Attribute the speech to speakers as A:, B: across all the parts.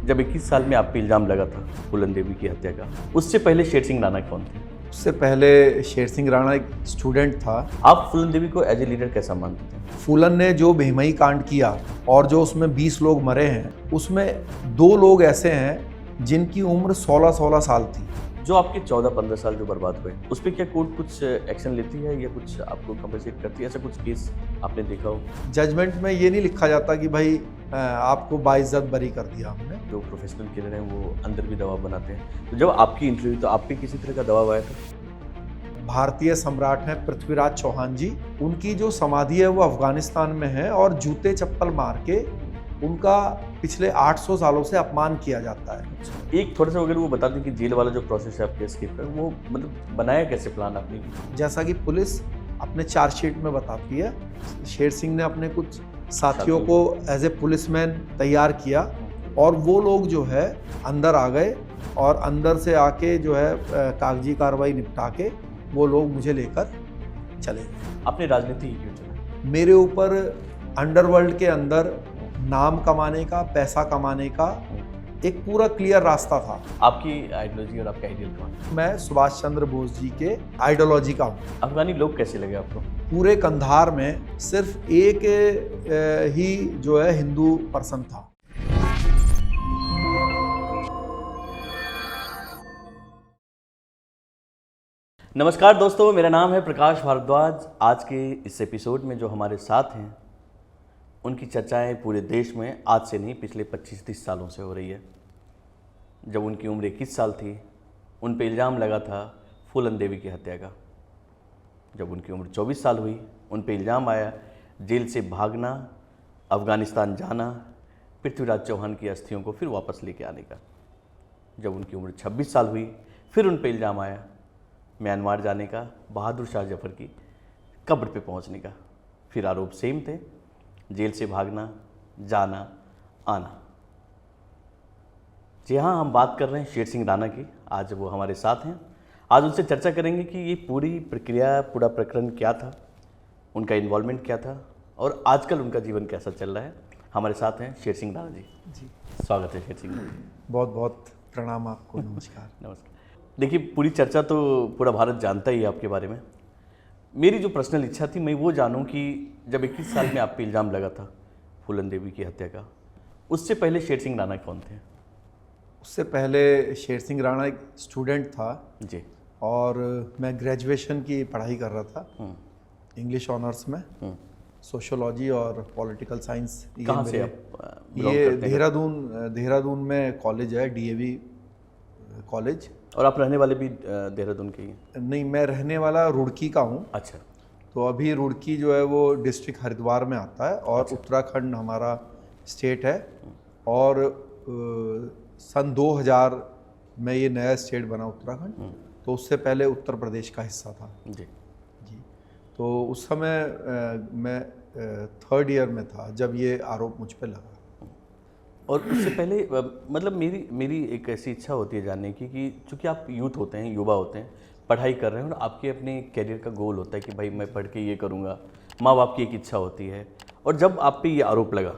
A: जब 21 साल में आप पे इल्ज़ाम लगा था फूलन देवी की हत्या का, उससे पहले शेर सिंह राणा कौन थे?
B: उससे पहले शेर सिंह राणा एक स्टूडेंट था।
A: आप फूलन देवी को एज ए लीडर कैसा मानते थे?
B: फूलन ने जो भेमई कांड किया और जो उसमें 20 लोग मरे हैं, उसमें 2 लोग ऐसे हैं जिनकी उम्र 16-16 साल थी।
A: जो आपके 14-15 साल जो बर्बाद हुए, उस पर क्या कोर्ट कुछ एक्शन लेती है या कुछ आपको कंपनसेट करती है? ऐसा कुछ केस आपने देखा हो?
B: जजमेंट में ये नहीं लिखा जाता कि भाई आपको बाइज्जत बरी कर दिया हमने।
A: जो प्रोफेशनल किलर हैं वो अंदर भी दबाव बनाते हैं, तो जब आपकी इंटरव्यू तो आप पे किसी तरह का दबाव आया था?
B: भारतीय सम्राट हैं पृथ्वीराज चौहान जी, उनकी जो समाधि है वो अफगानिस्तान में है और जूते चप्पल मार के उनका पिछले 800 सालों से अपमान किया जाता है।
A: एक थोड़ा सा अगर वो बता दें कि जेल वाला जो प्रोसेस है आपके एस्केप का, वो मतलब बनाया कैसे प्लान आपने?
B: जैसा कि पुलिस अपने चार्जशीट में बताती है, शेर सिंह ने अपने कुछ साथियों को एज ए पुलिसमैन तैयार किया और वो लोग जो है अंदर आ गए और अंदर से आके जो है कागजी कार्रवाई निपटा के वो लोग मुझे लेकर चले गए।
A: आपने राजनीति ही क्यों चुना?
B: मेरे ऊपर अंडरवर्ल्ड के अंदर नाम कमाने का, पैसा कमाने का एक पूरा क्लियर रास्ता था।
A: आपकी आइडियोलॉजी और आपका आइडियल कौन?
B: मैं सुभाष चंद्र बोस जी के आइडियोलॉजी का हूँ।
A: अफगानी लोग कैसे लगे आपको?
B: पूरे कंधार में सिर्फ एक ही जो है हिंदू पर्सन था।
A: नमस्कार दोस्तों, मेरा नाम है प्रकाश भारद्वाज। आज के इस एपिसोड में जो हमारे साथ हैं, उनकी चर्चाएं पूरे देश में आज से नहीं पिछले 25-30 सालों से हो रही है। जब उनकी उम्र 21 साल थी, उन पे इल्ज़ाम लगा था फूलन देवी की हत्या का। जब उनकी उम्र 24 साल हुई, उन पे इल्ज़ाम आया जेल से भागना, अफ़गानिस्तान जाना, पृथ्वीराज चौहान की अस्थियों को फिर वापस लेके आने का। जब उनकी उम्र 26 साल हुई, फिर उन पे इल्ज़ाम आया म्यांमार जाने का, बहादुर शाह जफर की कब्र पे पहुंचने का। फिर आरोप सेम थे, जेल से भागना, जाना, आना। जी हाँ, हम बात कर रहे हैं शेर सिंह राणा की। आज वो हमारे साथ हैं। आज उनसे चर्चा करेंगे कि ये पूरी प्रक्रिया, पूरा प्रकरण क्या था, उनका इन्वॉल्वमेंट क्या था और आजकल उनका जीवन कैसा चल रहा है। हमारे साथ हैं शेर सिंह राणा जी। स्वागत है शेर सिंह जी।
B: बहुत बहुत प्रणाम आपको। नमस्कार।
A: नमस्कार। देखिए, पूरी चर्चा तो पूरा भारत जानता ही है आपके बारे में। मेरी जो पर्सनल इच्छा थी, मैं वो जानूं कि जब 21 साल में आप पे इल्ज़ाम लगा था फूलन देवी की हत्या का, उससे पहले शेर सिंह राणा कौन थे?
B: उससे पहले शेर सिंह राणा एक स्टूडेंट था
A: जी।
B: और मैं ग्रेजुएशन की पढ़ाई कर रहा था इंग्लिश ऑनर्स में, सोशियोलॉजी और पॉलिटिकल साइंस।
A: कहाँ से आप belong
B: ये
A: करते हैं?
B: देहरादून में कॉलेज है, डीएवी कॉलेज।
A: और आप रहने वाले भी देहरादून के ही हैं?
B: नहीं, मैं रहने वाला रुड़की का हूँ।
A: अच्छा।
B: तो अभी रुड़की जो है वो डिस्ट्रिक्ट हरिद्वार में आता है और उत्तराखंड हमारा स्टेट है। और सन 2000 में ये नया स्टेट बना उत्तराखंड, तो उससे पहले उत्तर प्रदेश का हिस्सा था।
A: जी।
B: तो उस समय मैं 3rd ईयर में था जब ये आरोप मुझ पे लगा।
A: और उससे पहले मतलब मेरी एक ऐसी इच्छा होती है जानने की कि चूँकि आप यूथ होते हैं, युवा होते हैं, पढ़ाई कर रहे हैं और आपके अपने कैरियर का गोल होता है कि भाई मैं पढ़ के ये करूँगा, माँ बाप की एक इच्छा होती है। और जब आप पे ये आरोप लगा,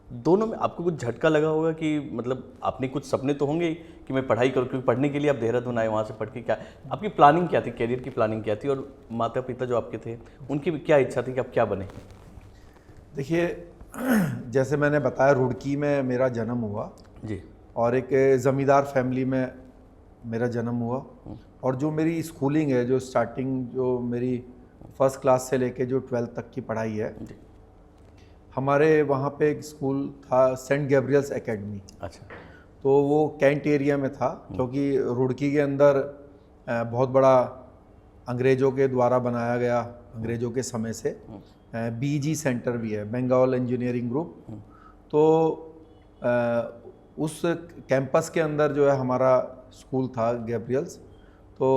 A: दोनों में आपको कुछ झटका लगा होगा कि मतलब आपने कुछ सपने तो होंगे कि मैं पढ़ाई करूँ, क्योंकि पढ़ने के लिए आप देहरादून आए, वहाँ से पढ़ के क्या आपकी प्लानिंग क्या थी, कैरियर की प्लानिंग क्या थी, और माता पिता जो आपके थे उनकी क्या इच्छा थी कि आप क्या बने?
B: देखिए, जैसे मैंने बताया, रुड़की में मेरा जन्म हुआ
A: जी।
B: और एक ज़मींदार फैमिली में मेरा जन्म हुआ। और जो मेरी स्कूलिंग है, जो स्टार्टिंग, जो मेरी 1st क्लास से लेके जो 12th तक की पढ़ाई है, हमारे वहाँ पे एक स्कूल था, सेंट गैब्रियल्स एकेडमी।
A: अच्छा।
B: तो वो कैंट एरिया में था, क्योंकि रुड़की के अंदर बहुत बड़ा अंग्रेज़ों के द्वारा बनाया गया, अंग्रेज़ों के समय से बीजी सेंटर भी है, बंगाल इंजीनियरिंग ग्रुप। तो उस कैंपस के अंदर जो है हमारा स्कूल था, गैब्रियल्स। तो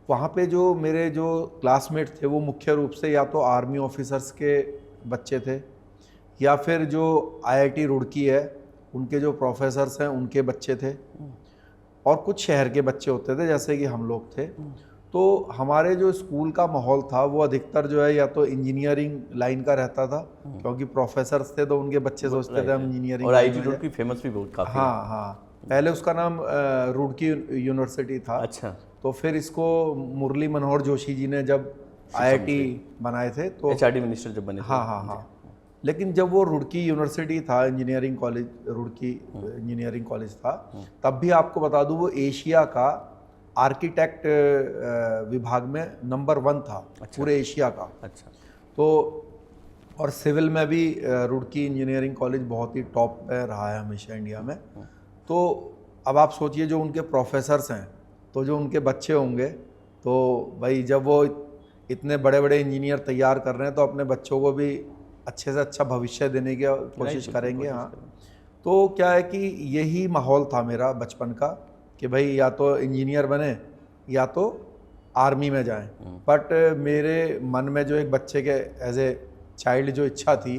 B: वहाँ पे जो मेरे जो क्लासमेट थे वो मुख्य रूप से या तो आर्मी ऑफिसर्स के बच्चे थे या फिर जो आईआईटी रुड़की है उनके जो प्रोफेसर्स हैं उनके बच्चे थे, और कुछ शहर के बच्चे होते थे जैसे कि हम लोग थे। तो हमारे जो स्कूल का माहौल था वो अधिकतर जो है या तो इंजीनियरिंग लाइन का रहता था, क्योंकि प्रोफेसर्स थे तो उनके बच्चे सोचते थे हम इंजीनियरिंग
A: और
B: लाइन
A: आईटी
B: में जाएं।
A: रुड़की फेमस भी बहुत काफ़ी है।
B: हाँ हाँ, पहले उसका नाम रुड़की यूनिवर्सिटी था।
A: अच्छा,
B: तो फिर इसको मुरली मनोहर जोशी जी ने जब आईआईटी बनाए थे तो
A: एचआरडी मिनिस्टर जब बने थे।
B: हाँ हाँ हाँ, लेकिन जब वो रुड़की यूनिवर्सिटी था, engineering college, Roorkee engineering college था, तब भी आपको बता दूं वो एशिया का आर्किटेक्ट विभाग में नंबर 1 था।
A: अच्छा।
B: पूरे एशिया का।
A: अच्छा,
B: तो और सिविल में भी रुड़की इंजीनियरिंग कॉलेज बहुत ही टॉप पे रहा है हमेशा इंडिया में। तो अब आप सोचिए जो उनके प्रोफेसर्स हैं, तो जो उनके बच्चे होंगे, तो भाई जब वो इतने बड़े बड़े इंजीनियर तैयार कर रहे हैं तो अपने बच्चों को भी अच्छे से अच्छा भविष्य देने की कोशिश करेंगे। हाँ, तो क्या है कि यही माहौल था मेरा बचपन का कि भाई या तो इंजीनियर बने या तो आर्मी में जाएं। बट मेरे मन में जो एक बच्चे के एज ए चाइल्ड जो इच्छा थी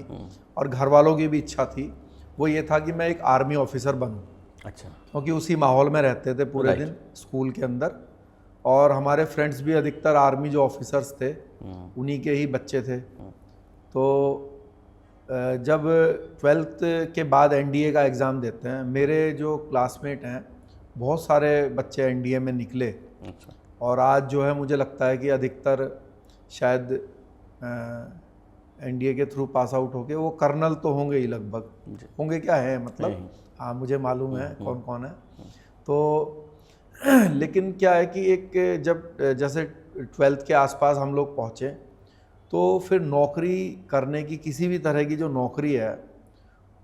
B: और घर वालों की भी इच्छा थी, वो ये था कि मैं एक आर्मी ऑफिसर बनूं।
A: अच्छा,
B: क्योंकि उसी माहौल में रहते थे पूरे दिन स्कूल के अंदर, और हमारे फ्रेंड्स भी अधिकतर आर्मी जो ऑफिसर्स थे उन्हीं के ही बच्चे थे। तो जब 12th के बाद एनडीए का एग्ज़ाम देते हैं, मेरे जो क्लासमेट हैं बहुत सारे बच्चे एनडीए में निकले।
A: अच्छा,
B: और आज जो है मुझे लगता है कि अधिकतर शायद एनडीए के थ्रू पास आउट होके वो कर्नल तो होंगे ही, लगभग होंगे, क्या है मतलब, हाँ मुझे मालूम है कौन कौन है। तो लेकिन क्या है कि एक जब जैसे 12th के आसपास हम लोग पहुँचे तो फिर नौकरी करने की, किसी भी तरह की जो नौकरी है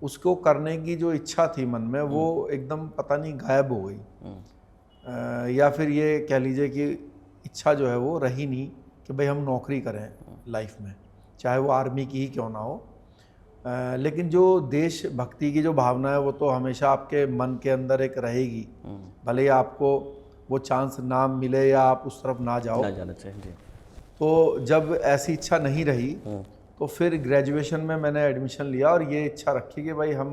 B: उसको करने की जो इच्छा थी मन में, वो एकदम पता नहीं गायब हो गई। या फिर ये कह लीजिए कि इच्छा जो है वो रही नहीं कि भाई हम नौकरी करें लाइफ में, चाहे वो आर्मी की ही क्यों ना हो। लेकिन जो देशभक्ति की जो भावना है वो तो हमेशा आपके मन के अंदर एक रहेगी, भले ही आपको वो चांस ना मिले या आप उस तरफ ना जाओ।
A: ना जाना चाहिए।
B: तो जब ऐसी इच्छा नहीं रही तो फिर ग्रेजुएशन में मैंने एडमिशन लिया और ये इच्छा रखी कि भाई हम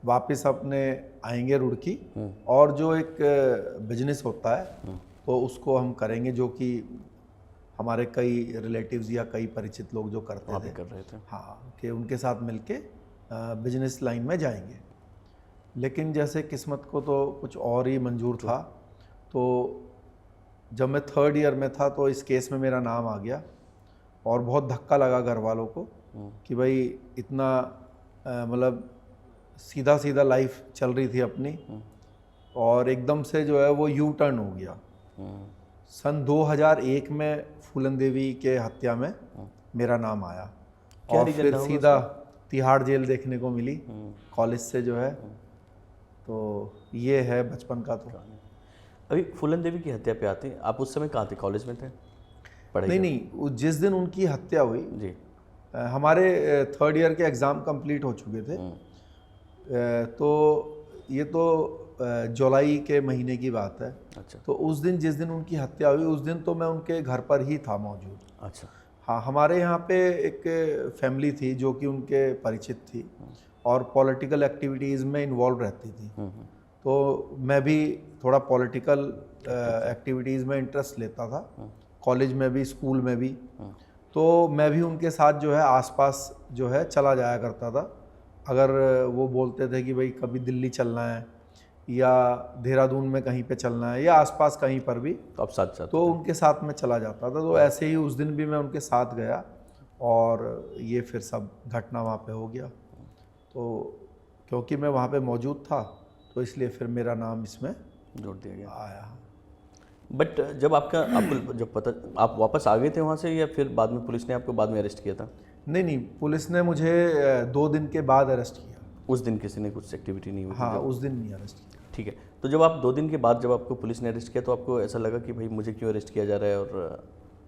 B: वापस अपने आएंगे रुड़की, और जो एक बिजनेस होता है तो उसको हम करेंगे, जो कि हमारे कई रिलेटिव्स या कई परिचित लोग जो करते थे,
A: कर रहे थे।
B: हाँ, कि उनके साथ मिलके बिजनेस लाइन में जाएंगे। लेकिन जैसे किस्मत को तो कुछ और ही मंजूर था। तो जब मैं 3rd ईयर में था तो इस केस में मेरा नाम आ गया और बहुत धक्का लगा घर वालों को कि भाई इतना मतलब सीधा सीधा लाइफ चल रही थी अपनी, और एकदम से जो है वो यू टर्न हो गया। सन 2001 में फूलन देवी के हत्या में मेरा नाम आया और फिर सीधा तिहाड़ जेल देखने को मिली कॉलेज से जो है। तो ये है बचपन का। तो
A: अभी फूलन देवी की हत्या पे आते हैं, आप उस समय कहाँ थे? कॉलेज में थे?
B: नहीं, जिस दिन उनकी हत्या हुई
A: जी,
B: हमारे 3rd ईयर के एग्ज़ाम कंप्लीट हो चुके थे। तो ये तो जुलाई के महीने की बात है।
A: अच्छा,
B: तो उस दिन जिस दिन उनकी हत्या हुई उस दिन तो मैं उनके घर पर ही था मौजूद।
A: अच्छा,
B: हाँ, हमारे यहाँ पे एक फैमिली थी जो कि उनके परिचित थी और पॉलिटिकल एक्टिविटीज़ में इन्वॉल्व रहती थी। तो मैं भी थोड़ा पॉलिटिकल एक्टिविटीज़ में इंटरेस्ट लेता था, कॉलेज में भी, स्कूल में भी। तो मैं भी उनके साथ जो है आसपास जो है चला जाया करता था। अगर वो बोलते थे कि भाई कभी दिल्ली चलना है या देहरादून में कहीं पे चलना है या आसपास कहीं पर भी,
A: तो आप साथ
B: तो उनके साथ में चला जाता था। तो ऐसे ही उस दिन भी मैं उनके साथ गया और ये फिर सब घटना वहाँ पे हो गया। तो क्योंकि मैं वहाँ पे मौजूद था तो इसलिए फिर मेरा नाम इसमें
A: जोड़ दिया गया
B: आया।
A: बट जब आपको जब पता, आप वापस आ गए थे वहाँ से या फिर बाद में पुलिस ने आपको बाद में अरेस्ट किया था?
B: नहीं, पुलिस ने मुझे 2 दिन के बाद अरेस्ट किया।
A: उस दिन किसी ने कुछ एक्टिविटी नहीं हुई?
B: हाँ, उस दिन नहीं अरेस्ट किया।
A: ठीक है। तो जब आप 2 दिन के बाद जब आपको पुलिस ने अरेस्ट किया तो आपको ऐसा लगा कि भाई मुझे क्यों अरेस्ट किया जा रहा है, और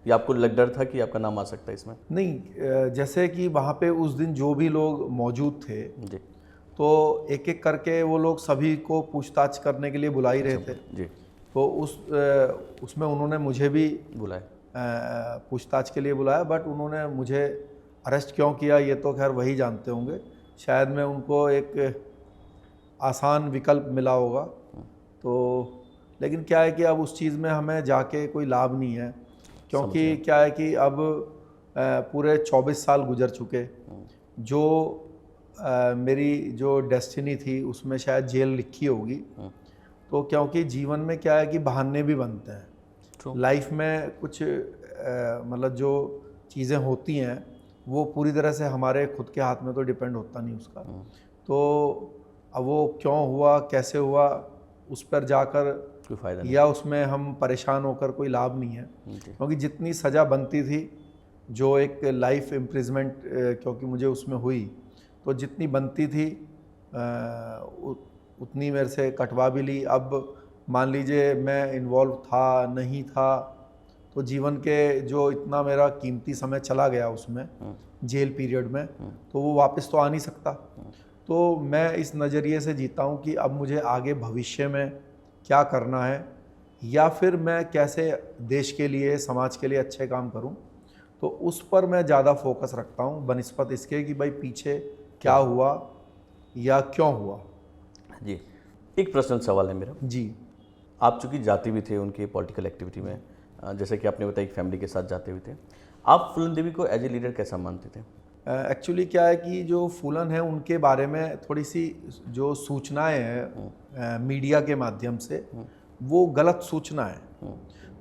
A: या आपको डर था कि आपका नाम आ सकता है इसमें?
B: नहीं, जैसे कि वहाँ पे उस दिन जो भी लोग मौजूद थे
A: जी,
B: तो एक एक करके वो लोग सभी को पूछताछ करने के लिए बुला ही रहे थे।
A: जी,
B: तो उसमें उन्होंने मुझे भी
A: बुलाया,
B: पूछताछ के लिए बुलाया। बट उन्होंने मुझे अरेस्ट क्यों किया ये तो खैर वही जानते होंगे। शायद मैं उनको एक आसान विकल्प मिला होगा। तो लेकिन क्या है कि अब उस चीज़ में हमें जाके कोई लाभ नहीं है, क्योंकि क्या है कि अब पूरे 24 साल गुजर चुके। जो मेरी जो डेस्टिनी थी उसमें शायद जेल लिखी होगी। तो क्योंकि जीवन में क्या है कि बहाने भी बनते हैं। लाइफ में कुछ मतलब जो चीज़ें होती हैं वो पूरी तरह से हमारे खुद के हाथ में तो डिपेंड होता नहीं उसका। तो अब वो क्यों हुआ, कैसे हुआ, उस पर जाकर
A: कोई फ़ायदा नहीं,
B: या उसमें हम परेशान होकर कोई लाभ नहीं है। क्योंकि जितनी सज़ा बनती थी, जो एक लाइफ इम्प्रिजमेंट क्योंकि मुझे उसमें हुई, तो जितनी बनती थी उतनी मेरे से कटवा भी ली। अब मान लीजिए मैं इन्वॉल्व था नहीं था, तो जीवन के जो इतना मेरा कीमती समय चला गया उसमें जेल पीरियड में, तो वो वापस तो आ नहीं सकता। तो मैं इस नज़रिए से जीता हूँ कि अब मुझे आगे भविष्य में क्या करना है, या फिर मैं कैसे देश के लिए, समाज के लिए अच्छे काम करूँ, तो उस पर मैं ज़्यादा फोकस रखता हूँ बनिस्पत इसके कि भाई पीछे क्या हुआ या क्यों हुआ।
A: जी। एक पर्सनल सवाल है मेरा
B: जी।
A: आप चूँकि जाते भी थे उनके पॉलिटिकल एक्टिविटी में, जैसे कि आपने बताया फैमिली के साथ जाते हुए थे, आप फूलन देवी को एज ए लीडर कैसा मानते थे?
B: एक्चुअली क्या है कि जो फूलन है उनके बारे में थोड़ी सी जो सूचनाएं हैं मीडिया के माध्यम से, वो गलत सूचना है।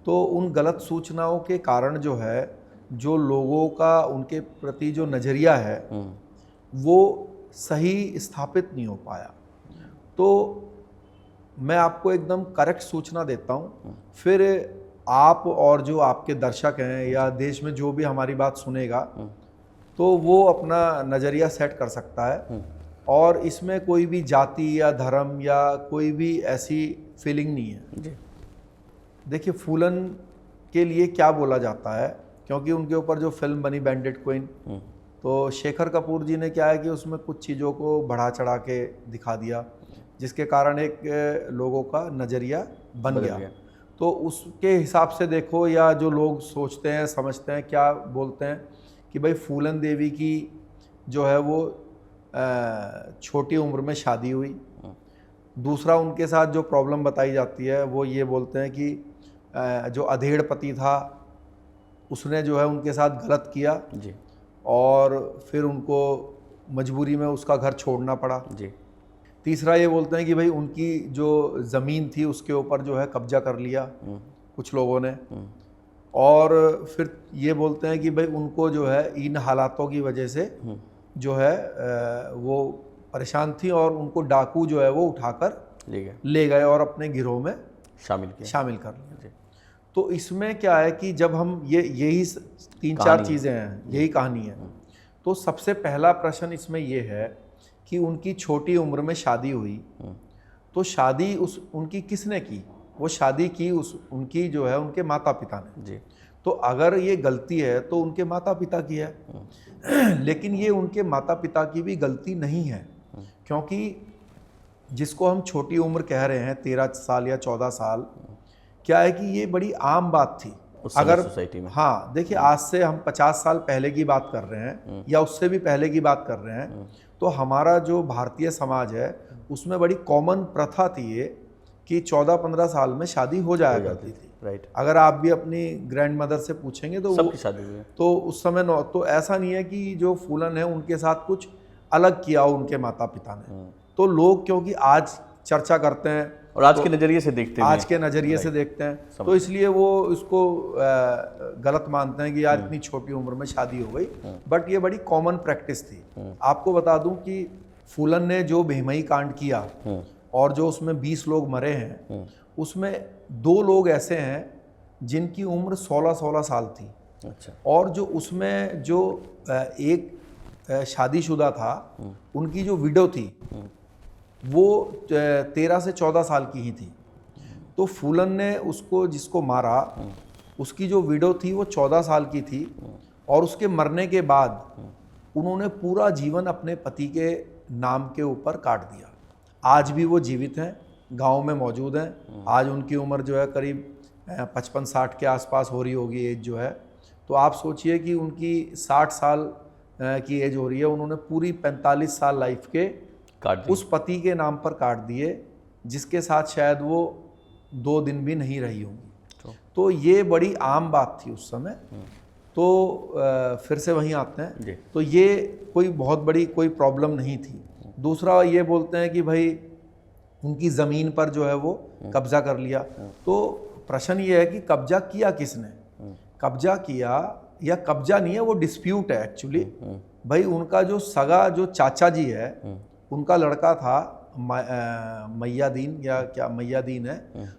B: तो उन गलत सूचनाओं के कारण जो है, जो लोगों का उनके प्रति जो नज़रिया है वो सही स्थापित नहीं हो पाया। तो मैं आपको एकदम करेक्ट सूचना देता हूँ, फिर आप और जो आपके दर्शक हैं या देश में जो भी हमारी बात सुनेगा, तो वो अपना नज़रिया सेट कर सकता है। और इसमें कोई भी जाति या धर्म या कोई भी ऐसी फीलिंग नहीं है।
A: जी।
B: देखिए फूलन के लिए क्या बोला जाता है, क्योंकि उनके ऊपर जो फिल्म बनी बैंडिट क्वीन, तो शेखर कपूर जी ने क्या है कि उसमें कुछ चीज़ों को बढ़ा चढ़ा के दिखा दिया, जिसके कारण एक लोगों का नज़रिया बन गया। तो उसके हिसाब से देखो, या जो लोग सोचते हैं समझते हैं, क्या बोलते हैं कि भाई फूलन देवी की जो है वो छोटी उम्र में शादी हुई। दूसरा उनके साथ जो प्रॉब्लम बताई जाती है वो ये बोलते हैं कि जो अधेड़ पति था उसने जो है उनके साथ गलत किया
A: जी।
B: और फिर उनको मजबूरी में उसका घर छोड़ना पड़ा।
A: जी।
B: तीसरा ये बोलते हैं कि भाई उनकी जो ज़मीन थी उसके ऊपर जो है कब्जा कर लिया कुछ लोगों ने। और फिर ये बोलते हैं कि भाई उनको जो है इन हालातों की वजह से जो है वो परेशान थी और उनको डाकू जो है वो उठाकर ले गए और अपने गिरोह में शामिल कर लिया। तो इसमें क्या है कि जब हम यही 3-4 चीज़ें हैं, यही कहानी है। तो सबसे पहला प्रश्न इसमें ये है कि उनकी छोटी उम्र में शादी हुई, तो शादी उनकी किसने की? वो शादी की उनकी जो है उनके माता पिता ने जी। तो अगर ये गलती है तो उनके माता पिता की है। लेकिन ये उनके माता पिता की भी गलती नहीं है, क्योंकि जिसको हम छोटी उम्र कह रहे हैं 13 साल या 14 साल, क्या है कि ये बड़ी आम बात थी अगर
A: सोसाइटी में।
B: हाँ देखिए, आज से हम 50 साल पहले की बात कर रहे हैं या उससे भी पहले की बात कर रहे हैं, तो हमारा जो भारतीय समाज है उसमें बड़ी कॉमन प्रथा थी ये कि 14-15 साल में शादी हो जाया करती थी।
A: राइट।
B: अगर आप भी अपनी ग्रैंड मदर से पूछेंगे तो
A: सबकी शादी हुई है।
B: तो उस समय तो ऐसा नहीं है कि जो फूलन है उनके साथ कुछ अलग किया उनके माता पिता ने। तो लोग क्योंकि आज चर्चा करते हैं
A: और आज के नज़रिए से देखते हैं,
B: आज के नज़रिए से देखते हैं, तो इसलिए वो इसको गलत मानते हैं कि यार इतनी छोटी उम्र में शादी हो गई। बट ये बड़ी कॉमन प्रैक्टिस थी। आपको बता दूं कि फूलन ने जो भेमई कांड किया और जो उसमें 20 लोग मरे हैं, उसमें 2 लोग ऐसे हैं जिनकी उम्र 16-16 साल थी।
A: अच्छा।
B: और जो उसमें जो एक शादीशुदा था, उनकी जो विडो थी वो 13 से 14 साल की ही थी। तो फूलन ने उसको जिसको मारा, उसकी जो विडो थी वो 14 साल की थी और उसके मरने के बाद उन्होंने पूरा जीवन अपने पति के नाम के ऊपर काट दिया। आज भी वो जीवित हैं, गांव में मौजूद हैं। आज उनकी उम्र जो है करीब 55-60 के आसपास हो रही होगी एज जो है। तो आप सोचिए कि उनकी 60 साल की एज हो रही है, उन्होंने पूरी 45 साल लाइफ के उस पति के नाम पर काट दिए, जिसके साथ शायद वो 2 दिन भी नहीं रही होंगी। तो ये बड़ी आम बात थी उस समय। तो फिर से वहीं आते हैं। तो ये कोई बहुत बड़ी कोई प्रॉब्लम नहीं थी। दूसरा ये बोलते हैं कि भाई उनकी ज़मीन पर जो है वो कब्जा कर लिया। तो प्रश्न ये है कि कब्जा किया किसने? कब्जा किया या कब्जा नहीं है, वो डिस्प्यूट है एक्चुअली। भाई उनका जो सगा जो चाचा जी है, उनका लड़का था मैयादीन या क्या मैयादीन है,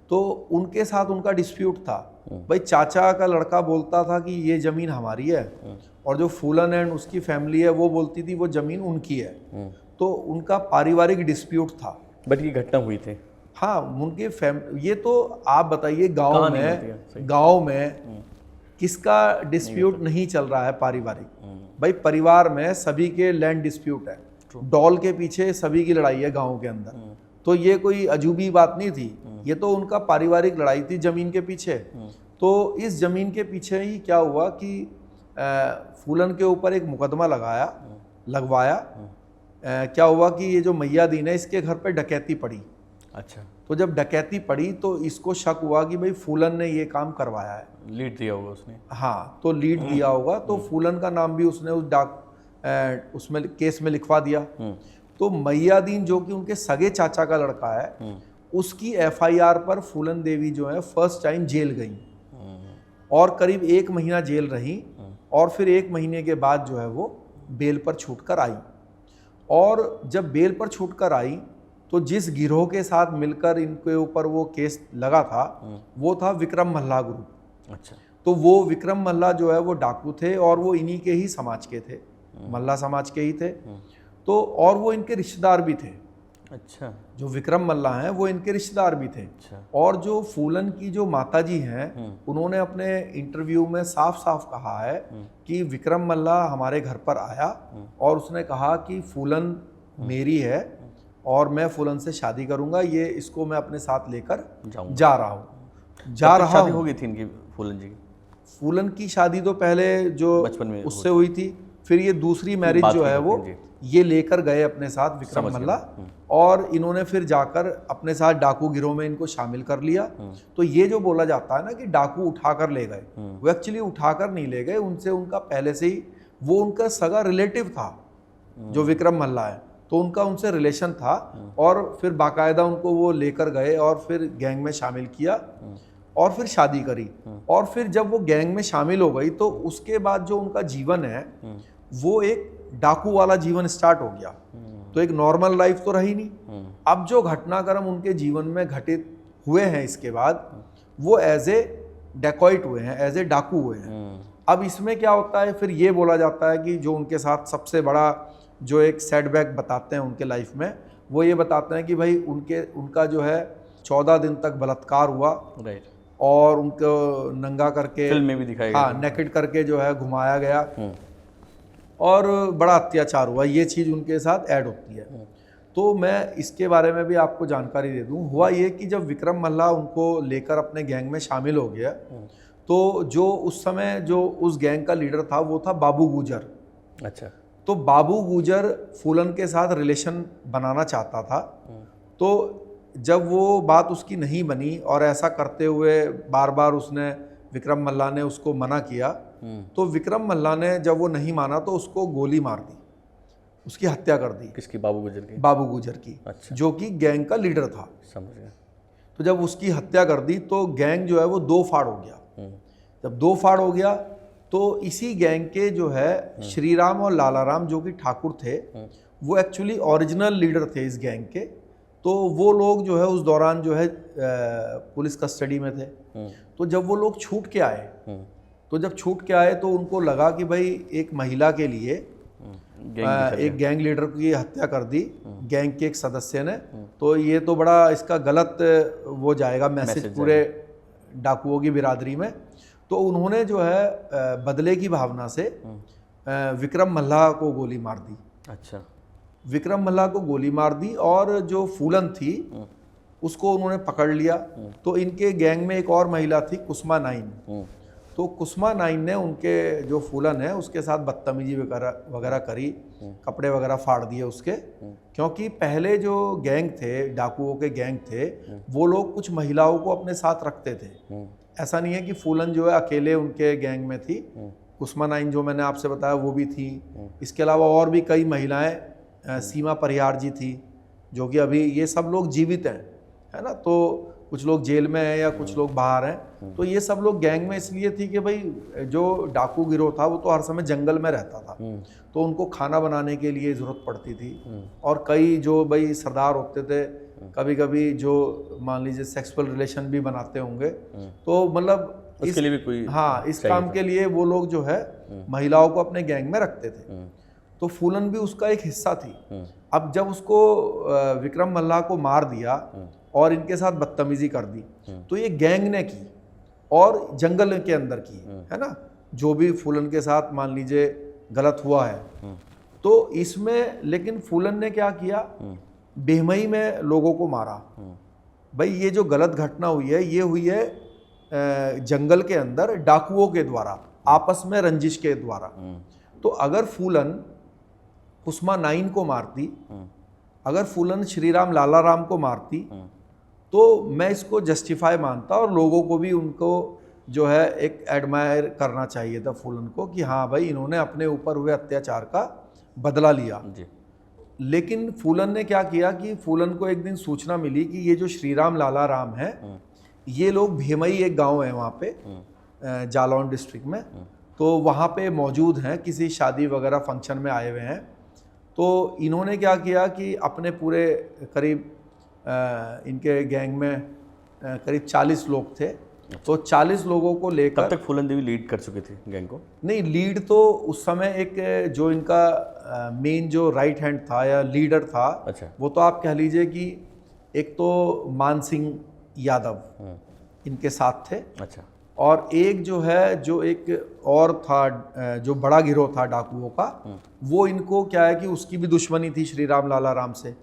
B: तो उनके साथ उनका डिस्प्यूट था। भाई चाचा का लड़का बोलता था कि ये ज़मीन हमारी है, और जो फूलन एंड उसकी फैमिली है वो बोलती थी वो ज़मीन उनकी है। तो उनका पारिवारिक डिस्प्यूट था।
A: बट ये घटना हुई थी।
B: हाँ, उनके ये तो आप बताइए गांव में किसका डिस्प्यूट नहीं चल रहा है पारिवारिक? भाई परिवार में सभी के लैंड डिस्प्यूट है, डॉल के पीछे सभी की लड़ाई है गांव के अंदर। तो ये कोई अजूबी बात नहीं थी, ये तो उनका पारिवारिक लड़ाई थी जमीन के पीछे। तो इस जमीन के पीछे ही क्या हुआ कि फूलन के ऊपर एक मुकदमा लगवाया। क्या हुआ कि ये जो मैयादीन है इसके घर पे डकैती पड़ी।
A: अच्छा।
B: तो जब डकैती पड़ी तो इसको शक हुआ कि भाई फूलन ने ये काम करवाया है,
A: लीड दिया होगा उसने।
B: हाँ, तो लीड दिया होगा, तो फूलन का नाम भी उसने उस उसमें केस में लिखवा दिया। तो मैयादीन जो कि उनके सगे चाचा का लड़का है, उसकी FIR पर फूलन देवी जो है फर्स्ट टाइम जेल गई और करीब 1 महीना जेल रही, और फिर 1 महीने के बाद जो है वो बेल पर छूट कर आई। और जब बेल पर छूट कर आई तो जिस गिरोह के साथ मिलकर इनके ऊपर वो केस लगा था वो था विक्रम मल्ला ग्रुप।
A: अच्छा।
B: तो वो विक्रम मल्ला जो है वो डाकू थे और वो इन्हीं के ही समाज के थे, मल्ला समाज के ही थे। तो और वो इनके रिश्तेदार भी थे।
A: अच्छा।
B: जो विक्रम मल्ला हैं वो इनके रिश्तेदार भी थे।
A: अच्छा।
B: और जो फूलन की जो माताजी हैं उन्होंने अपने इंटरव्यू में साफ साफ कहा है कि विक्रम मल्ला हमारे घर पर आया और उसने कहा कि फूलन मेरी है और मैं फूलन से शादी करूंगा, ये इसको मैं अपने साथ लेकर जा रहा हूँ।
A: शादी हो गई थी इनकी फूलन जी की?
B: फूलन की शादी तो पहले जो
A: बचपन में
B: उससे हुई थी, फिर ये दूसरी मैरिज जो है वो ये लेकर गए अपने साथ विक्रम मल्ला, और इन्होंने फिर जाकर अपने साथ डाकू गिरोह में इनको शामिल कर लिया। तो ये जो बोला जाता है ना कि डाकू उठाकर ले गए, वो एक्चुअली उठाकर नहीं ले गए, उनसे उनका पहले से ही वो उनका सगा रिलेटिव था जो विक्रम मल्ला है, तो उनका उनसे रिलेशन था। और फिर बाकायदा उनको वो लेकर गए और फिर गैंग में शामिल किया और फिर शादी करी। और फिर जब वो गैंग में शामिल हो गई तो उसके बाद जो उनका जीवन है वो एक डाकू वाला जीवन स्टार्ट हो गया। तो एक नॉर्मल लाइफ तो रही नहीं। अब जो घटनाक्रम उनके जीवन में घटित हुए हैं इसके बाद, वो एज ए डेकॉइट हुए हैं, एज ए डाकू हुए हैं। अब इसमें क्या होता है, फिर ये बोला जाता है कि जो उनके साथ सबसे बड़ा जो एक सेटबैक बताते हैं उनके लाइफ में, वो ये बताते हैं कि भाई उनका जो है 14 दिन तक बलात्कार हुआ और उनको नंगा करके
A: फिल्म में भी दिखाया गया,
B: हाँ, नेकेड करके जो है घुमाया गया और बड़ा अत्याचार हुआ। ये चीज़ उनके साथ ऐड होती है। तो मैं इसके बारे में भी आपको जानकारी दे दूं। हुआ ये कि जब विक्रम मल्ला उनको लेकर अपने गैंग में शामिल हो गया, तो जो उस समय जो उस गैंग का लीडर था वो था बाबू गुजर।
A: अच्छा।
B: तो बाबू गुजर फूलन के साथ रिलेशन बनाना चाहता था। तो जब वो बात उसकी नहीं बनी और ऐसा करते हुए बार बार उसने विक्रम मल्ला ने उसको मना किया, तो विक्रम मल्ला ने जब वो नहीं माना तो उसको गोली मार दी, उसकी हत्या कर दी।
A: किसकी? बाबू गुजर की?
B: बाबू गुजर की।
A: अच्छा।
B: जो कि गैंग का लीडर था।
A: समझ गया।
B: तो जब उसकी हत्या कर दी तो गैंग जो है वो 2 फाड़ हो गया। जब 2 फाड़ हो गया तो इसी गैंग के जो है श्रीराम और लालाराम जो कि ठाकुर थे, वो एक्चुअली ओरिजिनल लीडर थे इस गैंग के। तो वो लोग जो है उस दौरान जो है पुलिस कस्टडी में थे। तो जब वो लोग छूट के आए, तो जब छूट के आए तो उनको लगा कि भाई एक महिला के लिए एक गैंग लीडर की हत्या कर दी गैंग के एक सदस्य ने, तो ये तो बड़ा इसका गलत वो जाएगा मैसेज पूरे डाकुओं की बिरादरी में। तो उन्होंने जो है बदले की भावना से विक्रम मल्ला को गोली मार दी।
A: अच्छा।
B: विक्रम मल्ला को गोली मार दी और जो फूलन थी उसको उन्होंने पकड़ लिया। तो इनके गैंग में एक और महिला थी कुसमा नाइन, तो कुस्मा 9 ने उनके जो फूलन है उसके साथ बदतमीजी वगैरह वगैरह करी, कपड़े वगैरह फाड़ दिए उसके, क्योंकि पहले जो गैंग थे, डाकुओं के गैंग थे, वो लोग कुछ महिलाओं को अपने साथ रखते थे। ऐसा नहीं है कि फूलन जो है अकेले उनके गैंग में थी। कुस्मा 9 जो मैंने आपसे बताया वो भी थी। इसके अलावा और भी कई महिलाएं, सीमा परिहार जी थी, जो कि अभी ये सब लोग जीवित हैं, है ना। तो कुछ लोग जेल में हैं या कुछ लोग बाहर हैं। तो ये सब लोग गैंग में इसलिए थी कि भाई जो डाकू गिरोह था वो तो हर समय जंगल में रहता था, तो उनको खाना बनाने के लिए ज़रूरत पड़ती थी। और कई जो भाई सरदार होते थे, कभी कभी जो मान लीजिए सेक्सुअल रिलेशन भी बनाते होंगे, तो मतलब
A: इसके लिए भी कोई,
B: हाँ, इस काम के लिए वो लोग जो है महिलाओं को अपने गैंग में रखते थे। तो फूलन भी उसका एक हिस्सा थी। अब जब उसको विक्रम मल्लाह को मार दिया और इनके साथ बदतमीजी कर दी, तो ये गैंग ने की और जंगल के अंदर की, है ना। जो भी फूलन के साथ मान लीजिए गलत हुआ है, तो इसमें लेकिन फूलन ने क्या किया, बेहमई में लोगों को मारा। भाई ये जो गलत घटना हुई है, ये हुई है जंगल के अंदर डाकुओं के द्वारा, आपस में रंजिश के द्वारा। तो अगर फूलन कुस्मा 9 को मारती, अगर फूलन श्री राम लाला राम को मारती, तो मैं इसको जस्टिफाई मानता और लोगों को भी उनको जो है एक एडमायर करना चाहिए था फूलन को, कि हाँ भाई इन्होंने अपने ऊपर हुए अत्याचार का बदला लिया जी। लेकिन फूलन ने क्या किया कि फूलन को एक दिन सूचना मिली कि ये जो श्री राम लाला राम है, ये लोग भेमई एक गांव है वहाँ पे जालौन डिस्ट्रिक्ट में, तो वहाँ पे मौजूद हैं, किसी शादी वगैरह फंक्शन में आए हुए हैं। तो इन्होंने क्या किया कि अपने पूरे करीब इनके गैंग में करीब 40 लोग थे, तो 40 लोगों को लेकर।
A: तब तक फूलन देवी लीड कर चुके थे गैंग को?
B: नहीं, लीड तो उस समय एक जो इनका मेन जो राइट हैंड था या लीडर था,
A: अच्छा, वो
B: तो आप कह लीजिए कि एक तो मान सिंह यादव इनके साथ थे।
A: अच्छा।
B: और एक जो है, जो एक और था जो बड़ा गिरोह था डाकुओं का, वो इनको क्या है कि उसकी भी दुश्मनी थी श्री राम लाला राम से,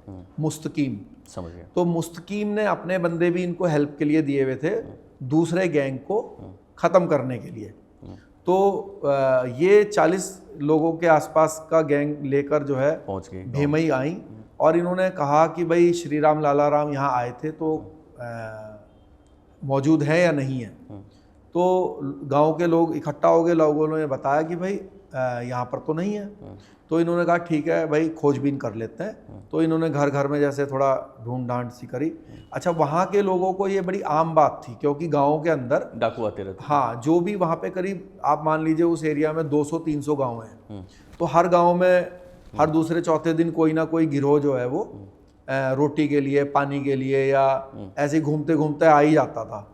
B: मुस्तकीम।
A: समझ गया।
B: तो मुस्तकीम ने अपने बंदे भी इनको हेल्प के लिए दिए हुए थे दूसरे गैंग को ख़त्म करने के लिए। तो ये 40 लोगों के आसपास का गैंग लेकर जो है
A: पहुंच गई,
B: भेमई आई और इन्होंने कहा कि भाई श्री राम लाला राम यहाँ आए थे तो मौजूद हैं या नहीं है। तो गांव के लोग इकट्ठा हो गए, लोगों ने बताया कि भाई यहाँ पर तो नहीं है। तो इन्होंने कहा ठीक है भाई, खोजबीन कर लेते हैं। तो इन्होंने घर घर में जैसे थोड़ा ढूंढ ढांड सी करी। अच्छा, वहाँ के लोगों को ये बड़ी आम बात थी, क्योंकि गाँव के अंदर
A: डाकू आते रहते।
B: हाँ, जो भी वहाँ पे करीब आप मान लीजिए उस एरिया में 200-300 गाँव हैं, तो हर गाँव में हर दूसरे चौथे दिन कोई ना कोई गिरोह जो है वो रोटी के लिए, पानी के लिए या ऐसे घूमते घूमते आ ही जाता था।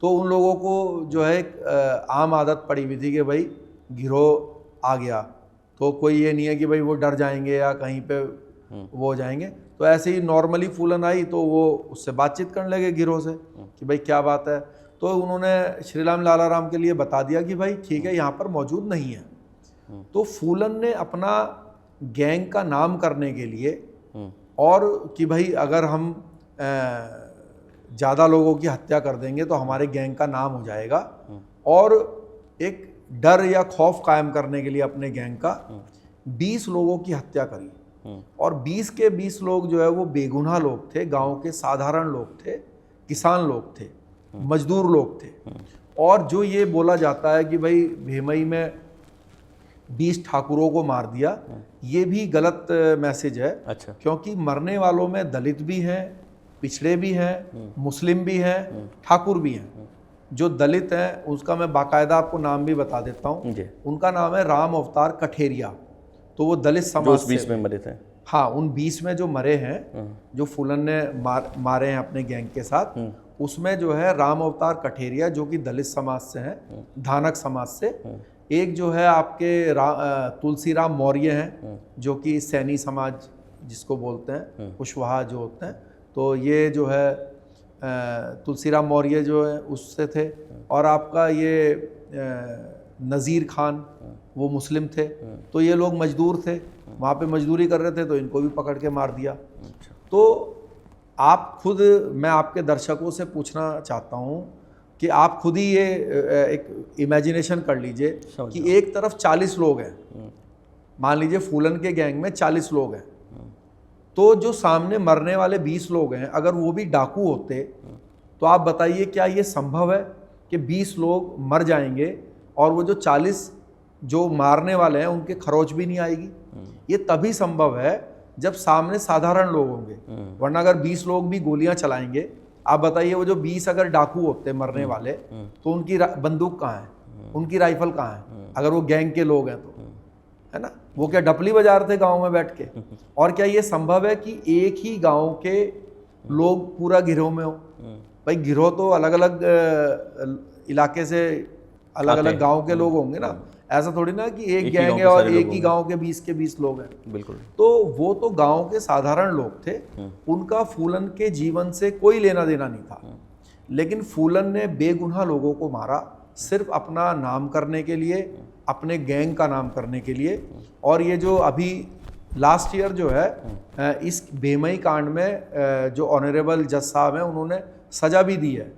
B: तो उन लोगों को जो है एक आम आदत पड़ी हुई थी कि भाई गिरोह आ गया तो कोई ये नहीं है कि भाई वो डर जाएंगे या कहीं पे वो हो जाएंगे। तो ऐसे ही नॉर्मली फूलन आई तो वो उससे बातचीत करने लगे गिरोह से कि भाई क्या बात है। तो उन्होंने श्री राम लाला राम के लिए बता दिया कि भाई ठीक है, यहाँ पर मौजूद नहीं है। तो फूलन ने अपना गैंग का नाम करने के लिए और कि भाई अगर हम ज़्यादा लोगों की हत्या कर देंगे तो हमारे गैंग का नाम हो जाएगा, और एक डर या खौफ कायम करने के लिए अपने गैंग का 20 लोगों की हत्या करी। और 20 के 20 लोग जो है वो बेगुनाह लोग थे, गांव के साधारण लोग थे, किसान लोग थे, मजदूर लोग थे। और जो ये बोला जाता है कि भाई भेमई में 20 ठाकुरों को मार दिया, ये भी गलत मैसेज है।
A: अच्छा।
B: क्योंकि मरने वालों में दलित भी हैं, पिछड़े भी हैं, मुस्लिम भी हैं, ठाकुर भी हैं। जो दलित हैं उसका मैं बाकायदा आपको नाम भी बता देता हूँ। उनका नाम है राम अवतार कठेरिया। तो वो दलित समाज से
A: 20 में मरे थे।
B: हाँ, उन 20 में जो मरे हैं, जो फूलन ने मारे हैं अपने गैंग के साथ, उसमें जो है राम अवतार कठेरिया जो कि दलित समाज से हैं, धानक समाज से। एक जो है आपके तुलसी राम मौर्य हैं जो कि सैनी समाज जिसको बोलते हैं, कुशवाहा जो होते हैं। तो ये जो है तुलसीराम मौर्य जो है उससे थे। और आपका ये नज़ीर खान वो मुस्लिम थे। तो ये लोग मजदूर थे, वहाँ पे मजदूरी कर रहे थे, तो इनको भी पकड़ के मार दिया। तो आप खुद, मैं आपके दर्शकों से पूछना चाहता हूँ कि आप खुद ही ये एक इमेजिनेशन कर लीजिए
A: समझ
B: कि एक तरफ 40 लोग हैं, मान लीजिए फूलन के गैंग में 40 लोग हैं, तो जो सामने मरने वाले 20 लोग हैं, अगर वो भी डाकू होते तो आप बताइए क्या ये संभव है कि 20 लोग मर जाएंगे और वो जो 40 जो मारने वाले हैं उनके खरोच भी नहीं आएगी? ये तभी संभव है जब सामने साधारण लोग होंगे, वरना अगर 20 लोग भी गोलियां चलाएंगे, आप बताइए वो जो 20 अगर डाकू होते मरने वाले तो उनकी बंदूक कहाँ है, उनकी राइफल कहाँ है? अगर वो गैंग के लोग हैं तो, है ना, वो क्या डपली बजा रहे थे गांव में बैठ के? और क्या ये संभव है कि एक ही गांव के लोग पूरा गिरोह में हो? भाई गिरोह तो अलग अलग इलाके से अलग अलग गांव के लोग होंगे ना, ऐसा थोड़ी ना कि एक गैंग है और एक ही गांव के 20 लोग हैं।
A: बिल्कुल।
B: तो वो तो गांव के साधारण लोग थे, उनका फूलन के जीवन से कोई लेना देना नहीं था, लेकिन फूलन ने बेगुनाह लोगों को मारा सिर्फ अपना नाम करने के लिए, अपने गैंग का नाम करने के लिए। और ये जो अभी लास्ट ईयर जो है इस बेमई कांड में जो ऑनरेबल जज साहब हैं उन्होंने सजा भी दी है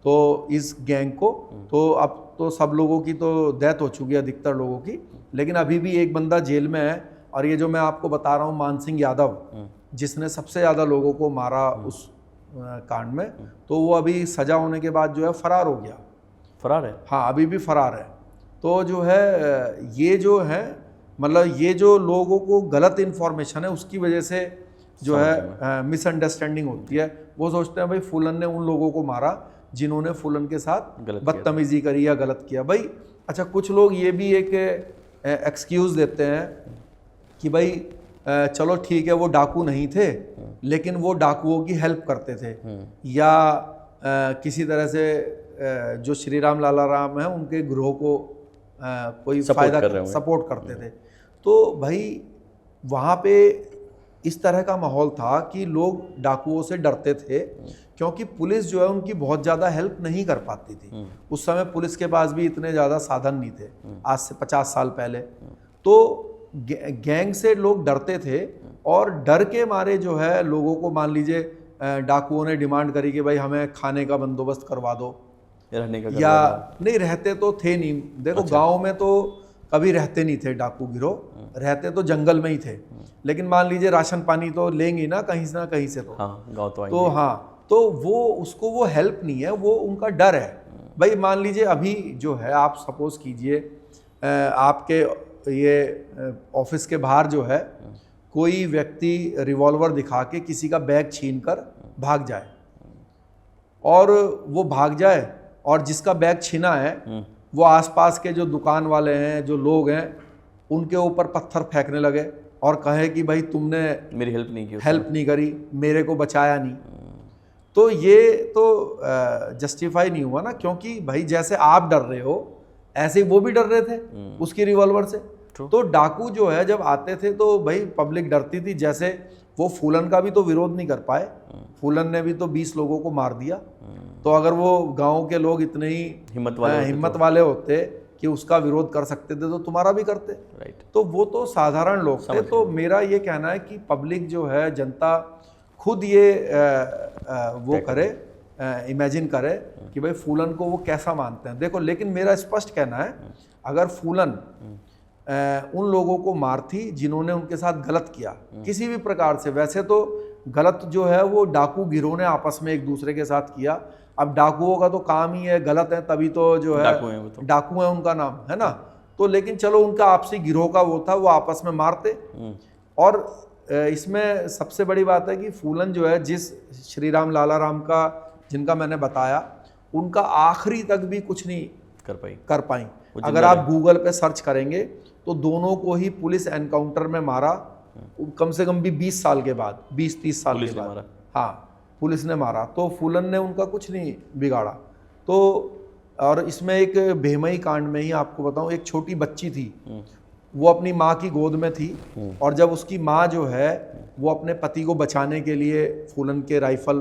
B: तो इस गैंग को, तो अब तो सब लोगों की तो डेथ हो चुकी है, अधिकतर लोगों की, लेकिन अभी भी एक बंदा जेल में है। और ये जो मैं आपको बता रहा हूँ मान सिंह यादव, जिसने सबसे ज़्यादा लोगों को मारा उस कांड में, तो वो अभी सजा होने के बाद जो है फरार हो गया।
A: फरार है?
B: हाँ, अभी भी फरार है। तो जो है ये जो है मतलब ये जो लोगों को गलत इन्फॉर्मेशन है उसकी वजह से जो है मिसअंडरस्टैंडिंग होती है। वो सोचते हैं भाई फूलन ने उन लोगों को मारा जिन्होंने फूलन के साथ बदतमीजी करी या गलत किया। भाई अच्छा, कुछ लोग ये भी एक एक्सक्यूज़ देते हैं कि भाई चलो ठीक है वो डाकू नहीं थे लेकिन वो डाकुओं की हेल्प करते थे, या किसी तरह से जो श्री राम लाला राम है उनके ग्रोह को कोई फायदा सपोर्ट करते थे। तो भाई वहाँ पे इस तरह का माहौल था कि लोग डाकुओं से डरते थे क्योंकि पुलिस जो है उनकी बहुत ज़्यादा हेल्प नहीं कर पाती थी। उस समय पुलिस के पास भी इतने ज़्यादा साधन नहीं थे, आज से 50 साल पहले। तो गैंग से लोग डरते थे और डर के मारे जो है लोगों को, मान लीजिए डाकुओं ने डिमांड करी कि भाई हमें खाने का बंदोबस्त करवा दो,
A: रहने का
B: या नहीं, रहते तो थे नहीं। देखो अच्छा। गाँव में तो कभी रहते नहीं थे डाकू गिरोह, रहते तो जंगल में ही थे, लेकिन मान लीजिए राशन पानी तो लेंगे ना कहीं से तो
A: गाँव
B: तो हाँ, तो वो उसको वो हेल्प नहीं है, वो उनका डर है। भाई मान लीजिए अभी जो है आप सपोज कीजिए आपके ये ऑफिस के बाहर जो है कोई व्यक्ति रिवॉल्वर दिखा के किसी का बैग छीन कर भाग जाए, और वो भाग जाए और जिसका बैग छीना है वो आसपास के जो दुकान वाले हैं, जो लोग हैं, उनके ऊपर पत्थर फेंकने लगे और कहे कि भाई तुमने
A: मेरी हेल्प नहीं
B: करी, मेरे को बचाया नहीं। तो ये तो जस्टिफाई नहीं हुआ ना, क्योंकि भाई जैसे आप डर रहे हो ऐसे ही वो भी डर रहे थे उसकी रिवॉल्वर से। तो डाकू जो है जब आते थे तो भाई पब्लिक डरती थी। जैसे वो फूलन का भी तो विरोध नहीं कर पाए, फूलन ने भी तो 20 लोगों को मार दिया। तो अगर वो गांव के लोग इतने ही हिम्मत वाले होते कि उसका विरोध कर सकते थे तो तुम्हारा भी करते।
A: राइट।
B: तो वो तो साधारण लोग थे। तो मेरा ये कहना है कि पब्लिक जो है, जनता खुद ये वो करे, इमेजिन करे कि भाई फूलन को वो कैसा मानते हैं। देखो, लेकिन मेरा स्पष्ट कहना है, अगर फूलन उन लोगों को मारती जिन्होंने उनके साथ गलत किया किसी भी प्रकार से, वैसे तो गलत जो है वो डाकू गिरोह ने आपस में एक दूसरे के साथ किया। अब डाकुओं का तो काम ही है गलत है, तभी तो जो है डाकू है उनका नाम, है ना। तो लेकिन चलो उनका आपसी गिरोह का वो था, वो आपस में मारते। और इसमें सबसे बड़ी बात है कि फूलन जो है जिस श्री राम लाला राम का जिनका मैंने बताया, उनका आखिरी तक भी कुछ नहीं कर पाई। अगर आप गूगल पे सर्च करेंगे तो दोनों को ही पुलिस एनकाउंटर में मारा, कम से कम भी 20 साल के बाद, 20-30 साल के बाद, हाँ, पुलिस ने मारा। तो फूलन ने उनका कुछ नहीं बिगाड़ा। तो और इसमें एक बेमई कांड में ही आपको बताऊं, एक छोटी बच्ची थी, वो अपनी माँ की गोद में थी, और जब उसकी माँ जो है वो अपने पति को बचाने के लिए फूलन के राइफल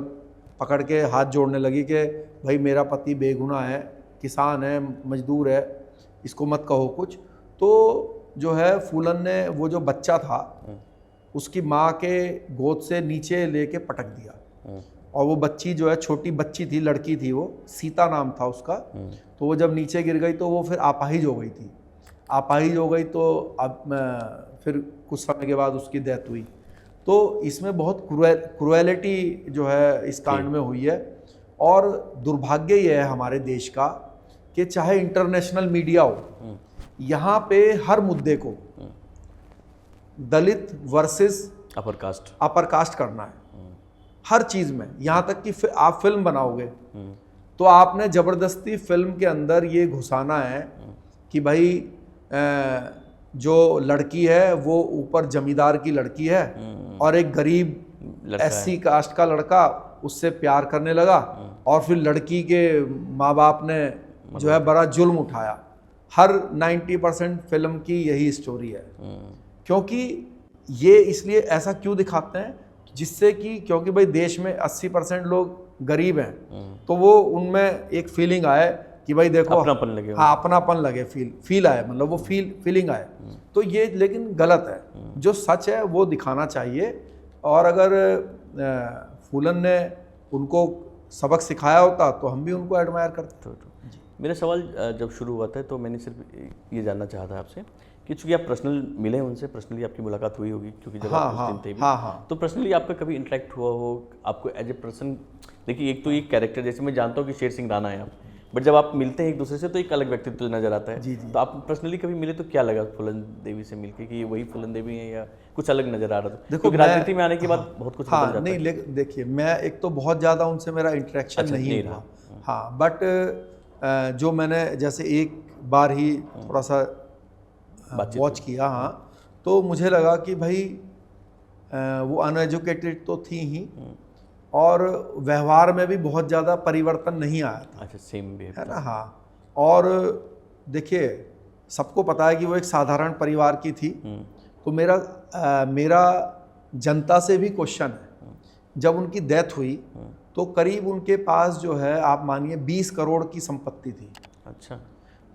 B: पकड़ के हाथ जोड़ने लगी कि भाई मेरा पति बेगुनाह है, किसान है, मजदूर है, इसको मत कहो कुछ। तो जो है फूलन ने वो जो बच्चा था उसकी माँ के गोद से नीचे लेके पटक दिया, और वो बच्ची जो है छोटी बच्ची थी, लड़की थी, वो सीता नाम था उसका। तो वो जब नीचे गिर गई तो वो फिर अपाहिज हो गई थी। अपाहिज हो गई तो अब फिर कुछ समय के बाद उसकी डेथ हुई। तो इसमें बहुत क्रुएलिटी जो है इस कांड में हुई है। और दुर्भाग्य ये है हमारे देश का कि चाहे इंटरनेशनल मीडिया हो, यहाँ पे हर मुद्दे को दलित वर्सेस अपर कास्ट करना है हर चीज़ में। यहाँ तक कि आप फिल्म बनाओगे तो आपने ज़बरदस्ती फिल्म के अंदर ये घुसाना है कि भाई जो लड़की है वो ऊपर जमींदार की लड़की है और एक गरीब एससी कास्ट का लड़का उससे प्यार करने लगा और फिर लड़की के माँ बाप ने जो है बड़ा जुल्म उठाया। हर 90% फिल्म की यही स्टोरी है। क्योंकि ये इसलिए ऐसा क्यों दिखाते हैं, जिससे कि क्योंकि भाई देश में 80% लोग गरीब हैं, तो वो उनमें एक फीलिंग आए कि भाई देखो
A: अपनापन लगे।
B: हाँ, अपनापन लगे, फील आए, मतलब वो फीलिंग आए। तो ये लेकिन गलत है। जो सच है वो दिखाना चाहिए। और अगर फूलन ने उनको सबक सिखाया होता तो हम भी उनको एडमायर करते।
A: मेरा सवाल जब शुरू हुआ था तो मैंने सिर्फ ये जानना चाहा था आपसे कि चूंकि आप पर्सनल मिले उनसे, पर्सनली आपकी मुलाकात हुई होगी क्योंकि जब आप उस दिन थे भी, तो पर्सनली आपका कभी इंटरेक्ट हुआ हो आपको एज ए पर्सन? देखिए, एक तो ये कैरेक्टर, जैसे मैं जानता हूँ कि शेर सिंह राणा है आप, बट जब आप मिलते हैं एक दूसरे से तो एक अलग व्यक्तित्व नजर आता है।
B: जी जी।
A: तो आप पर्सनली कभी मिले तो क्या लगा फूलन देवी से मिलके कि ये वही फूलन देवी है या कुछ अलग नजर आ रहा था?
B: देखो,
A: राजनीति में आने के बाद बहुत कुछ बदल जाता है।
B: नहीं, देखिए, मैं एक तो बहुत ज़्यादा उनसे मेरा इंटरेक्शन नहीं हुआ। हाँ, बट जो मैंने जैसे एक बार ही थोड़ा सा वॉच किया, हाँ, तो मुझे लगा कि भाई वो अनएजुकेटेड तो थी ही और व्यवहार में भी बहुत ज़्यादा परिवर्तन नहीं आया था।
A: अच्छा, सेम
B: है ना? हाँ। और देखिए, सबको पता है कि वो एक साधारण परिवार की थी। तो मेरा जनता से भी क्वेश्चन है, जब उनकी डेथ हुई तो करीब उनके पास जो है आप मानिए 20 करोड़ की संपत्ति थी।
A: अच्छा।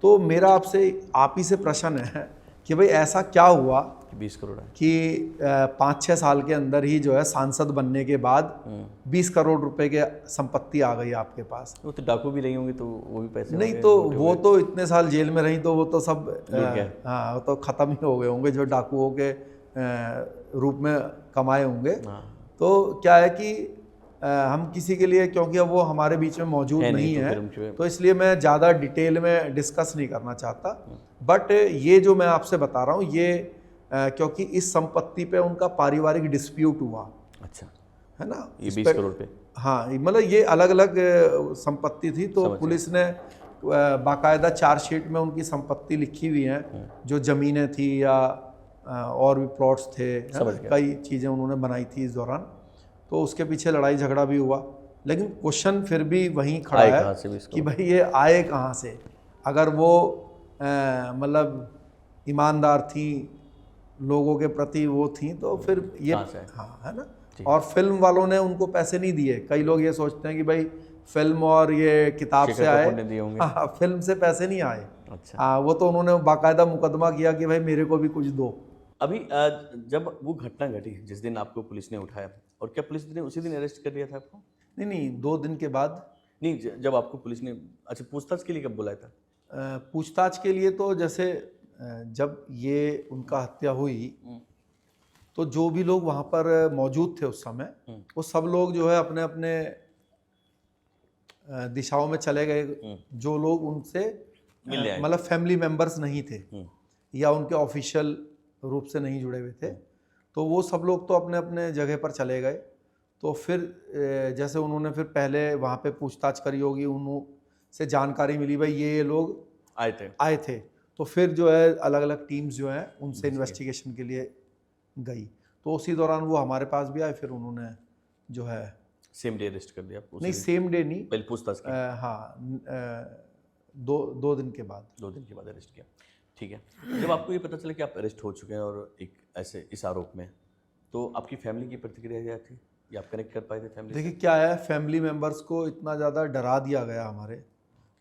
B: तो मेरा आपसे आप ही से प्रश्न है कि भाई ऐसा क्या हुआ
A: 20 करोड़ है
B: कि 5-6 साल के अंदर ही जो है सांसद बनने के बाद 20 करोड़ रुपए के संपत्ति आ गई आपके पास?
A: वो तो डाकू भी रही होंगी तो वो भी पैसे
B: नहीं, तो वो तो इतने साल जेल में रही तो वो तो सब
A: हाँ,
B: वो तो ख़त्म ही हो गए होंगे जो डाकुओं के रूप में कमाए होंगे। तो क्या है कि हम किसी के लिए, क्योंकि अब वो हमारे बीच में मौजूद नहीं है, तो इसलिए मैं ज़्यादा डिटेल में डिस्कस नहीं करना चाहता। बट ये जो मैं आपसे बता रहा हूँ ये क्योंकि इस संपत्ति पे उनका पारिवारिक डिस्प्यूट हुआ।
A: अच्छा,
B: है ना?
A: ये 20 करोड़ पे,
B: हाँ, मतलब ये अलग अलग संपत्ति थी। तो पुलिस ने बाकायदा चार्जशीट में उनकी संपत्ति लिखी हुई है, जो ज़मीनें थी या और भी प्लॉट्स थे, कई चीज़ें उन्होंने बनाई थी इस दौरान। तो उसके पीछे लड़ाई झगड़ा भी हुआ, लेकिन क्वेश्चन फिर भी वहीं खड़ा है कि भाई ये आए कहाँ से? अगर वो मतलब ईमानदार थी, लोगों के प्रति वो थी, तो फिर ये हाँ, है ना? और फिल्म वालों ने उनको पैसे नहीं दिए। कई लोग ये सोचते हैं कि भाई फिल्म और ये किताब से आए, हाँ, फिल्म से पैसे नहीं आए।
A: अच्छा।
B: हाँ, वो तो उन्होंने बाकायदा मुकदमा किया कि भाई मेरे को भी कुछ दो।
A: अभी जब वो घटना घटी जिस दिन आपको पुलिस ने उठाया, और क्या पुलिस ने उसी दिन अरेस्ट कर लिया था आपको?
B: नहीं, 2 दिन के बाद।
A: नहीं, जब आपको पुलिस ने, अच्छा, पूछताछ के लिए कब बुलाया था?
B: पूछताछ के लिए तो जैसे जब ये उनका हत्या हुई तो जो भी लोग वहाँ पर मौजूद थे उस समय, वो सब लोग जो है अपने अपने दिशाओं में चले गए। जो लोग उनसे मतलब फैमिली मेंबर्स नहीं थे या उनके ऑफिशियल रूप से नहीं जुड़े हुए थे, तो वो सब लोग तो अपने अपने जगह पर चले गए। तो फिर जैसे उन्होंने फिर पहले वहाँ पे पूछताछ करी होगी, उनसे जानकारी मिली भाई ये लोग आए थे। तो फिर जो है अलग अलग टीम्स जो हैं उनसे इन्वेस्टिगेशन के लिए गई। तो उसी दौरान वो हमारे पास भी आए, फिर उन्होंने जो है
A: सेम डे अरेस्ट कर दिया?
B: नहीं, सेम डे नहीं,
A: पहले पूछताछ की।
B: हाँ, 2 दिन के बाद।
A: 2 दिन के बाद अरेस्ट किया, ठीक है। जब आपको ये पता चला कि आप अरेस्ट हो चुके हैं और एक ऐसे इस आरोप में, तो आपकी फैमिली की प्रतिक्रिया क्या थी? या आप कनेक्ट कर पाए थे फैमिली?
B: देखिए, क्या है, फैमिली मेम्बर्स को इतना ज़्यादा डरा दिया गया हमारे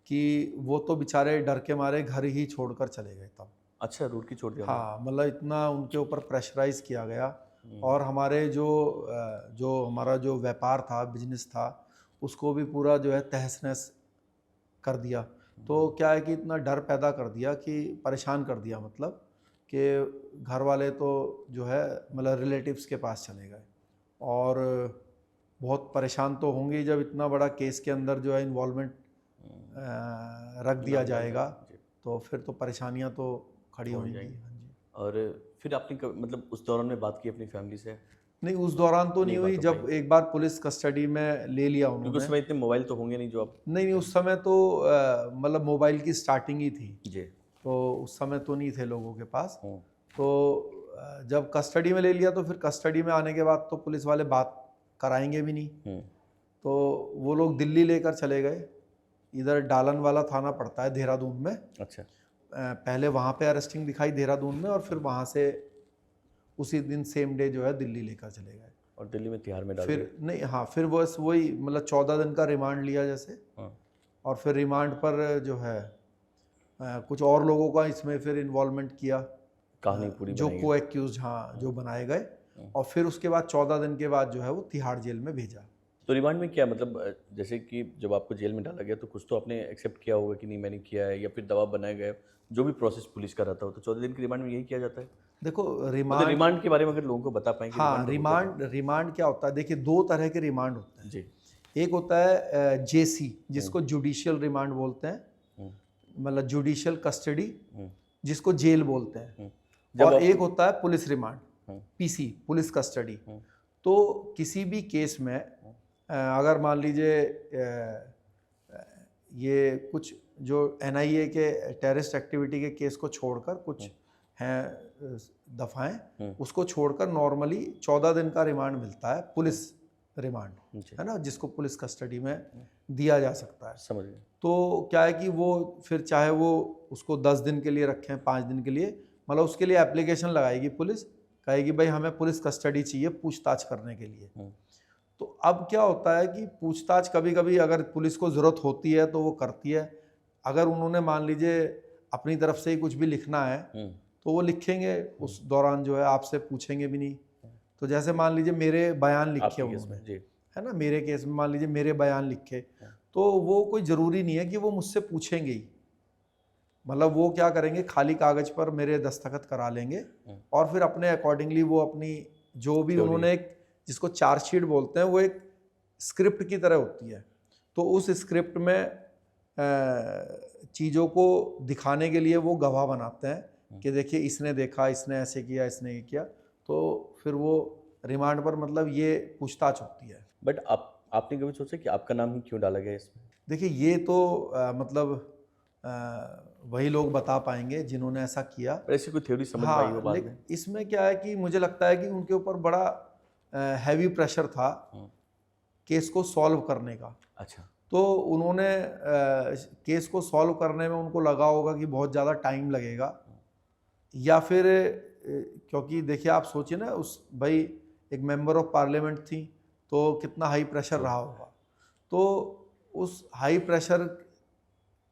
B: कि वो तो बेचारे डर के मारे घर ही छोड़कर चले गए तब।
A: अच्छा, रूट की छोड़ दिया?
B: हाँ, मतलब इतना उनके ऊपर प्रेशराइज किया गया और हमारे जो हमारा जो व्यापार था, बिजनेस था, उसको भी पूरा जो है तहस नहस कर दिया। तो क्या है कि इतना डर पैदा कर दिया कि परेशान कर दिया, मतलब कि घर वाले तो जो है मतलब रिलेटिव्स के पास चले गए और बहुत परेशान तो होंगे जब इतना बड़ा केस के अंदर जो है इन्वॉल्वमेंट रख दिया जाएगा, तो फिर तो परेशानियां तो खड़ी होंगी। हाँ जी।
A: और फिर आपने मतलब उस दौरान में बात की अपनी फैमिली से?
B: नहीं, उस दौरान तो नहीं हुई।
A: बात हो
B: जब एक बार पुलिस कस्टडी में ले लिया
A: क्योंकि
B: उन्होंने,
A: उस समय इतने मोबाइल तो होंगे नहीं जो आप।
B: नहीं उस समय तो मतलब मोबाइल की स्टार्टिंग ही थी,
A: जी।
B: तो उस समय तो नहीं थे लोगों के पास।
A: हम्म,
B: तो जब कस्टडी में ले लिया तो फिर कस्टडी में आने के बाद तो पुलिस वाले बात कराएंगे भी नहीं, तो वो लोग दिल्ली लेकर चले गए। इधर डालन वाला थाना पड़ता है देहरादून में।
A: अच्छा।
B: पहले वहाँ पे अरेस्टिंग दिखाई देहरादून में, और फिर वहाँ से उसी दिन सेम डे जो है दिल्ली लेकर चले गए।
A: और दिल्ली में तिहाड़ में डाल
B: फिर नहीं, हाँ, फिर बस वही मतलब 14 दिन का रिमांड लिया जैसे,
A: हाँ।
B: और फिर रिमांड पर जो है कुछ और लोगों का इसमें फिर इन्वॉल्वमेंट किया,
A: कहानी पूरी
B: जो
A: बनाई
B: को एक्यूज, हाँ, जो बनाए गए, और फिर उसके बाद 14 दिन के बाद जो है वो तिहाड़ जेल में भेजा।
A: तो रिमांड में क्या मतलब जैसे कि जब आपको जेल में डाला गया तो कुछ तो आपने एक्सेप्ट किया होगा कि नहीं मैंने किया है, या फिर दबाव बनाया गया, जो भी प्रोसेस पुलिस का रहता हो, तो 14 दिन की रिमांड में यही किया जाता है?
B: देखो
A: मतलब
B: रिमांड,
A: रिमांड के बारे में अगर लोगों को बता पाएंगे।
B: हाँ, रिमांड क्या होता है, देखिए 2 तरह के रिमांड होते हैं।
A: जी।
B: एक होता है जेसी, जिसको जुडिशियल रिमांड बोलते हैं, मतलब जुडिशियल कस्टडी, जिसको जेल बोलते हैं, और एक होता है police remand, PC, police custody. तो किसी भी केस में अगर मान लीजिए ये कुछ जो एनआईए के टेररिस्ट एक्टिविटी के केस को छोड़कर कुछ हैं दफाएं, उसको छोड़कर नॉर्मली 14 दिन का रिमांड मिलता है, पुलिस रिमांड, है ना, जिसको पुलिस कस्टडी में दिया जा सकता है।
A: समझ गए।
B: तो क्या है कि वो फिर चाहे वो उसको 10 दिन के लिए रखें, 5 दिन के लिए, मतलब उसके लिए एप्लीकेशन लगाएगी पुलिस, कहेगी भाई हमें पुलिस कस्टडी चाहिए पूछताछ करने के लिए। तो अब क्या होता है कि पूछताछ कभी कभी अगर पुलिस को ज़रूरत होती है तो वो करती है। अगर उन्होंने मान लीजिए अपनी तरफ से ही कुछ भी लिखना है तो वो लिखेंगे, उस दौरान जो है आपसे पूछेंगे भी नहीं। तो जैसे मान लीजिए मेरे बयान लिखे उन्होंने, है ना, मेरे केस में मान लीजिए मेरे बयान लिखे, तो वो कोई ज़रूरी नहीं है कि वो मुझसे पूछेंगे ही, मतलब वो क्या करेंगे, खाली कागज़ पर मेरे दस्तखत करा लेंगे और फिर अपने अकॉर्डिंगली वो अपनी जो भी उन्होंने एक, जिसको चार्जशीट बोलते हैं, वो एक स्क्रिप्ट की तरह होती है, तो उस स्क्रिप्ट में चीज़ों को दिखाने के लिए वो गवाह बनाते हैं कि देखिए इसने देखा, इसने ऐसे किया, इसने ये किया, तो फिर वो रिमांड पर मतलब ये पूछताछ होती है।
A: बट आपने कभी सोचा कि आपका नाम ही क्यों डाला गया इसमें?
B: देखिए ये तो मतलब वही लोग बता पाएंगे जिन्होंने ऐसा किया।
A: पर ऐसी कोई थ्योरी समझ
B: हाँ,
A: आई हो बाद में?
B: इसमें क्या है कि मुझे लगता है कि उनके ऊपर बड़ा हैवी प्रेशर था केस को सॉल्व करने का।
A: अच्छा।
B: तो उन्होंने केस को सॉल्व करने में उनको लगा होगा कि बहुत ज़्यादा टाइम लगेगा, या फिर क्योंकि देखिए आप सोचिए ना, उस भाई एक मेंबर ऑफ पार्लियामेंट थी तो कितना हाई प्रेशर रहा होगा, तो उस हाई प्रेशर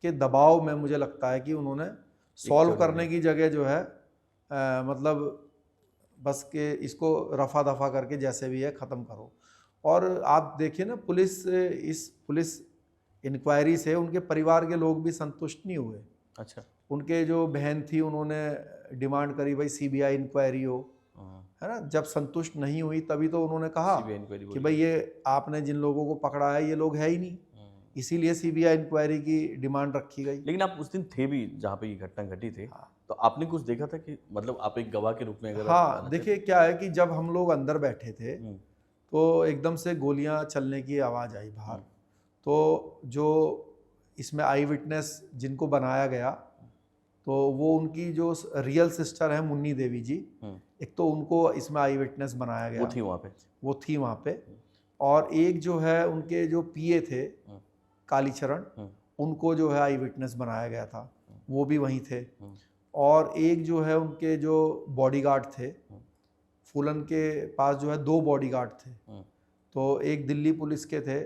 B: के दबाव में मुझे लगता है कि उन्होंने सॉल्व करने की जगह जो है मतलब बस के इसको रफा दफा करके जैसे भी है ख़त्म करो। और आप देखिए ना, पुलिस इंक्वायरी से उनके परिवार के लोग भी संतुष्ट नहीं हुए।
A: अच्छा।
B: उनके जो बहन थी उन्होंने डिमांड करी भाई सीबीआई इंक्वायरी हो, है ना, जब संतुष्ट नहीं हुई तभी तो उन्होंने कहा कि भाई ये आपने जिन लोगों को पकड़ा है ये लोग है ही नहीं, इसीलिए सीबीआई इंक्वायरी की डिमांड रखी गई।
A: लेकिन आप उस दिन थे भी जहाँ पे ये घटना घटी थी। हाँ। तो आपने कुछ देखा था कि मतलब आप एक गवाह के रूप में अगर?
B: हाँ, देखिए क्या है कि जब हम लोग अंदर बैठे थे तो एकदम से गोलियां चलने की आवाज़ आई बाहर। तो जो इसमें आई विटनेस जिनको बनाया गया, तो वो उनकी जो रियल सिस्टर है मुन्नी देवी जी, एक तो उनको इसमें आई विटनेस बनाया गया, वो थी वहाँ पे, और एक जो है उनके जो पीए थे कालीचरण, उनको जो है आई विटनेस बनाया गया था, वो भी वहीं थे। और एक जो है उनके जो बॉडीगार्ड थे, फूलन के पास जो है 2 बॉडीगार्ड थे, तो एक दिल्ली पुलिस के थे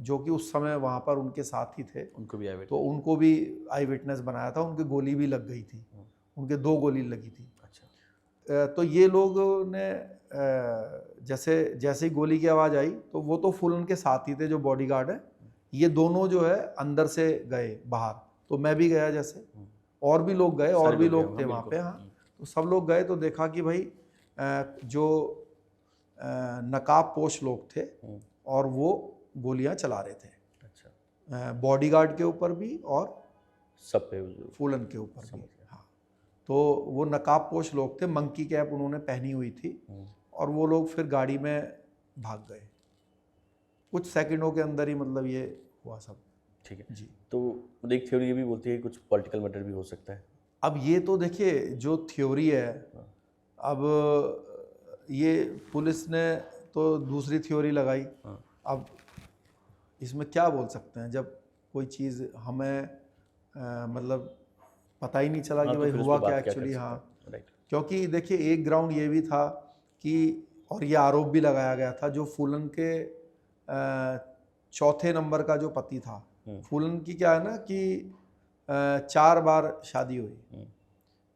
B: जो कि उस समय वहाँ पर उनके साथ ही थे, उनको भी आई विटनेस बनाया था, उनकी गोली भी लग गई थी, उनके 2 गोली लगी थी। अच्छा। तो ये लोगों ने जैसे जैसे ही गोली की आवाज़ आई तो वो तो फुल उनके साथ ही थे जो बॉडीगार्ड हैं, ये दोनों जो है अंदर से गए बाहर, तो मैं भी गया जैसे, और भी लोग गए, और
A: सारे
B: भी
A: लोग
B: लोग
A: गए
B: थे
A: होंगे,
B: वहाँ पे।
A: बिल्कुल।
B: हाँ, तो सब लोग गए तो देखा कि भाई जो नकाब पोश लोग थे और वो गोलियां चला रहे थे,
A: अच्छा,
B: बॉडीगार्ड के ऊपर भी और
A: सब पे
B: फूलन के ऊपर भी।
A: समझ गया।
B: हाँ, तो वो नकाब पोश लोग थे, मंकी कैप उन्होंने पहनी हुई थी, और वो लोग फिर गाड़ी में भाग गए। कुछ सेकंडों के अंदर ही मतलब ये हुआ सब।
A: ठीक है
B: जी।
A: तो एक थ्योरी ये भी बोलती है कि कुछ पॉलिटिकल मैटर भी हो सकता है।
B: अब ये तो देखिए जो थ्योरी है, अब ये पुलिस ने तो दूसरी थ्योरी लगाई। अब इसमें क्या बोल सकते हैं जब कोई चीज़ हमें मतलब पता ही नहीं चला
A: हाँ,
B: कि
A: तो
B: भाई
A: फिर उस
B: हुआ
A: पे
B: क्या
A: बात कर
B: एक्चुअली।
A: सकते
B: हाँ,
A: हैं। राइट।
B: क्योंकि देखिए एक ग्राउंड ये भी था कि, और ये आरोप भी लगाया गया था, जो फूलन के चौथे नंबर का जो पति था, फूलन की क्या है ना कि 4 बार शादी हुई।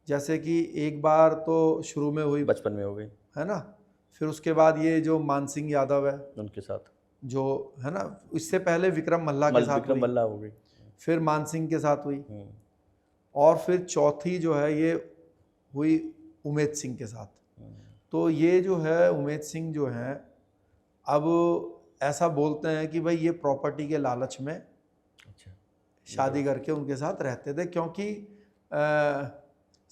B: जैसे कि एक बार तो शुरू में हुई,
A: बचपन में हो गई,
B: है ना, फिर उसके बाद ये जो मानसिंह यादव है
A: उनके साथ
B: जो है ना, इससे पहले विक्रम मल्ला के साथ
A: विक्रम
B: हुई,
A: मल्ला हो गई,
B: फिर मानसिंह के साथ हुई, और फिर चौथी जो है ये हुई उमेद सिंह के साथ। तो ये जो है उमेद सिंह जो हैं, अब ऐसा बोलते हैं कि भाई ये प्रॉपर्टी के लालच में
A: अच्छा,
B: शादी करके उनके साथ रहते थे, क्योंकि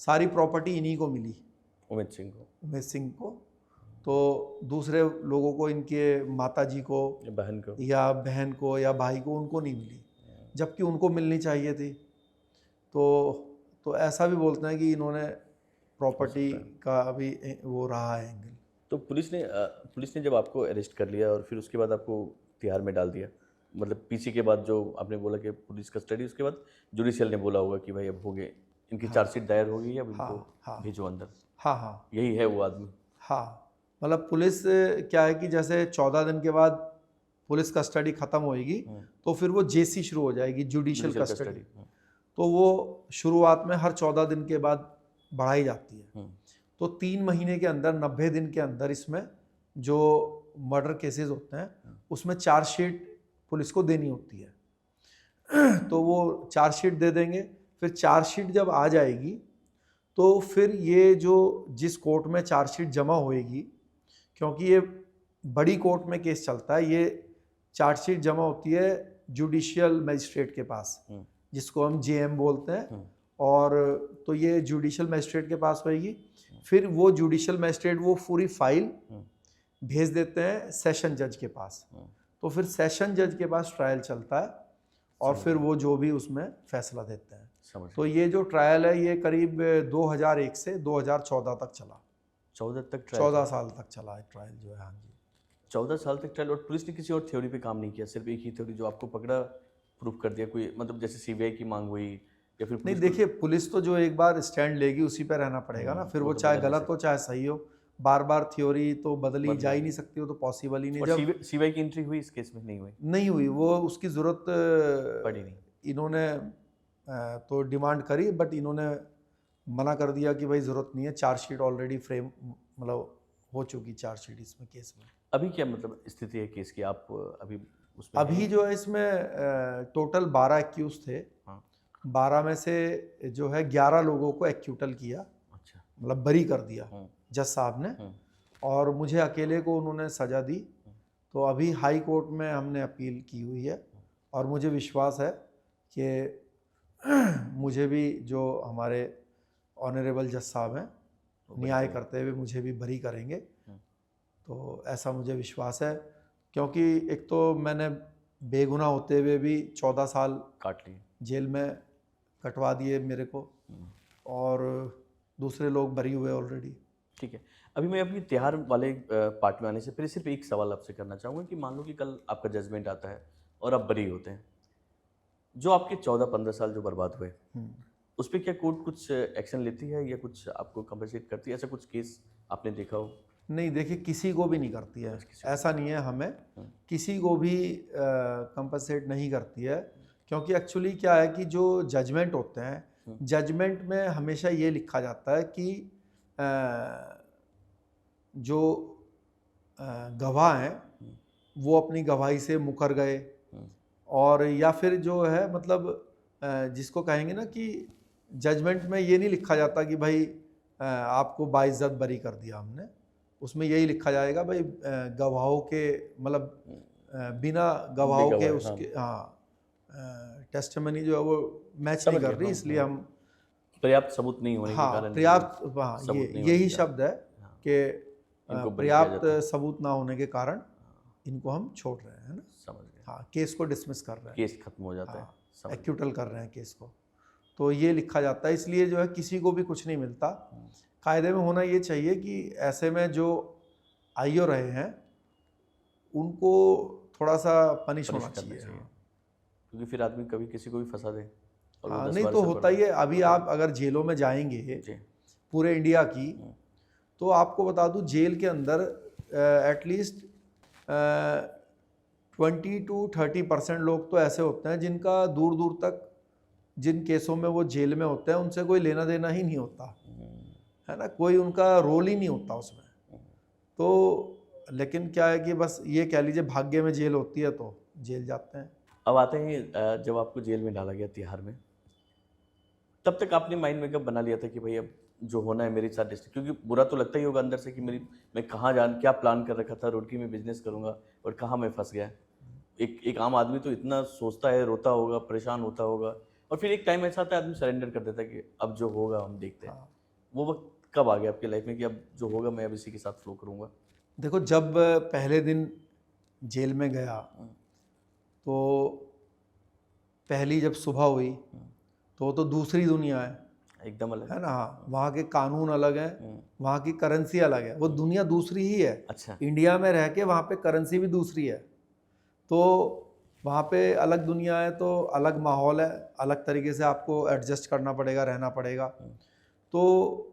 B: सारी प्रॉपर्टी इन्हीं को मिली,
A: उमेद सिंह को,
B: उमेद सिंह को। तो दूसरे लोगों को, इनके माता जी को या बहन को या भाई को, उनको नहीं मिली, जबकि उनको मिलनी चाहिए थी। तो ऐसा भी बोलते हैं कि इन्होंने प्रॉपर्टी का अभी वो रहा है एंगल।
A: तो पुलिस ने जब आपको अरेस्ट कर लिया और फिर उसके बाद आपको तिहाड़ में डाल दिया, मतलब पीसी के बाद जो आपने बोला कि पुलिस कस्टडी, उसके बाद जुडिशियल ने बोला होगा कि भाई अब हो गए, इनकी चार्जशीट दायर हो गई है, अब इनको भेजो अंदर।
B: हाँ हाँ,
A: यही है वो आदमी।
B: हाँ, मतलब पुलिस क्या है कि जैसे 14 दिन के बाद पुलिस कस्टडी खत्म होएगी तो फिर वो जेसी शुरू हो जाएगी, जुडिशियल कस्टडी। तो वो शुरुआत में हर 14 दिन के बाद बढ़ाई जाती है। तो 3 महीने के अंदर, 90 दिन के अंदर इसमें जो मर्डर केसेस होते हैं उसमें चार्जशीट पुलिस को देनी होती है। तो वो चार्जशीट दे देंगे, फिर चार्जशीट जब आ जाएगी तो फिर ये जो जिस कोर्ट में चार्जशीट जमा होएगी, क्योंकि ये बड़ी कोर्ट में केस चलता है, ये चार्जशीट जमा होती है जुडिशियल मजिस्ट्रेट के पास, जिसको हम जेएम बोलते हैं, और तो ये जुडिशियल मजिस्ट्रेट के पास होएगी। फिर वो जुडिशियल मजिस्ट्रेट वो पूरी फाइल भेज देते हैं सेशन जज के पास, तो फिर सेशन जज के पास ट्रायल चलता है, और फिर वो जो भी उसमें फैसला देते हैं। तो ये जो ट्रायल है ये करीब 2001 से 2014 तक चला। 14 साल तक चला है ट्रायल जो है। हाँ जी,
A: 14 साल तक ट्रायल। और पुलिस ने किसी और थ्योरी पे काम नहीं किया, सिर्फ एक ही थ्योरी जो आपको पकड़ा, प्रूफ कर दिया, कोई मतलब जैसे सीबीआई की मांग हुई या फिर
B: नहीं। देखिए पुलिस तो जो एक बार स्टैंड लेगी उसी पे रहना पड़ेगा ना, फिर वो चाहे गलत हो चाहे सही हो, बार बार थ्योरी तो बदली जा ही नहीं सकती, वो तो पॉसिबल ही नहीं।
A: जब सीबीआई की एंट्री हुई इस केस में नहीं
B: हुई, वो उसकी जरूरत
A: पड़ी नहीं।
B: इन्होंने तो डिमांड करी, बट इन्होंने मना कर दिया कि भाई ज़रूरत नहीं है, चार्जशीट ऑलरेडी फ्रेम मतलब हो चुकी चार्जशीट इसमें केस में।
A: अभी क्या मतलब स्थिति है केस की, आप अभी उसमें?
B: अभी जो है इसमें टोटल 12 एक्यूज थे। 12 में से जो है 11 लोगों को एक्यूटल किया, अच्छा, मतलब बरी कर दिया जज साहब ने, और मुझे अकेले को उन्होंने सज़ा दी। तो अभी हाई कोर्ट में हमने अपील की हुई है, और मुझे विश्वास है कि मुझे भी जो हमारे ऑनरेबल जज साहब हैं न्याय करते हुए मुझे भी बरी करेंगे। तो ऐसा मुझे विश्वास है, क्योंकि एक तो मैंने बेगुनाह होते हुए भी 14 साल
A: काट लिए,
B: जेल में कटवा दिए मेरे को, और दूसरे लोग बरी हुए ऑलरेडी।
A: ठीक है, अभी मैं अपनी तिहाड़ वाले पार्ट में आने से पहले सिर्फ एक सवाल आपसे करना चाहूँगा कि मान लो कि कल आपका जजमेंट आता है और आप बरी होते हैं, जो आपके 14-15 साल जो बर्बाद हुए, उस पर क्या कोर्ट कुछ एक्शन लेती है या कुछ आपको कंपनसेट करती है? ऐसा कुछ केस आपने देखा हो?
B: नहीं, देखिए किसी को भी नहीं करती है, ऐसा नहीं है, हमें किसी को भी कंपनसेट नहीं करती है। क्योंकि एक्चुअली क्या है कि जो जजमेंट होते हैं, जजमेंट में हमेशा ये लिखा जाता है कि जो गवाह हैं वो अपनी गवाही से मुकर गए, और या फिर जो है मतलब जिसको कहेंगे ना कि जजमेंट में ये नहीं लिखा जाता कि भाई आपको बाइज्जत बरी कर दिया हमने, उसमें यही लिखा जाएगा भाई गवाहों के मतलब बिना गवाहों के उसके टेस्टिमनी जो है वो मैच नहीं कर रही, इसलिए हम
A: पर्याप्त सबूत नहीं होने के कारण,
B: पर्याप्त यही शब्द है कि पर्याप्त सबूत ना होने के कारण इनको हम छोड़ रहे हैं ना,
A: समझ गए।
B: हाँ, केस को डिसमिस कर रहे हैं,
A: केस खत्म हो जाता है,
B: एक्यूटल कर रहे हैं केस को, तो ये लिखा जाता है। इसलिए जो है किसी को भी कुछ नहीं मिलता। कायदे में होना ये चाहिए कि ऐसे में जो आईओ रहे हैं उनको थोड़ा सा पनिश होना चाहिए,
A: क्योंकि फिर आदमी कभी किसी को भी फंसा दे।
B: नहीं तो होता ही है। अभी आप अगर जेलों में जाएंगे पूरे इंडिया की, तो आपको बता दूं जेल के अंदर एटलीस्ट 20 to 30% लोग तो ऐसे होते हैं जिनका दूर दूर तक, जिन केसों में वो जेल में होते हैं उनसे कोई लेना देना ही नहीं होता है ना, कोई उनका रोल ही नहीं होता उसमें। तो लेकिन क्या है कि बस ये कह लीजिए भाग्य में जेल होती है तो जेल जाते हैं।
A: अब आते हैं, जब आपको जेल में डाला गया तिहाड़ में, तब तक आपने माइंड मेकअप बना लिया था कि भाई अब जो होना है मेरे साथ डिस्ट्रिक्ट, क्योंकि बुरा तो लगता ही होगा अंदर से कि मैं कहाँ क्या प्लान कर रखा था, रुड़की में बिजनेस करूँगा और कहाँ मैं फंस गया। एक आम आदमी तो इतना सोचता है, रोता होगा, परेशान होता होगा, और फिर एक टाइम ऐसा आता है आदमी सरेंडर कर देता है कि अब जो होगा हम देखते हैं। वो वक्त कब आ गया आपकी लाइफ में कि अब जो होगा मैं अब इसी के साथ फ्लो करूँगा?
B: देखो, जब पहले दिन जेल में गया तो पहली जब सुबह हुई तो दूसरी दुनिया है, एकदम अलग है ना। हाँ, वहाँ के कानून अलग हैं, वहाँ की करेंसी अलग है, वो दुनिया दूसरी ही है।
A: अच्छा।
B: इंडिया में रह के वहाँ पे करेंसी भी दूसरी है, तो वहाँ पे अलग दुनिया है, तो अलग माहौल है, अलग तरीके से आपको एडजस्ट करना पड़ेगा, रहना पड़ेगा। तो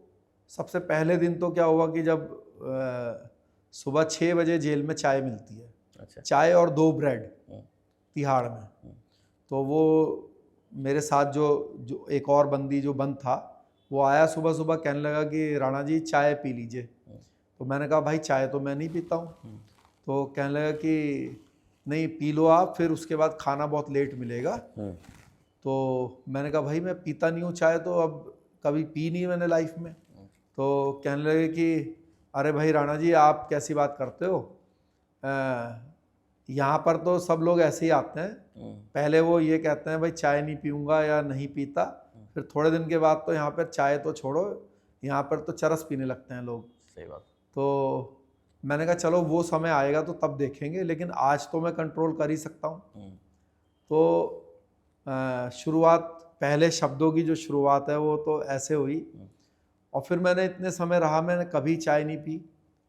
B: सबसे पहले दिन तो क्या हुआ कि जब सुबह 6 बजे जेल में चाय मिलती है। अच्छा। चाय और 2 ब्रेड तिहाड़ में। तो वो मेरे साथ जो एक और बंदी जो बंद था वो आया सुबह सुबह, कहने लगा कि राणा जी चाय पी लीजिए। तो मैंने कहा भाई चाय तो मैं नहीं पीता हूँ। तो कहने लगा कि नहीं पी लो आप, फिर उसके बाद खाना बहुत लेट मिलेगा। तो मैंने कहा भाई मैं पीता नहीं हूँ चाय, तो अब कभी पी नहीं मैंने लाइफ में। तो कहने लगे कि अरे भाई राणा जी आप कैसी बात करते हो, यहाँ पर तो सब लोग ऐसे ही आते हैं, पहले वो ये कहते हैं भाई चाय नहीं पीऊँगा या नहीं पीता, फिर थोड़े दिन के बाद तो यहाँ पर चाय तो छोड़ो, यहाँ पर तो चरस पीने लगते हैं लोग।
A: सही बात।
B: तो मैंने कहा चलो वो समय आएगा तो तब देखेंगे, लेकिन आज तो मैं कंट्रोल कर ही सकता हूँ। तो शुरुआत, पहले शब्दों की जो शुरुआत है वो तो ऐसे हुई, और फिर मैंने इतने समय रहा, मैंने कभी चाय नहीं पी,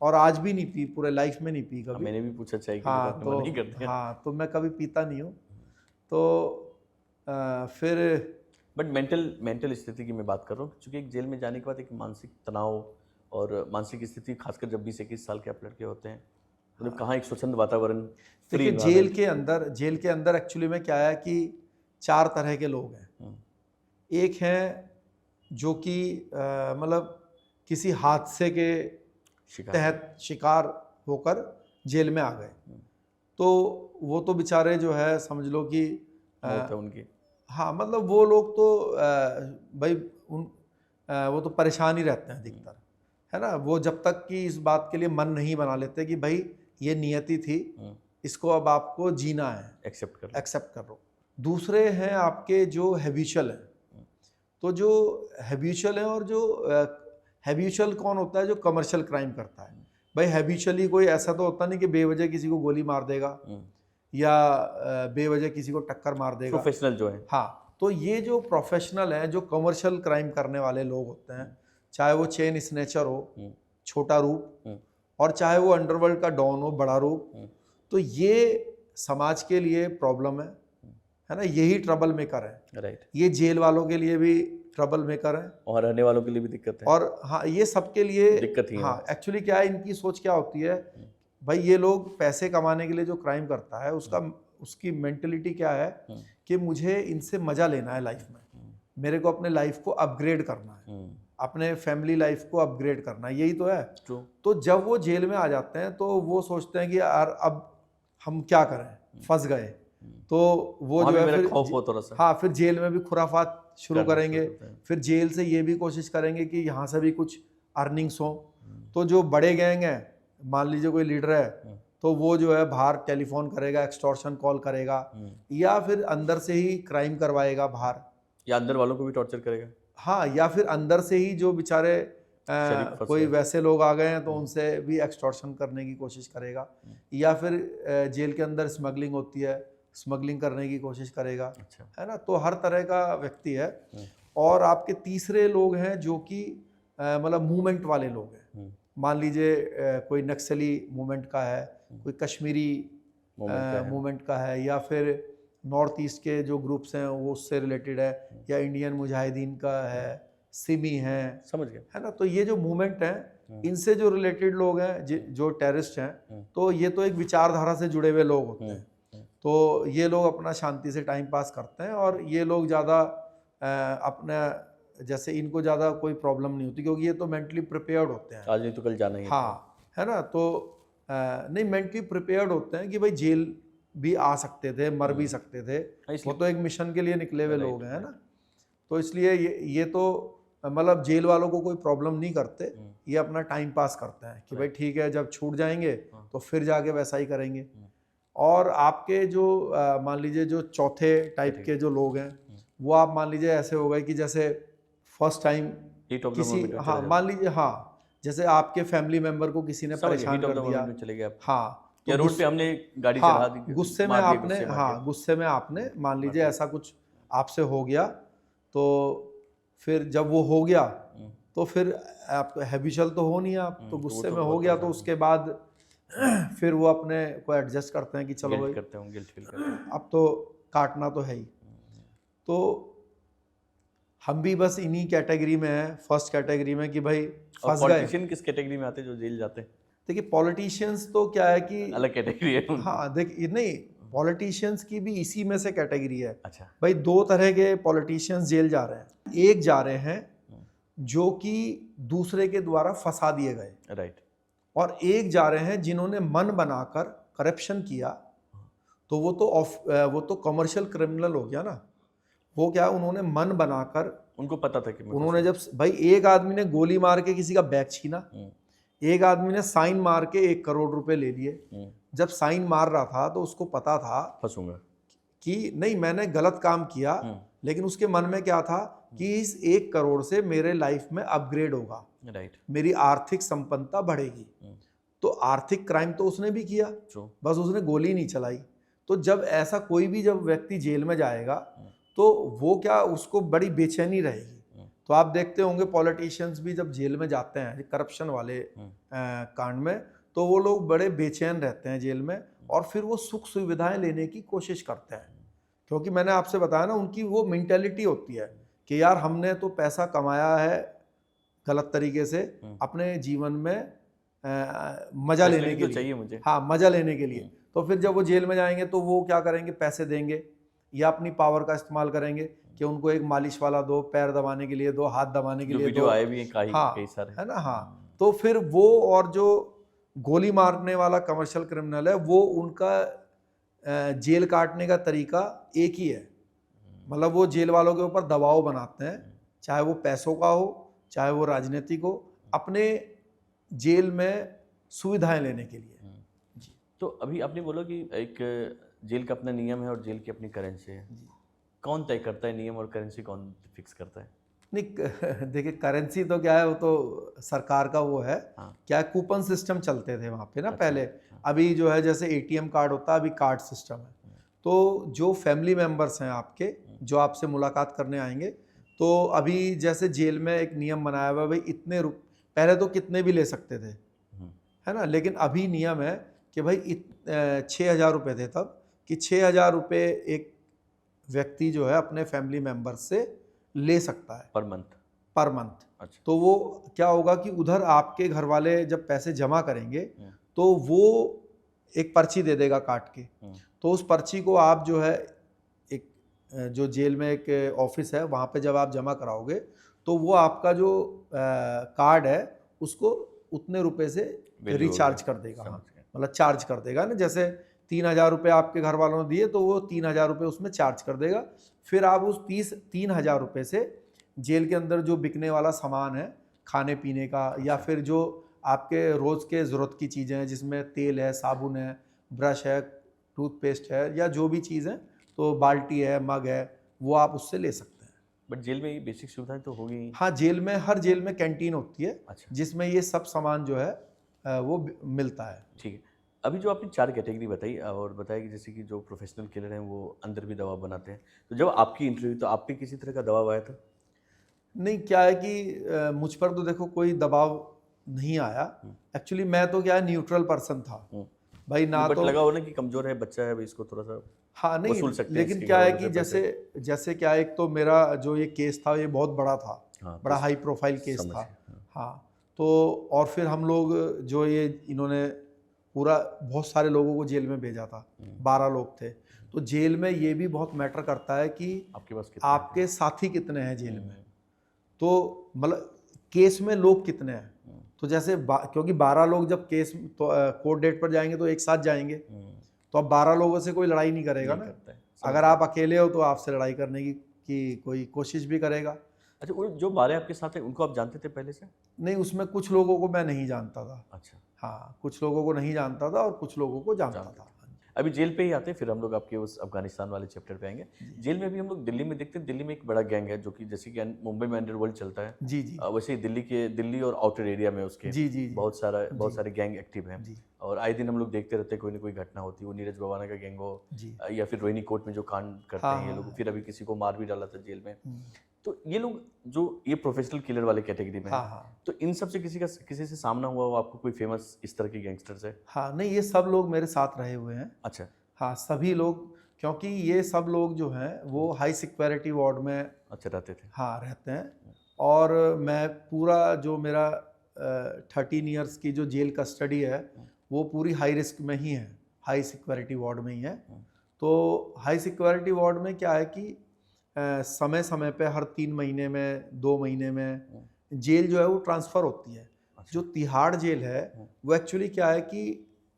B: और आज भी नहीं पी, पूरे लाइफ में नहीं पी कभी।
A: मैंने भी पूछा चाय की,
B: हाँ तो
A: नहीं करते।
B: हाँ तो मैं कभी पीता नहीं हूँ। तो फिर
A: बट मेंटल स्थिति की मैं बात कर रहा हूँ, क्योंकि एक जेल में जाने के बाद एक मानसिक तनाव और मानसिक स्थिति, खासकर जब 20-21 साल के आप लड़के होते हैं, मतलब कहाँ एक स्वच्छंद वातावरण।
B: देखिए जेल के अंदर एक्चुअली में क्या है कि 4 तरह के लोग हैं। एक हैं जो कि मतलब किसी हादसे के तहत शिकार होकर जेल में आ गए, तो वो तो बेचारे जो है समझ लो कि
A: उनकी, हाँ
B: मतलब वो लोग तो भाई वो तो परेशान ही रहते हैं अधिकतर, है ना। वो जब तक कि इस बात के लिए मन नहीं बना लेते कि भाई ये नियति थी, इसको अब आपको जीना है, एक्सेप्ट कर लो। दूसरे हैं आपके जो हैबिचुअल हैं। तो जो हैबिचुअल है, और जो हैबिचुअल कौन होता है, जो कमर्शियल क्राइम करता है। भाई हैबिचुअली कोई ऐसा तो होता नहीं कि बेवजह किसी को गोली मार देगा या बेवजह किसी को टक्कर मार देगा,
A: प्रोफेशनल जो है।
B: हाँ, तो ये जो प्रोफेशनल हैं, जो कमर्शियल क्राइम करने वाले लोग होते हैं, चाहे वो चेन स्नेचर हो, छोटा रूप, और चाहे वो अंडरवर्ल्ड का डॉन हो, बड़ा रूप, तो ये समाज के लिए प्रॉब्लम है ना, यही ट्रबल मेकर है।
A: राइट।
B: ये जेल वालों के लिए भी ट्रबल मेकर है,
A: और रहने वालों के लिए भी दिक्कत है,
B: और हाँ ये सबके लिए
A: दिक्कत ही है।
B: हाँ, एक्चुअली क्या है, इनकी सोच क्या होती है, भाई ये लोग पैसे कमाने के लिए जो क्राइम करता है उसकी मेंटलिटी क्या है कि मुझे इनसे मजा लेना है लाइफ में, मेरे को अपने लाइफ को अपग्रेड करना है, अपने फैमिली लाइफ को अपग्रेड करना, यही तो है।
A: ट्रू।
B: तो जब वो जेल में आ जाते हैं तो वो सोचते हैं कि यार अब हम क्या करें, फंस गए। तो वो
A: वहाँ
B: जो
A: भी
B: है
A: मेरा
B: फिर
A: खौफ हो थोड़ा सा
B: हाँ, फिर जेल में भी खुराफात शुरू
A: करना
B: करेंगे।
A: करते हैं।
B: फिर जेल से ये भी कोशिश करेंगे कि यहाँ से भी कुछ अर्निंग्स हो। तो जो बड़े गैंग हैं, मान लीजिए कोई लीडर है, तो वो जो है बाहर टेलीफोन करेगा, एक्सटॉर्शन कॉल करेगा, या फिर अंदर से ही क्राइम करवाएगा बाहर,
A: या अंदर वालों को भी टॉर्चर करेगा।
B: हाँ, या फिर अंदर से ही जो बेचारे
A: शरीफ फंस
B: कोई
A: गए।
B: वैसे लोग आ गए हैं तो उनसे भी एक्सटॉर्शन करने की कोशिश करेगा, या फिर जेल के अंदर स्मगलिंग होती है, स्मगलिंग करने की कोशिश करेगा,
A: अच्छा।
B: है ना। तो हर तरह का व्यक्ति है। और आपके तीसरे लोग हैं जो कि मतलब मूवमेंट वाले लोग हैं। मान लीजिए कोई नक्सली मूवमेंट का है, कोई कश्मीरी मूवमेंट का है, या फिर नॉर्थ ईस्ट के जो ग्रुप्स हैं वो उससे रिलेटेड है, या इंडियन मुजाहिदीन का है, सिमी है,
A: समझ गए,
B: है ना। तो ये जो मूवमेंट हैं, इनसे जो रिलेटेड लोग हैं, जो टेररिस्ट हैं, तो ये तो एक विचारधारा से जुड़े हुए लोग होते हैं। तो ये लोग अपना शांति से टाइम पास करते हैं, और ये लोग ज़्यादा अपना जैसे इनको ज़्यादा कोई प्रॉब्लम नहीं होती, क्योंकि ये तो मेंटली प्रिपेयर्ड होते हैं।
A: आज नहीं तो कल जाना ही है।
B: हाँ, है ना। तो नहीं, मेंटली प्रिपेयर्ड होते हैं कि भाई जेल भी आ सकते थे, मर भी सकते थे, वो तो एक मिशन के लिए निकले हुए लोग हैं, है ना। तो इसलिए ये तो मतलब जेल वालों को कोई प्रॉब्लम नहीं करते, ये अपना टाइम पास करते हैं कि भाई ठीक है, जब छूट जाएंगे तो फिर जाके वैसा ही करेंगे। और आपके जो मान लीजिए जो चौथे टाइप के जो लोग हैं, वो आप मान लीजिए ऐसे हो गए कि जैसे फर्स्ट टाइम किसी, हाँ मान लीजिए, हाँ, जैसे आपके फैमिली मेंबर को किसी ने परेशान कर दिया,
A: चले गए,
B: हाँ,
A: या रोड पे हमने गाड़ी चढ़ा दी,
B: हाँ, गुस्से में आपने, हाँ, गुस्से में आपने मान लीजिए ऐसा कुछ आपसे हो गया, तो फिर जब वो हो गया तो फिर आप हैबिचुअल तो हो नहीं, आप तो गुस्से में हो गया, तो उसके बाद फिर वो अपने को एडजस्ट करते हैं कि चलो भाई
A: करते हैं, गिल्ट फील करते हैं,
B: अब तो काटना तो है ही। तो हम भी बस इन्हीं कैटेगरी में हैं, फर्स्ट कैटेगरी में, कि भाई फंस गए।
A: पॉलिटिशियन किस कैटेगरी में आते हैं जो जेल जाते हैं?
B: देखिए पॉलिटिशियंस तो क्या है कि
A: अलग कैटेगरी है।
B: हाँ, देखिए नहीं, पॉलिटिशियंस की भी इसी में से कैटेगरी है।
A: अच्छा।
B: भाई दो तरह के पॉलिटिशियंस जेल जा रहे हैं। एक जा रहे हैं जो कि दूसरे के द्वारा फंसा दिए गए,
A: राइट,
B: और एक जा रहे हैं जिन्होंने मन बनाकर करप्शन किया, तो वो तो कमर्शियल क्रिमिनल हो गया ना। वो क्या, उन्होंने मन बनाकर,
A: उनको पता था कि
B: उन्होंने जब भाई एक आदमी ने गोली मार के किसी का बैग छीना, एक आदमी ने साइन मार के 1 करोड़ रुपए ले लिए। जब साइन मार रहा था तो उसको पता था
A: फंसूंगा
B: कि नहीं, मैंने गलत काम किया, लेकिन उसके मन में क्या था कि इस 1 करोड़ से मेरे लाइफ में अपग्रेड होगा,
A: राइट,
B: मेरी आर्थिक संपन्नता बढ़ेगी। तो आर्थिक क्राइम तो उसने भी किया, बस उसने गोली नहीं चलाई। तो जब ऐसा कोई भी जब व्यक्ति जेल में जाएगा तो वो क्या, उसको बड़ी बेचैनी रहेगी। तो आप देखते होंगे पॉलिटिशियंस भी जब जेल में जाते हैं करप्शन वाले कांड में, तो वो लोग बड़े बेचैन रहते हैं जेल में, और फिर वो सुख सुविधाएं लेने की कोशिश करते हैं, क्योंकि मैंने आपसे बताया ना, उनकी वो मेंटेलिटी होती है कि यार हमने तो पैसा कमाया है गलत तरीके से अपने जीवन में मजा लेने के लिए,
A: चाहिए मुझे,
B: हाँ, मजा लेने के लिए। तो फिर जब वो जेल में जाएंगे तो वो क्या करेंगे, पैसे देंगे या अपनी पावर का इस्तेमाल करेंगे कि उनको एक मालिश वाला दो, पैर दबाने के लिए दो, हाथ दबाने के लिए दो,
A: आए भी हैं
B: हाँ,
A: कई सारे,
B: है ना। हाँ, तो फिर वो, और जो गोली मारने वाला कमर्शियल क्रिमिनल है, वो उनका जेल काटने का तरीका एक ही है। मतलब वो जेल वालों के ऊपर दबाव बनाते हैं, चाहे वो पैसों का हो, चाहे वो राजनीतिक हो, अपने जेल में सुविधाएं लेने के लिए।
A: जी। तो अभी आपने बोला कि एक जेल का अपना नियम है और जेल की अपनी करेंसी है, कौन तय करता है नियम और करेंसी कौन फिक्स करता है?
B: नहीं, देखिए करेंसी तो क्या है, वो तो सरकार का वो है। हाँ। क्या कूपन सिस्टम चलते थे वहाँ पे ना, अच्छा, पहले। हाँ। अभी जो है जैसे एटीएम कार्ड होता है, अभी कार्ड सिस्टम है। तो जो फैमिली मेंबर्स हैं आपके, जो आपसे मुलाकात करने आएंगे, तो अभी जैसे जेल में एक नियम बनाया हुआ है, भाई इतने पहले तो कितने भी ले सकते थे, है ना, लेकिन अभी नियम है कि भाई 6,000 रुपये थे तब, कि 6,000 रुपये एक व्यक्ति जो है अपने फैमिली मेंबर से ले सकता है पर मंथ। अच्छा। तो वो क्या होगा कि उधर आपके घर वाले जब पैसे जमा करेंगे तो वो एक पर्ची दे देगा काट के, तो उस पर्ची को आप जो है एक जो जेल में एक ऑफिस है वहाँ पे जब आप जमा कराओगे तो वो आपका जो कार्ड है उसको उतने रुपए से
A: Value
B: रिचार्ज
A: होगा।
B: कर देगा। हाँ,
A: समझ गया।
B: मतलब चार्ज कर देगा ना, जैसे 3,000 रुपये आपके घर वालों ने दिए तो वो 3,000 रुपये उसमें चार्ज कर देगा। फिर आप उस 3,000 रुपये से जेल के अंदर जो बिकने वाला सामान है खाने पीने का, या
A: अच्छा।
B: फिर जो आपके रोज़ के ज़रूरत की चीज़ें हैं जिसमें तेल है, साबुन है, ब्रश है, टूथपेस्ट है, या जो भी चीज़ है, तो बाल्टी है, मग है, वो आप उससे ले सकते हैं।
A: बट जेल में ये बेसिक सुविधाएं तो होगी ही।
B: हाँ, जेल में, हर जेल में कैंटीन होती है
A: अच्छा,
B: जिसमें ये सब सामान जो है वो मिलता है।
A: ठीक है। अभी जो आपने 4 कैटेगरी बताई और बताया कि जैसे कि जो प्रोफेशनल किलर हैं वो अंदर भी दवा बनाते हैं। तो जब आपकी इंटरव्यू तो आप पे किसी तरह का दबाव आया था?
B: नहीं, क्या है कि मुझ पर तो देखो कोई दबाव नहीं आया। एक्चुअली मैं तो क्या है, न्यूट्रल पर्सन था भाई, ना
A: बट
B: तो
A: लगा हो ना कि कमज़ोर है बच्चा है, अभी इसको थोड़ा-सा
B: हाँ नहीं,
A: वसूल सकते हैं
B: लेकिन
A: इसके
B: क्या
A: घर
B: है
A: वालों
B: कि
A: से पैसे।
B: जैसे जैसे क्या है, एक तो मेरा जो ये केस था ये बहुत बड़ा था,
A: हाँ,
B: बड़ा
A: तो
B: हाई प्रोफाइल केस
A: समझ
B: था।
A: गया, हाँ।
B: हाँ, तो और फिर हम लोग जो ये इन्होंने पूरा बहुत सारे लोगों को जेल में भेजा था, 12 लोग थे। तो जेल में ये भी बहुत मैटर करता है कि
A: आपके पास कितने
B: आपके साथी कितने हैं जेल में, तो मतलब केस में लोग कितने हैं। तो जैसे क्योंकि 12 लोग जब केस तो कोर्ट डेट पर जाएंगे तो एक साथ जाएंगे, तो अब 12 लोगों से कोई लड़ाई नहीं करेगा
A: नहीं
B: ना।
A: करता है,
B: अगर आप अकेले हो तो आपसे लड़ाई करने की कोई कोशिश भी करेगा।
A: अच्छा, वो जो 12 आपके साथ हैं उनको आप जानते थे पहले से?
B: नहीं, उसमें कुछ लोगों को मैं नहीं जानता था।
A: अच्छा,
B: हाँ, कुछ लोगों को नहीं जानता था और कुछ लोगों को जानता
A: जानते
B: था।
A: अभी जेल पे ही आते हैं, फिर हम लोग आपके उस अफगानिस्तान वाले चैप्टर पे आएंगे। जेल में भी हम लोग दिल्ली में देखते हैं, दिल्ली में एक बड़ा गैंग है जो कि जैसे कि मुंबई में अंडरवर्ल्ड चलता है,
B: जी जी
A: वैसे ही दिल्ली और आउटर एरिया में उसके
B: जी जी जी
A: बहुत सारे गैंग एक्टिव हैं।
B: जी
A: और आए दिन हम लोग देखते रहते हैं कोई ना कोई घटना होती है, वो नीरज भवाना का गैंग हो
B: जी।
A: या फिर रोहिणी कोर्ट में जो कांड करते
B: हाँ
A: हैं ये
B: हाँ
A: लोग,
B: हाँ।
A: फिर अभी किसी को मार भी डाला था जेल में। तो ये लोग जो ये प्रोफेशनल किलर वाले कैटेगरी में
B: हाँ
A: है,
B: हाँ
A: तो इन सब से किसी से सामना हुआ हो आपको, कोई फेमस इस तरह के गैंगस्टर से?
B: हाँ, नहीं, ये सब लोग मेरे साथ रहे हुए हैं।
A: अच्छा,
B: हाँ, सभी लोग, क्योंकि ये सब लोग जो हैं वो हाई सिक्योरिटी वार्ड में
A: अच्छा रहते थे।
B: हाँ रहते हैं। और मैं पूरा जो मेरा 13 इयर्स की जो जेल कस्टडी है वो पूरी हाई रिस्क में ही है, हाई सिक्योरिटी वार्ड में ही है। तो हाई सिक्योरिटी वार्ड में क्या है कि समय समय पे हर 3 महीने में, 2 महीने में जेल जो है वो ट्रांसफ़र होती है। जो तिहाड़ जेल है वो एक्चुअली क्या है कि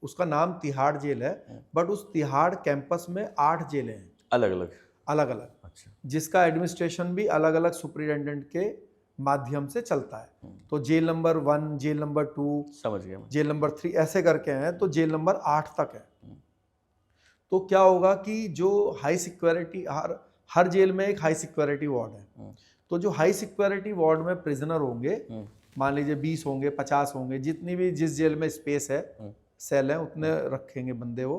B: उसका नाम तिहाड़ जेल है, बट उस तिहाड़ कैंपस में 8 जेलें हैं
A: अलग अलग।
B: अलग अलग,
A: अच्छा,
B: जिसका एडमिनिस्ट्रेशन भी अलग अलग सुपरिटेंडेंट के माध्यम से चलता है। तो जेल नंबर 1, जेल नंबर 2,
A: समझ गया मैं।
B: जेल नंबर 3 ऐसे करके हैं, तो जेल नंबर 8 तक है। तो क्या होगा कि जो हाई सिक्योरिटी, हर जेल में एक हाई सिक्योरिटी वार्ड है। तो जो हाई सिक्योरिटी वार्ड में प्रिजनर होंगे, मान लीजिए 20 होंगे, 50 होंगे, जितनी भी जिस जेल में स्पेस है, सेल है, उतने रखेंगे बंदे वो।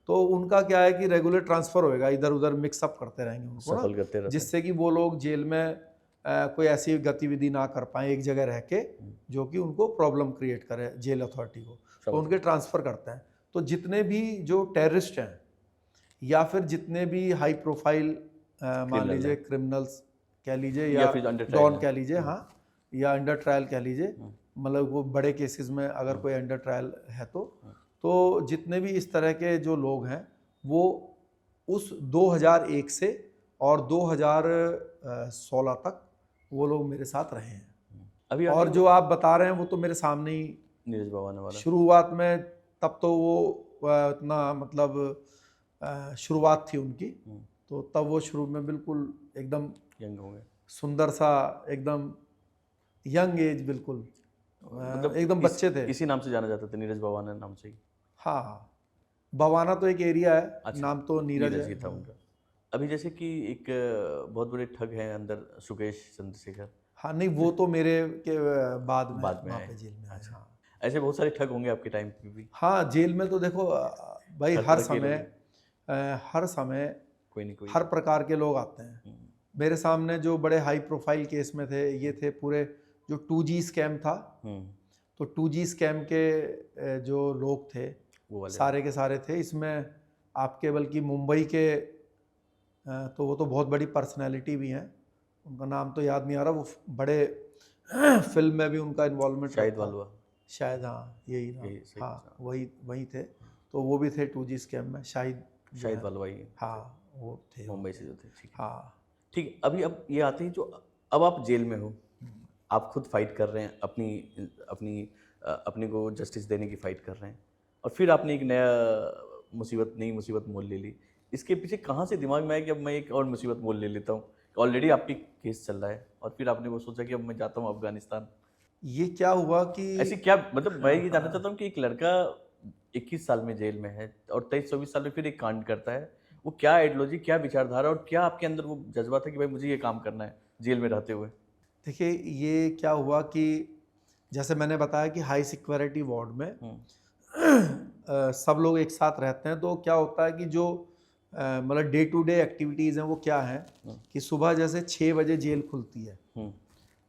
B: तो उनका क्या है कि रेगुलर ट्रांसफ़र होएगा, इधर उधर मिक्सअप करते रहेंगे उनको
A: सफल करते
B: ना,
A: रहते
B: जिससे कि वो लोग जेल में कोई ऐसी गतिविधि ना कर पाए एक जगह रह के जो कि उनको प्रॉब्लम क्रिएट करे जेल अथॉरिटी को। तो उनके ट्रांसफ़र करते हैं। तो जितने भी जो टेररिस्ट हैं या फिर जितने भी हाई प्रोफाइल मान लीजिए क्रिमिनल्स कह लीजिए या
A: फिर अंडर
B: डॉन कह लीजिए, हाँ, या अंडर ट्रायल कह लीजिए, मतलब वो बड़े केसेस में अगर कोई अंडर ट्रायल है तो जितने भी इस तरह के जो लोग हैं वो उस 2001 से और 2016 तक वो लोग मेरे साथ रहे हैं।
A: अभी
B: और जो आप बता रहे हैं वो तो मेरे सामने ही
A: नीरज भवाना वाला
B: शुरुआत में, तब तो वो इतना मतलब शुरुआत थी उनकी, तो तब वो शुरू में बिल्कुल एकदम
A: यंग हो गए,
B: सुंदर सा, एकदम यंग एज, बिल्कुल एकदम बच्चे थे।
A: इसी नाम से जाना जाता था, नीरज भवाना नाम से ही।
B: हाँ हाँ, भवाना तो एक एरिया है।
A: अच्छा,
B: नाम तो नीरज
A: ही
B: है।
A: था उनका। अभी जैसे कि एक बहुत बड़े ठग हैं अंदर, सुकेश चंद्रशेखर।
B: हाँ, नहीं, वो तो मेरे के बाद में
A: बाद में
B: वहाँ
A: आए।
B: पे जेल में आए। हाँ
A: ऐसे बहुत सारे ठग होंगे आपके टाइम पे भी?
B: हाँ, जेल में तो देखो भाई
A: हर
B: हर
A: तरह के
B: समय हर समय
A: कोई नहीं कोई।
B: हर प्रकार के लोग आते हैं। मेरे सामने जो बड़े हाई प्रोफाइल केस में थे, ये थे पूरे जो 2G स्कैम था। तो 2G स्कैम के जो लोग थे
A: वो वाले
B: सारे के सारे थे इसमें। आपके बल्कि मुंबई के तो वो तो बहुत बड़ी पर्सनैलिटी भी हैं, उनका नाम तो याद नहीं आ रहा, वो बड़े फिल्म में भी उनका इन्वॉल्वमेंट
A: शाहिद
B: था
A: वालवा,
B: शायद, हाँ यही नाम,
A: सही
B: हाँ वही थे। तो वो भी थे 2G स्कैम में, शाहिद
A: वालवा ही,
B: हाँ वो थे
A: मुंबई से जो थे। ठीक है,
B: हाँ।
A: ठीक है। अब ये आते हैं जो अब आप जेल में हो, आप खुद फाइट कर रहे हैं, अपनी को जस्टिस देने की फाइट कर रहे हैं, और फिर आपने एक नई मुसीबत मोल ले ली। इसके पीछे कहाँ से दिमाग में आया कि अब मैं एक और मुसीबत मोल ले लेता हूँ? ऑलरेडी आपकी केस चल रहा है और फिर आपने वो सोचा कि अब मैं जाता हूँ अफगानिस्तान।
B: ये क्या हुआ कि
A: ऐसे क्या, मतलब मैं ये जानना चाहता हूँ कि एक लड़का 21 साल में जेल में है और 23-24 साल में फिर एक कांड करता है, वो क्या आइडियोलॉजी, क्या विचारधारा और क्या आपके अंदर वो जज्बा था कि भाई मुझे ये काम करना है जेल में रहते हुए?
B: देखिए, ये क्या हुआ कि जैसे मैंने बताया कि हाई सिक्योरिटी वार्ड में सब लोग एक साथ रहते हैं, तो क्या होता है कि जो मतलब डे टू डे एक्टिविटीज़ हैं वो क्या है कि सुबह जैसे 6 बजे जेल खुलती है,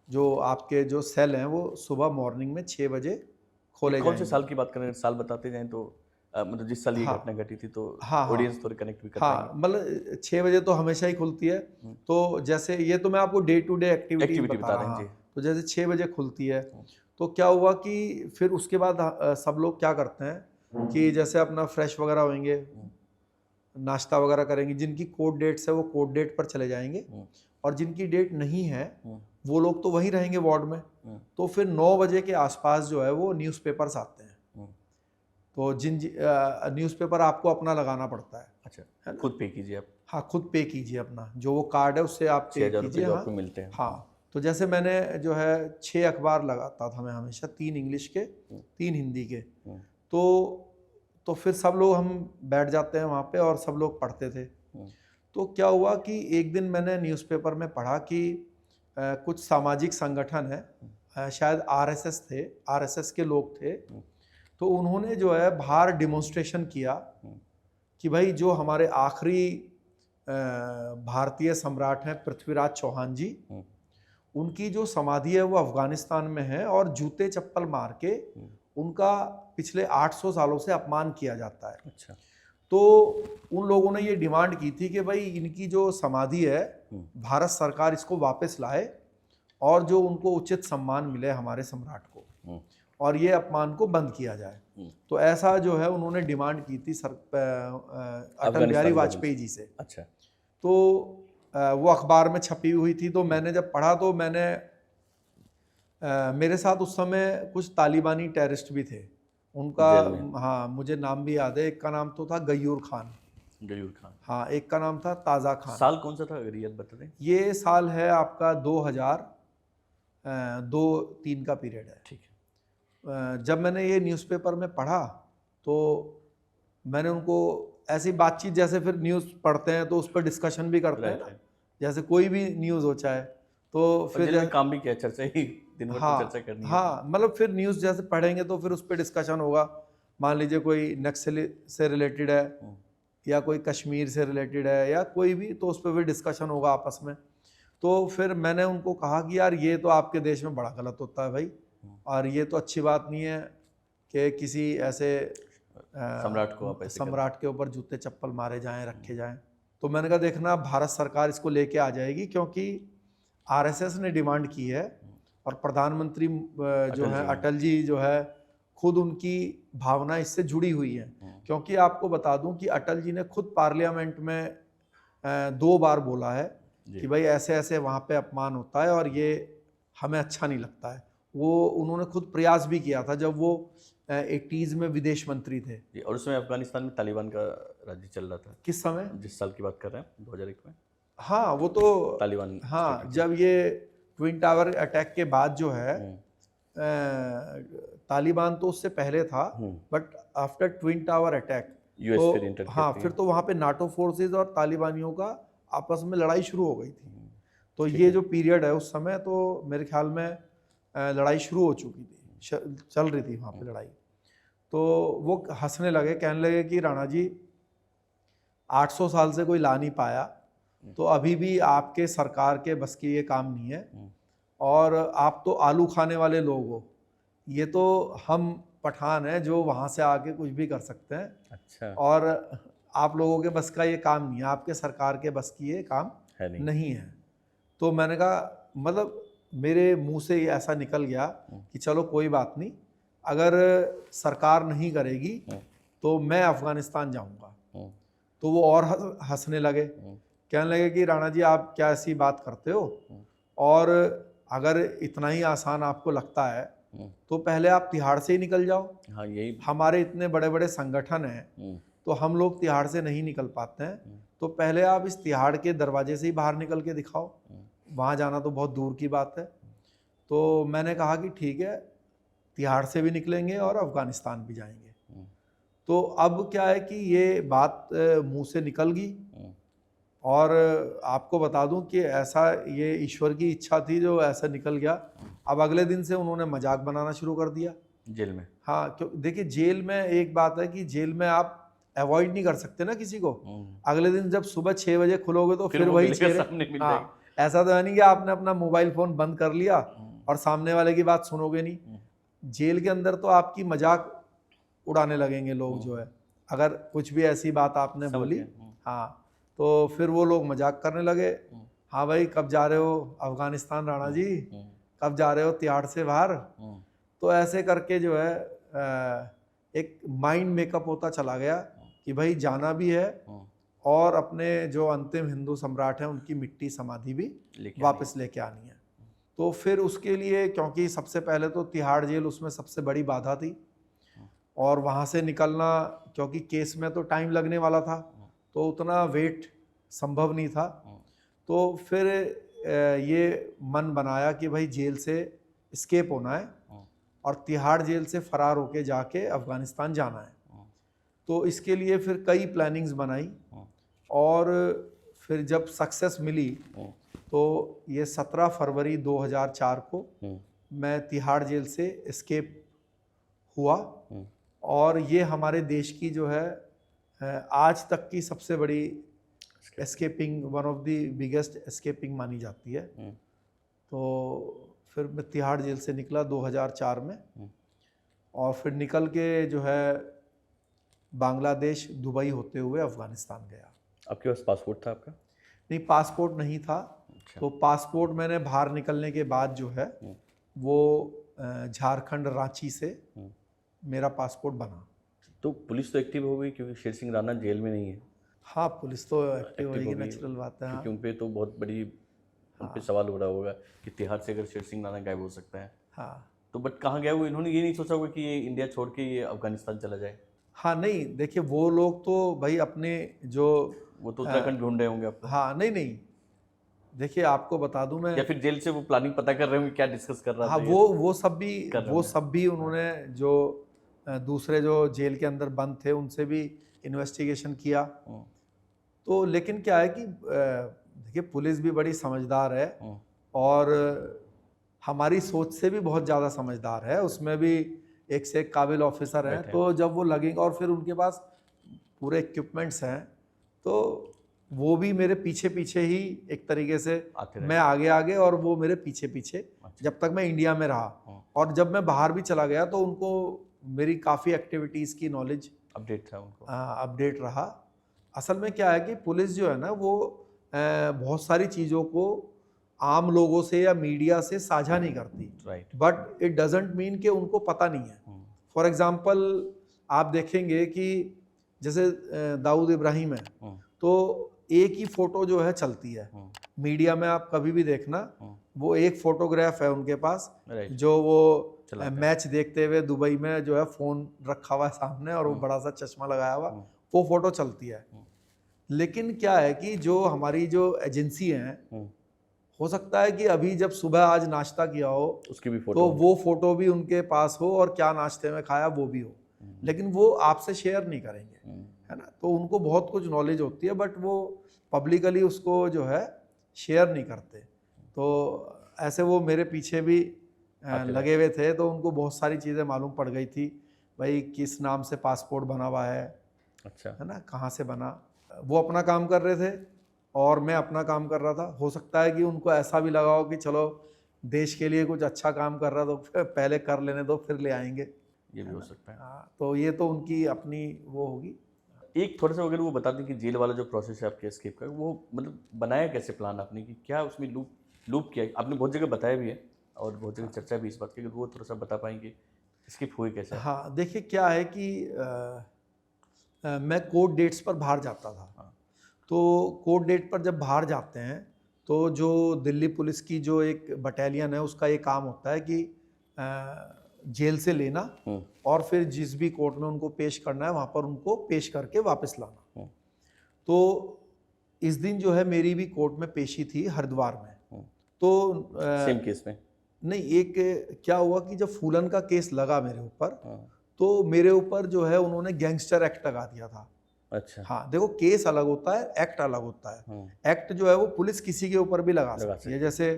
B: जो आपके जो सेल हैं वो सुबह मॉर्निंग में 6 बजे खोले
A: कौन से
B: जाएंगे।
A: साल की बात करें, साल बताते जाएं तो मतलब जिस साल ये
B: हाँ
A: घटना घटी थी तो
B: हाँ हाँ
A: ऑडियंस थोड़े कनेक्ट भी कर
B: हाँ,
A: पाएंगे।
B: मतलब 6 बजे तो हमेशा ही खुलती है। तो जैसे ये तो मैं आपको day to day activities
A: activity
B: बता
A: बता
B: रहा
A: रहे
B: हूँ।
A: हैं जी।
B: तो जैसे 6 बजे खुलती है, तो क्या हुआ कि फिर उसके बाद सब लोग क्या करते हैं कि जैसे अपना फ्रेश वगैरह होंगे, नाश्ता वगैरह करेंगे, जिनकी कोर्ट डेट्स है वो कोर्ट डेट पर चले जाएंगे, और जिनकी डेट नहीं है वो लोग तो वहीं रहेंगे वार्ड में। तो फिर 9 बजे के आसपास जो है वो न्यूज़पेपर्स आते हैं। तो जिन न्यूज़पेपर आपको अपना लगाना पड़ता है।
A: अच्छा,
B: है ना?
A: खुद पे कीजिए आप।
B: हाँ, खुद पे कीजिए, अपना जो वो कार्ड है उससे आप पे
A: 6,000
B: कीजिए।
A: रुपये जो
B: हाँ
A: आपको मिलते हैं।
B: हाँ, तो जैसे मैंने जो है 6 अखबार लगाता था मैं हमेशा, 3 इंग्लिश के, 3 हिंदी के। तो फिर सब लोग हम बैठ जाते हैं वहाँ पे और सब लोग पढ़ते थे। तो क्या हुआ कि एक दिन मैंने न्यूज़पेपर में पढ़ा कि कुछ सामाजिक संगठन है, शायद आरएसएस थे, आरएसएस के लोग थे, तो उन्होंने जो है बाहर डिमॉन्स्ट्रेशन किया कि भाई जो हमारे आखिरी भारतीय सम्राट हैं पृथ्वीराज चौहान जी, उनकी जो समाधि है वो अफगानिस्तान में है, और जूते चप्पल मार के उनका पिछले 800 सालों से अपमान किया जाता है।
A: अच्छा।
B: तो उन लोगों ने ये डिमांड की थी कि भाई इनकी जो समाधि है भारत सरकार इसको वापस लाए और जो उनको उचित सम्मान मिले हमारे सम्राट को, और ये अपमान को बंद किया जाए। तो ऐसा जो है उन्होंने डिमांड की थी अटल बिहारी वाजपेयी जी से।
A: अच्छा।
B: तो वो अखबार में छपी हुई थी। तो मैंने जब पढ़ा तो मैंने मेरे साथ उस समय कुछ तालिबानी टेररिस्ट भी थे उनका, हाँ मुझे नाम भी याद है, एक का नाम तो था गयूर खान। हाँ, एक का नाम था ताज़ा खान।
A: साल कौन सा था अगर याद बता दें?
B: ये साल है आपका 2002-3 का पीरियड है।
A: ठीक है।
B: जब मैंने ये न्यूज़पेपर में पढ़ा तो मैंने उनको ऐसी बातचीत, जैसे फिर न्यूज़ पढ़ते हैं तो उस पर डिस्कशन भी करते हैं ना, जैसे कोई भी न्यूज़ हो चाहे, तो फिर
A: काम भी किया, चर्चा ही दिन भर चर्चा करनी है।
B: हाँ, मतलब फिर न्यूज़ जैसे पढ़ेंगे तो फिर उस पर डिस्कशन होगा। मान लीजिए कोई नक्सल से रिलेटेड है या कोई कश्मीर से रिलेटेड है या कोई भी, तो उस पर भी डिस्कशन होगा आपस में। तो फिर मैंने उनको कहा कि यार ये तो आपके देश में बड़ा गलत होता है भाई, और ये तो अच्छी बात नहीं है कि किसी ऐसे सम्राट के ऊपर जूते चप्पल मारे जाएं, रखे जाएं। तो मैंने कहा देखना भारत सरकार इसको लेके आ जाएगी, क्योंकि आरएसएस ने डिमांड की है और प्रधानमंत्री जो है अटल जी जो है खुद उनकी भावना इससे जुड़ी हुई है। क्योंकि आपको बता दूं कि अटल जी ने खुद पार्लियामेंट में 2 बार बोला है कि भाई ऐसे ऐसे वहाँ पे अपमान होता है और ये हमें अच्छा नहीं लगता है। वो उन्होंने खुद प्रयास भी किया था जब वो 80s में विदेश मंत्री थे।
A: और उसमें अफगानिस्तान में तालिबान का राज्य चल रहा था।
B: किस समय? जिस
A: साल की बात कर रहे हैं 2001 में।
B: हाँ, वो तो
A: तालिबान,
B: हाँ, जब ये ट्विन टावर अटैक के बाद जो है तालिबान तो उससे पहले था, but after twin tower attack तो हाँ, फिर तो वहाँ पे नाटो फोर्सेस और तालिबानियों का आपस में लड़ाई शुरू हो गई थी। तो ये जो पीरियड है उस समय तो मेरे ख्याल में लड़ाई शुरू हो चुकी थी, चल रही थी वहाँ पे लड़ाई। तो वो हंसने लगे, कहने लगे कि राणा जी 800 साल से कोई ला नहीं पाया, तो अभी भी आपके सरकार के बस की ये काम नहीं है, और आप तो आलू खाने वाले लोग हो, ये तो हम पठान हैं जो वहाँ से आके कुछ भी कर सकते हैं। अच्छा। और आप लोगों के बस का ये काम नहीं है, आपके सरकार के बस की ये काम नहीं है। तो मैंने कहा, मतलब मेरे मुंह से ये ऐसा निकल गया कि चलो कोई बात नहीं, अगर सरकार नहीं करेगी तो मैं अफगानिस्तान जाऊंगा। तो वो और हंसने लगे, कहने लगे कि राणा जी आप क्या ऐसी बात करते हो, और अगर इतना ही आसान आपको लगता है तो पहले आप तिहाड़ से ही निकल जाओ।
A: हाँ, यही।
B: हमारे इतने बड़े बड़े संगठन हैं तो हम लोग तिहाड़ से नहीं निकल पाते हैं, तो पहले आप इस तिहाड़ के दरवाजे से ही बाहर निकल के दिखाओ। वहाँ जाना तो बहुत दूर की बात है। तो मैंने कहा कि ठीक है, तिहाड़ से भी निकलेंगे और अफ़गानिस्तान भी जाएंगे। तो अब क्या है कि ये बात मुंह से निकल गई, और आपको बता दूं कि ऐसा ये ईश्वर की इच्छा थी जो ऐसा निकल गया। अब अगले दिन से उन्होंने मजाक बनाना शुरू कर दिया
A: जेल में।
B: हाँ, क्यों देखिए जेल में एक बात है कि जेल में आप अवॉइड नहीं कर सकते ना किसी को। अगले दिन जब सुबह 6 बजे खुलोगे तो फिर वही चेहरे। हाँ, ऐसा तो है नहीं कि आपने अपना मोबाइल फोन बंद कर लिया और सामने वाले की बात सुनोगे नहीं। जेल के अंदर तो आपकी मजाक उड़ाने लगेंगे लोग जो है, अगर कुछ भी ऐसी बात आपने बोली। हाँ, तो फिर वो लोग मजाक करने लगे। हाँ भाई, कब जा रहे हो अफगानिस्तान राणा जी, कब जा रहे हो तिहाड़ से बाहर। तो ऐसे करके जो है एक माइंड मेकअप होता चला गया कि भाई जाना भी है और अपने जो अंतिम हिंदू सम्राट हैं उनकी मिट्टी समाधि भी वापस लेके आनी है। तो फिर उसके लिए, क्योंकि सबसे पहले तो तिहाड़ जेल उसमें सबसे बड़ी बाधा थी, और वहाँ से निकलना, क्योंकि केस में तो टाइम लगने वाला था तो उतना वेट संभव नहीं था। तो फिर ये मन बनाया कि भाई जेल से एस्केप होना है और तिहाड़ जेल से फरार होके जाके अफ़गानिस्तान जाना है। तो इसके लिए फिर कई प्लानिंग्स बनाई, और फिर जब सक्सेस मिली तो ये 17 फरवरी 2004 को मैं तिहाड़ जेल से एस्केप हुआ, और ये हमारे देश की जो है आज तक की सबसे बड़ी escaping, one of the biggest escaping मानी जाती है। तो फिर मैं तिहाड़ जेल से निकला 2004 में, और फिर निकल के जो है बांग्लादेश, दुबई होते हुए अफ़गानिस्तान गया।
A: आपके पास पासपोर्ट था आपका?
B: नहीं, पासपोर्ट नहीं था।
A: अच्छा।
B: तो पासपोर्ट मैंने बाहर निकलने के बाद जो है वो झारखंड रांची से मेरा पासपोर्ट बना।
A: तो पुलिस तो एक्टिव हो गई क्योंकि शेर सिंह राणा जेल में नहीं है।
B: हाँ, पुलिस तो एक्टिव होगी, नेचुरल बात है।
A: क्योंकि उन पे तो बहुत बड़ी उन पे सवाल हो रहा होगा कि तिहाड़ से अगर शेर सिंह राणा गायब हो सकता है।
B: हाँ,
A: तो बट कहाँ गया वो? इन्होंने ये नहीं सोचा होगा कि ये इंडिया छोड़ के ये अफगानिस्तान चला जाए?
B: हाँ, नहीं देखिए, वो लोग तो भाई अपने जो
A: वो तो उत्तराखंड ढूंढ रहे होंगे आपको।
B: हाँ, नहीं देखिए, आपको बता दूं मैं,
A: या फिर जेल से वो प्लानिंग पता कर रहे होंगे क्या डिस्कस कर रहा
B: हाँ,
A: था।
B: वो सब भी उन्होंने जो दूसरे जो जेल के अंदर बंद थे उनसे भी इन्वेस्टिगेशन किया। तो लेकिन क्या है कि देखिए, पुलिस भी बड़ी समझदार है और हमारी सोच से भी बहुत ज़्यादा समझदार है। उसमें भी एक से एक काबिल ऑफिसर हैं। तो जब वो लगेंगे और फिर उनके पास पूरे इक्विपमेंट्स हैं, तो वो भी मेरे पीछे पीछे ही एक तरीके से, मैं आगे आगे और वो मेरे पीछे पीछे, जब तक मैं इंडिया में रहा। और जब मैं बाहर भी चला गया तो उनको मेरी काफ़ी एक्टिविटीज़ की नॉलेज
A: अपडेट था उनको।
B: अपडेट रहा। असल में क्या है कि पुलिस जो है ना, वो बहुत सारी चीज़ों को आम लोगों से या मीडिया से साझा नहीं करती। बट इट डजेंट मीन कि उनको पता नहीं है। फॉर एग्जांपल, आप देखेंगे कि जैसे दाऊद इब्राहिम है, तो एक ही फोटो जो है चलती है मीडिया में। आप कभी भी देखना, वो एक फोटोग्राफ है उनके पास, जो वो मैच देखते हुए दुबई में जो है फ़ोन रखा हुआ है सामने और वो बड़ा सा चश्मा लगाया हुआ, वो फोटो चलती है। लेकिन क्या है कि जो हमारी जो एजेंसी हैं, हो सकता है कि अभी जब सुबह आज नाश्ता किया हो
A: उसकी भी फोटो,
B: तो वो फोटो भी उनके पास हो और क्या नाश्ते में खाया वो भी हो, लेकिन वो आपसे शेयर नहीं करेंगे, है ना। तो उनको बहुत कुछ नॉलेज होती है बट वो पब्लिकली उसको जो है शेयर नहीं करते। तो ऐसे वो मेरे पीछे भी लगे हुए थे, तो उनको बहुत सारी चीज़ें मालूम पड़ गई थी, भाई किस नाम से पासपोर्ट बना हुआ है,
A: अच्छा, है
B: ना, कहाँ से बना। वो अपना काम कर रहे थे और मैं अपना काम कर रहा था। हो सकता है कि उनको ऐसा भी लगा हो कि चलो देश के लिए कुछ अच्छा काम कर रहा तो पहले कर लेने दो, फिर ले आएंगे,
A: ये भी हो सकता है।
B: हाँ, तो ये तो उनकी अपनी वो होगी।
A: एक थोड़ा सा अगर वो बता दें कि जेल वाला जो प्रोसेस है आपके एस्केप का, वो मतलब बनाया कैसे प्लान आपने, कि क्या उसमें लूप किया? आपने बहुत जगह बताया भी है और बहुत जगह चर्चा भी इस बात की, वो थोड़ा सा बता पाएंगे एस्केप हुए कैसे?
B: हाँ, देखिए क्या है कि मैं कोर्ट डेट्स पर बाहर जाता था। तो कोर्ट डेट पर जब बाहर जाते हैं तो जो दिल्ली पुलिस की जो एक बटालियन है उसका ये काम होता है कि जेल से लेना और फिर जिस भी कोर्ट में उनको पेश करना है वहाँ पर उनको पेश करके वापस लाना। तो इस दिन जो है मेरी भी कोर्ट में पेशी थी हरिद्वार में। तो
A: सेम केस में
B: नहीं, एक क्या हुआ कि जब फूलन का केस लगा मेरे ऊपर तो मेरे ऊपर जो है उन्होंने गैंगस्टर एक्ट लगा दिया था।
A: अच्छा।
B: हाँ, देखो केस अलग होता है, एक्ट अलग होता है। एक्ट जो है वो पुलिस किसी के ऊपर भी लगा सकती है, जैसे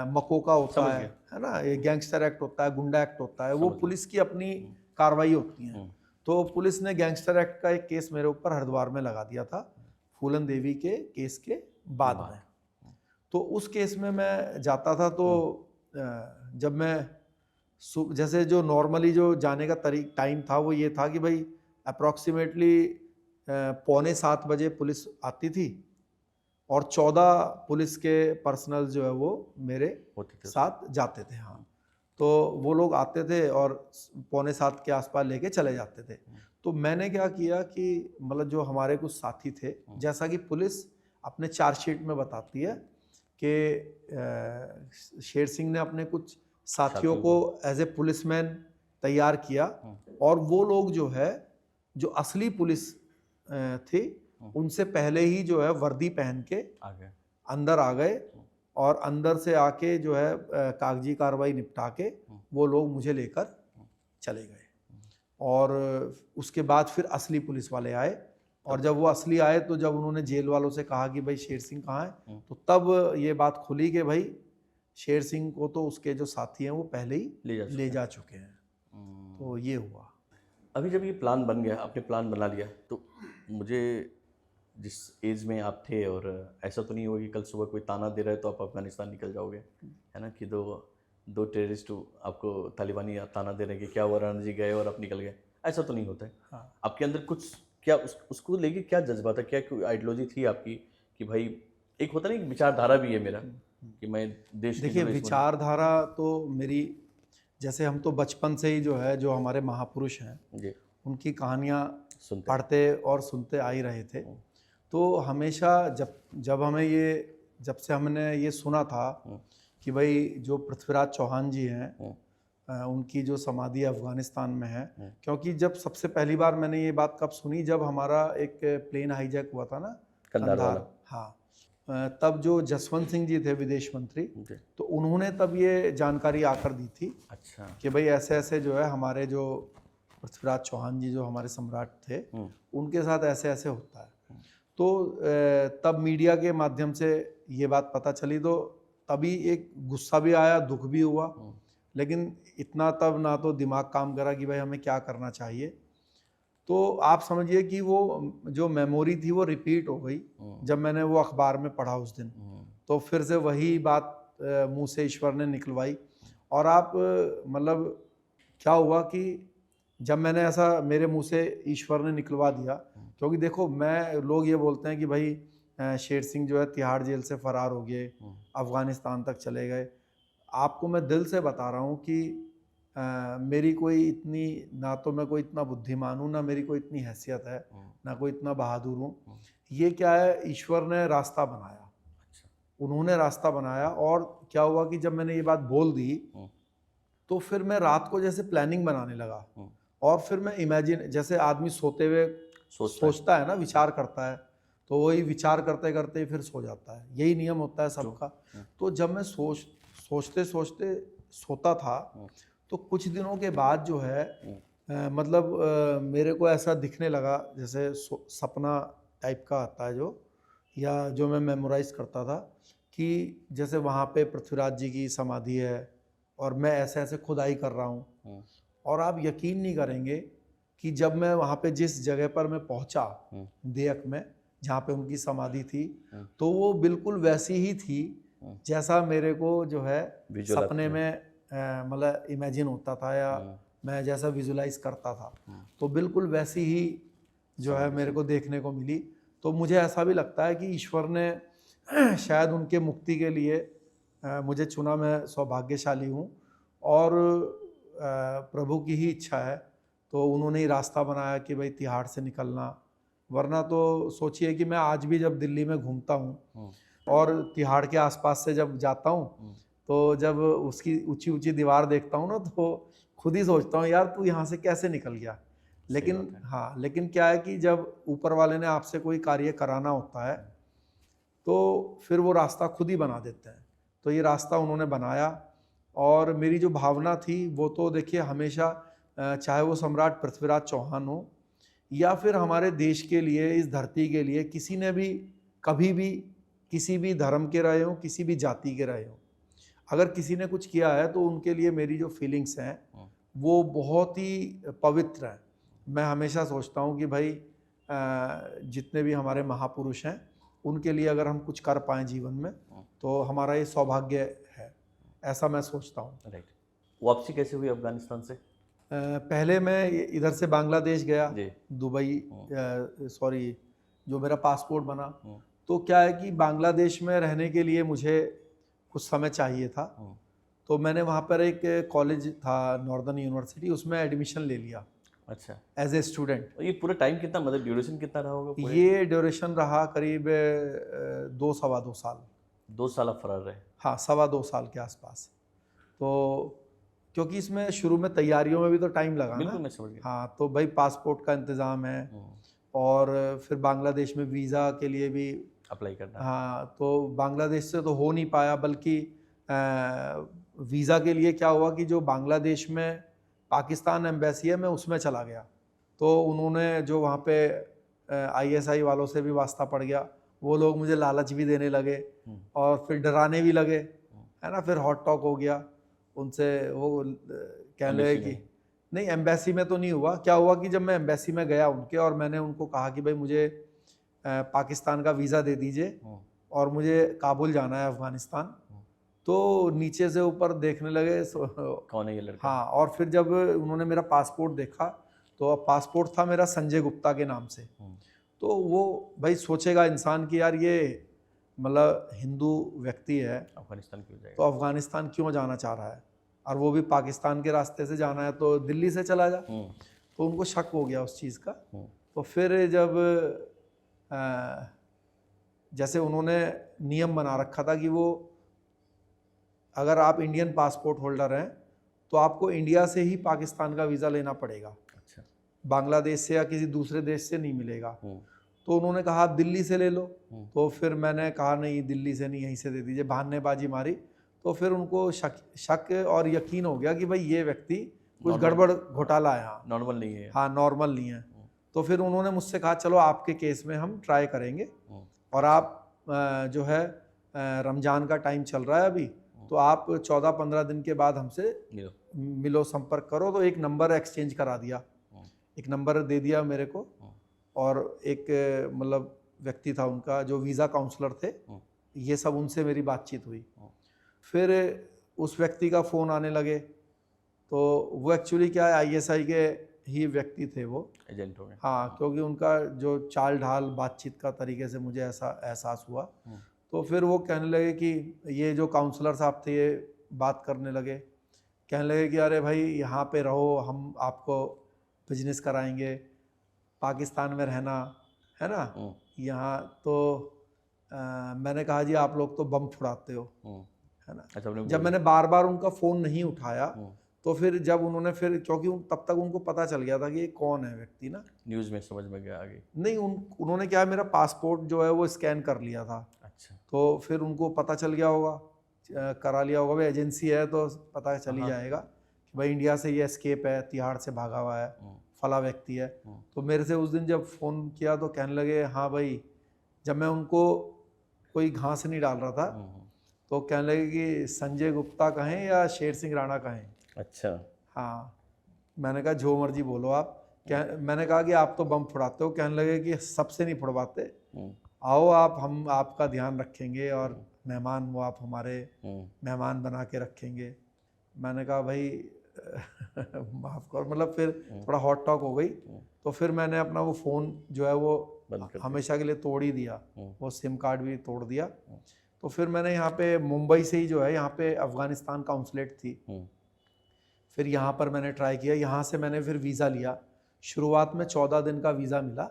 B: मकोका होता है ना, ये गैंगस्टर एक्ट होता है, गुंडा एक्ट होता है, वो पुलिस की अपनी कार्रवाई होती है। तो पुलिस ने गैंगस्टर एक्ट का एक केस मेरे ऊपर हरिद्वार में लगा दिया था फूलन देवी के केस के बाद में। तो उस केस में मैं जाता था तो जब मैं जैसे जो नॉर्मली जो जाने का टाइम था वो ये था कि भाई अप्रॉक्सीमेटली 6:45 बजे पुलिस आती थी और 14 पुलिस के पर्सनल जो है वो मेरे साथ जाते थे। हाँ, तो वो लोग आते थे और 6:45 के आसपास लेके चले जाते थे। तो मैंने क्या किया कि मतलब जो हमारे कुछ साथी थे, जैसा कि पुलिस अपने चार्जशीट में बताती है कि शेर सिंह ने अपने कुछ साथियों को एज ए पुलिसमैन तैयार किया और वो लोग जो है जो असली पुलिस थे उनसे पहले ही जो है वर्दी पहन के अंदर आ गए और अंदर से आके जो है कागजी कार्रवाई निपटा के वो लोग मुझे लेकर चले गए। और उसके बाद फिर असली पुलिस वाले आए और जब वो असली आए तो जब उन्होंने जेल वालों से कहा कि भाई शेर सिंह कहाँ है, तो तब ये बात खुली कि भाई शेर सिंह को तो उसके जो साथी हैं वो पहले ही ले जा चुके हैं। तो ये हुआ।
A: अभी जब ये प्लान बन गया, आपने प्लान बना लिया, तो मुझे जिस एज में आप थे, और ऐसा तो नहीं हुआ कि कल सुबह कोई ताना दे रहा है तो आप अफगानिस्तान निकल जाओगे, है ना, कि दो टेररिस्ट आपको तालिबानी ताना दे रहे हैं कि क्या हुआ रणजी जी गए और आप निकल गए, ऐसा तो नहीं होता है। हाँ। आपके अंदर कुछ क्या उसको लेके क्या जज्बा था, क्या कोई आइडियोलॉजी थी आपकी कि भाई एक होता नहीं, एक विचारधारा भी है मेरा कि मैं देश की,
B: देखिए विचारधारा तो मेरी, जैसे हम तो बचपन से ही जो है जो हमारे महापुरुष हैं जी, उनकी कहानियाँ पढ़ते और सुनते आ ही रहे थे। तो हमेशा जब से हमने ये सुना था कि भाई जो पृथ्वीराज चौहान जी हैं उनकी जो समाधि अफगानिस्तान में है, क्योंकि जब सबसे पहली बार मैंने ये बात कब सुनी, जब हमारा एक प्लेन हाईजैक हुआ था ना कंधार। हाँ, तब जो जसवंत सिंह जी थे विदेश मंत्री, तो उन्होंने तब ये जानकारी आकर दी थी। अच्छा। कि भाई ऐसे ऐसे जो है हमारे जो पृथ्वीराज चौहान जी जो हमारे सम्राट थे उनके साथ ऐसे ऐसे होता है। तो तब मीडिया के माध्यम से ये बात पता चली तो तभी एक गुस्सा भी आया, दुख भी हुआ, लेकिन इतना तब ना तो दिमाग काम करा कि भाई हमें क्या करना चाहिए। तो आप समझिए कि वो जो मेमोरी थी वो रिपीट हो गई जब मैंने वो अखबार में पढ़ा उस दिन। तो फिर से वही बात मुंह से ईश्वर ने निकलवाई। और आप मतलब क्या हुआ कि जब मैंने ऐसा मेरे मुंह से ईश्वर ने निकलवा दिया, क्योंकि देखो लोग ये बोलते हैं कि भाई शेर सिंह जो है तिहाड़ जेल से फरार हो गए, अफगानिस्तान तक चले गए। आपको मैं दिल से बता रहा हूँ कि मेरी कोई इतनी, ना तो मैं कोई इतना बुद्धिमान हूँ, ना मेरी कोई इतनी हैसियत है, ना कोई इतना बहादुर हूँ। ये क्या है, ईश्वर ने रास्ता बनाया। अच्छा। उन्होंने रास्ता बनाया। और क्या हुआ कि जब मैंने ये बात बोल दी तो फिर मैं रात को जैसे प्लानिंग बनाने लगा और फिर मैं इमेजिन, जैसे आदमी सोते हुए सोचता है ना, विचार करता है, तो वही विचार करते करते फिर सो जाता है। यही नियम होता है सबका। तो जब मैं सोचते सोचते सोता था तो कुछ दिनों के बाद जो है मतलब मेरे को ऐसा दिखने लगा जैसे सपना टाइप का आता है जो मैं मेमोराइज करता था कि जैसे वहाँ पे पृथ्वीराज जी की समाधि है और मैं ऐसे ऐसे खुदाई कर रहा हूँ। और आप यकीन नहीं करेंगे कि जब मैं वहाँ पे जिस जगह पर मैं पहुँचा देयक में, जहाँ पे उनकी समाधि थी, तो वो बिल्कुल वैसी ही थी जैसा मेरे को जो है सपने में मतलब इमेजिन होता था या मैं जैसा विजुलाइज करता था। तो बिल्कुल वैसी ही जो है मेरे को देखने को मिली। तो मुझे ऐसा भी लगता है कि ईश्वर ने शायद उनके मुक्ति के लिए मुझे चुना। मैं सौभाग्यशाली हूँ और प्रभु की ही इच्छा है, तो उन्होंने ही रास्ता बनाया कि भाई तिहाड़ से निकलना। वरना तो सोचिए कि मैं आज भी जब दिल्ली में घूमता हूँ और तिहाड़ के आसपास से जब जाता हूँ तो जब उसकी ऊंची ऊंची दीवार देखता हूँ ना तो खुद ही सोचता हूँ यार तू यहाँ से कैसे निकल गया। लेकिन
A: बात है।
B: हाँ, लेकिन क्या है कि जब ऊपर वाले ने आपसे कोई कार्य कराना होता है तो फिर वो रास्ता खुद ही बना देते हैं। तो ये रास्ता उन्होंने बनाया और मेरी जो भावना थी वो तो देखिए हमेशा चाहे वो सम्राट पृथ्वीराज चौहान हो या फिर हमारे देश के लिए, इस धरती के लिए किसी ने भी कभी भी किसी भी धर्म के रहे हो, किसी भी जाति के रहे हो, अगर किसी ने कुछ किया है तो उनके लिए मेरी जो फीलिंग्स हैं वो बहुत ही पवित्र हैं। मैं हमेशा सोचता हूँ कि भाई जितने भी हमारे महापुरुष हैं उनके लिए अगर हम कुछ कर पाएँ जीवन में तो हमारा ये सौभाग्य है, ऐसा मैं सोचता हूँ।
A: राइट। वापसी कैसे हुई अफगानिस्तान से?
B: पहले मैं इधर से बांग्लादेश गया,
A: जी।
B: दुबई, सॉरी, जो मेरा पासपोर्ट बना। तो क्या है कि बांग्लादेश में रहने के लिए मुझे कुछ समय चाहिए था, तो मैंने वहाँ पर एक कॉलेज था नॉर्दर्न यूनिवर्सिटी, उसमें एडमिशन ले लिया।
A: अच्छा।
B: As a student.
A: ये पूरा टाइम कितना, मतलब ड्यूरेशन कितना रहा होगा पूरे?
B: ये ड्यूरेशन रहा करीब 2 सवा 2 साल।
A: 2 साल आप फरार रहे?
B: हाँ, 2.25 साल के आसपास। तो क्योंकि इसमें शुरू में तैयारियों में भी तो टाइम लगा
A: बिल्कुल,
B: ना।
A: मैं समझ गया।
B: हाँ, तो भाई पासपोर्ट का इंतज़ाम है और फिर बांग्लादेश में वीज़ा के लिए भी
A: अप्लाई करना।
B: हाँ, तो बांग्लादेश से तो हो नहीं पाया, बल्कि वीज़ा के लिए क्या हुआ कि जो बांग्लादेश में पाकिस्तान एम्बेसी है मैं उसमें चला गया, तो उन्होंने जो वहाँ पे ISI वालों से भी वास्ता पड़ गया, वो लोग मुझे लालच भी देने लगे और फिर डराने भी लगे, है ना। फिर हॉट टॉक हो गया उनसे, वो कहने लगे कि नहीं, एम्बेसी में तो नहीं हुआ। क्या हुआ कि जब मैं एम्बेसी में गया उनके और मैंने उनको कहा कि भाई मुझे पाकिस्तान का वीज़ा दे दीजिए और मुझे काबुल जाना है अफ़गानिस्तान, तो नीचे से ऊपर देखने लगे
A: कौन है ये लड़का।
B: हाँ, और फिर जब उन्होंने मेरा पासपोर्ट देखा तो पासपोर्ट था मेरा संजय गुप्ता के नाम से, तो वो भाई सोचेगा इंसान कि यार ये मतलब हिंदू व्यक्ति है,
A: अफगानिस्तान क्यों जाएगा,
B: तो अफ़गानिस्तान क्यों जाना चाह रहा है, और वो भी पाकिस्तान के रास्ते से जाना है तो दिल्ली से चला जा। तो उनको शक हो गया उस चीज़ का। तो फिर जब जैसे उन्होंने नियम बना रखा था कि वो अगर आप इंडियन पासपोर्ट होल्डर हैं तो आपको इंडिया से ही पाकिस्तान का वीज़ा लेना पड़ेगा।
A: अच्छा।
B: बांग्लादेश से या किसी दूसरे देश से नहीं मिलेगा। तो उन्होंने कहा आप दिल्ली से ले लो, तो फिर मैंने कहा नहीं, दिल्ली से नहीं, यहीं से दे दीजिए, बहानेबाजी मारी। तो फिर उनको शक और यकीन हो गया कि भाई ये व्यक्ति कुछ गड़बड़ घोटाला है, हाँ,
A: नॉर्मल नहीं है,
B: हाँ, नॉर्मल नहीं है। तो फिर उन्होंने मुझसे कहा चलो आपके केस में हम ट्राई करेंगे, और आप जो है रमज़ान का टाइम चल रहा है अभी, तो आप 14-15 दिन के बाद हमसे मिलो, संपर्क करो। तो एक नंबर एक्सचेंज करा दिया, एक नंबर दे दिया मेरे को, और एक मतलब व्यक्ति था उनका जो वीज़ा काउंसलर थे, ये सब उनसे मेरी बातचीत हुई। फिर उस व्यक्ति का फ़ोन आने लगे, तो वो एक्चुअली क्या है ISI के ही व्यक्ति थे, वो
A: एजेंट हो गए।
B: हाँ, क्योंकि उनका जो चाल ढाल बातचीत का तरीके से मुझे ऐसा एहसास हुआ। तो फिर वो कहने लगे कि ये जो काउंसलर साहब थे ये बात करने लगे, कहने लगे कि अरे भाई यहाँ पे रहो, हम आपको बिजनेस कराएंगे, पाकिस्तान में रहना है ना यहाँ। तो मैंने कहा जी आप लोग तो बम फुड़ाते हो, है ना।
A: अच्छा,
B: जब मैंने बार बार उनका फ़ोन नहीं उठाया, तो फिर जब उन्होंने फिर, क्योंकि तब तक उनको पता चल गया था कि ये कौन है व्यक्ति ना,
A: न्यूज़ में समझ में गया आगे।
B: नहीं, उन्होंने क्या है मेरा पासपोर्ट जो है वो स्कैन कर लिया था।
A: अच्छा।
B: तो फिर उनको पता चल गया होगा, करा लिया होगा, भाई एजेंसी है तो पता चल ही जाएगा कि भाई इंडिया से ये एस्केप है, तिहाड़ से भागा हुआ है, फला व्यक्ति है। तो मेरे से उस दिन जब फ़ोन किया तो कहने लगे हाँ भाई, जब मैं उनको कोई घास नहीं डाल रहा था तो कहने लगे कि संजय गुप्ता कहें या शेर सिंह राणा कहें।
A: अच्छा।
B: हाँ, मैंने कहा जो मर्जी बोलो आप। मैंने कहा कि आप तो बम फुड़ाते हो। कहने लगे कि सबसे नहीं फुड़वाते, आओ आप, हम आपका ध्यान रखेंगे और मेहमान वो आप हमारे मेहमान बना के रखेंगे। मैंने कहा भाई माफ़ करो, मतलब फिर थोड़ा हॉट टॉक हो गई। तो फिर मैंने अपना वो फ़ोन जो है वो हमेशा के लिए तोड़ ही दिया, वो सिम कार्ड भी तोड़ दिया। तो फिर मैंने यहाँ पे मुंबई से ही जो है, यहाँ पे अफ़गानिस्तान काउंसलेट थी, फिर यहाँ पर मैंने ट्राई किया। यहाँ से मैंने फिर वीज़ा लिया। शुरुआत में 14 दिन का वीज़ा मिला।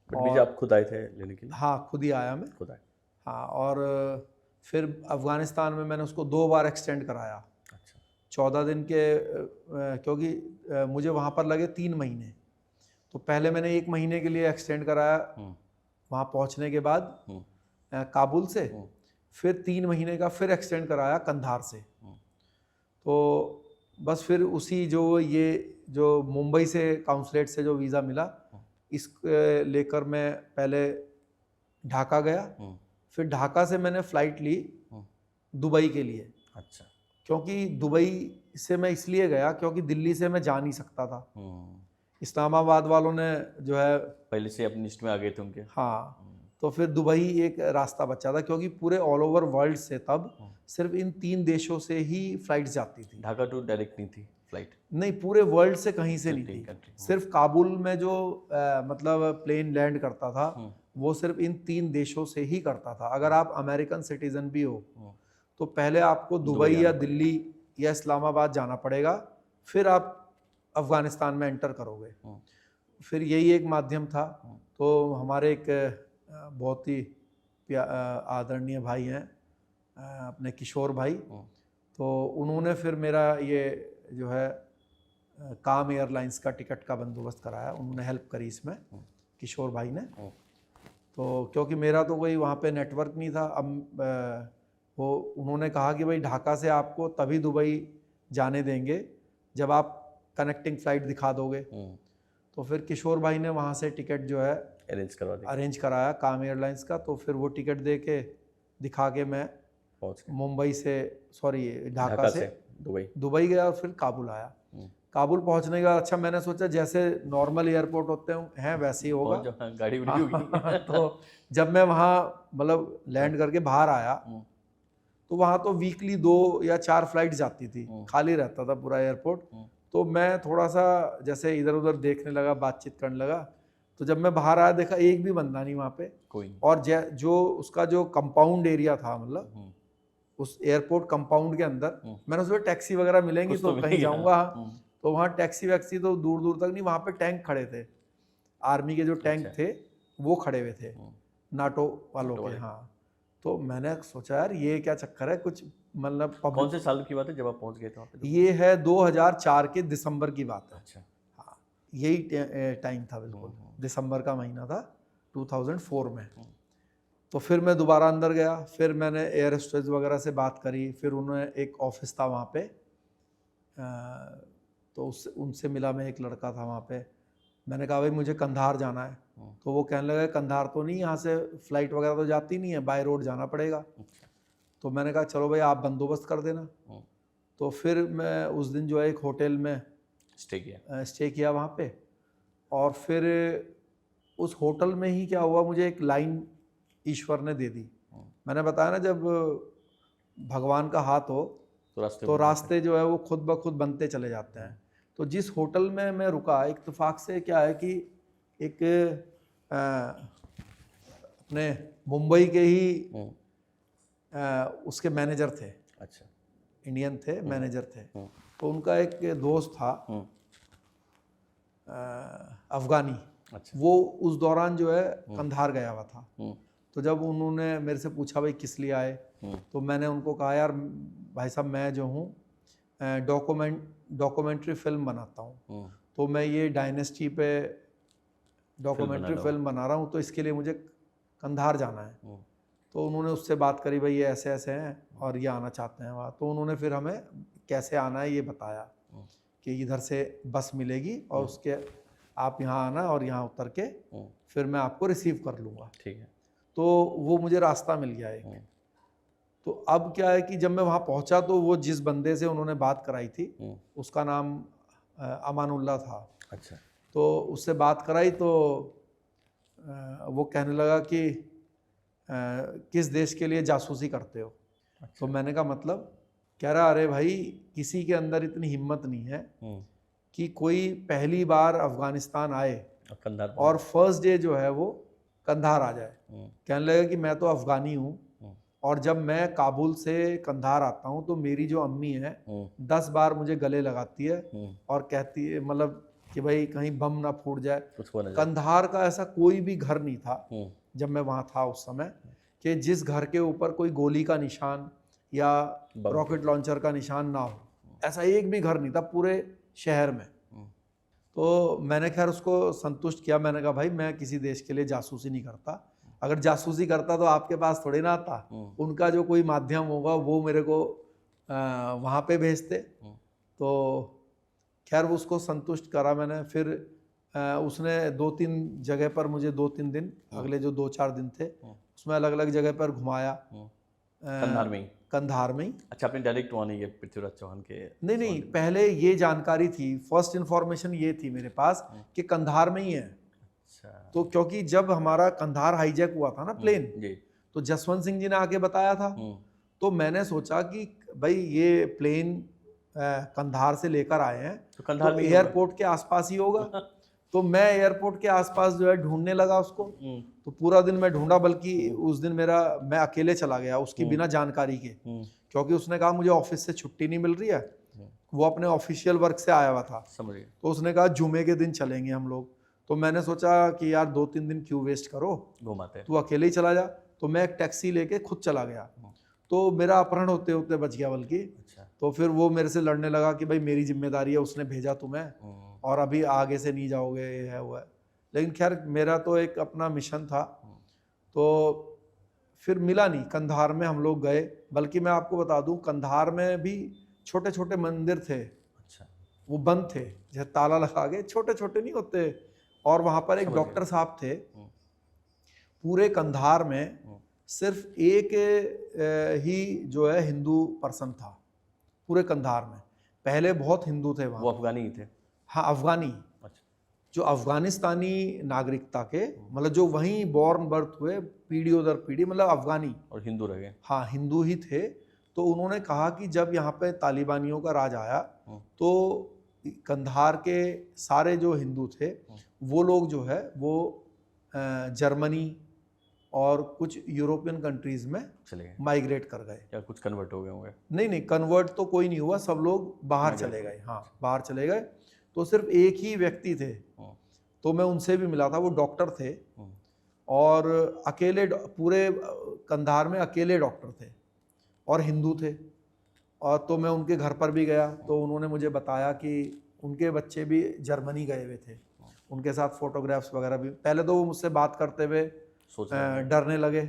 A: वीज़ा आप खुद आए थे लेने के लिए?
B: हाँ, खुद ही आया मैं।
A: खुद आए।
B: हाँ, और फिर अफ़गानिस्तान में मैंने उसको 2 बार एक्सटेंड कराया।
A: अच्छा।
B: 14 दिन के क्योंकि मुझे वहाँ पर लगे 3 महीने, तो पहले मैंने 1 महीने के लिए एक्सटेंड कराया वहाँ पहुँचने के बाद काबुल से, फिर 3 महीने का फिर एक्सटेंड कराया कंधार से। तो बस फिर उसी जो मुंबई से काउंसलेट से जो वीज़ा मिला, इस लेकर मैं पहले ढाका गया, फिर ढाका से मैंने फ़्लाइट ली दुबई के लिए।
A: अच्छा।
B: क्योंकि दुबई से मैं इसलिए गया क्योंकि दिल्ली से मैं जा नहीं सकता था। इस्लामाबाद वालों ने जो है
A: पहले से अपनी लिस्ट में आ गए थे उनके।
B: हाँ, तो फिर दुबई एक रास्ता बचा था, क्योंकि पूरे ऑल ओवर वर्ल्ड से तब सिर्फ इन 3 देशों से ही फ्लाइट्स जाती थी।
A: ढाका टू डायरेक्ट नहीं थी फ्लाइट?
B: नहीं, पूरे वर्ल्ड से कहीं से नहीं थी।
A: country,
B: सिर्फ काबुल में जो मतलब प्लेन लैंड करता था वो सिर्फ इन 3 देशों से ही करता था। अगर आप अमेरिकन सिटीजन भी हो तो पहले आपको दुबई या दिल्ली या इस्लामाबाद जाना पड़ेगा, फिर आप अफ़गानिस्तान में एंटर करोगे। फिर यही एक माध्यम था। तो हमारे एक बहुत ही आदरणीय भाई हैं अपने किशोर भाई, तो उन्होंने फिर मेरा ये जो है काम एयरलाइंस का टिकट का बंदोबस्त कराया, उन्होंने हेल्प करी इसमें, किशोर भाई ने। तो क्योंकि मेरा तो कोई वहाँ पे नेटवर्क नहीं था, अब वो उन्होंने कहा कि भाई ढाका से आपको तभी दुबई जाने देंगे जब आप कनेक्टिंग फ़्लाइट दिखा दोगे। तो फिर किशोर भाई ने वहाँ से टिकट जो है अरेंज कराया काम एयरलाइंस का। तो फिर वो टिकट दे के दिखा के मैं मुंबई से ढाका से दुबई गया और फिर काबुल आया। काबुल पहुंचने के बाद अच्छा मैंने सोचा जैसे नॉर्मल एयरपोर्ट होते हैं वैसे ही होगा,
A: गाड़ी होगी।
B: तो जब मैं वहाँ मतलब लैंड करके बाहर आया तो वहाँ तो वीकली 2 या 4 फ्लाइट जाती थी, खाली रहता था पूरा एयरपोर्ट। तो मैं थोड़ा सा जैसे इधर उधर देखने लगा, बातचीत करने लगा, तो जब मैं बाहर आया देखा एक भी बंदा नहीं वहाँ पे कोई। और जो उसका जो कंपाउंड एरिया था, मतलब उस एयरपोर्ट कंपाउंड के अंदर, मैंने सोचा टैक्सी वगैरह मिलेंगी तो कहीं जाऊँगा, तो वहाँ टैक्सी वैक्सी तो दूर दूर तक नहीं, वहाँ पे टैंक खड़े थे, आर्मी के जो टैंक थे वो खड़े हुए थे नाटो वालों के। हाँ, तो मैंने सोचा यार ये क्या चक्कर है, कुछ मतलब
A: कौन से साल की बात है जब आप पहुंच गए थे वहाँ पे?
B: ये है 2004 के दिसंबर की बात है।
A: अच्छा।
B: हाँ, यही टाइम था, बिल्कुल दिसंबर का महीना था 2004 में। तो फिर मैं दोबारा अंदर गया, फिर मैंने एयर होस्टेस वगैरह से बात करी, फिर उन्होंने एक ऑफिस था वहाँ पे, तो उनसे मिला, मैं एक लड़का था वहाँ पे, मैंने कहा भाई मुझे कंधार जाना है। तो वो कहने लगे कंधार तो नहीं, यहाँ से फ़्लाइट वगैरह तो जाती नहीं है, बाय रोड जाना पड़ेगा। तो मैंने कहा चलो भाई आप बंदोबस्त कर देना। तो फिर मैं उस दिन जो है एक होटल में स्टे किया वहाँ पे, और फिर उस होटल में ही क्या हुआ, मुझे एक लाइन ईश्वर ने दे दी। मैंने बताया ना जब भगवान का हाथ हो तो रास्ते जो है वो खुद ब खुद बनते चले जाते हैं। तो जिस होटल में मैं रुका, इत्तेफाक से क्या है कि एक अपने मुंबई के ही उसके मैनेजर थे।
A: अच्छा।
B: इंडियन थे, मैनेजर थे। तो उनका एक दोस्त था अफगानी। अच्छा। वो उस दौरान जो है कंधार गया हुआ था। तो जब उन्होंने मेरे से पूछा भाई किस लिए आए, तो मैंने उनको कहा यार भाई साहब मैं जो हूँ डॉक्यूमेंट्री फिल्म बनाता हूँ, तो मैं ये डायनेस्टी पे डॉक्यूमेंट्री फिल्म बना रहा हूँ, तो इसके लिए मुझे कंधार जाना है। तो उन्होंने उससे बात करी, भाई ये ऐसे ऐसे हैं और ये आना चाहते हैं वहाँ। तो उन्होंने फिर हमें कैसे आना है ये बताया कि इधर से बस मिलेगी और उसके आप यहाँ आना और यहाँ उतर के फिर मैं आपको रिसीव कर लूँगा। ठीक है। तो वो मुझे रास्ता मिल गया एक। तो अब क्या है कि जब मैं वहाँ पहुँचा तो वो जिस बंदे से उन्होंने बात कराई थी उसका नाम अमानुल्लाह था। अच्छा। तो उससे बात कराई तो वो कहने लगा कि किस देश के लिए जासूसी करते हो। अच्छा। तो मैंने कहा मतलब, कह रहा अरे भाई किसी के अंदर इतनी हिम्मत नहीं है कि कोई पहली बार अफगानिस्तान आए और फर्स्ट डे जो है वो कंधार आ जाए। कहने लगा कि मैं तो अफगानी हूँ और जब मैं काबुल से कंधार आता हूँ तो मेरी जो अम्मी है 10 बार मुझे गले लगाती है और कहती है मतलब कि भाई कहीं बम ना फूट जाए। कंधार का ऐसा कोई भी घर नहीं था जब मैं वहाँ था उस समय कि जिस घर के ऊपर कोई गोली का निशान या
A: बम
B: रॉकेट लॉन्चर का निशान ना हो, ऐसा एक भी घर नहीं था पूरे शहर में। तो मैंने खैर उसको संतुष्ट किया। मैंने कहा भाई मैं किसी देश के लिए जासूसी नहीं करता, अगर जासूसी करता तो आपके पास थोड़ी ना आता, उनका जो कोई माध्यम होगा वो मेरे को वहाँ पे भेजते। तो खैर वो उसको संतुष्ट करा मैंने। फिर उसने 2-3 जगह पर मुझे 2-3 दिन, अगले जो 2-4 दिन थे उसमें अलग अलग जगह पर घुमाया।
A: कंधार में ही?
B: कंधार में ही।
A: अच्छा, आपने डायरेक्ट वहाँ नहीं गए पृथ्वीराज चौहान के?
B: नहीं, पहले ये जानकारी थी, फर्स्ट इन्फॉर्मेशन ये थी मेरे पास कि कंधार में ही है।
A: अच्छा।
B: तो क्योंकि जब हमारा कंधार हाईजैक हुआ था ना प्लेन,
A: जी।
B: तो जसवंत सिंह जी ने आके बताया था। तो मैंने सोचा कि भाई ये प्लेन कंधार से लेकर आए हैं
A: तो कंधार में
B: एयरपोर्ट के आसपास ही होगा। तो मैं एयरपोर्ट के आसपास जो है ढूंढने लगा उसको। तो पूरा दिन मैं ढूंढा, बल्कि उस दिन मैं अकेले चला गया उसकी बिना जानकारी के, क्योंकि उसने कहा मुझे ऑफिस से छुट्टी नहीं मिल रही है, वो अपने ऑफिशियल वर्क से आया हुआ था।
A: समझिए।
B: तो उसने कहा जुमे के दिन चलेंगे हम लोग। तो मैंने सोचा कि यार 2-3 दिन क्यों वेस्ट करो,
A: घुमाते,
B: तू अकेले ही चला जा। तो मैं एक टैक्सी लेके खुद चला गया। तो मेरा अपहरण होते होते बच गया बल्कि।
A: अच्छा।
B: तो फिर वो मेरे से लड़ने लगा कि भाई मेरी जिम्मेदारी है, उसने भेजा तुम्हें और अभी आगे से नहीं जाओगे, ये है वो है। लेकिन खैर मेरा तो एक अपना मिशन था। तो फिर मिला नहीं। कंधार में हम लोग गए, बल्कि मैं आपको बता दूं कंधार में भी छोटे छोटे मंदिर थे।
A: अच्छा।
B: वो बंद थे, जैसे ताला लगा के, छोटे छोटे नहीं होते। और वहाँ पर एक डॉक्टर साहब थे। पूरे कंधार में सिर्फ एक ही जो है हिंदू पर्सन था पूरे कंधार में। पहले बहुत हिंदू थे वहाँ।
A: वो अफगानी ही थे?
B: हाँ, अफगानी।
A: अच्छा। जो
B: अफगानिस्तानी नागरिकता के, मतलब जो वहीं बॉर्न बर्थ हुए, पीढ़ियों दर पीढ़ी, मतलब अफगानी
A: और हिंदू रह गए।
B: हाँ, हिंदू ही थे। तो उन्होंने कहा कि जब यहाँ पे तालिबानियों का राज आया तो कंधार के सारे जो हिंदू थे वो लोग जो है वो जर्मनी और कुछ यूरोपियन कंट्रीज में
A: चले गए,
B: माइग्रेट कर गए।
A: या कुछ कन्वर्ट हो गए होंगे?
B: नहीं, कन्वर्ट तो कोई नहीं हुआ, सब लोग बाहर चले गए। हाँ, बाहर चले गए। तो सिर्फ एक ही व्यक्ति थे। तो मैं उनसे भी मिला था, वो डॉक्टर थे और अकेले, पूरे कंधार में अकेले डॉक्टर थे और हिंदू थे। और तो मैं उनके घर पर भी गया। तो उन्होंने मुझे बताया कि उनके बच्चे भी जर्मनी गए हुए थे, उनके साथ फोटोग्राफ्स वगैरह भी। पहले तो वो मुझसे बात करते हुए डरने लगे।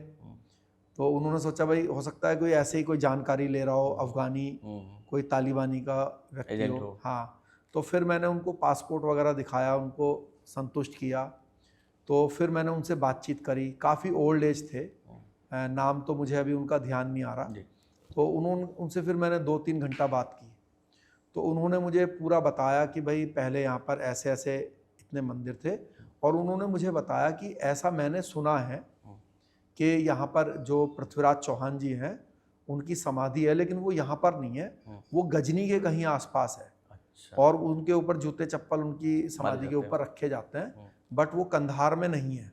B: तो उन्होंने सोचा भाई हो सकता है कोई ऐसे ही कोई जानकारी ले रहा हो, अफगानी कोई तालिबानी का व्यक्ति हो। हाँ, तो फिर मैंने उनको पासपोर्ट वगैरह दिखाया, उनको संतुष्ट किया। तो फिर मैंने उनसे बातचीत करी। काफ़ी ओल्ड एज थे, नाम तो मुझे अभी उनका ध्यान नहीं आ रहा। तो उनसे फिर मैंने 2-3 घंटा बात की। तो उन्होंने मुझे पूरा बताया कि भाई पहले यहाँ पर ऐसे ऐसे इतने मंदिर थे। और उन्होंने मुझे बताया कि ऐसा मैंने सुना है कि यहाँ पर जो पृथ्वीराज चौहान जी हैं उनकी समाधि है, लेकिन वो यहाँ पर नहीं है, वो गजनी के कहीं आसपास है। अच्छा। और उनके ऊपर जूते चप्पल उनकी समाधि के ऊपर रखे जाते हैं, बट वो कंधार में नहीं है।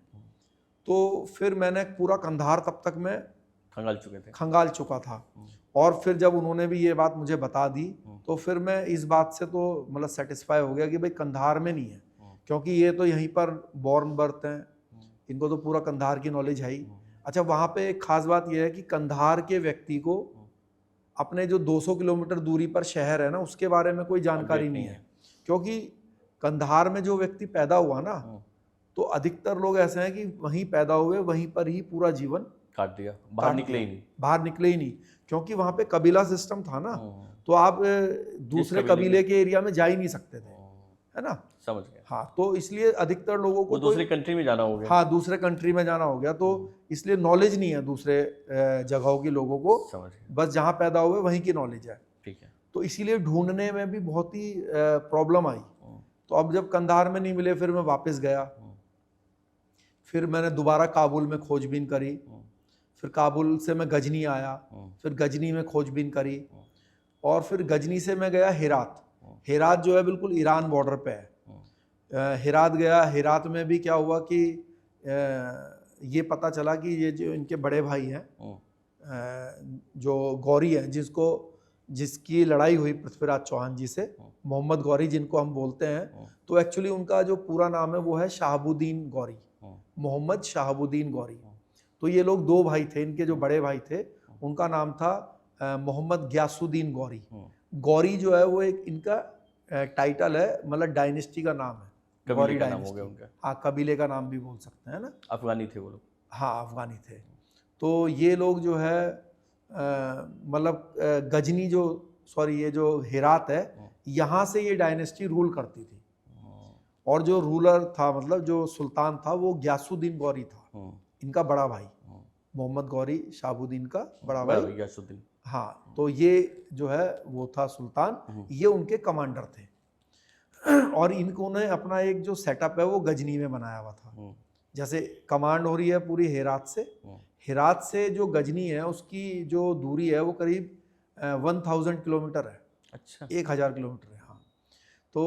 B: तो फिर मैंने पूरा कंधार तब तक मैं खंगाल चुका था। और फिर जब उन्होंने भी ये बात मुझे बता दी तो फिर मैं इस बात से तो मतलब सेटिस्फाई हो गया कि भाई कंधार में नहीं है, क्योंकि ये तो यहीं पर बॉर्न बर्थ हैं, इनको तो पूरा कंधार की नॉलेज है ही। अच्छा, वहाँ पे एक खास बात यह है कि कंधार के व्यक्ति को अपने जो 200 किलोमीटर दूरी पर शहर है ना, उसके बारे में कोई जानकारी नहीं है। क्योंकि कंधार में जो व्यक्ति पैदा हुआ ना, तो अधिकतर लोग ऐसे हैं कि वहीं पैदा हुए, वहीं पर ही पूरा जीवन काट दिया, बाहर निकले ही नहीं। क्योंकि वहाँ पे कबीला सिस्टम था ना, तो आप दूसरे कबीले के एरिया में जा ही नहीं सकते थे, है ना? समझ गए। हाँ, तो इसलिए अधिकतर लोगों को
A: दूसरे कंट्री में जाना हो गया।
B: हाँ, दूसरे कंट्री में जाना हो गया। तो इसलिए नॉलेज नहीं है दूसरे जगहों की लोगों को, बस जहाँ पैदा हुए वहीं की नॉलेज है। ठीक है। तो इसीलिए ढूंढने में भी बहुत ही प्रॉब्लम आई। तो अब जब कंधार में नहीं मिले, फिर मैं वापस गया। फिर मैंने दोबारा काबुल में खोजबीन करी। फिर काबुल से मैं गजनी आया, फिर गजनी में खोजबीन करी। और फिर गजनी से मैं गया हेरात। हेरात जो है बिल्कुल ईरान बॉर्डर पे है। हेरात गया। हेरात में भी क्या हुआ कि ये पता चला कि ये जो इनके बड़े भाई हैं, जो गौरी हैं, जिसकी लड़ाई हुई पृथ्वीराज चौहान जी से, मोहम्मद गौरी जिनको हम बोलते हैं, तो एक्चुअली उनका जो पूरा नाम है वो है शाहबुद्दीन गौरी, मोहम्मद शाहबुद्दीन गौरी। तो ये लोग दो भाई थे, इनके जो बड़े भाई थे उनका नाम था मोहम्मद गयासुद्दीन गौरी। गौरी जो है वो एक इनका टाइटल है, मतलब डायनेस्टी का नाम है, गौरी
A: का नाम हो गया
B: डायनेस्टी।
A: उनका।
B: हाँ, कबीले का नाम भी बोल सकते हैं ना।
A: अफगानी थे वो लोग।
B: हाँ, अफगानी थे। तो ये लोग जो है मतलब गजनी जो सॉरी ये जो हेरात है, यहाँ से ये डायनेस्टी रूल करती थी। और जो रूलर था, मतलब जो सुल्तान था, वो गयासुद्दीन गौरी था, इनका बड़ा भाई। मोहम्मद गौरी शाहबुद्दीन का बड़ा भाई
A: गयासुद्दीन।
B: हाँ, तो ये जो है वो था सुल्तान, ये उनके कमांडर थे। और इनको ने अपना एक जो सेटअप है वो गजनी में बनाया हुआ था। जैसे कमांड हो रही है पूरी हेरात से, हेरात से जो गजनी है उसकी जो दूरी है वो करीब 1000 किलोमीटर है।
A: अच्छा,
B: 1000 किलोमीटर है। हाँ, तो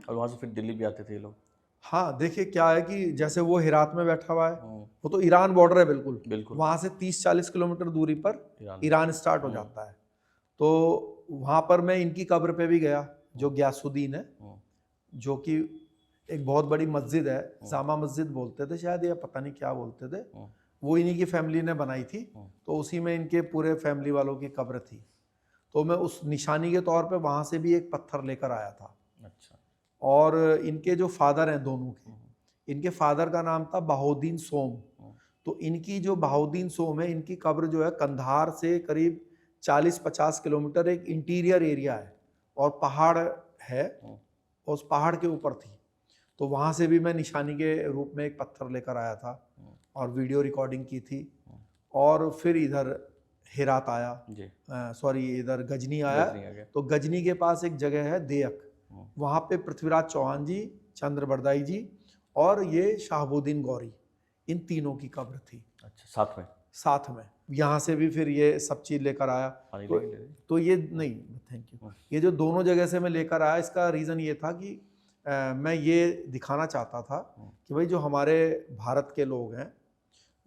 A: और वहाँ से फिर दिल्ली भी आते थे ये लोग।
B: हाँ, देखिए क्या है कि जैसे वो हेरात में बैठा हुआ है, वो तो ईरान बॉर्डर है बिल्कुल,
A: बिल्कुल।
B: वहाँ से 30-40 किलोमीटर दूरी पर ईरान स्टार्ट हो जाता है। तो वहाँ पर मैं इनकी कब्र पे भी गया, जो गयासुद्दीन है, जो कि एक बहुत बड़ी मस्जिद है, जामा मस्जिद बोलते थे शायद, या पता नहीं क्या बोलते थे, वो इन्हीं की फैमिली ने बनाई थी। तो उसी में इनके पूरे फैमिली वालों की कब्र थी। तो मैं उस निशानी के तौर पे वहाँ से भी एक पत्थर लेकर आया था।
A: अच्छा।
B: और इनके जो फादर हैं दोनों के, इनके फादर का नाम था बहाउद्दीन सोम। तो इनकी जो बहाउद्दीन सोम है, इनकी कब्र जो है कंधार से करीब 40-50 किलोमीटर एक इंटीरियर एरिया है और पहाड़ है, और उस पहाड़ के ऊपर थी। तो वहाँ से भी मैं निशानी के रूप में एक पत्थर लेकर आया था और वीडियो रिकॉर्डिंग की थी। और फिर इधर हेरात आया, सॉरी इधर गजनी आया। तो गजनी के पास एक जगह है देयक, वहाँ पे पृथ्वीराज चौहान जी, चंद्र बरदाई जी और ये शाहबुद्दीन गौरी, इन तीनों की कब्र थी।
A: अच्छा, साथ में
B: यहाँ से भी फिर ये सब चीज़ लेकर आया। तो ये नहीं, थैंक यू, ये जो दोनों जगह से मैं लेकर आया, इसका रीज़न ये था कि मैं ये दिखाना चाहता था कि भाई जो हमारे भारत के लोग हैं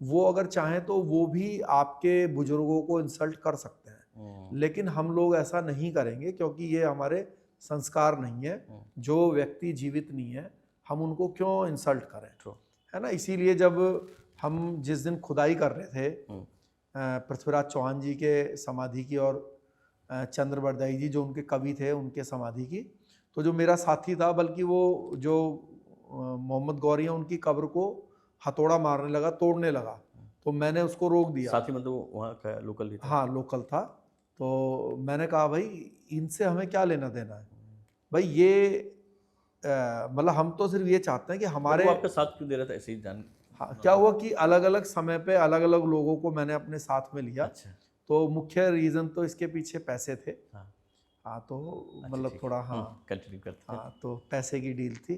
B: वो अगर चाहें तो वो भी आपके बुजुर्गों को इंसल्ट कर सकते हैं, लेकिन हम लोग ऐसा नहीं करेंगे क्योंकि ये हमारे संस्कार नहीं है। जो व्यक्ति जीवित नहीं है हम उनको क्यों इंसल्ट करें, है ना। इसीलिए जब हम जिस दिन खुदाई कर रहे थे पृथ्वीराज चौहान जी के समाधि की और चंद्र बरदाई जी जो उनके कवि थे उनके समाधि की, तो जो मेरा साथी था, बल्कि वो जो मोहम्मद गौरी हैं उनकी कब्र को हथौड़ा मारने लगा, तोड़ने लगा। तो मैंने उसको रोक दिया।
A: साथी मतलब वहाँ का लोकल ही था?
B: हाँ, लोकल था। तो मैंने कहा भाई इनसे हमें क्या लेना देना है भाई, ये मतलब हम तो सिर्फ ये चाहते हैं कि हमारे,
A: वो आपका साथ क्यों दे रहा था ऐसे ही जान?
B: हाँ, क्या हुआ कि अलग अलग समय पे अलग अलग लोगों को मैंने अपने साथ में लिया।
A: अच्छा।
B: तो मुख्य रीज़न तो इसके पीछे पैसे थे। हाँ, तो मतलब थोड़ा, हाँ
A: कंटिन्यू करते हैं।
B: हाँ, तो पैसे की डील थी।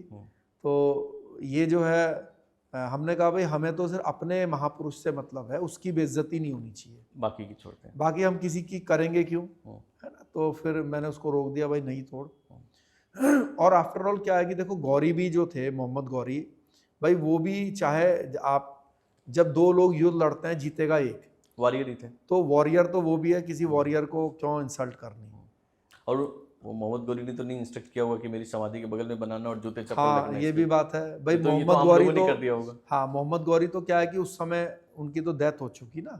B: तो ये जो है हमने कहा भाई हमें तो सिर्फ अपने महापुरुष से मतलब है, उसकी बेइज्जती नहीं होनी चाहिए,
A: बाकी की छोड़ते हैं,
B: बाकी हम किसी की करेंगे क्यों, है ना। तो फिर मैंने उसको रोक दिया, भाई नहीं तोड़। और आफ्टर ऑल क्या है कि देखो गौरी भी जो थे, मोहम्मद गौरी भाई, वो भी चाहे आप जब दो लोग युद्ध लड़ते हैं जीतेगा एक,
A: वॉरियर ही थे। तो
B: वॉरियर तो वो भी है, किसी वॉरियर को क्यों इंसल्ट करनी।
A: और वो मोहम्मद गौरी ने तो नहीं इंस्ट्रक्ट किया होगा कि मेरी समाधि के बगल में बनाना और जूते चप्पल
B: हाँ,
A: रखना,
B: ये भी बात है भाई।
A: तो
B: मोहम्मद गौरी तो
A: कर दिया होगा।
B: हाँ, मोहम्मद गौरी तो क्या है कि उस समय उनकी तो डेथ हो चुकी ना।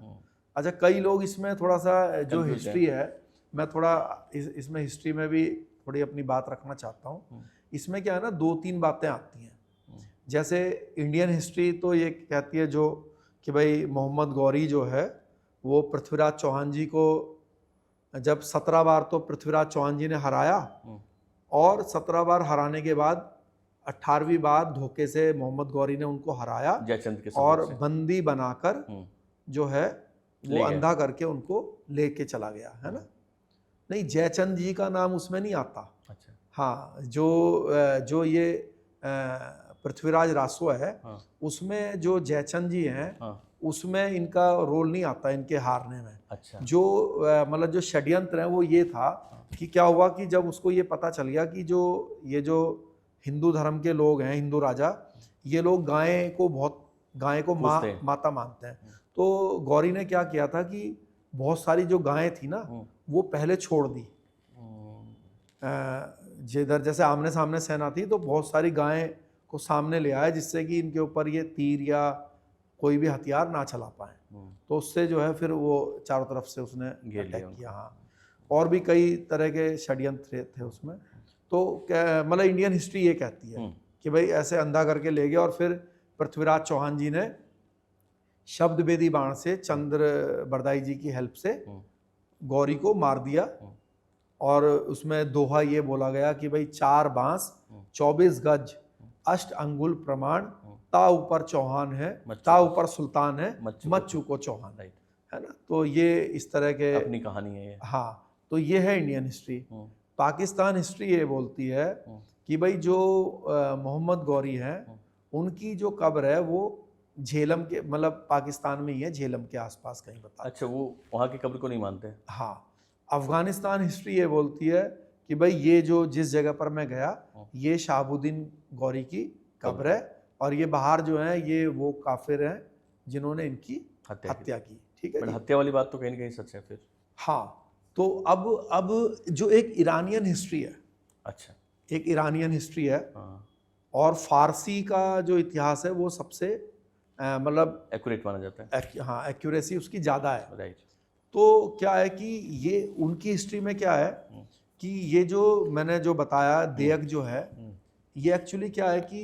B: अच्छा, कई लोग इसमें थोड़ा सा जो हिस्ट्री है, मैं थोड़ा इसमें हिस्ट्री में भी थोड़ी अपनी बात रखना चाहता हूँ। इसमें क्या है ना, 2-3 बातें आती हैं। जैसे इंडियन हिस्ट्री तो ये कहती है जो कि भाई मोहम्मद गौरी जो है वो पृथ्वीराज चौहान जी को जब 17 बार तो पृथ्वीराज चौहान जी ने हराया, और 17 बार हराने के बाद 18वीं बार धोखे से मोहम्मद गौरी ने उनको हराया
A: जयचंद के
B: और बंदी बनाकर जो है वो अंधा करके उनको लेके चला गया, है ना। नहीं, जयचंद जी का नाम उसमें नहीं आता।
A: अच्छा।
B: हाँ, जो ये पृथ्वीराज रासो है, उसमें जो जयचंद जी हैं उसमें इनका रोल नहीं आता इनके हारने में।
A: अच्छा।
B: जो मतलब जो षड्यंत्र है वो ये था कि क्या हुआ कि जब उसको ये पता चल गया कि ये जो हिंदू धर्म के लोग हैं, हिंदू राजा, ये लोग गाय को माता मानते हैं। तो गौरी ने क्या किया था कि बहुत सारी जो गायें थी ना वो पहले छोड़ दी। जिधर जैसे आमने सामने सेना थी तो बहुत सारी गायें को सामने ले आया, जिससे कि इनके ऊपर ये तीर या कोई भी हथियार ना चला पाए। तो उससे जो है फिर वो चारों तरफ से उसने
A: घेर लिया
B: अटैक किया। हाँ, और भी कई तरह के षड्यंत्र थे उसमें। तो मतलब इंडियन हिस्ट्री ये कहती है कि भाई ऐसे अंधा करके ले गया, और फिर पृथ्वीराज चौहान जी ने शब्द वेदी बाण से चंद्र बरदाई जी की हेल्प से गौरी को मार दिया। और उसमें दोहा ये बोला गया कि भाई 4 बांस 24 गज 8 अंगुल प्रमाण, ता ऊपर चौहान है, ता ऊपर सुल्तान है, मत चूको चौहान, है ना। तो ये इस तरह के
A: अपनी कहानी है ये।
B: हाँ, तो ये है इंडियन हिस्ट्री। पाकिस्तान हिस्ट्री ये बोलती है कि भाई जो मोहम्मद गौरी हैं, उनकी जो कब्र है वो झेलम के, मतलब पाकिस्तान में ही है, झेलम के आसपास कहीं बता।
A: अच्छा, वो वहाँ की कब्र को नहीं मानते?
B: हाँ, अफगानिस्तान हिस्ट्री ये बोलती है कि भाई ये जो जिस जगह पर मैं गया, ये शहाबुद्दीन गौरी की कब्र है, और ये बाहर जो है ये वो काफिर हैं जिन्होंने इनकी हत्या की। ठीक है,
A: हत्या वाली बात तो कहीं ना कहीं सच है फिर।
B: हाँ, तो अब जो एक ईरानियन हिस्ट्री है,
A: अच्छा,
B: एक ईरानियन हिस्ट्री है, और फारसी का जो इतिहास है वो सबसे मतलब
A: एक्यूरेट माना जाता है।
B: हाँ, एक्यूरेसी उसकी ज़्यादा है।
A: राइट।
B: तो क्या है कि ये उनकी हिस्ट्री में क्या है कि ये जो मैंने जो बताया देयक जो है, ये एक्चुअली क्या है कि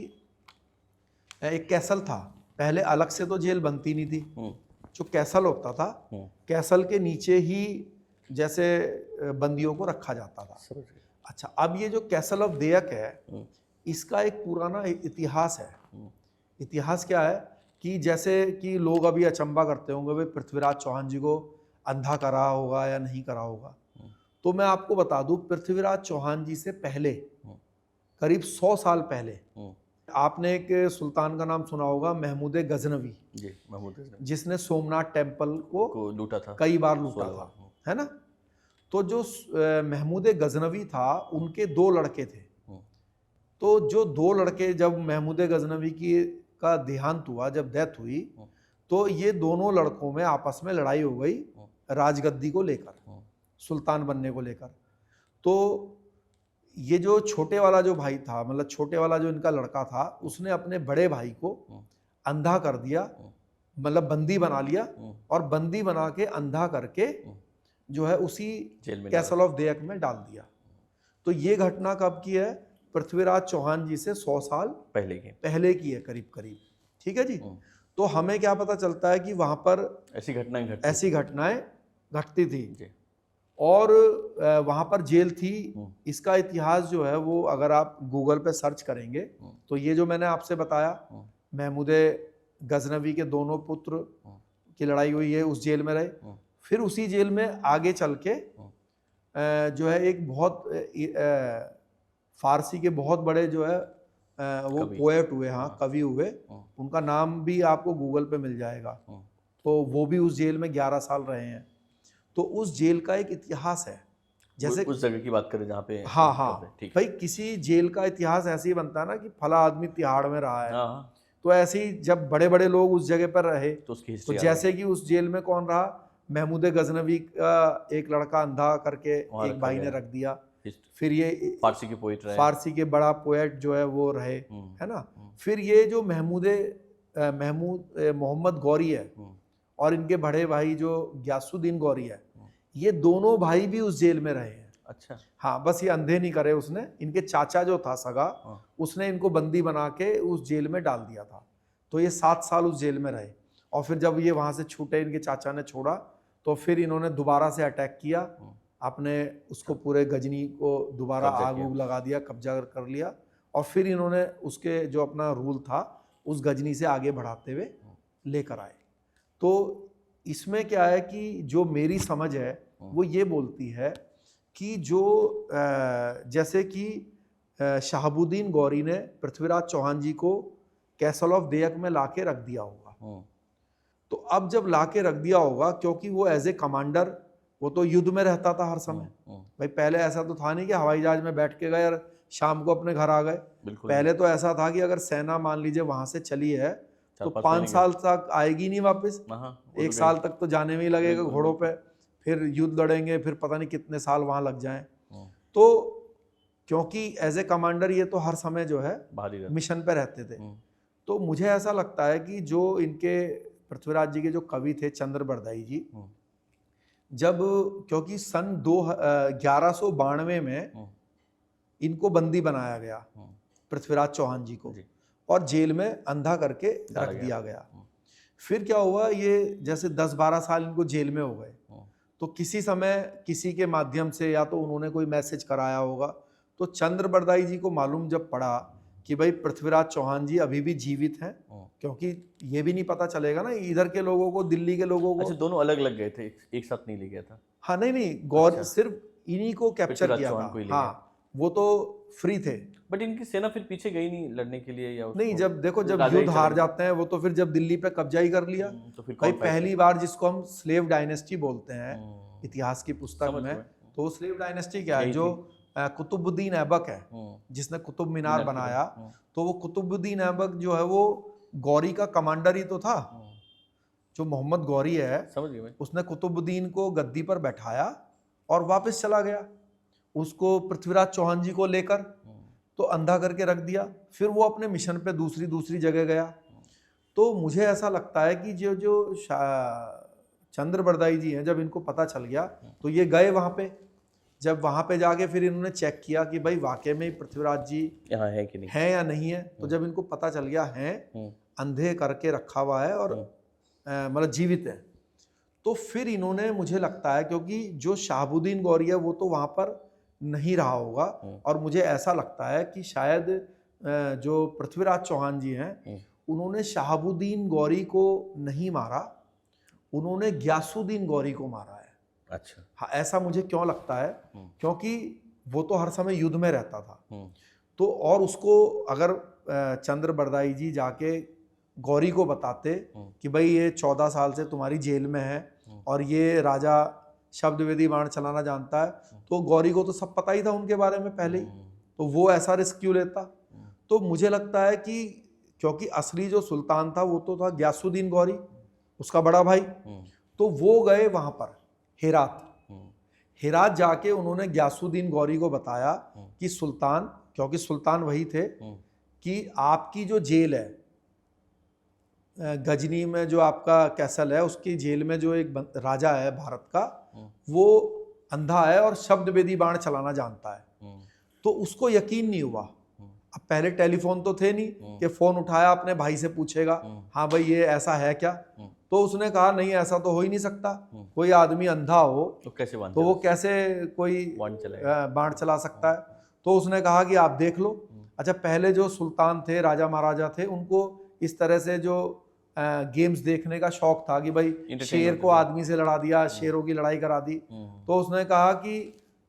B: एक कैसल था। पहले अलग से तो जेल बनती नहीं थी, जो कैसल होता था, कैसल के नीचे ही जैसे बंदियों को रखा जाता था। अच्छा, अब ये जो कैसल ऑफ देयक है, इसका एक पुराना इतिहास है। इतिहास क्या है कि जैसे कि लोग अभी अचंबा करते होंगे, भाई पृथ्वीराज चौहान जी को अंधा करा होगा या नहीं करा होगा। तो मैं आपको बता दूं, पृथ्वीराज चौहान जी से पहले, करीब 100 साल पहले, आपने एक सुल्तान का नाम सुना होगा, महमूद गजनवी
A: जी, महमूद गजनवी,
B: जिसने सोमनाथ टेम्पल को
A: लूटा था,
B: कई बार लूटा था, है ना। तो जो महमूद गजनवी था, उनके 2 लड़के थे। तो जो 2 लड़के, जब महमूद गजनवी का देहांत हुआ, जब डेथ हुई, तो ये दोनों लड़कों में आपस में लड़ाई हो गई राजगद्दी को लेकर, सुल्तान बनने को लेकर। तो ये जो छोटे वाला जो भाई था, मतलब छोटे वाला जो इनका लड़का था, उसने अपने बड़े भाई को अंधा कर दिया, मतलब बंदी बना लिया, और बंदी बना के अंधा करके जो है उसी कैसल ऑफ देयक में डाल दिया। तो ये घटना कब की है? पृथ्वीराज चौहान जी से 100 साल पहले की है, करीब करीब। ठीक है जी। तो हमें क्या पता चलता है कि वहां पर ऐसी घटनाएं घटती थी, और वहाँ पर जेल थी। इसका इतिहास जो है वो अगर आप गूगल पे सर्च करेंगे तो ये जो मैंने आपसे बताया, महमूद गजनवी के दोनों पुत्र की लड़ाई हुई है, उस जेल में रहे। फिर उसी जेल में आगे चल के जो है एक बहुत फारसी के बहुत बड़े जो है वो पोएट हुए, हाँ कवि हुए, उनका नाम भी आपको गूगल पे मिल जाएगा। तो वो भी उस जेल में 11 साल रहे हैं। तो उस जेल का एक इतिहास है, जैसे
A: उस जगह की बात करें जहाँ पे,
B: हाँ भाई, किसी जेल का इतिहास ऐसे ही बनता है ना कि फला आदमी तिहाड़ में रहा है। तो ऐसे ही जब बड़े बड़े लोग उस जगह पर रहे, तो जैसे कि उस जेल में कौन रहा, महमूद गजनवी का एक लड़का अंधा करके एक भाई ने रख दिया। फिर ये
A: फारसी के पोएट रहे,
B: फारसी के बड़ा पोएट जो है वो रहे, है ना। फिर ये जो मोहम्मद गौरी है और इनके बड़े भाई जो गयासुद्दीन गौरी है, ये दोनों भाई भी उस जेल में रहे हैं।
A: अच्छा,
B: हाँ, बस ये अंधे नहीं करे उसने, इनके चाचा जो था सगा, उसने इनको बंदी बना के उस जेल में डाल दिया था। तो ये 7 साल उस जेल में रहे, और फिर जब ये वहां से छूटे, इनके चाचा ने छोड़ा, तो फिर इन्होंने दोबारा से अटैक किया, अपने उसको पूरे गजनी को दोबारा आग उग लगा दिया, कब्जा कर लिया, और फिर इन्होंने उसके जो अपना रूल था उस गजनी से आगे बढ़ाते हुए लेकर आए। तो इसमें क्या है कि जो मेरी समझ है वो ये बोलती है कि जो जैसे कि शहाबुद्दीन गौरी ने पृथ्वीराज चौहान जी को कैसल ऑफ देयक में लाके रख दिया होगा, तो अब जब लाके रख दिया होगा, क्योंकि वो एज ए कमांडर, वो तो युद्ध में रहता था हर समय। भाई पहले ऐसा तो था नहीं कि हवाई जहाज में बैठ के गए और शाम को अपने घर आ गए। पहले तो ऐसा था कि अगर सेना मान लीजिए वहां से चली है तो 5 साल तक आएगी नहीं वापस, 1 साल तक तो जाने में ही लगेगा घोड़ों पे, फिर युद्ध लड़ेंगे, फिर पता नहीं कितने साल वहां लग जाएं। तो क्योंकि एज ए कमांडर ये तो हर समय जो है मिशन पे रहते थे, तो मुझे ऐसा लगता है कि जो इनके पृथ्वीराज जी के जो कवि थे चंद्र बरदाई जी, जब क्योंकि सन 1192 में इनको बंदी बनाया गया पृथ्वीराज चौहान जी को, और जेल में अंधा करके रख दिया गया। फिर क्या हुआ, ये जैसे 10-12 साल इनको जेल में हो गए, तो किसी समय किसी के माध्यम से या तो उन्होंने कोई मैसेज कराया होगा, तो चंद्र बरदाई जी को मालूम जब पड़ा कि भाई पृथ्वीराज चौहान जी अभी भी जीवित हैं, क्योंकि ये भी नहीं पता चलेगा ना इधर के लोगों को, दिल्ली के लोगों को।
A: अच्छा, दोनों अलग अलग गए थे, एक साथ नहीं ले गया था?
B: हाँ, नहीं गौर सिर्फ इन्हीं को कैप्चर किया था। हाँ, वो तो फ्री थे।
A: बट इनकी सेना फिर पीछे गई नहीं लड़ने के लिए? या
B: नहीं, जब देखो जब युद्ध हार जाते हैं वो तो फिर जब दिल्ली पे कब्जा ही कर लिया,
A: तो फिर
B: भाई पहली बार जिसको हम स्लेव डायनेस्टी बोलते हैं इतिहास की पुस्तक में, तो वो स्लेव डायनेस्टी क्या है, जो कुतुबुद्दीन ऐबक है जिसने कुतुब मीनार बनाया, तो वो कुतुबुद्दीन ऐबक जो है वो गौरी का कमांडर ही तो था। जो मोहम्मद गौरी है,
A: समझ गए,
B: उसने कुतुबुद्दीन को गद्दी पर बैठाया और वापस चला गया, उसको पृथ्वीराज चौहान जी को लेकर तो अंधा करके रख दिया। फिर वो अपने मिशन पे दूसरी जगह गया। तो मुझे ऐसा लगता है कि जो चंद्र बरदाई जी हैं, जब इनको पता चल गया तो ये गए वहाँ पे। जब वहाँ पे जाके फिर इन्होंने चेक किया कि भाई वाकई में पृथ्वीराज जी
A: यहाँ है कि नहीं,
B: है या नहीं है, तो जब इनको पता चल गया है, अंधे करके रखा हुआ है और मतलब जीवित है, तो फिर इन्होंने, मुझे लगता है क्योंकि जो शहाबुद्दीन गौरी है वो तो वहाँ पर नहीं रहा होगा, और मुझे ऐसा लगता है कि शायद जो पृथ्वीराज चौहान जी हैं उन्होंने शहाबुद्दीन गौरी को नहीं मारा, उन्होंने ग्यासुद्दीन गौरी को मारा है।
A: अच्छा,
B: हाँ, ऐसा मुझे क्यों लगता है, क्योंकि वो तो हर समय युद्ध में रहता था, तो और उसको अगर चंद्र बरदाई जी जाके गौरी को बताते कि भाई ये 14 साल से तुम्हारी जेल में है और ये राजा शब्द वेदी बाण चलाना जानता है, तो गौरी को तो सब पता ही था उनके बारे में पहले ही, तो वो ऐसा रिस्क क्यों लेता। तो मुझे लगता है कि क्योंकि असली जो सुल्तान था वो तो था ग्यासुद्दीन गौरी, उसका बड़ा भाई, तो वो गए वहां पर हेरात जाके उन्होंने ग्यासुद्दीन गौरी को बताया कि सुल्तान, क्योंकि सुल्तान वही थे, कि आपकी जो जेल है गजनी में, जो आपका कैसल है, उसकी जेल में जो एक राजा है भारत का, वो अंधा है और शब्द वेदी बाण चलाना जानता है। तो उसको यकीन नहीं हुआ। अब पहले टेलीफोन तो थे नहीं कि फोन उठाया अपने भाई से पूछेगा हाँ भाई ये ऐसा है क्या, तो उसने कहा नहीं ऐसा तो हो ही नहीं सकता, कोई आदमी अंधा हो तो वो कैसे कोई बाण चला सकता है। तो उसने कहा कि आप देख लो। अच्छा, पहले जो सुल्तान थे, राजा महाराजा थे, उनको इस तरह से जो गेम्स देखने का शौक था कि भाई शेर को आदमी से लड़ा दिया, शेरों की लड़ाई करा दी, तो उसने कहा कि,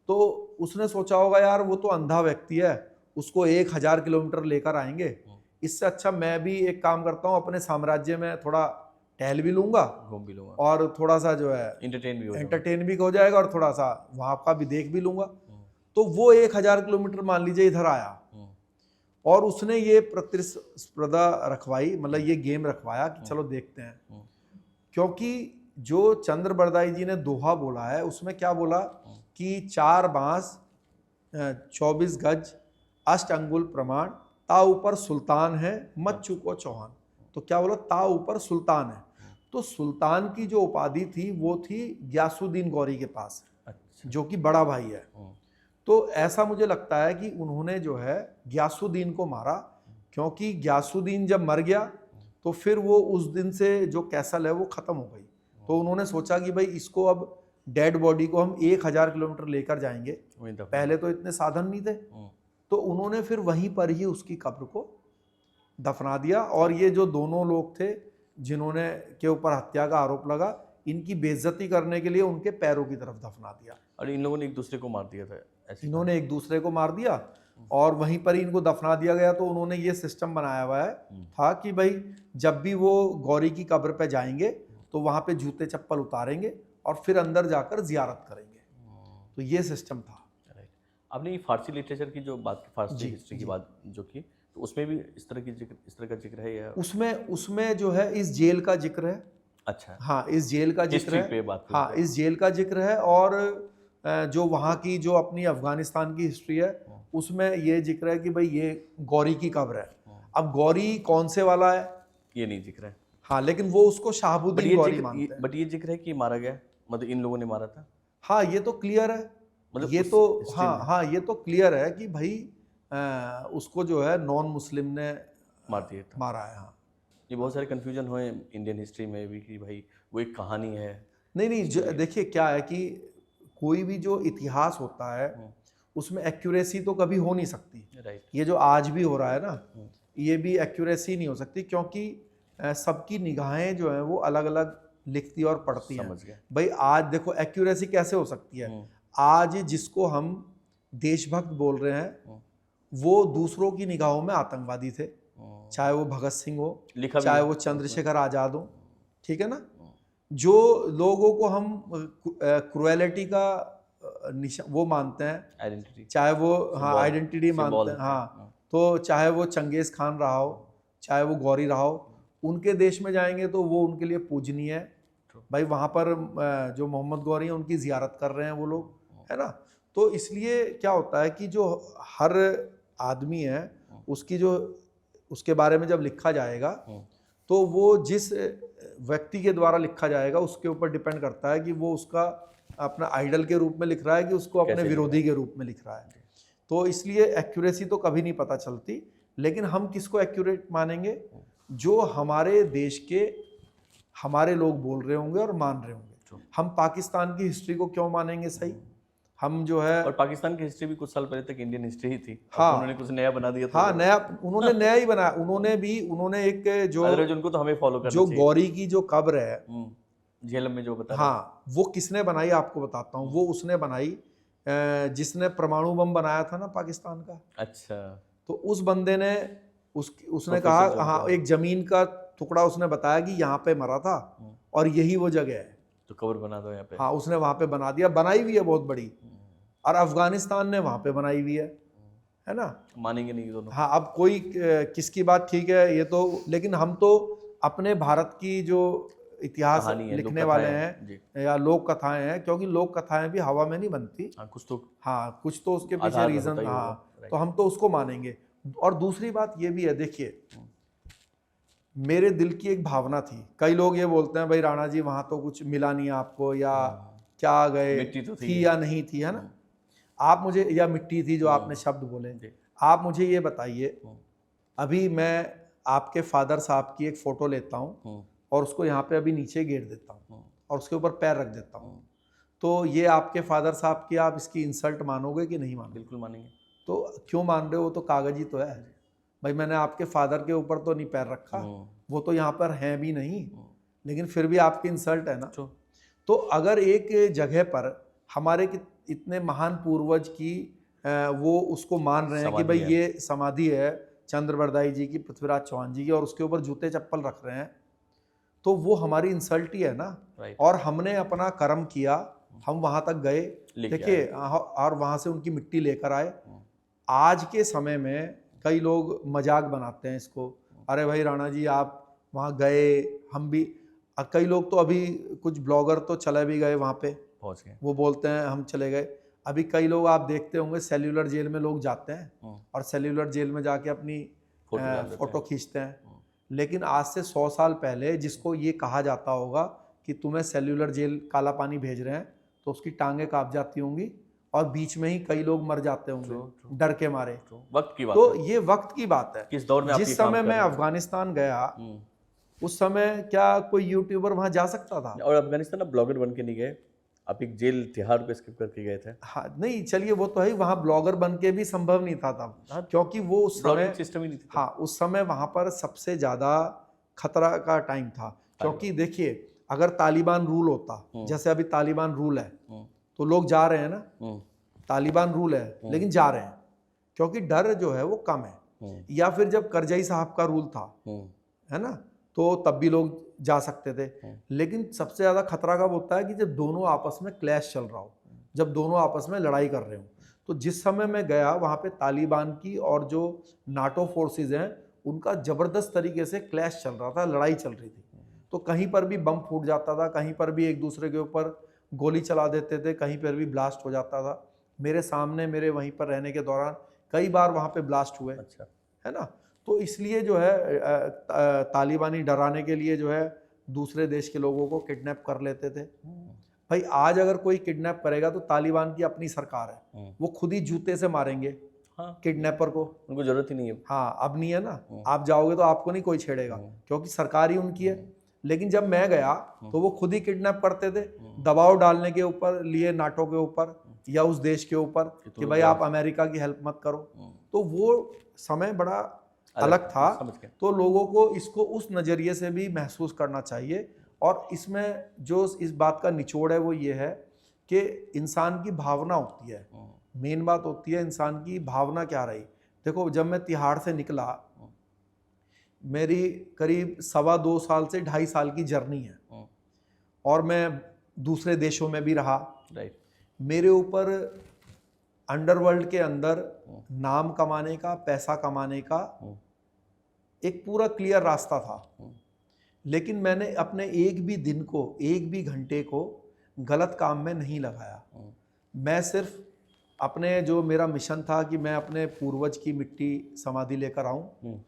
B: तो उसने सोचा होगा यार वो तो अंधा व्यक्ति है, उसको 1000 किलोमीटर लेकर आएंगे, इससे अच्छा मैं भी एक काम करता हूँ, अपने साम्राज्य में थोड़ा टहल भी लूंगा, घूम भी लूंगा, और थोड़ा सा जो है एंटरटेन भी हो जाएगा और थोड़ा सा वहां का भी देख भी लूंगा। तो वो 1000 किलोमीटर मान लीजिए इधर आया और उसने ये प्रतिस्पर्धा रखवाई, मतलब ये गेम रखवाया कि चलो देखते हैं। क्योंकि जो चंद्र बरदाई जी ने दोहा बोला है उसमें क्या बोला कि 4 बांस 24 गज 8 अंगुल प्रमाण, ता ऊपर सुल्तान है मत चूको चौहान। तो क्या बोला, ता ऊपर सुल्तान है, तो सुल्तान की जो उपाधि थी वो थी ग्यासुद्दीन गौरी के पास। अच्छा। जो कि बड़ा भाई है। तो ऐसा मुझे लगता है कि उन्होंने जो है ग्यासुद्दीन को मारा, क्योंकि ग्यासुद्दीन जब मर गया तो फिर वो उस दिन से जो कैसल है वो खत्म हो गई। तो उन्होंने सोचा कि भाई इसको अब डेड बॉडी को हम 1000 किलोमीटर लेकर जाएंगे, पहले तो इतने साधन नहीं थे, तो उन्होंने फिर वहीं पर ही उसकी कब्र को दफना दिया। और ये जो दोनों लोग थे जिन्होंने के ऊपर हत्या का आरोप लगा, इनकी बेइज्जती करने के लिए उनके पैरों की तरफ दफना दिया।
A: और इन लोगों ने एक दूसरे को मार दिया था ऐसे?
B: इन्होंने एक दूसरे को मार दिया और वहीं पर ही इनको दफना दिया गया। तो उन्होंने ये सिस्टम बनाया हुआ है था कि भाई जब भी वो गौरी की कब्र पे जाएंगे तो वहां पे जूते चप्पल उतारेंगे और फिर अंदर जाकर जियारत करेंगे। तो ये सिस्टम था।
A: आपने ये फारसी लिटरेचर की जो बात की, फारसी हिस्ट्री की बात जो की, तो उसमें भी इस तरह का जिक्र है या?
B: उसमें जो है इस जेल का जिक्र है।
A: अच्छा,
B: हाँ, इस जेल का जिक्र है। हाँ, इस जेल का जिक्र है। और जो वहाँ की जो अपनी अफगानिस्तान की हिस्ट्री है उसमें ये जिक्र है कि भाई ये गौरी की कब्र है। अब गौरी कौन से वाला है
A: ये नहीं जिक्र है।
B: हाँ, लेकिन वो उसको शहाबुद्दीन गौरी मानते हैं।
A: बट ये जिक्र है कि मारा गया, मतलब इन लोगों ने मारा था।
B: हाँ, ये तो क्लियर है,
A: मतलब
B: ये
A: उस
B: तो
A: history में
B: हाँ, ये तो क्लियर है कि भाई उसको जो है नॉन मुस्लिम ने
A: मार दिया था।
B: मारा है। हाँ,
A: ये बहुत सारे कंफ्यूजन हुए इंडियन हिस्ट्री में भी कि भाई वो एक कहानी है।
B: नहीं, देखिए क्या है कि कोई भी जो इतिहास होता है उसमें एक्यूरेसी तो कभी हो नहीं सकती।
A: राइट।
B: ये जो आज भी हो रहा है ना, ये भी एक्यूरेसी नहीं हो सकती, क्योंकि सबकी निगाहें जो हैं वो अलग अलग लिखती और पढ़ती हैं।
A: समझ गया।
B: भाई आज देखो एक्यूरेसी कैसे हो सकती है। आज जिसको हम देशभक्त बोल रहे हैं वो दूसरों की निगाहों में आतंकवादी थे, चाहे वो भगत सिंह हो,
A: लिखा भी
B: चाहे
A: है।
B: वो चंद्रशेखर आजाद हो, ठीक है ना। जो लोगों को हम क्रुएलिटी का वो मानते हैं,
A: आइडेंटिटी,
B: चाहे वो हाँ
A: Symbol,
B: आइडेंटिटी
A: symbol
B: मानते हैं,
A: होता है।
B: हाँ, तो चाहे वो चंगेज खान रहा हो, चाहे वो गौरी रहा हो, उनके देश में जाएंगे तो वो उनके लिए पूजनीय है। भाई वहाँ पर जो मोहम्मद गौरी हैं उनकी जियारत कर रहे हैं वो लोग, है ना। तो इसलिए क्या होता है कि जो हर आदमी है उसकी जो उसके बारे में जब लिखा जाएगा तो वो जिस व्यक्ति के द्वारा लिखा जाएगा उसके ऊपर डिपेंड करता है कि वो उसका अपना आइडल के रूप में लिख रहा है कि उसको अपने विरोधी के रूप में लिख रहा है। तो इसलिए एक्यूरेसी तो कभी नहीं पता चलती, लेकिन हम किसको एक्यूरेट मानेंगे? जो हमारे देश के हमारे लोग बोल रहे होंगे और मान रहे होंगे। हम पाकिस्तान की हिस्ट्री को क्यों मानेंगे? सही, हम जो है, और
A: पाकिस्तान की हिस्ट्री भी कुछ साल पहले तक इंडियन हिस्ट्री ही थी।
B: हाँ,
A: उन्होंने कुछ नया बना दिया।
B: हाँ, नया उन्होंने नया ही बनाया। उन्होंने एक जो
A: उनको तो हमें फॉलो करना
B: जो
A: चाहिए।
B: गौरी की जो कब्र है
A: झेलम में जो बता
B: हाँ, वो किसने बनाई आपको बताता हूँ। वो उसने बनाई जिसने परमाणु बम बनाया था ना पाकिस्तान का।
A: अच्छा।
B: तो उस बंदे ने उसने कहा, हाँ, एक जमीन का टुकड़ा उसने बताया कि यहाँ पे मरा था और यही वो जगह है,
A: तो कब्र बना दो यहाँ पे।
B: हाँ, उसने वहां पे बना दिया, बनाई हुई है बहुत बड़ी। और अफगानिस्तान ने वहां पे बनाई हुई है ना।
A: मानेंगे नहीं दोनों। हाँ,
B: अब कोई किसकी बात ठीक है ये तो, लेकिन हम तो अपने भारत की जो इतिहास लिखने वाले हैं या लोक कथाएं हैं, क्योंकि लोक कथाएं भी हवा में नहीं बनती। कुछ तो उसके पीछे रीजन। हाँ, तो हम तो उसको मानेंगे। और दूसरी बात ये भी है, देखिए मेरे दिल की एक भावना थी। कई लोग ये बोलते हैं भाई राणा जी वहां तो कुछ मिला नहीं आपको, या क्या गए थी या नहीं थी, है ना। आप मुझे, या मिट्टी थी जो आपने शब्द बोले, आप मुझे ये बताइए, अभी मैं आपके फादर साहब की एक फोटो लेता हूँ और उसको यहाँ पे अभी नीचे गिर देता हूँ और उसके ऊपर पैर रख देता हूँ, तो ये आपके फादर साहब की, आप इसकी इंसल्ट मानोगे कि नहीं मानोगे?
A: बिल्कुल मानेंगे।
B: तो क्यों मान रहे हो? तो कागज ही तो है भाई, मैंने आपके फादर के ऊपर तो नहीं पैर रखा, वो तो यहाँ पर है भी नहीं, लेकिन फिर भी आपकी इंसल्ट है ना। तो अगर एक जगह पर हमारे इतने महान पूर्वज की वो उसको मान रहे हैं कि भाई ये समाधि है चंद्रबरदाई जी की, पृथ्वीराज चौहान जी की, और उसके ऊपर जूते चप्पल रख रहे हैं, तो वो हमारी इंसल्ट ही है ना। और हमने अपना कर्म किया, हम वहां तक गए, देखिए, और वहां से उनकी मिट्टी लेकर आए। आज के समय में कई लोग मजाक बनाते हैं इसको, अरे भाई राणा जी आप वहाँ गए, हम भी, कई लोग तो अभी कुछ ब्लॉगर तो चले भी गए वहाँ पे, पहुँच गए, वो बोलते हैं हम चले गए। अभी कई लोग आप देखते होंगे सेल्यूलर जेल में लोग जाते हैं और सेल्यूलर जेल में जाके अपनी फोटो खींचते हैं। लेकिन आज से 100 साल पहले जिसको ये कहा जाता होगा कि तुम्हें सेल्यूलर जेल काला पानी भेज रहे हैं, तो उसकी टांगें कांप जाती होंगी और बीच में ही कई लोग मर जाते होंगे डर के मारे।
A: वक्त की बात
B: तो
A: है।
B: ये वक्त की बात है।
A: किस दौर में
B: जिस समय मैं अफगानिस्तान गया उस समय क्या कोई यूट्यूबर वहां जा सकता था?
A: और अफगानिस्तान आप ब्लॉगर बन के नहीं गए, आप एक जेल तिहाड़ को स्किप करके गए थे।
B: हाँ, नहीं चलिए वो तो है, वहां ब्लॉगर बन के भी संभव नहीं था तब, क्योंकि वो उस समय
A: सिस्टम ही नहीं था।
B: हाँ, उस समय वहां पर सबसे ज्यादा खतरा का टाइम था, क्योंकि देखिए अगर तालिबान रूल होता, जैसे अभी तालिबान रूल है तो लोग जा रहे हैं ना, तालिबान रूल है लेकिन जा रहे हैं क्योंकि डर जो है वो कम है। या फिर जब करजई साहब का रूल था, है ना, तो तब भी लोग जा सकते थे। लेकिन सबसे ज्यादा खतरा कब होता है कि जब दोनों आपस में क्लैश चल रहा हो, जब दोनों आपस में लड़ाई कर रहे हो। तो जिस समय मैं गया वहां पे तालिबान की और जो नाटो फोर्सेज हैं उनका जबरदस्त तरीके से क्लैश चल रहा था, लड़ाई चल रही थी। तो कहीं पर भी बम फूट जाता था, कहीं पर भी एक दूसरे के ऊपर गोली चला देते थे, कहीं पर भी ब्लास्ट हो जाता था। मेरे सामने, मेरे वहीं पर रहने के दौरान कई बार वहां पे ब्लास्ट हुए। अच्छा। है ना। तो इसलिए जो है तालिबानी डराने के लिए जो है दूसरे देश के लोगों को किडनैप कर लेते थे। भाई आज अगर कोई किडनैप करेगा तो तालिबान की अपनी सरकार है, वो खुद ही जूते से मारेंगे
A: हाँ,
B: किडनैपर को,
A: उनको जरूरत ही नहीं है।
B: हाँ अब नहीं है ना, आप जाओगे तो आपको नहीं कोई छेड़ेगा क्योंकि सरकार ही उनकी है। लेकिन जब मैं गया तो वो खुद ही किडनैप करते थे, दबाव डालने के ऊपर लिए नाटो के ऊपर या उस देश के ऊपर कि भाई आप अमेरिका की हेल्प मत करो। तो वो समय बड़ा अलग था। तो लोगों को इसको उस नज़रिए से भी महसूस करना चाहिए। और इसमें जो इस बात का निचोड़ है वो ये है कि इंसान की भावना होती है, मेन बात होती है इंसान की भावना क्या रही। देखो जब मैं तिहाड़ से निकला, मेरी करीब 2.25 साल से 2.5 साल की जर्नी है और मैं दूसरे देशों में भी रहा। मेरे ऊपर अंडरवर्ल्ड के अंदर नाम कमाने का, पैसा कमाने का एक पूरा क्लियर रास्ता था। लेकिन मैंने अपने एक भी दिन को, एक भी घंटे को गलत काम में नहीं लगाया। मैं सिर्फ अपने जो मेरा मिशन था कि मैं अपने पूर्वज की मिट्टी समाधि लेकर आऊं,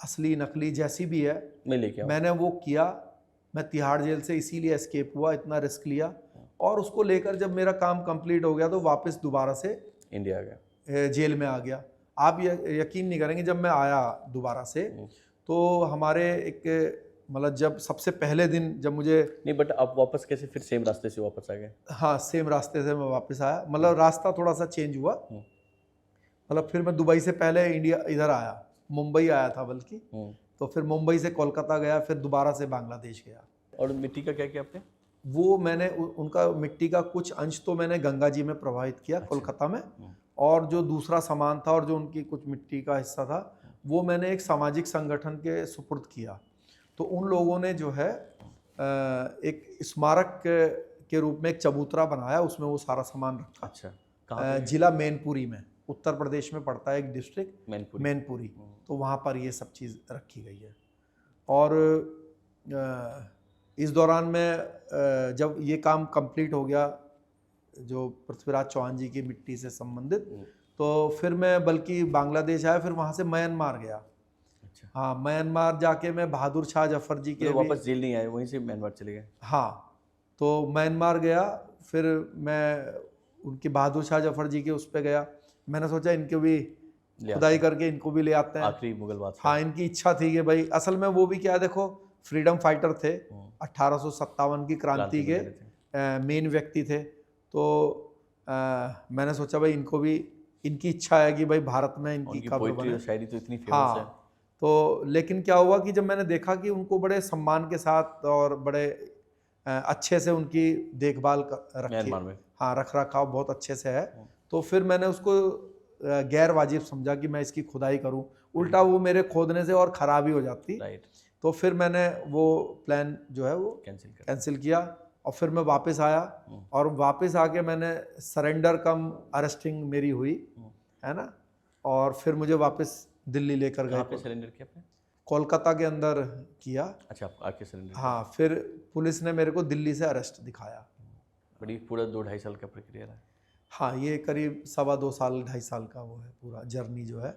B: असली नकली जैसी भी है मैंने वो किया। मैं तिहाड़ जेल से इसीलिए एस्केप हुआ, इतना रिस्क लिया। और उसको लेकर जब मेरा काम कंप्लीट हो गया तो वापस दोबारा से
A: इंडिया आ गया,
B: जेल में आ गया। आप यकीन नहीं करेंगे, जब मैं आया दोबारा से तो हमारे एक मतलब जब सबसे पहले दिन जब मुझे
A: नहीं, बट आप वापस कैसे फिर सेम रास्ते से वापस आ गए?
B: हाँ सेम रास्ते से मैं वापस आया, मतलब रास्ता थोड़ा सा चेंज हुआ। मतलब फिर मैं दुबई से पहले इंडिया इधर आया, मुंबई आया था बल्कि, तो फिर मुंबई से कोलकाता गया, फिर दोबारा से बांग्लादेश गया।
A: और मिट्टी का क्या किया आपने?
B: वो मैंने उनका मिट्टी का कुछ अंश तो मैंने गंगा जी में प्रवाहित किया कोलकाता में, और जो दूसरा सामान था और जो उनकी कुछ मिट्टी का हिस्सा था वो मैंने एक सामाजिक संगठन के सुपुर्द किया। तो उन लोगों ने जो है एक स्मारक के रूप में एक चबूतरा बनाया, उसमें वो सारा सामान रखा।
A: अच्छा, कहाँ?
B: जिला मैनपुरी में, उत्तर प्रदेश में पड़ता है एक डिस्ट्रिक्ट मैनपुरी। तो वहाँ पर ये सब चीज़ रखी गई है। और इस दौरान में जब ये काम कंप्लीट हो गया जो पृथ्वीराज चौहान जी की मिट्टी से संबंधित, तो फिर मैं बल्कि बांग्लादेश आया, फिर वहाँ से म्यांमार गया।
A: अच्छा।
B: हाँ, म्यांमार जाके मैं बहादुर शाह जफर जी के
A: वापस जेल नहीं आए, वहीं से म्यांमार चले गए?
B: हाँ, तो म्यांमार गया, फिर मैं उनकी बहादुर शाह जफर जी के उस पर गया। मैंने सोचा इनको भी खुदाई करके इनको भी ले आते हैं,
A: आखिरी मुगल बादशाह।
B: हाँ, इनकी इच्छा थी कि भाई असल में वो भी क्या, देखो फ्रीडम फाइटर थे, 1857 की क्रांति के मेन व्यक्ति थे। तो मैंने सोचा भाई इनको भी, इनकी इच्छा है कि भाई भारत में इनकी कब्र बने।
A: शायरी तो इतनी फेमस
B: हाँ,
A: है।
B: तो लेकिन क्या हुआ कि जब मैंने देखा कि उनको बड़े सम्मान के साथ और बड़े अच्छे से उनकी देखभाल रखी, हाँ रख रखाव बहुत अच्छे से है, तो फिर मैंने उसको गैर वाजिब समझा कि मैं इसकी खुदाई करूं। उल्टा वो मेरे खोदने से और ख़राब ही हो जाती। तो फिर मैंने वो प्लान जो है वो कैंसिल किया और फिर मैं वापस आया। और वापस आके मैंने सरेंडर कम अरेस्टिंग मेरी हुई, है ना। और फिर मुझे वापस दिल्ली लेकर गए।
A: पे सरेंडर किया आपने?
B: कोलकाता के अंदर किया।
A: अच्छा, आके सरेंडर?
B: हाँ, फिर पुलिस ने मेरे को दिल्ली से अरेस्ट दिखाया।
A: बड़ी पूरा 2-2.5 साल का प्रक्रिया रहा।
B: हाँ, ये करीब 2.25 साल 2.5 साल का वो है पूरा जर्नी जो है।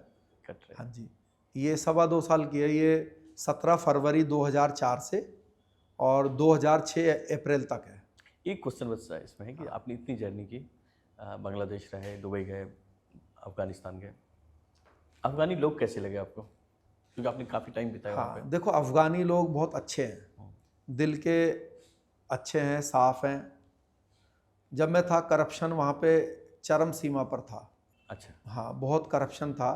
B: हाँ जी, ये 2.25 साल की है। ये 17 फरवरी 2004 से और 2006 अप्रैल तक है।
A: एक क्वेश्चन बचता है इसमें है कि आपने इतनी जर्नी की, बांग्लादेश रहे, दुबई गए, अफगानिस्तान गए, अफगानी लोग कैसे लगे आपको? क्योंकि आपने काफ़ी टाइम बिताया वहाँ पे।
B: देखो अफगानी लोग बहुत अच्छे हैं, दिल के अच्छे हैं, साफ़ हैं। जब मैं था करप्शन वहाँ पे चरम सीमा पर था।
A: अच्छा।
B: हाँ, बहुत करप्शन था,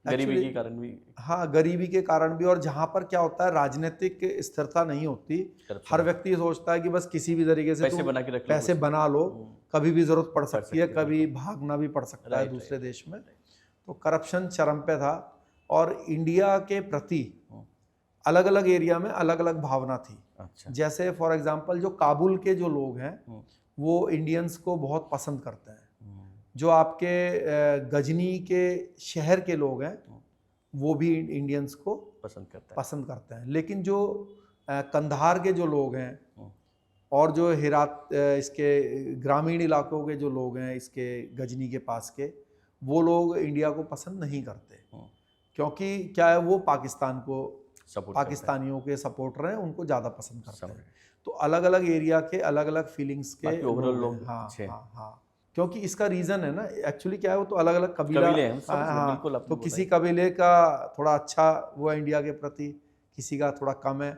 A: गरीबी के कारण भी।
B: हाँ, गरीबी के कारण भी। और जहाँ पर क्या होता है, राजनीतिक स्थिरता नहीं होती। हर व्यक्ति ये सोचता है कि बस किसी भी तरीके से पैसे बना लो, कभी भी ज़रूरत पड़ सकती है, कभी भागना भी पड़ सकता है दूसरे देश में। तो करप्शन चरम पे था। और इंडिया के प्रति अलग अलग एरिया में अलग अलग भावना थी।
A: अच्छा।
B: जैसे फॉर एग्जांपल जो काबुल के जो लोग हैं वो इंडियंस को बहुत पसंद करते हैं। जो आपके गजनी के शहर के लोग हैं वो भी इंडियंस को पसंद करते हैं। लेकिन जो कंधार के जो लोग हैं और जो हेरात इसके ग्रामीण इलाकों के जो लोग हैं, इसके गजनी के पास के, वो लोग इंडिया को पसंद नहीं करते। क्योंकि क्या है, वो पाकिस्तान को,
A: सपोर्ट
B: पाकिस्तानियों के सपोर्टर हैं, उनको ज़्यादा पसंद करते
A: समझ
B: हैं। तो अलग अलग एरिया के अलग अलग फीलिंग्स के
A: बाकी ओवरऑल
B: हैं।
A: लोग
B: हाँ
A: अच्छे हैं।
B: हाँ हाँ, क्योंकि इसका रीज़न है ना, एक्चुअली क्या है, वो तो अलग अलग कबीला,
A: कबीले हैं, समझ गए,
B: हाँ,
A: बिल्कुल आपने
B: तो
A: बोला
B: किसी
A: ही।
B: कबीले का थोड़ा अच्छा वो है इंडिया के प्रति, किसी का थोड़ा कम है।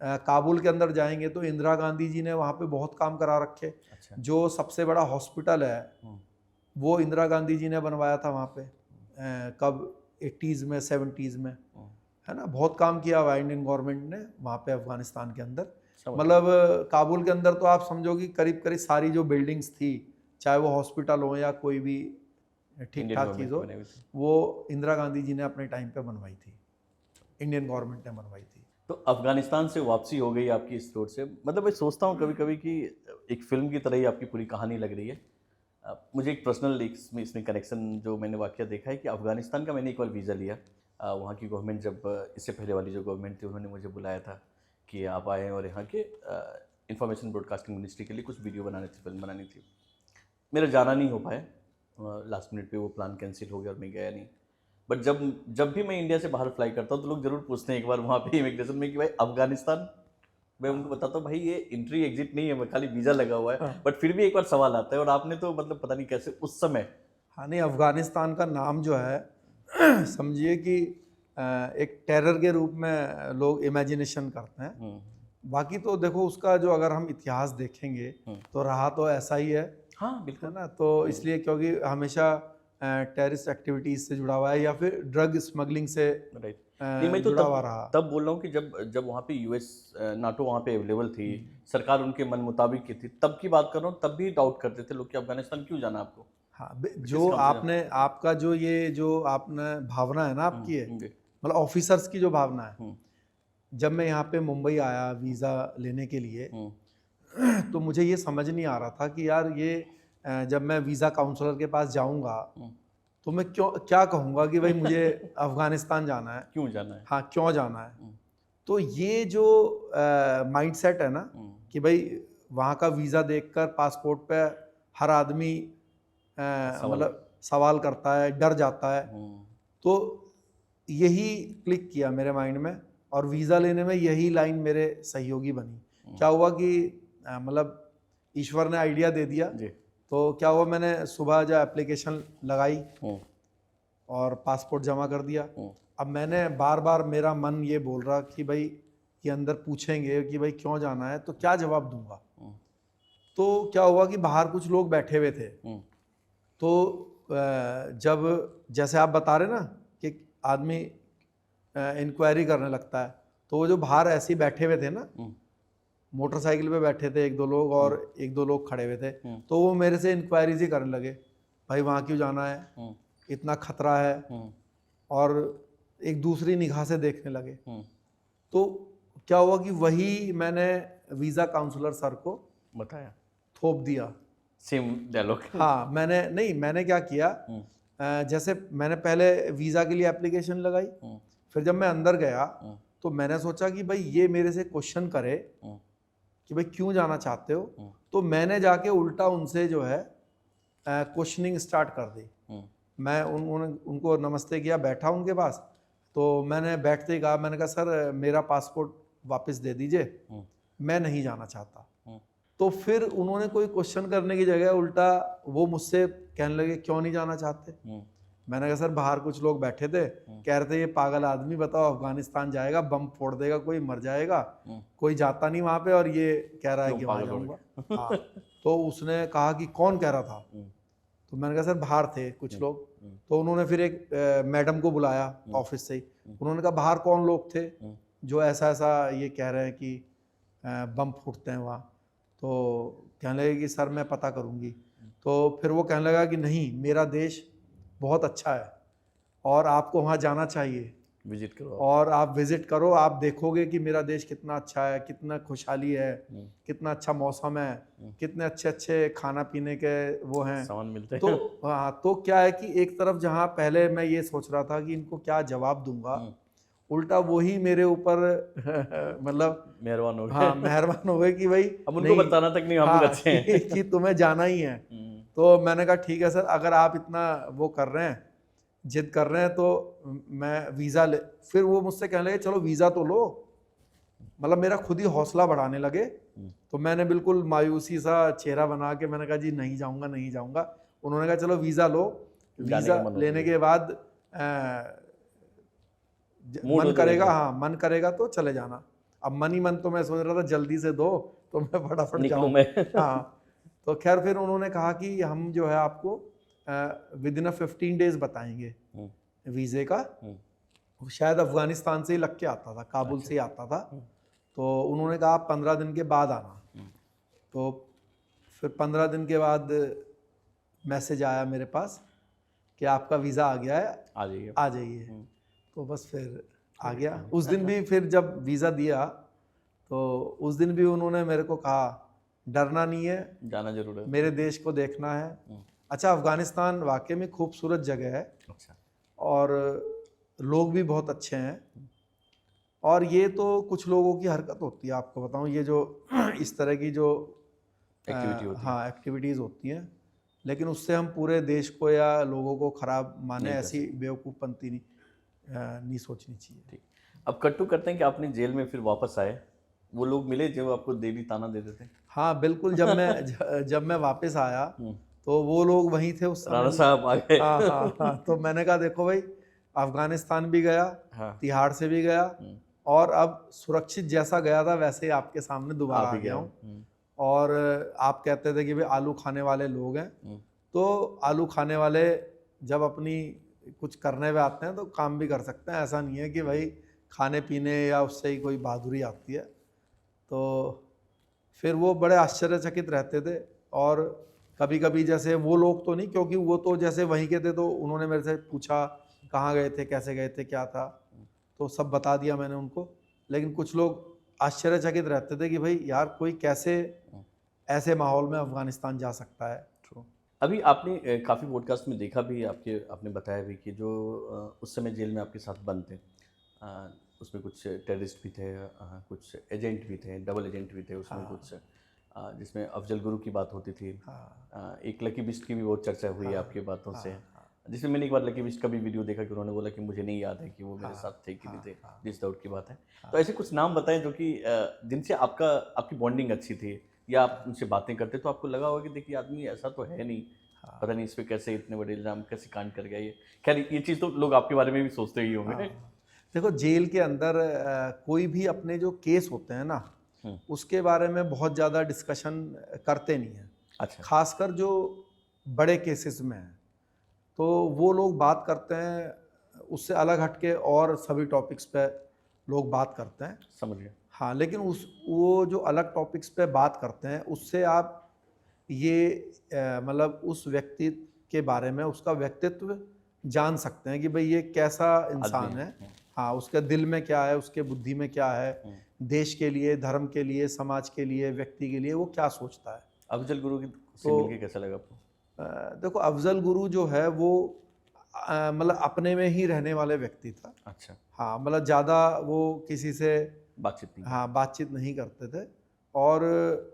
B: काबुल के अंदर जाएंगे तो इंदिरा गांधी जी ने वहाँ पे बहुत काम करा रखे।
A: अच्छा।
B: जो सबसे बड़ा हॉस्पिटल है
A: हम्म,
B: वो इंदिरा गांधी जी ने बनवाया था वहाँ पे, कब 80s में 70s में,
A: हम्म,
B: है ना। बहुत काम किया हुआ इंडियन गवर्नमेंट ने वहाँ पे अफगानिस्तान के अंदर।
A: समझ
B: मतलब काबुल के अंदर तो आप समझो कि करीब करीब सारी जो बिल्डिंग्स थी, चाहे वो हॉस्पिटल हो या कोई भी ठीक
A: इंडियन
B: ठाक
A: गवर्नमेंट
B: चीज़
A: की
B: हो,
A: बनी हुई थी।
B: वो इंदिरा गांधी जी ने अपने टाइम पे बनवाई थी, इंडियन गवर्नमेंट ने बनवाई थी।
A: तो अफगानिस्तान से वापसी हो गई आपकी इस टूर से, मतलब मैं सोचता हूँ कभी कभी कि एक फिल्म की तरह ही आपकी पूरी कहानी लग रही है। मुझे एक पर्सनल इसमें कनेक्शन जो मैंने वाकया देखा है कि अफगानिस्तान का मैंने एक बार वीज़ा लिया। वहाँ की गवर्नमेंट जब इससे पहले वाली जो गवर्नमेंट थी उन्होंने मुझे बुलाया था कि आप आएँ और यहाँ के इंफॉर्मेशन ब्रॉडकास्टिंग मिनिस्ट्री के लिए कुछ वीडियो बनाने थी, फिल्म बनानी थी। मेरा जाना नहीं हो पाया, लास्ट मिनट पे वो प्लान कैंसिल हो गया और मैं गया नहीं। बट जब जब भी मैं इंडिया से बाहर फ्लाई करता हूँ तो लोग जरूर पूछते हैं एक बार वहाँ पे इमिग्रेशन में कि भाई अफगानिस्तान। मैं उनको बताता हूँ भाई ये एंट्री एग्जिट नहीं है, मैं खाली वीज़ा लगा हुआ है।
B: हाँ।
A: बट फिर भी एक बार सवाल आता है और आपने तो मतलब पता नहीं कैसे उस समय।
B: हाँ नहीं, अफगानिस्तान का नाम जो है समझिए कि एक टेरर के रूप में लोग इमेजिनेशन करते हैं। बाकी तो देखो उसका जो अगर हम इतिहास देखेंगे तो रहा तो ऐसा ही है
A: हाँ बिल्कुल।
B: ना। तो इसलिए क्योंकि हमेशा टेररिस्ट एक्टिविटीज से जुड़ा हुआ है या फिर ड्रग स्मगलिंग से
A: राइट। नहीं मैं तो
B: जुड़ा हुआ रहा।
A: तब बोल रहा हूँ कि जब जब वहाँ पे यूएस नाटो वहाँ पे अवेलेबल थी, सरकार उनके मन मुताबिक की थी, तब की बात कर रहा हूँ। तब भी डाउट करते थे लोग कि अफगानिस्तान क्यों जाना आपको।
B: हाँ,
A: किस
B: जो
A: काम से
B: आपने आपका जो ये जो आपने भावना है ना आपकी है,
A: जी।
B: मतलब ऑफिसर्स की जो भावना है,
A: हम्म,
B: जब मैं यहाँ पे मुंबई आया वीज़ा लेने के लिए तो मुझे ये समझ नहीं आ रहा था कि यार ये जब मैं वीज़ा काउंसलर के पास जाऊँगा तो मैं क्यों क्या कहूँगा कि भाई मुझे अफ़गानिस्तान जाना है,
A: क्यों जाना है।
B: हाँ क्यों जाना है। तो ये जो माइंडसेट है ना कि भाई वहाँ का वीज़ा देखकर पासपोर्ट पे हर आदमी मतलब सवाल करता है, डर जाता है। तो यही क्लिक किया मेरे माइंड में और वीज़ा लेने में यही लाइन मेरे सहयोगी बनी। क्या हुआ कि मतलब ईश्वर ने आइडिया दे दिया।
A: जी।
B: तो क्या हुआ, मैंने सुबह जो एप्लीकेशन लगाई और पासपोर्ट जमा कर दिया। अब मैंने बार बार मेरा मन ये बोल रहा कि भाई ये अंदर पूछेंगे कि भाई क्यों जाना है, तो क्या जवाब दूंगा। तो क्या हुआ कि बाहर कुछ लोग बैठे हुए थे। तो जब जैसे आप बता रहे ना कि आदमी इंक्वायरी करने लगता है, तो वो जो बाहर ऐसे ही बैठे हुए थे ना, मोटरसाइकिल पे बैठे थे एक दो लोग और एक दो लोग खड़े हुए थे, तो वो मेरे से इंक्वायरीज ही करने लगे, भाई वहाँ क्यों जाना है, इतना खतरा है, और एक दूसरी निगाह से देखने लगे। तो क्या हुआ कि वही मैंने वीज़ा काउंसलर सर को
A: बताया,
B: थोप दिया।
A: Same dialogue.
B: हाँ, मैंने क्या किया, जैसे मैंने पहले वीज़ा के लिए एप्लीकेशन लगाई, फिर जब मैं अंदर गया तो मैंने सोचा कि भाई ये मेरे से क्वेश्चन करे कि भाई क्यों जाना चाहते हो। तो मैंने जाके उल्टा उनसे जो है क्वेश्चनिंग स्टार्ट कर दी। मैं उनको नमस्ते किया, बैठा उनके पास। तो मैंने बैठते ही कहा, मैंने कहा सर मेरा पासपोर्ट वापस दे दीजिए, मैं नहीं जाना चाहता। तो फिर उन्होंने कोई क्वेश्चन करने की जगह उल्टा वो मुझसे कहने लगे क्यों नहीं जाना चाहते। मैंने कहा सर बाहर कुछ लोग बैठे थे, कह रहे थे ये पागल आदमी बताओ अफगानिस्तान जाएगा, बम फोड़ देगा, कोई मर जाएगा, कोई जाता नहीं वहाँ पे और ये कह रहा है कि वहाँ जाऊँगा। हाँ, तो उसने कहा कि कौन कह रहा था। तो मैंने कहा सर बाहर थे कुछ लोग। तो उन्होंने फिर एक मैडम को बुलाया ऑफिस से ही। उन्होंने कहा बाहर कौन लोग थे जो ऐसा ऐसा ये कह रहे हैं कि बम फूटते हैं वहाँ। तो कहने लगे कि सर मैं पता करूँगी। तो फिर वो कहने लगा कि नहीं, मेरा देश बहुत अच्छा है और आपको वहाँ जाना चाहिए,
A: विजिट करो
B: और आप विजिट करो, आप देखोगे कि मेरा देश कितना अच्छा है, कितना खुशहाली है, कितना अच्छा मौसम है, कितने अच्छे अच्छे खाना पीने के वो हैं,
A: सामान मिलते हैं।
B: तो हाँ, तो क्या है कि एक तरफ जहाँ पहले मैं ये सोच रहा था कि इनको क्या जवाब दूंगा, उल्टा वही मेरे ऊपर मतलब
A: मेहरबान हो गए।
B: हाँ, मेहरबान हो गए कि भाई
A: अब उनको बताना तक नहीं, हम लोग अच्छे हैं
B: कि तुम्हें जाना ही है। तो मैंने कहा ठीक है सर, अगर आप इतना वो कर रहे हैं जिद कर रहे हैं तो मैं वीज़ा ले, फिर वो मुझसे कहने लगे चलो वीज़ा तो लो, मतलब मेरा खुद ही हौसला बढ़ाने लगे। तो मैंने बिल्कुल मायूसी सा चेहरा बना के मैंने कहा जी नहीं जाऊंगा नहीं जाऊंगा। उन्होंने कहा चलो वीज़ा लो,
A: जाने का
B: वीज़ा
A: मन हो
B: लेने
A: गया।
B: के बाद
A: मूड
B: मन
A: हो
B: करेगा,
A: जाएगा।
B: हाँ मन करेगा तो चले जाना। अब मन ही मन तो मैं सोच रहा था जल्दी से दो तो मैं फटाफट
A: निकलूं
B: जाऊं।
A: मैं।
B: हाँ, तो खैर फिर उन्होंने कहा कि हम जो है आपको विद इन 15 डेज बताएंगे वीज़े का। वो शायद अफगानिस्तान से ही लग के आता था, काबुल से ही आता था। तो उन्होंने कहा आप 15 दिन के बाद आना। तो फिर 15 दिन के बाद मैसेज आया मेरे पास कि आपका वीज़ा आ गया है,
A: आ जाइए।
B: आ जाइए। तो बस फिर आ गया। उस दिन भी फिर जब वीज़ा दिया तो उस दिन भी उन्होंने मेरे को कहा डरना नहीं है,
A: जाना जरूर है।
B: मेरे देश को देखना है। अच्छा, अफगानिस्तान वाकई में खूबसूरत जगह है
A: अच्छा।
B: और लोग भी बहुत अच्छे हैं। और ये तो कुछ लोगों की हरकत होती है, आपको बताऊं, ये जो इस तरह की जो
A: एक्टिविटी होती है।
B: हाँ एक्टिविटीज़ होती हैं, लेकिन उससे हम पूरे देश को या लोगों को ख़राब माने,
A: नहीं कर
B: ऐसी बेवकूफ़पंती नहीं सोचनी चाहिए।
A: ठीक। अब कट्टू करते हैं कि आपने जेल में फिर वापस आए, वो लोग मिले जो आपको डेली ताना देते थे?
B: हाँ बिल्कुल, जब मैं वापस आया तो वो लोग वहीं थे उस
A: राणा
B: समय।
A: साहब आ गए।
B: हाँ हाँ हाँ, तो मैंने कहा देखो भाई, अफगानिस्तान भी गया,
A: हाँ।
B: तिहाड़ से भी गया, और अब सुरक्षित जैसा गया था वैसे ही आपके सामने दोबारा
A: आप
B: आ
A: ही
B: गया
A: गए।
B: हूँ। और आप कहते थे कि भाई आलू खाने वाले लोग हैं, तो आलू खाने वाले जब अपनी कुछ करने पे आते हैं तो काम भी कर सकते हैं। ऐसा नहीं है कि भाई खाने पीने या उससे ही कोई बहादुरी आती है। तो फिर वो बड़े आश्चर्यचकित रहते थे। और कभी कभी जैसे वो लोग तो नहीं, क्योंकि वो तो जैसे वहीं के थे, तो उन्होंने मेरे से पूछा कहाँ गए थे, कैसे गए थे, क्या था, तो सब बता दिया मैंने उनको। लेकिन कुछ लोग आश्चर्यचकित रहते थे कि भाई यार कोई कैसे ऐसे माहौल में अफगानिस्तान जा सकता है।
A: ट्रू। अभी आपने काफ़ी पॉडकास्ट में देखा भी, आपने बताया भी कि जो उस समय जेल में आपके साथ बंद थे, उसमें कुछ टेररिस्ट भी थे, कुछ एजेंट भी थे, डबल एजेंट भी थे उसमें। हाँ। कुछ जिसमें अफजल गुरु की बात होती थी। हाँ। एक लकी बिस्ट की भी बहुत चर्चा हुई है आपकी बातों से। जिसमें मैंने एक बार लकी बिस्ट का भी वीडियो देखा कि उन्होंने बोला कि मुझे नहीं याद है कि वो मेरे साथ थे कि नहीं थे, जिस दौर की बात है। तो ऐसे कुछ नाम बताएं जो कि जिनसे आपकी बॉन्डिंग अच्छी थी, या आप उनसे बातें करते तो आपको लगा होगा कि देखिए आदमी ऐसा तो है नहीं, पता नहीं इस पे कैसे इतने बड़े इल्ज़ाम कैसे कांड कर गया ये। खैर ये चीज़ तो लोग आपके बारे में भी सोचते ही होंगे।
B: देखो जेल के अंदर कोई भी अपने जो केस होते हैं ना, उसके बारे में बहुत ज़्यादा डिस्कशन करते नहीं हैं। अच्छा। खासकर जो बड़े केसेस में हैं तो वो लोग बात करते हैं, उससे अलग हटके और सभी टॉपिक्स पे लोग बात करते हैं। समझ गए। हाँ, लेकिन वो जो अलग टॉपिक्स पे बात करते हैं उससे आप ये मतलब उस व्यक्ति के बारे में, उसका व्यक्तित्व जान सकते हैं कि भाई ये कैसा इंसान है। हाँ, उसके दिल में क्या है, उसके बुद्धि में क्या है, देश के लिए, धर्म के लिए, समाज के लिए, व्यक्ति के लिए वो क्या सोचता है।
A: अफजल गुरु से मिलके कैसा लगा आपको?
B: देखो अफजल गुरु जो है वो मतलब अपने में ही रहने वाले व्यक्ति था। अच्छा। हाँ, मतलब ज़्यादा वो किसी से बातचीत नहीं करते थे। और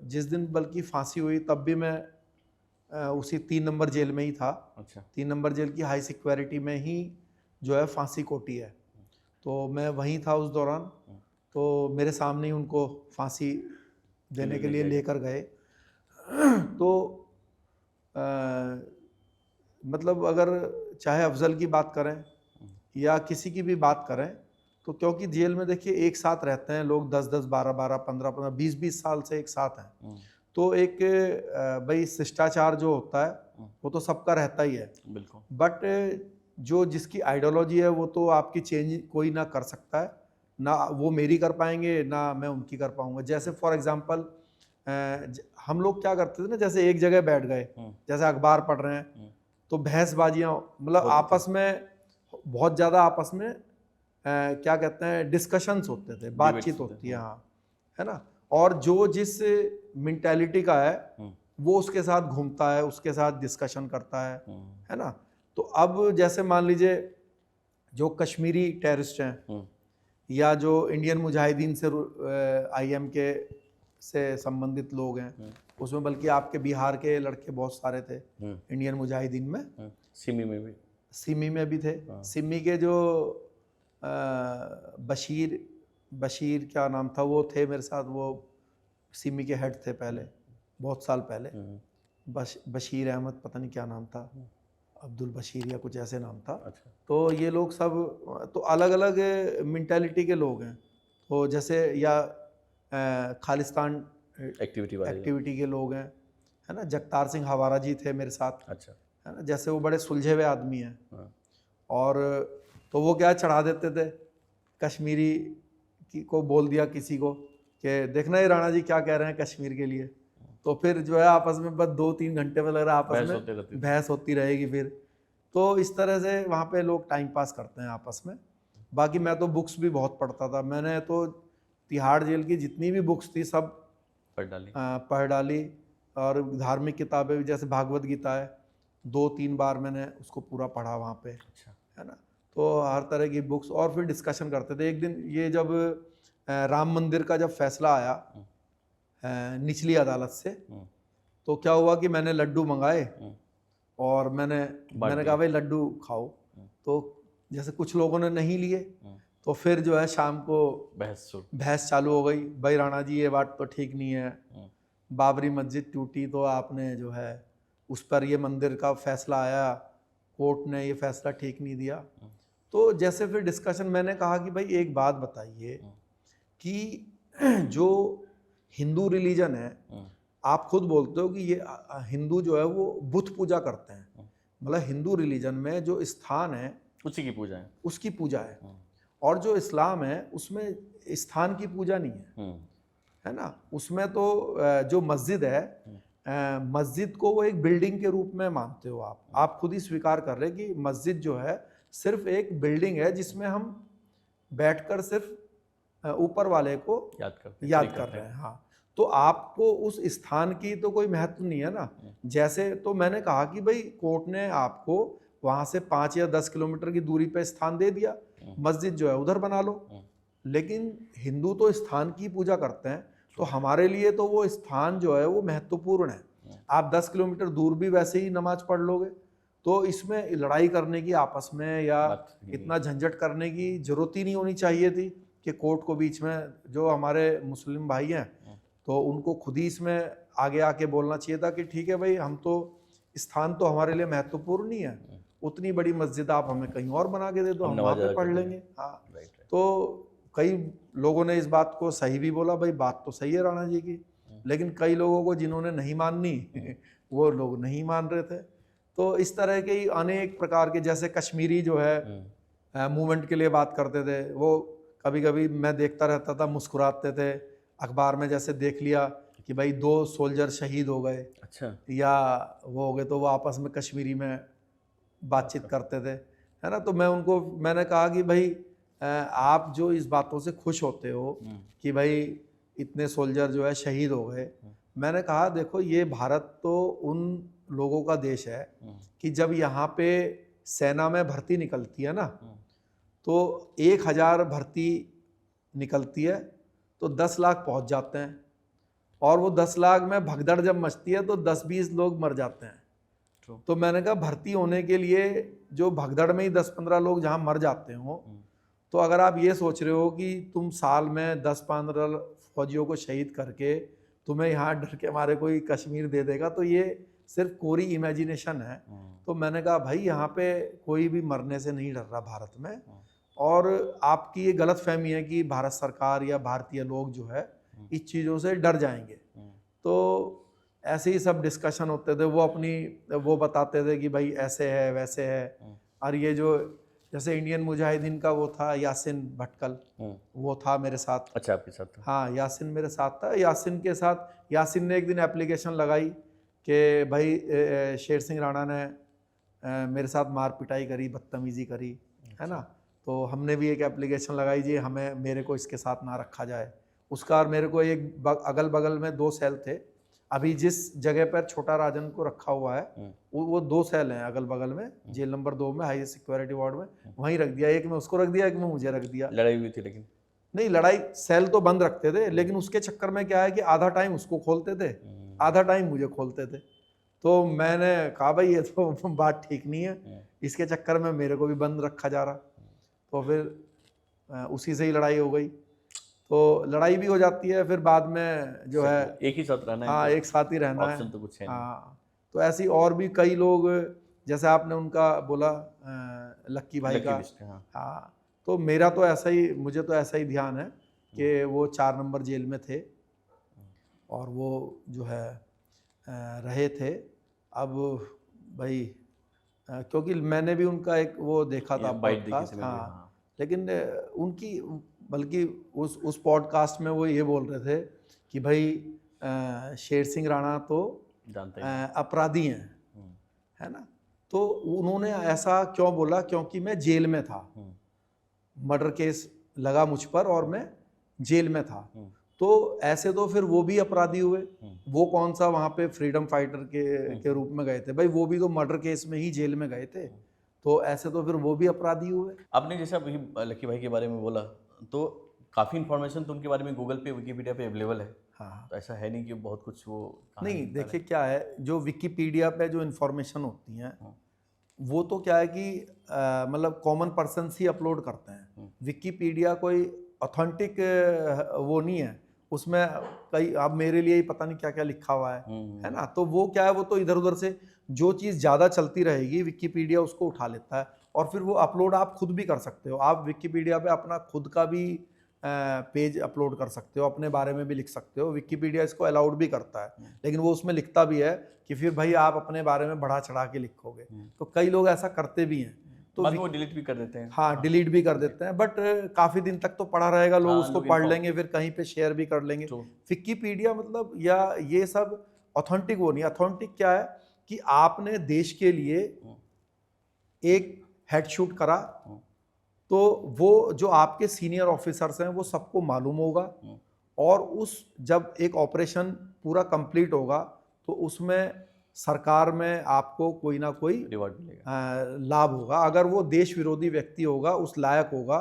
B: जिस दिन बल्कि फांसी हुई तब भी मैं उसी 3 नंबर जेल में ही था। अच्छा। 3 नंबर जेल की हाई सिक्योरिटी में ही जो है फांसी कोटी है, तो मैं वहीं था उस दौरान। तो मेरे सामने ही उनको फांसी देने के लिए लेकर गए। तो मतलब अगर चाहे अफजल की बात करें या किसी की भी बात करें, तो क्योंकि जेल में देखिए एक साथ रहते हैं लोग 10-10, 12-12, 15-15, 20-20 साल से एक साथ हैं। तो एक भाई शिष्टाचार जो होता है वो तो सबका रहता ही है, बिल्कुल। बट जो जिसकी आइडियोलॉजी है वो तो आपकी चेंज कोई ना कर सकता है, ना वो मेरी कर पाएंगे ना मैं उनकी कर पाऊंगा। जैसे फॉर एग्जांपल हम लोग क्या करते थे ना, जैसे एक जगह बैठ गए, जैसे अखबार पढ़ रहे हैं, तो बहसबाजियाँ, मतलब आपस में बहुत ज़्यादा आपस में क्या कहते हैं डिस्कशंस होते थे, बातचीत होती है। हाँ, है ना। और जो जिस मेंटालिटी का है वो उसके साथ घूमता है, उसके साथ डिस्कशन करता है ना। तो अब जैसे मान लीजिए जो कश्मीरी टेररिस्ट हैं या जो इंडियन मुजाहिदीन से IM के से संबंधित लोग हैं, उसमें बल्कि आपके बिहार के लड़के बहुत सारे थे इंडियन मुजाहिदीन में, सिमी में भी थे।
A: हाँ।
B: सिमी के जो बशीर क्या नाम था, वो थे मेरे साथ, वो सिमी के हेड थे पहले, बहुत साल पहले। बशीर अहमद पता नहीं क्या नाम था, अब्दुल बशीर या कुछ ऐसे नाम था।
A: अच्छा।
B: तो ये लोग सब तो अलग अलग मेंटालिटी के लोग हैं। तो जैसे या खालिस्तान एक्टिविटी के लोग हैं, है ना। जगतार सिंह हवारा जी थे मेरे साथ,
A: अच्छा।
B: है ना। जैसे वो बड़े सुलझे हुए आदमी हैं।
A: हाँ।
B: और तो वो क्या चढ़ा देते थे, कश्मीरी को बोल दिया किसी को कि देखना ये राणा जी क्या कह रहे हैं कश्मीर के लिए, तो फिर जो है आपस में बस 2-3 घंटे में लग रहा है आपस में बहस होती रहेगी फिर। तो इस तरह से वहाँ पे लोग टाइम पास करते हैं आपस में। बाकी मैं तो बुक्स भी बहुत पढ़ता था। मैंने तो तिहाड़ जेल की जितनी भी बुक्स थी सब पढ़ डाली। और धार्मिक किताबें भी, जैसे भागवत गीता है, 2-3 बार मैंने उसको पूरा पढ़ा वहाँ पे।
A: अच्छा।
B: है ना। तो हर तरह की बुक्स, और फिर डिस्कशन करते थे। एक दिन ये जब राम मंदिर का जब फैसला आया निचली अदालत से, तो क्या हुआ कि मैंने लड्डू मंगाए और मैंने कहा भाई लड्डू खाओ। तो जैसे कुछ लोगों ने नहीं लिए, तो फिर जो है शाम को बहस चालू हो गई, भाई राणा जी ये बात तो ठीक नहीं है, बाबरी मस्जिद टूटी तो आपने जो है उस पर ये मंदिर का फैसला आया, कोर्ट ने ये फैसला ठीक नहीं दिया। तो जैसे फिर डिस्कशन, मैंने कहा कि भाई एक बात बताइए कि जो हिंदू रिलीजन है, आप खुद बोलते हो कि ये हिंदू जो है वो बुत पूजा करते हैं, मतलब हिंदू रिलीजन में जो स्थान है
A: उसी की पूजा है,
B: उसकी पूजा है। और जो इस्लाम है उसमें स्थान की पूजा नहीं है ना। उसमें तो जो मस्जिद है, मस्जिद को वो एक बिल्डिंग के रूप में मानते हो आप खुद ही स्वीकार कर रहे कि मस्जिद जो है सिर्फ एक बिल्डिंग है जिसमें हम बैठकर सिर्फ ऊपर वाले को याद कर रहे हैं। हाँ, तो आपको उस स्थान की तो कोई महत्व नहीं है ना। जैसे तो मैंने कहा कि भाई कोर्ट ने आपको वहां से 5 या 10 किलोमीटर की दूरी पे स्थान दे दिया, मस्जिद जो है उधर बना लो। लेकिन हिंदू तो स्थान की पूजा करते हैं, तो हमारे लिए तो वो स्थान जो है वो महत्वपूर्ण है। आप 10 किलोमीटर दूर भी वैसे ही नमाज पढ़ लोगे, तो इसमें लड़ाई करने की आपस में या इतना झंझट करने की जरूरत ही नहीं होनी चाहिए थी कि कोर्ट को बीच में, जो हमारे मुस्लिम भाई हैं तो उनको खुद ही इसमें आगे आके बोलना चाहिए था कि ठीक है भाई, हम तो स्थान तो हमारे लिए महत्वपूर्ण नहीं है, उतनी बड़ी मस्जिद आप हमें कहीं और बना के दे दो, हम वहाँ पे पढ़ लेंगे। हाँ, तो कई लोगों ने इस बात को सही भी बोला, भाई बात तो सही है राणा जी की, लेकिन कई लोगों को जिन्होंने नहीं माननी वो लोग नहीं मान रहे थे। तो इस तरह के अनेक प्रकार के, जैसे कश्मीरी जो है मूवमेंट के लिए बात करते थे, वो कभी कभी मैं देखता रहता था, मुस्कुराते थे। अखबार में जैसे देख लिया कि भाई 2 सोल्जर शहीद हो गए, अच्छा, या वो हो गए, तो वो आपस में कश्मीरी में बातचीत करते थे, है ना। तो मैंने कहा कि भाई आप जो इस बातों से खुश होते हो कि भाई इतने सोल्जर जो है शहीद हो गए, मैंने कहा देखो ये भारत तो उन लोगों का देश है कि जब यहाँ पे सेना में भर्ती निकलती है ना, तो 1000 भर्ती निकलती है तो 10 लाख पहुँच जाते हैं, और वो 10 लाख में भगदड़ जब मचती है तो 10-20 लोग मर जाते हैं। तो मैंने कहा भर्ती होने के लिए जो भगदड़ में ही 10-15 लोग जहाँ मर जाते हो, तो अगर आप ये सोच रहे हो कि तुम साल में 10-15 फौजियों को शहीद करके तुम्हें यहाँ डर के मारे कोई कश्मीर दे देगा, तो ये सिर्फ कोरी इमेजिनेशन है। तो मैंने कहा भाई यहाँ पे कोई भी मरने से नहीं डर रहा भारत में, और आपकी ये गलत फहमी है कि भारत सरकार या भारतीय लोग जो है इस चीज़ों से डर जाएंगे। तो ऐसे ही सब डिस्कशन होते थे, वो बताते थे कि भाई ऐसे है वैसे है। और ये जो जैसे इंडियन मुजाहिदीन का वो था यासिन भटकल, वो था मेरे साथ। अच्छा, आपके साथ था? हाँ, यासिन मेरे साथ था। यासिन ने एक दिन एप्लीकेशन लगाई कि भाई शेर सिंह राणा ने मेरे साथ मार पिटाई करी, बदतमीज़ी करी, है ना। तो हमने भी एक एप्लीकेशन लगाई जी मेरे को इसके साथ ना रखा जाए। उसका और मेरे को एक अगल बगल में 2 सेल थे। अभी जिस जगह पर छोटा राजन को रखा हुआ है वो 2 सेल हैं अगल बगल में, जेल नंबर 2 में, हाई सिक्योरिटी वार्ड में, वहीं रख दिया। एक में उसको रख दिया, एक में मुझे रख दिया। लड़ाई हुई थी? लेकिन नहीं, लड़ाई, सेल तो बंद रखते थे, लेकिन उसके चक्कर में क्या है कि आधा टाइम उसको खोलते थे, आधा टाइम मुझे खोलते थे। तो मैंने कहा भाई ये तो बात ठीक नहीं है, इसके चक्कर में मेरे को भी बंद रखा जा रहा। तो फिर उसी से ही लड़ाई हो गई। तो लड़ाई भी हो जाती है, फिर बाद में जो है
A: एक ही साथ रहना है,
B: हाँ
A: तो
B: एक साथ ही रहना है।
A: ऑप्शन तो कुछ है नहीं।
B: हाँ, तो ऐसी और भी कई लोग, जैसे आपने उनका बोला लक्की भाई
A: लकी
B: का,
A: लिस्ट, हाँ।
B: हाँ, तो मेरा तो ऐसा ही, मुझे तो ऐसा ही ध्यान है कि वो 4 नंबर जेल में थे और वो जो है रहे थे। अब भाई क्योंकि मैंने भी उनका एक वो देखा था
A: बाइट देखी
B: पॉडकास्ट,
A: थी मैंने भी,
B: हाँ,
A: हाँ।
B: लेकिन उनकी, बल्कि उस पॉडकास्ट में वो ये बोल रहे थे कि भाई शेर सिंह राणा तो
A: जानते ही
B: अपराधी हैं, है ना। तो उन्होंने ऐसा क्यों बोला? क्योंकि मैं जेल में था, मर्डर केस लगा मुझ पर और मैं जेल में था। तो ऐसे तो फिर वो भी अपराधी हुए। वो कौन सा वहाँ पे फ्रीडम फाइटर के रूप में गए थे? भाई वो भी तो मर्डर केस में ही जेल में गए थे। तो ऐसे तो फिर वो भी अपराधी हुए।
A: आपने जैसे अभी लकी भाई के बारे में बोला, तो काफ़ी इन्फॉर्मेशन तो उनके बारे में गूगल पे, विकिपीडिया पे अवेलेबल है।
B: हाँ,
A: तो ऐसा है नहीं कि बहुत कुछ वो कहानी
B: नहीं,
A: निकाले।
B: देखिए क्या है, जो विकिपीडिया पे जो इन्फॉर्मेशन होती हैं वो तो क्या है कि मतलब कॉमन पर्सन ही अपलोड करते हैं। विकिपीडिया कोई ऑथेंटिक वो नहीं है, उसमें कई, अब मेरे लिए ही पता नहीं क्या क्या लिखा हुआ है ना। तो वो क्या है, वो तो इधर उधर से जो चीज़ ज़्यादा चलती रहेगी विकिपीडिया उसको उठा लेता है और फिर वो अपलोड आप खुद भी कर सकते हो। आप विकिपीडिया पे अपना खुद का भी पेज अपलोड कर सकते हो, अपने बारे में भी लिख सकते हो। विकिपीडिया इसको अलाउड भी करता है, लेकिन वो उसमें लिखता भी है कि फिर भाई आप अपने बारे में बढ़ा चढ़ा के लिखोगे। तो कई लोग ऐसा करते भी हैं, तो
A: बाद में वो डिलीट भी कर देते हैं।
B: हाँ, डिलीट भी कर देते हैं, बट काफ़ी दिन तक तो पड़ा रहेगा, लोग
A: हाँ,
B: उसको
A: लोग
B: पढ़
A: inform-
B: लेंगे, फिर कहीं पे शेयर भी कर लेंगे।
A: True.
B: विकिपीडिया मतलब या ये सब ऑथेंटिक वो नहीं। ऑथेंटिक क्या है कि आपने देश के लिए एक हेडशूट करा, तो वो जो आपके सीनियर ऑफिसर्स हैं वो सबको मालूम होगा, और उस जब एक ऑपरेशन पूरा कंप्लीट होगा तो उसमें सरकार में आपको कोई ना कोई
A: रिवॉर्ड मिलेगा,
B: लाभ होगा। अगर वो देश विरोधी व्यक्ति होगा, उस लायक होगा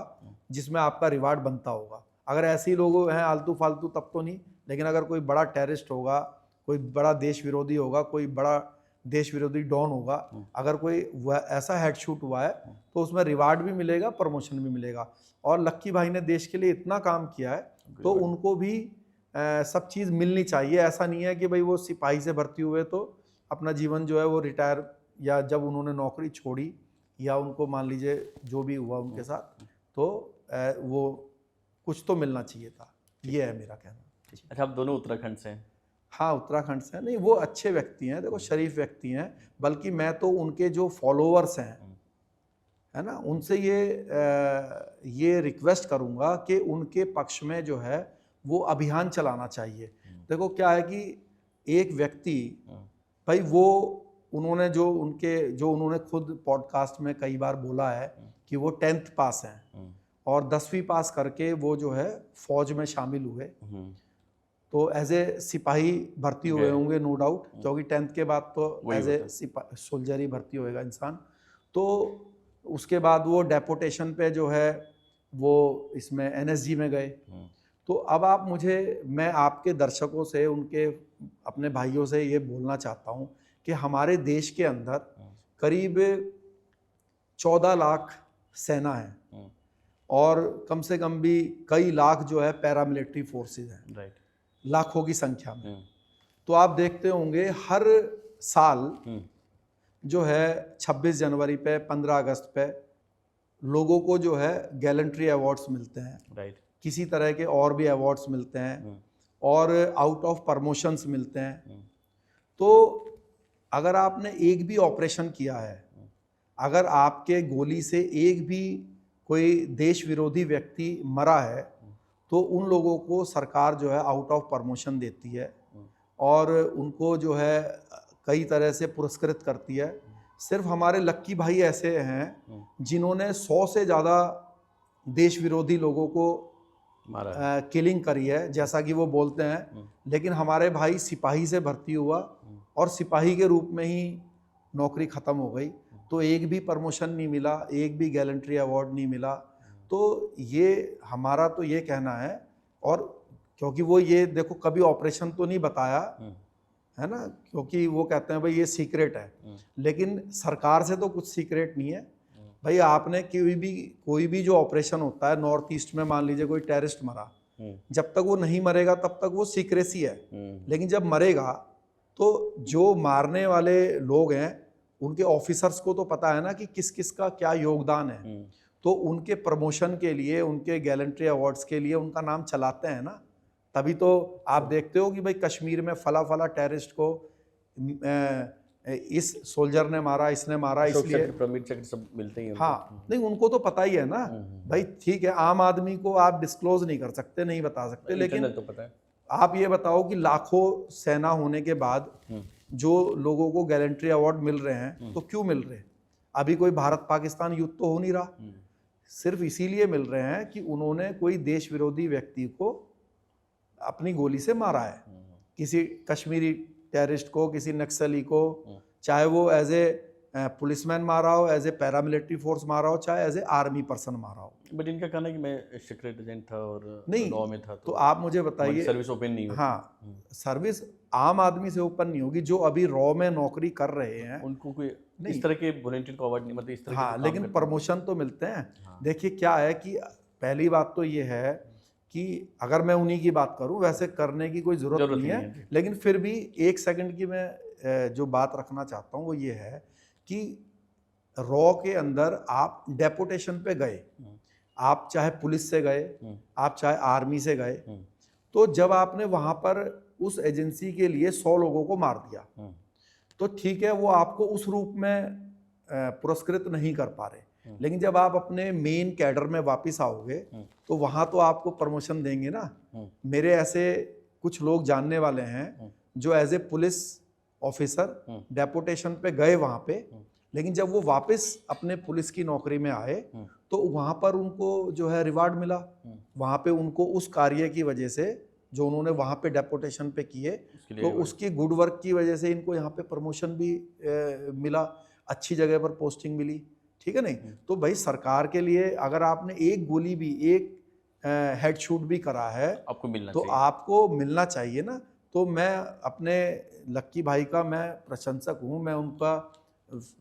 B: जिसमें आपका रिवार्ड बनता होगा। अगर ऐसे ही लोग हैं आलतू फालतू तब तो नहीं, लेकिन अगर कोई बड़ा टेररिस्ट होगा, कोई बड़ा देश विरोधी होगा, कोई बड़ा देश विरोधी डॉन होगा, अगर कोई ऐसा हेडशूट हुआ है तो उसमें रिवार्ड भी मिलेगा, प्रमोशन भी मिलेगा। और लक्की भाई ने देश के लिए इतना काम किया है तो उनको भी सब चीज़ मिलनी चाहिए। ऐसा नहीं है कि भाई वो सिपाही से भर्ती हुए तो अपना जीवन जो है वो रिटायर, या जब उन्होंने नौकरी छोड़ी या उनको मान लीजिए जो भी हुआ उनके साथ, तो वो कुछ तो मिलना चाहिए था। ये है मेरा कहना।
A: अच्छा, आप दोनों उत्तराखंड से हैं?
B: हाँ, उत्तराखंड से। नहीं, वो अच्छे व्यक्ति हैं, देखो शरीफ व्यक्ति हैं, बल्कि मैं तो उनके जो फॉलोअर्स हैं, है ना, उनसे ये रिक्वेस्ट करूँगा कि उनके पक्ष में जो है वो अभियान चलाना चाहिए। देखो क्या है कि एक व्यक्ति, भाई वो उन्होंने जो उन्होंने खुद पॉडकास्ट में कई बार बोला है कि वो 10th पास हैं और 10वीं पास करके वो जो है फौज में शामिल हुए, तो एज ए सिपाही भर्ती हुए होंगे नो डाउट, क्योंकि 10th के बाद तो एज ए सोल्जर ही भर्ती होएगा इंसान। तो उसके बाद वो डेपोटेशन पे जो है वो इसमें NSG में गए। तो अब मैं आपके दर्शकों से, उनके अपने भाइयों से ये बोलना चाहता हूँ कि हमारे देश के अंदर करीब 14 लाख सेना है और कम से कम भी कई लाख जो है पैरामिलिट्री फोर्सेस हैं,
A: राइट,
B: लाखों की संख्या में। तो आप देखते होंगे हर साल जो है 26 जनवरी पे, 15 अगस्त पे लोगों को जो है गैलेंट्री अवार्ड्स मिलते हैं,
A: राइट,
B: किसी तरह के और भी अवार्ड्स मिलते हैं और आउट ऑफ प्रमोशंस मिलते हैं। तो अगर आपने एक भी ऑपरेशन किया है, अगर आपके गोली से एक भी कोई देश विरोधी व्यक्ति मरा है, तो उन लोगों को सरकार जो है आउट ऑफ प्रमोशन देती है और उनको जो है कई तरह से पुरस्कृत करती है। सिर्फ हमारे लक्की भाई ऐसे हैं जिन्होंने 100 से ज़्यादा देश विरोधी लोगों को किलिंग करी है, जैसा कि वो बोलते हैं। लेकिन हमारे भाई सिपाही से भर्ती हुआ और सिपाही के रूप में ही नौकरी ख़त्म हो गई, तो एक भी प्रमोशन नहीं मिला, एक भी गैलेंट्री अवार्ड नहीं मिला। तो ये हमारा तो ये कहना है, और क्योंकि वो ये देखो कभी ऑपरेशन तो नहीं बताया, है ना, क्योंकि वो कहते हैं भाई ये सीक्रेट है, लेकिन सरकार से तो कुछ सीक्रेट नहीं है भाई। आपने कोई भी जो ऑपरेशन होता है नॉर्थ ईस्ट में, मान लीजिए कोई टेररिस्ट मरा, जब तक वो नहीं मरेगा तब तक वो सीक्रेसी है, लेकिन जब मरेगा तो जो मारने वाले लोग हैं उनके ऑफिसर्स को तो पता है ना कि किस किस का क्या योगदान है, तो उनके प्रमोशन के लिए, उनके गैलेंट्री अवार्ड्स के लिए उनका नाम चलाते हैं ना। तभी तो आप देखते हो कि भाई कश्मीर में फला फला टेररिस्ट को इस सोल्जर ने मारा, इसने मारा, इसलिए
A: प्रमित चक्र सब मिलते ही हैं।
B: हाँ, नहीं उनको तो पता ही है ना भाई। ठीक है, आम आदमी को आप डिस्क्लोज नहीं कर सकते, नहीं बता सकते, लेकिन
A: तो पता है।
B: आप ये बताओ कि लाखों सेना होने के बाद जो लोगों को गैलेंट्री अवार्ड मिल रहे हैं, तो क्यों मिल रहे हैं? अभी कोई भारत पाकिस्तान युद्ध तो हो नहीं रहा, सिर्फ इसीलिए मिल रहे हैं कि उन्होंने कोई देश विरोधी व्यक्ति को अपनी गोली से मारा है, किसी कश्मीरी टेररिस्ट को, किसी नक्सली को, चाहे वो एज ए पुलिसमैन मारा हो, एज ए पैरामिलिट्री फोर्स मारा हो, चाहे एज ए आर्मी पर्सन मारा हो।
A: बट इनका कहना है कि मैं सीक्रेट एजेंट था और
B: नहीं,
A: लॉ में था,
B: तो आप मुझे बताइए,
A: सर्विस ओपन नहीं होती।
B: हाँ, सर्विस आम आदमी से ओपन नहीं होगी। जो अभी रॉ में नौकरी कर रहे हैं
A: उनको कोई इस तरह के वॉलंटियर को अवार्ड नहीं, मतलब इस तरह
B: हाँ, लेकिन प्रमोशन तो मिलते हैं। देखिए क्या है कि पहली बात तो ये है कि अगर मैं उन्हीं की बात करूं, वैसे करने की कोई जरूरत नहीं है, लेकिन फिर भी एक सेकंड की मैं जो बात रखना चाहता हूं वो ये है कि रॉ के अंदर आप डेपुटेशन पे गए, आप चाहे पुलिस से गए, आप चाहे आर्मी से गए, तो जब आपने वहां पर उस एजेंसी के लिए 100 लोगों को मार दिया, तो ठीक है, वो आपको उस रूप में पुरस्कृत नहीं कर पा रहे, लेकिन जब आप अपने मेन कैडर में वापस आओगे तो वहां तो आपको प्रमोशन देंगे ना। मेरे ऐसे कुछ लोग जानने वाले हैं जो as a police officer deputation पे गए वहां पे, लेकिन जब वो वापस अपने पुलिस की नौकरी में आए तो वहां पर उनको जो है रिवार्ड मिला। वहां पे उनको उस कार्य की वजह से जो उन्होंने वहां पे डेपुटेशन पे किए, तो उसकी गुड वर्क की वजह से इनको यहाँ पे प्रमोशन भी मिला, अच्छी जगह पर पोस्टिंग मिली, ठीक है नहीं। तो भाई सरकार के लिए अगर आपने एक गोली भी, एक हेड शूट भी करा है,
A: आपको मिलना
B: तो
A: चाहिए।
B: आपको मिलना चाहिए ना। तो मैं अपने लक्की भाई का मैं प्रशंसक हूँ, मैं उनका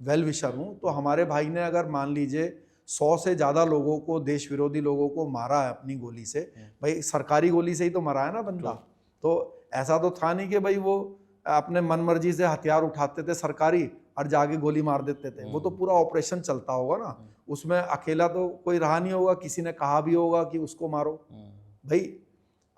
B: वेल विशर हूँ। तो हमारे भाई ने अगर मान लीजिए 100 से ज़्यादा लोगों को, देश विरोधी लोगों को मारा है अपनी गोली से, भाई सरकारी गोली से ही तो मरा है ना बंदा। तो ऐसा तो था नहीं कि भाई वो अपने मनमर्जी से हथियार उठाते थे सरकारी और जाके गोली मार देते थे। वो तो पूरा ऑपरेशन चलता होगा ना, उसमें अकेला तो कोई रहा नहीं होगा, किसी ने कहा भी होगा कि उसको मारो। भाई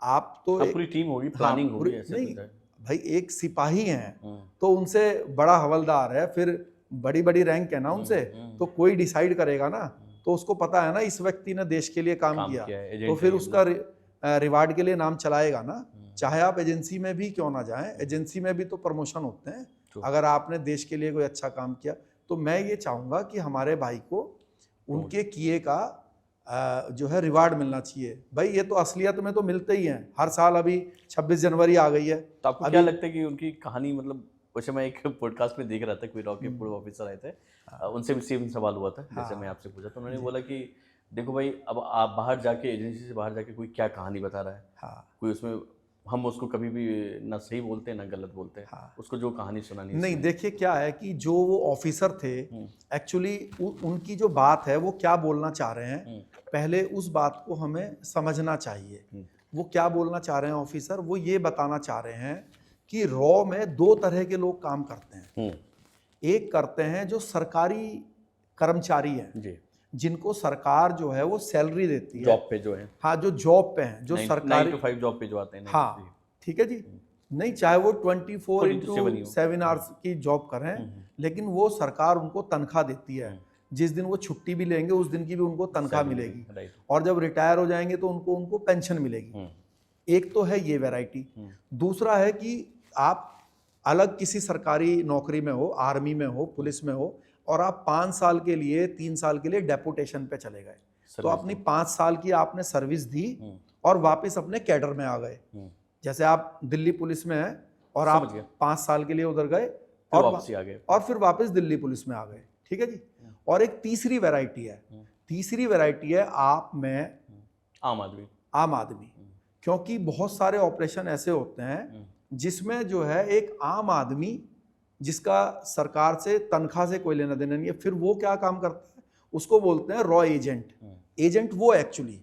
B: आप तो
A: पूरी टीम होगी, प्लानिंग होगी, ऐसे
B: नहीं भाई, एक सिपाही हैं तो उनसे बड़ा हवलदार है, फिर बड़ी बड़ी रैंक है ना उनसे, तो कोई डिसाइड करेगा ना, तो उसको पता है ना इस व्यक्ति ने देश के लिए काम किया, तो फिर उसका रिवार्ड के लिए नाम चलाएगा ना। चाहे आप एजेंसी में भी क्यों ना जाएं, एजेंसी में भी तो प्रमोशन होते हैं अगर आपने देश के लिए कोई अच्छा काम किया। तो मैं ये चाहूँगा कि हमारे भाई को उनके किए का जो है रिवार्ड मिलना चाहिए। भाई ये तो असलियत में तो मिलते ही हैं हर साल। अभी 26 जनवरी आ गई है,
A: तो आपको क्या लगता है कि उनकी कहानी, मतलब वैसे मैं एक पॉडकास्ट में देख रहा था, कोई रॉ के पूर्व ऑफिसर आए थे, उनसे भी सेम सवाल हुआ था जैसे मैं आपसे पूछा, तो उन्होंने बोला कि देखो भाई, अब आप बाहर जाके, एजेंसी से बाहर जाके कोई क्या कहानी बता रहा है, कोई उसमें हम उसको कभी भी ना सही बोलते हैं ना गलत बोलते हैं, उसको जो कहानी सुनानी
B: नहीं। देखिए क्या है कि जो वो ऑफिसर थे, एक्चुअली उनकी जो बात है वो क्या बोलना चाह रहे हैं, पहले उस बात को हमें समझना चाहिए। वो क्या बोलना चाह रहे हैं ऑफिसर, वो ये बताना चाह रहे हैं कि रॉ में 2 तरह के लोग काम करते हैं। एक करते हैं जो सरकारी कर्मचारी हैं, जिनको सरकार जो है वो सैलरी देती है,
A: जॉब पे जो है,
B: हाँ, जो जॉब पे हैं, जो सरकारी
A: 9 to 5 जॉब पे जो आते हैं,
B: हाँ ठीक है जी, नहीं चाहे वो 24/7 आवर्स की जॉब करें, लेकिन वो सरकार उनको तनख्वाह देती है। जिस दिन वो छुट्टी भी लेंगे उस दिन की भी उनको तनख्वाह मिलेगी, और जब रिटायर हो जाएंगे तो उनको पेंशन मिलेगी। एक तो है ये वैरायटी। दूसरा है कि आप अलग किसी सरकारी नौकरी में हो, आर्मी में हो, पुलिस में हो, और आप 5 साल के लिए, 3 साल के लिए डेपुटेशन पे चले गए, तो अपनी 5 साल की आपने सर्विस दी और वापस अपने कैडर में आ गए। जैसे आप दिल्ली पुलिस में हैं और आप 5 साल के लिए उधर गए और फिर वापस दिल्ली पुलिस में आ गए, ठीक है जी। और एक तीसरी वैरायटी है, तीसरी वैरायटी है आप में आम आदमी। क्योंकि बहुत सारे ऑपरेशन ऐसे होते हैं जिसमें जो है एक आम आदमी जिसका सरकार से तनख्वाह से कोई लेना देना नहीं है, फिर वो क्या काम करता है, उसको बोलते हैं रॉ एजेंट। एजेंट वो एक्चुअली,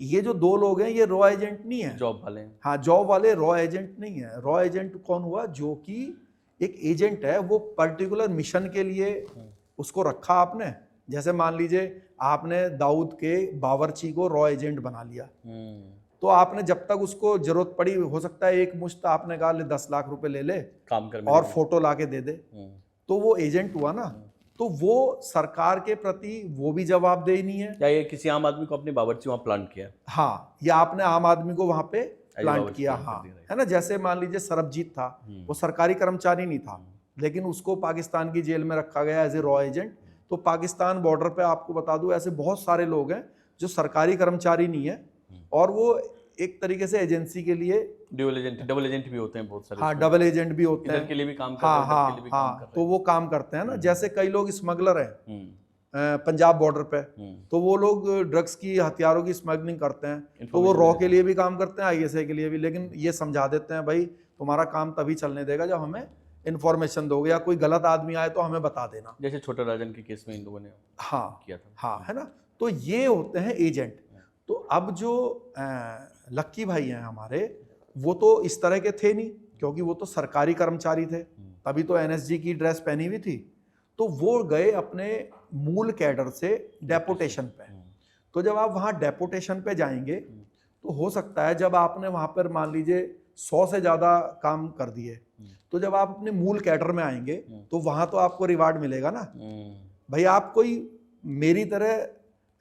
B: ये जो दो लोग हैं ये रॉ एजेंट नहीं है,
A: जॉब वाले हैं।
B: हाँ जॉब वाले रॉ एजेंट नहीं है। रॉ एजेंट कौन हुआ, जो कि एक एजेंट है, वो पर्टिकुलर मिशन के लिए उसको रखा आपने। जैसे मान लीजिए आपने दाऊद के बावर्ची को रॉ एजेंट बना लिया, तो आपने जब तक उसको जरूरत पड़ी, हो सकता है एक मुश्त आपने कहा ले 10 लाख रुपए ले ले
A: काम कर
B: और फोटो ला के दे दे, तो वो एजेंट हुआ ना। तो वो सरकार के प्रति वो भी जवाबदेही नहीं है।
A: या ये किसी आम आदमी को अपनी बावर्ची वहाँ प्लांट किया,
B: हाँ, या आपने आम आदमी को वहां पे प्लांट
A: बावर्ची
B: किया,
A: प्लांट
B: हाँ
A: कर दिया,
B: है ना। जैसे मान लीजिए सरबजीत था, वो सरकारी कर्मचारी नहीं था, लेकिन उसको पाकिस्तान की जेल में रखा गया एज ए रॉ एजेंट। तो पाकिस्तान बॉर्डर पे आपको बता दूं, ऐसे बहुत सारे लोग हैं जो सरकारी कर्मचारी नहीं है और वो एक तरीके से एजेंसी के लिए
A: डबल एजेंट भी होते हैं बहुत सारे।
B: हाँ, डबल एजेंट भी होते
A: इधर
B: हैं,
A: के लिए भी काम कर रहे हैं,
B: हाँ
A: उधर के लिए भी
B: हाँ
A: काम कर
B: हाँ,
A: रहे
B: तो वो काम करते हैं ना। जैसे कई लोग स्मगलर हैं पंजाब बॉर्डर पे, तो वो लोग ड्रग्स की, हथियारों की स्मगलिंग करते हैं, तो वो रॉ के लिए भी काम करते हैं, आईएसआई के लिए भी। लेकिन ये समझा देते हैं भाई तुम्हारा काम तभी चलने देगा जब हमें इन्फॉर्मेशन दोगे, या कोई गलत आदमी आए तो हमें बता देना,
A: जैसे छोटा राजन के केस में इन लोगों ने
B: हाँ
A: किया था।
B: हाँ, है ना। तो ये होते हैं एजेंट। तो अब जो लक्की भाई हैं हमारे, वो तो इस तरह के थे नहीं, क्योंकि वो तो सरकारी कर्मचारी थे, तभी तो एनएसजी की ड्रेस पहनी हुई थी। तो वो गए अपने मूल कैडर से डेपुटेशन पे। तो जब आप वहाँ डेपुटेशन पे जाएंगे, तो हो सकता है जब आपने वहाँ पर मान लीजिए 100 से ज़्यादा काम कर दिए, तो जब आप अपने मूल कैडर में आएंगे तो वहाँ तो आपको रिवार्ड मिलेगा ना भाई। आप कोई मेरी तरह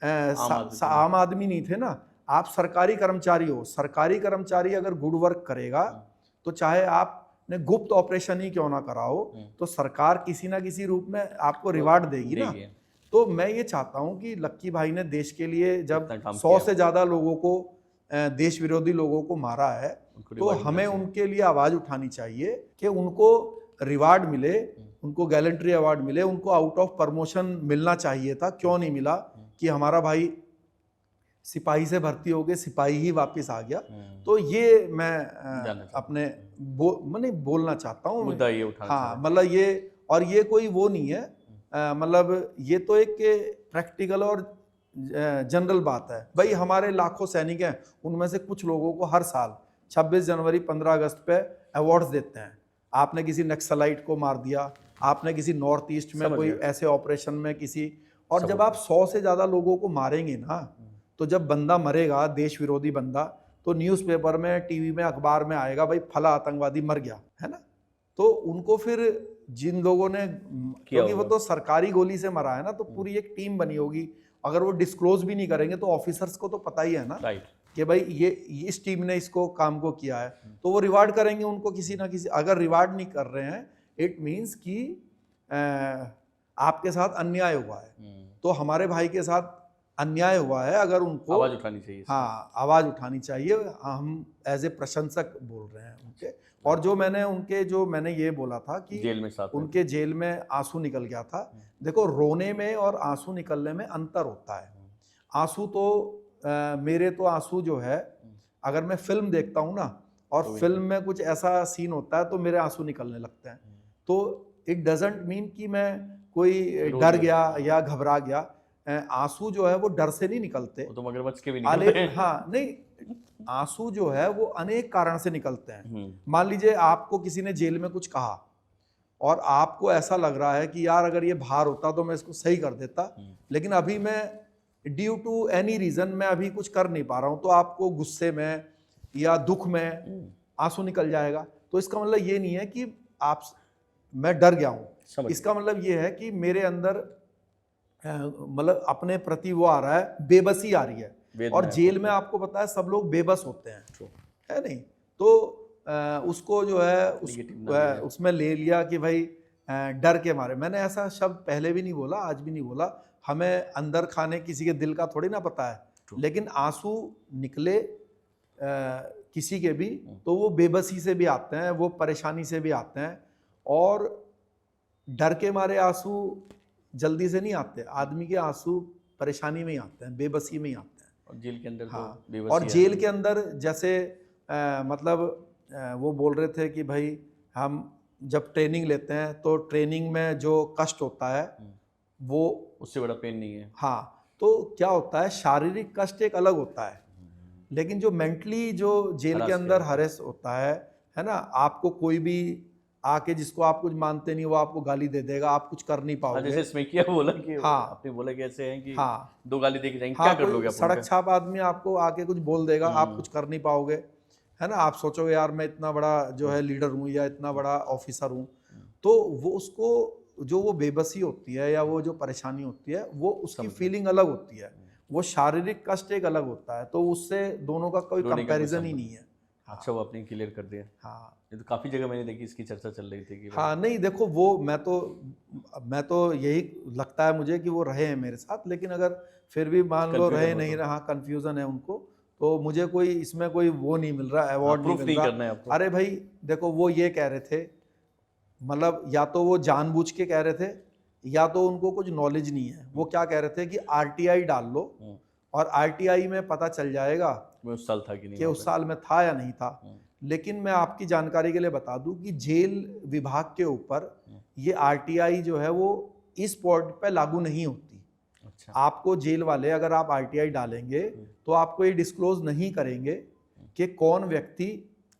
B: आम आदमी नहीं थे ना, आप सरकारी कर्मचारी हो। सरकारी कर्मचारी अगर गुड वर्क करेगा, तो चाहे आपने गुप्त ऑपरेशन ही क्यों ना कराओ, तो सरकार किसी ना किसी रूप में आपको रिवार्ड देगी ना। तो मैं ये चाहता हूं कि लक्की भाई ने देश के लिए जब 100 से ज्यादा लोगों को, देश विरोधी लोगों को मारा है, तो हमें उनके लिए आवाज उठानी चाहिए कि उनको रिवार्ड मिले, उनको गैलेंट्री अवार्ड मिले, उनको आउट ऑफ प्रमोशन मिलना चाहिए था। क्यों नहीं मिला कि हमारा भाई सिपाही से भर्ती हो गए, सिपाही ही वापस आ गया। तो ये मैं अपने बोलना चाहता हूँ,
A: मुद्दा ये उठाना।
B: हाँ, मतलब ये, और ये कोई वो नहीं है, मतलब ये तो एक प्रैक्टिकल और जनरल बात है भाई। हमारे लाखों सैनिक हैं, उनमें से कुछ लोगों को हर साल 26 जनवरी 15 अगस्त पे अवार्ड्स देते हैं। आपने किसी नक्सलाइट को मार दिया, आपने किसी नॉर्थ ईस्ट में कोई ऐसे ऑपरेशन में किसी, और जब आप 100 से ज़्यादा लोगों को मारेंगे ना, तो जब बंदा मरेगा, देश विरोधी बंदा, तो न्यूज़पेपर में, टीवी में, अखबार में आएगा भाई फला आतंकवादी मर गया, है ना। तो उनको फिर जिन लोगों ने, क्योंकि वो तो सरकारी गोली से मरा है ना, तो पूरी एक टीम बनी होगी। अगर वो डिस्क्लोज भी नहीं करेंगे तो ऑफिसर्स को तो पता ही है ना कि भाई ये इस टीम ने इसको काम को किया है, तो वो रिवार्ड करेंगे उनको किसी ना किसी। अगर रिवार्ड नहीं कर रहे हैं, इट मीन्स कि आपके साथ अन्याय हुआ है। तो हमारे भाई के साथ अन्याय हुआ है, अगर उनको
A: आवाज उठानी चाहिए।
B: हाँ, आवाज उठानी चाहिए। हम एज ए प्रशंसक बोल रहे हैं उनके। और जो मैंने ये बोला था कि
A: जेल में साथ
B: उनके जेल में आंसू निकल गया था। देखो, रोने में और आंसू निकलने में अंतर होता है। आंसू तो मेरे तो आंसू जो है, अगर मैं फिल्म देखता हूँ ना, और फिल्म में कुछ ऐसा सीन होता है तो मेरे आंसू निकलने लगते हैं। तो इट डजंट मीन कि मैं कोई डर गया या घबरा गया। आंसू जो है वो डर से नहीं निकलते,
A: तो मगरमच्छ के भी निकलते हैं।
B: हाँ, नहीं, आंसू जो है वो अनेक कारण से निकलते हैं। मान लीजिए आपको किसी ने जेल में कुछ कहा और आपको ऐसा लग रहा है कि यार अगर ये बाहर होता तो मैं इसको सही कर देता, लेकिन अभी मैं ड्यू टू एनी रीजन मैं अभी कुछ कर नहीं पा रहा हूं, तो आपको गुस्से में या दुख में आंसू निकल जाएगा। तो इसका मतलब ये नहीं है कि मैं डर गया हूं, इसका मतलब ये है कि मेरे अंदर मतलब अपने प्रति वो आ रहा है, बेबसी आ रही है। और जेल में आपको पता है सब लोग बेबस होते हैं, है नहीं। तो उसको जो है उसमें ले लिया कि भाई डर के मारे। मैंने ऐसा शब्द पहले भी नहीं बोला, आज भी नहीं बोला। हमें अंदर खाने किसी के दिल का थोड़ी ना पता है, लेकिन आंसू निकले किसी के भी तो वो बेबसी से भी आते हैं, वो परेशानी से भी आते हैं। और डर के मारे आंसू जल्दी से नहीं आते, आदमी के आंसू परेशानी में ही आते हैं, बेबसी में ही आते हैं।
A: और जेल के अंदर
B: हाँ, और जेल के अंदर जैसे मतलब वो बोल रहे थे कि भाई हम जब ट्रेनिंग लेते हैं तो ट्रेनिंग में जो कष्ट होता है वो
A: उससे बड़ा पेन नहीं है।
B: हाँ, तो क्या होता है, शारीरिक कष्ट एक अलग होता है, लेकिन जो मेंटली जो जेल के
A: हरास
B: अंदर
A: किया।
B: हरेस होता है ना, आपको कोई भी आके जिसको आप कुछ मानते नहीं वो आपको गाली दे देगा, आप कुछ कर नहीं
A: हाँ,
B: पाओगे।
A: जैसे इसमें किया बोला कि
B: हाँ।
A: आपने बोला कि ऐसे हैं कि
B: हाँ।
A: 2 गाली दे के जाएंगे,
B: हाँ,
A: क्या कर
B: कोई
A: लोगे आप
B: सड़क
A: उनका?
B: छाप आदमी आपको आके कुछ बोल देगा, आप कुछ कर नहीं पाओगे, है ना। आप सोचोगे यार मैं इतना बड़ा जो है लीडर हूँ या इतना बड़ा ऑफिसर हूँ, तो वो उसको जो वो बेबसी होती है या वो जो परेशानी होती है वो उसकी फीलिंग अलग होती है, वो शारीरिक कष्ट एक अलग होता है, तो उससे दोनों का कोई
A: रोने का कोई
B: कंपैरिजन ही
A: संबंध
B: नहीं है।
A: अच्छा, वो आपने क्लियर कर दिया।
B: हाँ।
A: ये तो काफी जगह मैंने देखी, इसकी चर्चा चल रही थी कि
B: हाँ, नहीं देखो वो मैं तो यही लगता है मुझे कि वो रहे हैं मेरे साथ, लेकिन अगर फिर भी मान लो
A: Confusion
B: रहे
A: हो
B: नहीं
A: तो।
B: रहा, कंफ्यूजन है उनको, तो मुझे कोई इसमें कोई वो नहीं मिल रहा, अवार्ड नहीं
A: प्रूफ
B: मिल
A: नहीं
B: रहा।
A: करना है आपको।
B: अरे भाई देखो, वो ये कह रहे थे, मतलब या तो वो जानबूझ के कह रहे थे या तो उनको कुछ नॉलेज नहीं है। वो क्या कह रहे थे कि आरटीआई डाल लो और आरटीआई में पता चल जाएगा
A: मैं उस साल था कि नहीं
B: कि
A: वहाँ
B: उस साल में था या नहीं था।
A: पे।
B: लेकिन मैं आपकी जानकारी के लिए बता दूं कि जेल विभाग के ऊपर ये आरटीआई जो है वो इस पॉइंट पे लागू नहीं होती।
A: अच्छा।
B: आपको जेल वाले अगर आप आरटीआई डालेंगे तो आपको ये डिस्क्लोज नहीं करेंगे कि कौन व्यक्ति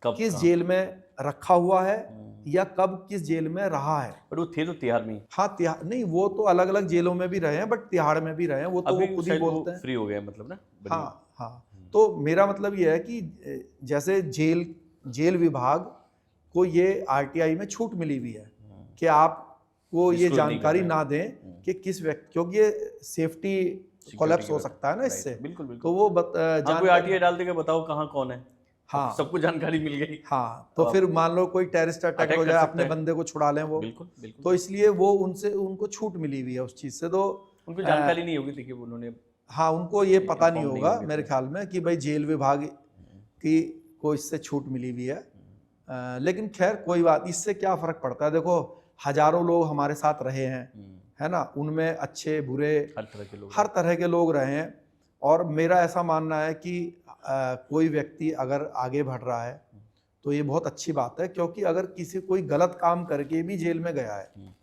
A: कब
B: किस
A: कहाँ?
B: जेल में रखा हुआ है या कब किस जेल में रहा है।
A: बट वो थे तो तिहाड़ में ही।
B: हाँ, तिहाड़ नहीं, वो तो अलग अलग जेलों में भी रहे हैं, बट तिहाड़ में भी रहे हैं, वो तो वो
A: अभी
B: खुद ही
A: शायद वो
B: बोलते हैं।
A: फ्री हो गए मतलब ना, बरी।
B: हाँ हाँ, तो मेरा मतलब ये है कि जैसे जेल विभाग को ये आरटीआई में छूट मिली हुई है कि आपको ये
A: Disclose नहीं
B: जानकारी
A: करना
B: ना दें कि किस व्यक्ति, क्योंकि ये सेफ्टी कोलैप्स हो सकता है ना इससे।
A: बिल्कुल बिल्कुल।
B: तो वो
A: हाँ, कोई
B: जानकारी,
A: आरटीआई डाल देगा, बताओ कहाँ कौन है।
B: हाँ
A: सबको जानकारी मिल गई।
B: हाँ, तो
A: अब
B: फिर मान लो कोई टेररिस्ट अटैक
A: अटैक
B: हो
A: कर
B: जाए,
A: सकता
B: अपने
A: है।
B: बंदे को छुड़ा लें वो,
A: बिल्कुल बिल्कुल।
B: तो इसलिए वो उनको छूट मिली हुई है उस चीज से। तो
A: उनको जानकारी नहीं होगी थी कि उन्होंने
B: हाँ, उनको ये पता नहीं
A: inform नहीं
B: होगा
A: होंगे
B: मेरे
A: तो।
B: ख्याल में कि भाई जेल विभाग की को इससे छूट मिली हुई है। लेकिन खैर कोई बात, इससे क्या फर्क पड़ता है। देखो हजारों लोग हमारे साथ रहे हैं, है ना, उनमें अच्छे बुरे हर तरह के लोग रहे हैं, और मेरा ऐसा मानना है कि कोई व्यक्ति अगर आगे बढ़ रहा है तो ये बहुत अच्छी बात है, क्योंकि अगर किसी कोई गलत काम करके भी जेल में गया है,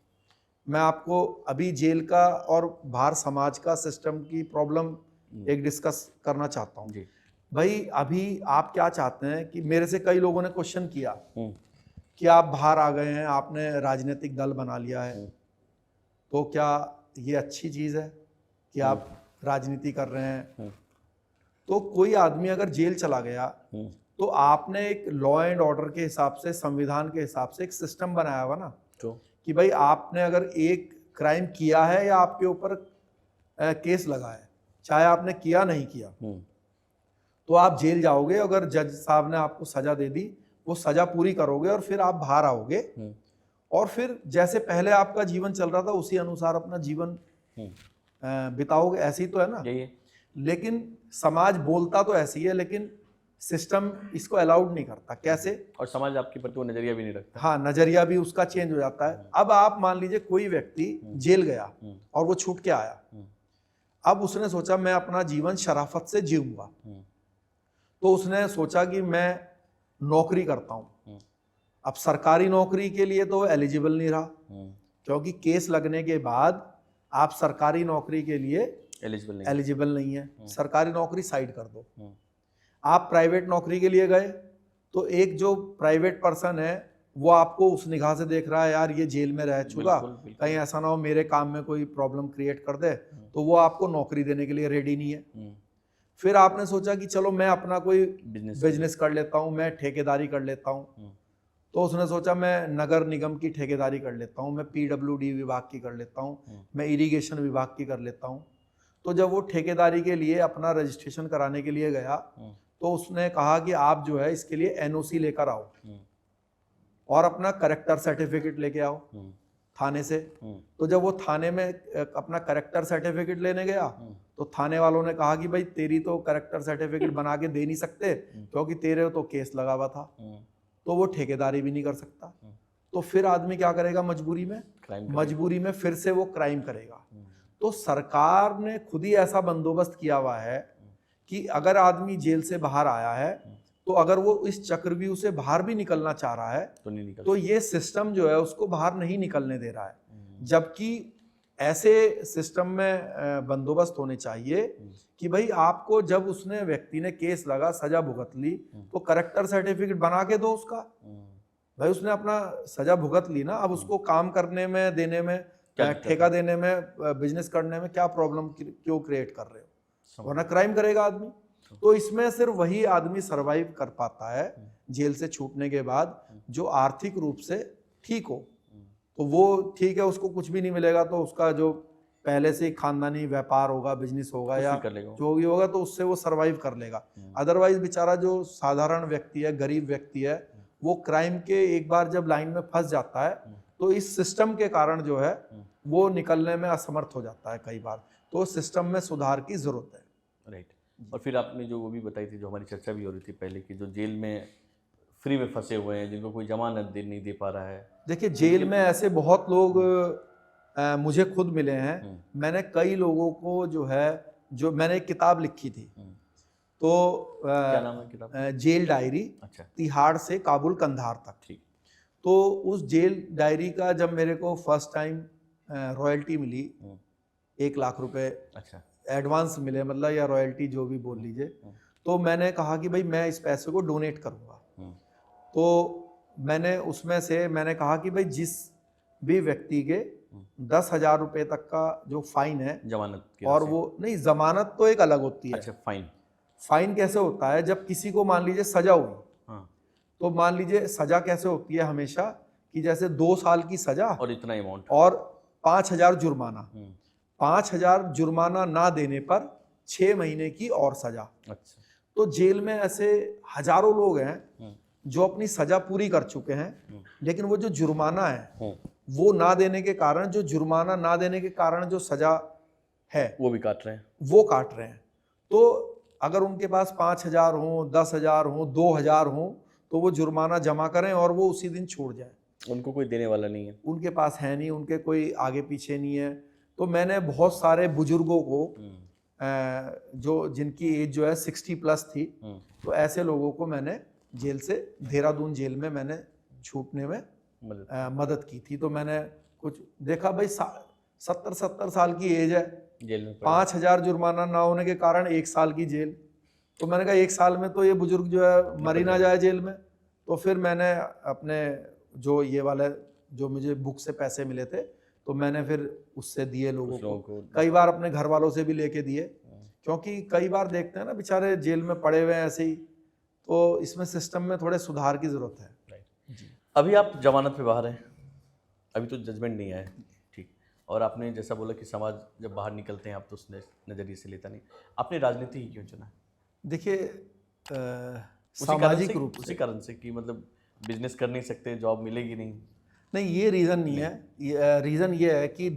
B: मैं आपको अभी जेल का और बाहर समाज का सिस्टम की प्रॉब्लम एक डिस्कस करना चाहता हूँ। भाई अभी आप क्या चाहते हैं कि मेरे से कई लोगों ने क्वेश्चन किया कि आप बाहर आ गए हैं, आपने राजनीतिक दल बना लिया है, तो क्या ये अच्छी चीज़ है कि आप राजनीति कर रहे हैं? तो कोई आदमी अगर जेल चला गया तो आपने एक लॉ एंड ऑर्डर के हिसाब से, संविधान के हिसाब से एक सिस्टम बनाया हुआ ना,
A: तो
B: कि भाई आपने अगर एक क्राइम किया है या आपके ऊपर केस लगा है, चाहे आपने किया नहीं किया, तो आप जेल जाओगे। अगर जज साहब ने आपको सजा दे दी, वो सजा पूरी करोगे और फिर आप बाहर आओगे, और फिर जैसे पहले आपका जीवन चल रहा था उसी अनुसार अपना जीवन बिताओगे। ऐसी तो है ना।
A: यही है।
B: लेकिन समाज बोलता तो ऐसी है, लेकिन सिस्टम इसको अलाउड नहीं करता। कैसे?
A: और समाज आपके प्रति वो नजरिया भी नहीं रखता।
B: हाँ, नजरिया भी उसका चेंज हो जाता है। अब आप मान लीजिए कोई व्यक्ति जेल गया और वो छूट के आया, अब उसने सोचा मैं अपना जीवन शराफत से जीऊंगा, तो उसने सोचा कि मैं नौकरी करता हूं। अब सरकारी नौकरी के लिए तो एलिजिबल नहीं रहा, क्योंकि केस लगने के बाद आप सरकारी नौकरी के लिए एलिजिबल नहीं है। सरकारी नौकरी साइड कर दो, आप प्राइवेट नौकरी के लिए गए, तो एक जो प्राइवेट पर्सन है वो आपको उस निगाह से देख रहा है, यार ये जेल में रह चुका, कहीं ऐसा ना हो मेरे काम में कोई प्रॉब्लम क्रिएट कर दे, तो वो आपको नौकरी देने के लिए रेडी नहीं है। फिर आपने सोचा कि चलो मैं अपना कोई बिजनेस कर लेता हूँ, मैं ठेकेदारी कर लेता हूँ, तो उसने सोचा मैं नगर निगम की ठेकेदारी कर लेता हूँ, मैं पीडब्ल्यूडी विभाग की कर लेता हूँ, मैं इरिगेशन विभाग की कर लेता हूँ। तो जब वो ठेकेदारी के लिए अपना रजिस्ट्रेशन कराने के लिए गया, तो उसने कहा कि आप जो है इसके लिए एनओसी लेकर आओ और अपना करेक्टर सर्टिफिकेट लेके आओ थाने से। तो जब वो थाने में अपना करेक्टर सर्टिफिकेट लेने गया, तो थाने वालों ने कहा कि भाई तेरी तो करेक्टर सर्टिफिकेट बना के दे नहीं सकते, क्योंकि तेरे तो केस लगा हुआ था, तो वो ठेकेदारी भी नहीं कर सकता। तो फिर आदमी क्या करेगा? मजबूरी में फिर से वो क्राइम करेगा। तो सरकार ने खुद ही ऐसा बंदोबस्त किया हुआ है कि अगर आदमी जेल से बाहर आया है तो अगर वो इस चक्रव्यूह से बाहर भी निकलना चाह रहा है
A: तो नहीं निकल
B: तो ये सिस्टम जो है उसको बाहर नहीं निकलने दे रहा है। जबकि ऐसे सिस्टम में बंदोबस्त होने चाहिए कि भाई आपको जब उसने व्यक्ति ने केस लगा, सजा भुगत ली, तो करेक्टर सर्टिफिकेट बना के दो उसका। भाई उसने अपना सजा भुगत ली ना, अब उसको काम करने में, देने में, ठेका देने में, बिजनेस करने में क्या प्रॉब्लम क्यों क्रिएट कर रहे हो? वरना क्राइम करेगा आदमी। तो इसमें सिर्फ वही आदमी सरवाइव कर पाता है जेल से छूटने के बाद जो आर्थिक रूप से ठीक हो। तो वो ठीक है, उसको कुछ भी नहीं मिलेगा तो उसका जो पहले से ही खानदानी व्यापार होगा, बिजनेस होगा या जो भी होगा, तो उससे वो सरवाइव कर लेगा। अदरवाइज बेचारा जो साधारण व्यक्ति है, गरीब व्यक्ति है, वो क्राइम के एक बार जब लाइन में फंस जाता है तो इस सिस्टम के कारण जो है वो निकलने में असमर्थ हो जाता है कई बार। तो सिस्टम में सुधार की जरूरत है।
A: राइट। और फिर आपने जो वो भी बताई थी, जो हमारी चर्चा भी हो रही थी पहले, कि जो जेल में फ्री में फंसे हुए हैं, जिनको कोई जमानत नहीं दे पा रहा है।
B: देखिए जेल में ऐसे बहुत लोग मुझे खुद मिले हैं। मैंने कई लोगों को जो है, जो मैंने एक किताब लिखी थी, तो
A: क्या नाम है किताब?
B: Jail diary.
A: अच्छा। तिहाड़
B: से काबुल कंधार तक।
A: ठीक।
B: तो उस जेल डायरी का जब मेरे को फर्स्ट टाइम रॉयल्टी मिली, 1 लाख रुपए
A: अच्छा
B: एडवांस मिले, मतलब या रॉयल्टी जो भी बोल लीजिए, तो मैंने कहा कि भाई मैं इस पैसे को डोनेट करूँगा। तो मैंने उसमें से मैंने कहा कि भाई जिस भी व्यक्ति के 10,000 रुपये तक का जो फाइन है,
A: जमानत की,
B: और वो नहीं, जमानत तो एक अलग होती है।
A: अच्छा,
B: फाइन कैसे होता है? जब किसी को मान लीजिए सजा हुई, तो मान लीजिए सजा कैसे होती है हमेशा कि जैसे 2 साल की सजा
A: और इतना अमाउंट
B: और 5,000 जुर्माना। 5,000 जुर्माना ना देने पर 6 महीने की और सजा।
A: अच्छा।
B: तो जेल में ऐसे हजारों लोग हैं जो अपनी सजा पूरी कर चुके हैं, लेकिन वो जो जुर्माना है वो ना देने के कारण, जो जुर्माना ना देने के कारण जो सजा है
A: वो भी काट रहे हैं।
B: तो अगर उनके पास 5,000 हो, 10,000 हो, 2,000 हो, तो वो जुर्माना जमा करें और वो उसी दिन छोड़ जाए।
A: उनको कोई देने वाला नहीं है, उनके
B: पास है नहीं, उनके कोई आगे पीछे नहीं है। तो मैंने बहुत सारे बुजुर्गों को जो जिनकी एज जो है 60 प्लस थी, तो ऐसे लोगों को मैंने जेल से, देहरादून जेल में मैंने छूटने में मदद की थी। तो मैंने कुछ देखा, भाई 70 साल की एज है,
A: जेल में
B: 5,000 जुर्माना ना होने के कारण 1 साल की जेल। तो मैंने कहा 1 साल में तो ये बुजुर्ग जो है मर ही ना जाए जेल में। तो फिर मैंने अपने जो ये वाले जो मुझे बुक से पैसे मिले थे, तो मैंने फिर उससे दिए लोगों को। कई बार अपने घर वालों से भी लेके दिए, क्योंकि कई बार देखते हैं ना बेचारे जेल में पड़े हुए हैं ऐसे ही। तो इसमें सिस्टम में थोड़े सुधार की जरूरत है।
A: जी। अभी आप जमानत पे बाहर हैं, अभी तो जजमेंट नहीं आया, ठीक। और आपने जैसा बोला कि समाज जब बाहर निकलते हैं आप तो उस नज़रिए से लेता नहीं। आपने राजनीति ही क्यों चुना?
B: देखिए सामाजिक रूप से,
A: उसी कारण से कि मतलब बिजनेस कर नहीं सकते, जॉब मिलेगी नहीं?
B: नहीं, ये रीज़न नहीं है। रीज़न ये है कि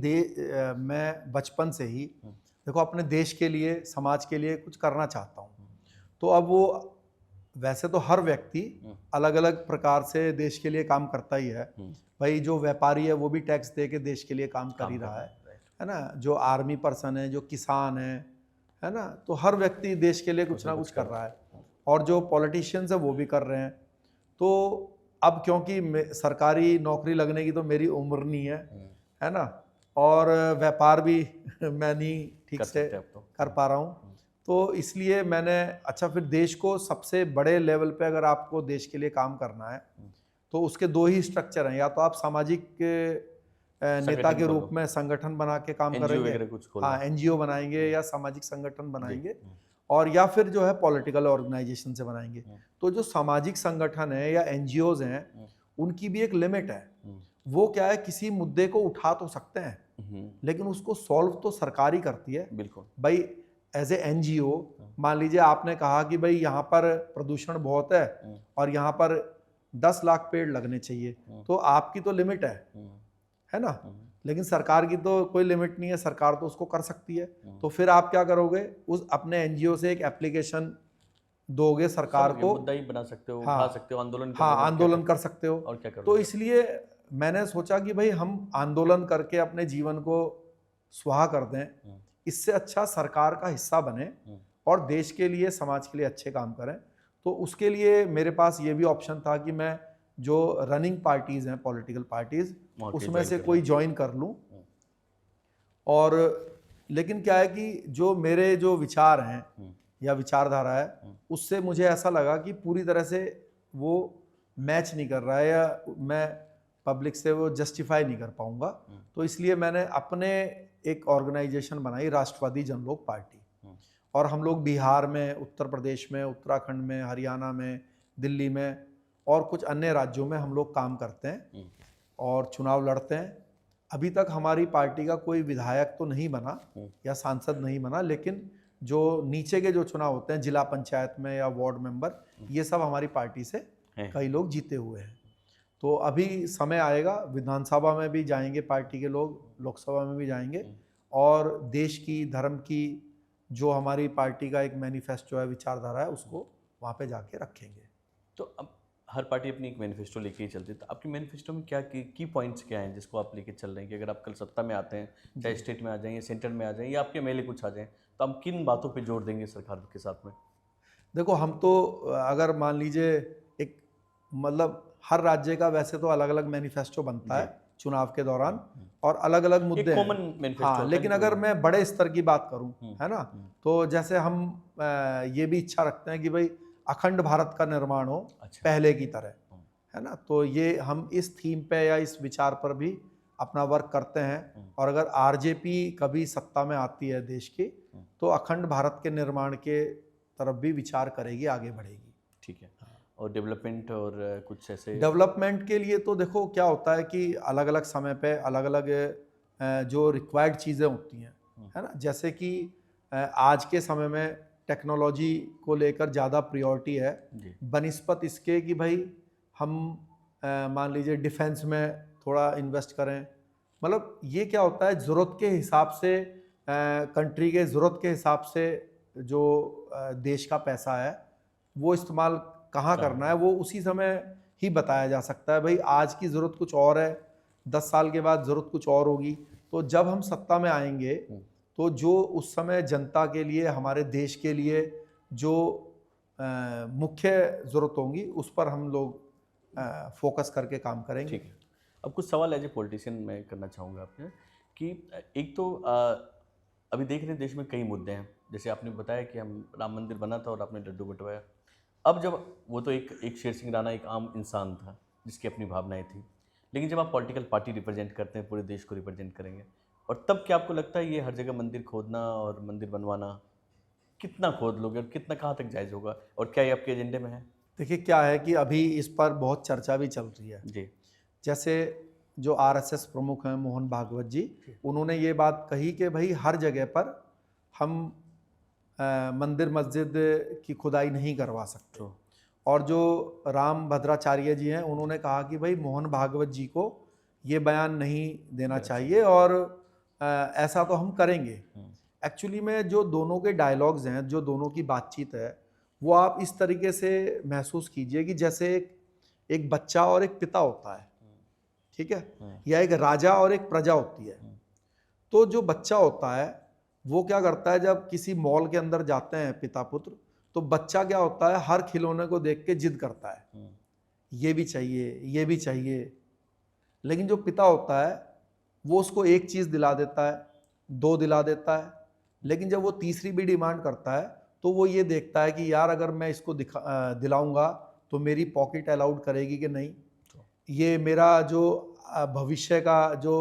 B: मैं बचपन से ही देखो अपने देश के लिए, समाज के लिए कुछ करना चाहता हूँ। तो अब वो वैसे तो हर व्यक्ति अलग अलग प्रकार से देश के लिए काम करता ही है। भाई जो व्यापारी है वो भी टैक्स दे के देश के लिए काम कर ही रहा है ना। जो आर्मी पर्सन है, जो किसान है ना, तो हर व्यक्ति देश के लिए कुछ ना कुछ कर रहा है। और जो पॉलिटिशियंस है वो भी कर रहे हैं। तो अब क्योंकि सरकारी नौकरी लगने की तो मेरी उम्र नहीं है ना, और व्यापार भी मैं नहीं ठीक से कर पा रहा हूँ, तो इसलिए मैंने, अच्छा फिर देश को सबसे बड़े लेवल पे अगर आपको देश के लिए काम करना है तो उसके 2 ही स्ट्रक्चर हैं। या तो आप सामाजिक नेता के रूप में संगठन बना के काम करेंगे, हाँ NGO बनाएंगे या सामाजिक संगठन बनाएंगे, और या फिर जो है पॉलिटिकल ऑर्गेनाइजेशन से बनाएंगे। तो जो सामाजिक संगठन है या NGOs हैं, उनकी भी एक लिमिट है। वो क्या है, किसी मुद्दे को उठा तो सकते हैं लेकिन उसको सॉल्व तो सरकार ही करती है।
A: बिल्कुल।
B: भाई एज ए NGO मान लीजिए आपने कहा कि भाई यहाँ पर प्रदूषण बहुत है और यहाँ पर 10 लाख पेड़ लगने चाहिए, तो आपकी तो लिमिट है ना, लेकिन सरकार की तो कोई लिमिट नहीं है, सरकार तो उसको कर सकती है। तो फिर आप क्या करोगे, उस अपने NGO से एक एप्लीकेशन दोगे सरकार को,
A: मुद्दा ही बना सकते हो,
B: हाँ,
A: उठा सकते हो, आंदोलन
B: आंदोलन कर सकते हो।
A: और क्या करोगे?
B: तो इसलिए मैंने सोचा कि भाई हम आंदोलन करके अपने जीवन को स्वाहा कर दें, इससे अच्छा सरकार का हिस्सा बने और देश के लिए, समाज के लिए अच्छे काम करें। तो उसके लिए मेरे पास ये भी ऑप्शन था कि मैं जो रनिंग पार्टीज़ हैं, पॉलिटिकल पार्टीज़, उसमें से कोई ज्वाइन कर लूँ। और लेकिन क्या है कि जो मेरे जो विचार हैं या विचारधारा है, उससे मुझे ऐसा लगा कि पूरी तरह से वो मैच नहीं कर रहा है, या मैं पब्लिक से वो जस्टिफाई नहीं कर पाऊंगा। तो इसलिए मैंने अपने एक ऑर्गेनाइजेशन बनाई, राष्ट्रवादी जनलोक पार्टी। और हम लोग बिहार में, उत्तर प्रदेश में, उत्तराखंड में, हरियाणा में, दिल्ली में और कुछ अन्य राज्यों में हम लोग काम करते हैं और चुनाव लड़ते हैं। अभी तक हमारी पार्टी का कोई विधायक तो नहीं बना या सांसद नहीं बना, लेकिन जो नीचे के जो चुनाव होते हैं जिला पंचायत में या वार्ड मेंबर, ये सब हमारी पार्टी से कई लोग जीते हुए हैं। तो अभी समय आएगा, विधानसभा में भी जाएंगे पार्टी के लोग, लोकसभा में भी जाएंगे, और देश की, धर्म की जो हमारी पार्टी का एक मैनिफेस्टो है, विचारधारा है, उसको वहाँ पे जाके रखेंगे।
A: तो अब हर पार्टी अपनी एक मैनिफेस्टो लेके ही चलती है, तो आपकी मैनिफेस्टो में क्या की पॉइंट्स क्या हैं जिसको आप लेके चल रहे हैं कि अगर आप कल सत्ता में आते हैं, चाहे स्टेट में आ जाएं या सेंटर में आ जाएं या आपके एमएलए कुछ आ जाएं, तो हम किन बातों पे जोर देंगे सरकार के साथ में?
B: देखो, हम तो अगर मान लीजिए एक, मतलब हर राज्य का वैसे तो अलग अलग मैनिफेस्टो बनता है चुनाव के दौरान, और अलग अलग मुद्दे हैं।
A: Common manifesto.
B: हाँ, लेकिन अगर मैं बड़े स्तर की बात करूं, है ना, तो जैसे हम ये भी इच्छा रखते हैं कि भाई अखंड भारत का निर्माण हो पहले की तरह, है ना। तो ये हम इस थीम पे या इस विचार पर भी अपना वर्क करते हैं। और अगर आरजेपी कभी सत्ता में आती है देश की, तो अखंड भारत के निर्माण के तरफ भी विचार करेगी, आगे बढ़ेगी।
A: ठीक है। और डेवलपमेंट और कुछ ऐसे
B: डेवलपमेंट के लिए तो देखो क्या होता है कि अलग अलग समय पे अलग अलग जो रिक्वायर्ड चीज़ें होती हैं, है ना। जैसे कि आज के समय में टेक्नोलॉजी को लेकर ज़्यादा प्रायोरिटी है बनिस्पत इसके कि भाई हम मान लीजिए डिफेंस में थोड़ा इन्वेस्ट करें। मतलब ये क्या होता है, ज़रूरत के हिसाब से, कंट्री के ज़रूरत के हिसाब से जो देश का पैसा है वो इस्तेमाल कहाँ करना है, वो उसी समय ही बताया जा सकता है। भाई आज की ज़रूरत कुछ और है, 10 साल के बाद ज़रूरत कुछ और होगी। तो जब हम सत्ता में आएंगे तो जो उस समय जनता के लिए, हमारे देश के लिए जो मुख्य ज़रूरत होंगी, उस पर हम लोग फोकस करके काम करेंगे।
A: ठीक है। अब कुछ सवाल एज ए पॉलिटिशियन मैं करना चाहूँगा आपने कि एक तो अभी देख रहे हैं देश में कई मुद्दे हैं, जैसे आपने बताया कि हम राम मंदिर बना था और आपने लड्डू बंटवाया। अब जब वो तो एक शेर सिंह राणा एक आम इंसान था जिसकी अपनी भावनाएं थी, लेकिन जब आप पॉलिटिकल पार्टी रिप्रेजेंट करते हैं, पूरे देश को रिप्रेजेंट करेंगे, और तब क्या आपको लगता है ये हर जगह मंदिर खोदना और मंदिर बनवाना, कितना खोद लोगे और कितना कहाँ तक जायज़ होगा, और क्या ये आपके एजेंडे में है?
B: देखिए क्या है कि अभी इस पर बहुत चर्चा भी चल रही है
A: जी।
B: जैसे जो आरएसएस प्रमुख हैं मोहन भागवत जी, उन्होंने ये बात कही कि भाई हर जगह पर हम मंदिर मस्जिद की खुदाई नहीं करवा सकते। और जो राम भद्राचार्य जी हैं, उन्होंने कहा कि भाई मोहन भागवत जी को ये बयान नहीं देना चाहिए, और ऐसा तो हम करेंगे। एक्चुअली में जो दोनों के डायलॉग्स हैं, जो दोनों की बातचीत है, वो आप इस तरीके से महसूस कीजिए कि जैसे एक बच्चा और एक पिता होता है, ठीक है, या एक राजा और एक प्रजा होती है। तो जो बच्चा होता है वो क्या करता है, जब किसी मॉल के अंदर जाते हैं पिता पुत्र, तो बच्चा क्या होता है, हर खिलौने को देख के जिद करता है, ये भी चाहिए, ये भी चाहिए। लेकिन जो पिता होता है वो उसको एक चीज़ दिला देता है, 2 दिला देता है, लेकिन जब वो तीसरी भी डिमांड करता है तो वो ये देखता है कि यार अगर मैं इसको दिलाऊंगा तो मेरी पॉकेट अलाउड करेगी कि नहीं, ये मेरा जो भविष्य का जो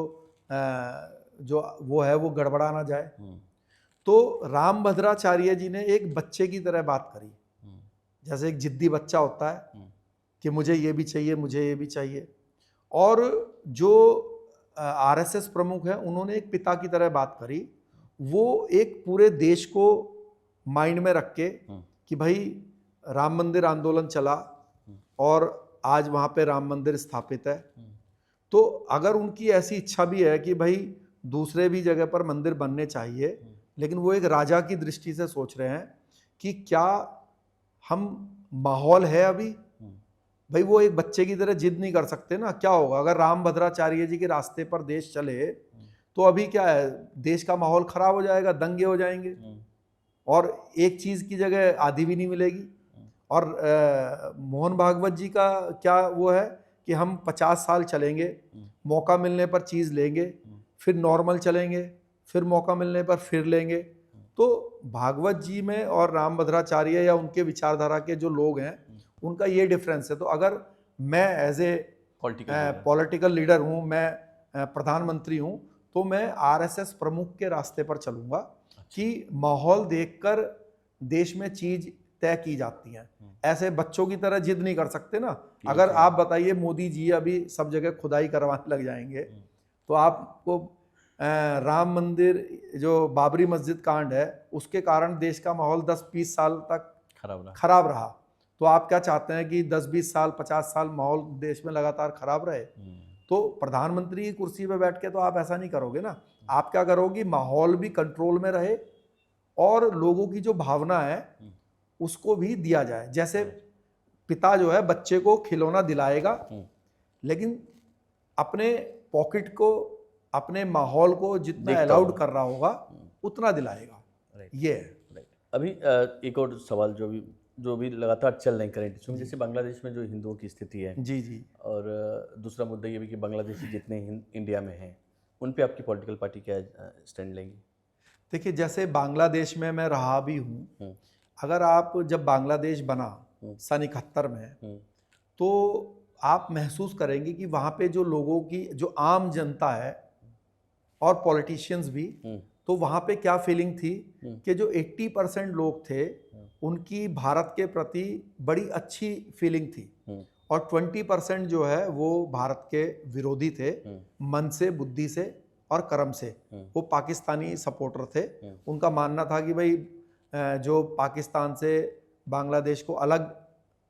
B: वो है वो गड़बड़ा ना जाए। तो राम भद्राचार्य जी ने एक बच्चे की तरह बात करी, जैसे एक जिद्दी बच्चा होता है कि मुझे ये भी चाहिए, मुझे ये भी चाहिए। और जो आरएसएस प्रमुख है, उन्होंने एक पिता की तरह बात करी। वो एक पूरे देश को माइंड में रख के कि भाई राम मंदिर आंदोलन चला और आज वहाँ पे राम मंदिर स्थापित है, तो अगर उनकी ऐसी इच्छा भी है कि भाई दूसरे भी जगह पर मंदिर बनने चाहिए, लेकिन वो एक राजा की दृष्टि से सोच रहे हैं कि क्या हम माहौल है अभी, भाई वो एक बच्चे की तरह जिद नहीं कर सकते ना। क्या होगा अगर राम भद्राचार्य जी के रास्ते पर देश चले, तो अभी क्या है, देश का माहौल खराब हो जाएगा, दंगे हो जाएंगे, और एक चीज की जगह आधी भी नहीं मिलेगी। और मोहन भागवत जी का क्या वो है कि हम 50 साल चलेंगे, मौका मिलने पर चीज़ लेंगे, फिर नॉर्मल चलेंगे, फिर मौका मिलने पर फिर लेंगे। तो भागवत जी में और रामभद्राचार्य या उनके विचारधारा के जो लोग हैं उनका ये डिफरेंस है। तो अगर मैं एज ए पॉलिटिकल लीडर हूँ, मैं प्रधानमंत्री हूँ, तो मैं आरएसएस प्रमुख के रास्ते पर चलूँगा कि माहौल देखकर देश में चीज़ तय की जाती हैं। ऐसे बच्चों की तरह जिद नहीं कर सकते ना। अगर आप बताइए मोदी जी अभी सब जगह खुदाई करवाने लग जाएंगे तो आपको राम मंदिर जो बाबरी मस्जिद कांड है उसके कारण देश का माहौल 10-20 साल तक खराब रहा। तो आप क्या चाहते हैं कि 10-20 साल 50 साल माहौल देश में लगातार खराब रहे? तो प्रधानमंत्री की कुर्सी पे बैठ के तो आप ऐसा नहीं करोगे ना। आप क्या करोगे, माहौल भी कंट्रोल में रहे और लोगों की जो भावना है उसको भी दिया जाए। जैसे पिता जो है बच्चे को खिलौना दिलाएगा लेकिन अपने पॉकेट को, अपने माहौल को जितना अलाउड कर रहा होगा उतना दिलाएगा। ये है।
A: अभी एक और सवाल जो भी लगातार चल रहे हैं करंट इशू में, जैसे बांग्लादेश में जो हिंदुओं की स्थिति है
B: जी जी,
A: और दूसरा मुद्दा ये भी कि बांग्लादेशी जितने इंडिया में हैं उन पे आपकी पॉलिटिकल पार्टी क्या स्टैंड लेंगी?
B: देखिए, जैसे बांग्लादेश में मैं रहा भी हूँ, अगर आप जब बांग्लादेश बना सन 71 में तो आप महसूस करेंगे कि वहाँ पे जो लोगों की जो आम जनता है और पॉलिटिशियंस भी, तो वहाँ पे क्या फीलिंग थी कि जो 80% लोग थे उनकी भारत के प्रति बड़ी अच्छी फीलिंग थी और 20% जो है वो भारत के विरोधी थे, मन से, बुद्धि से और कर्म से। वो पाकिस्तानी सपोर्टर थे। उनका मानना था कि भाई जो पाकिस्तान से बांग्लादेश को अलग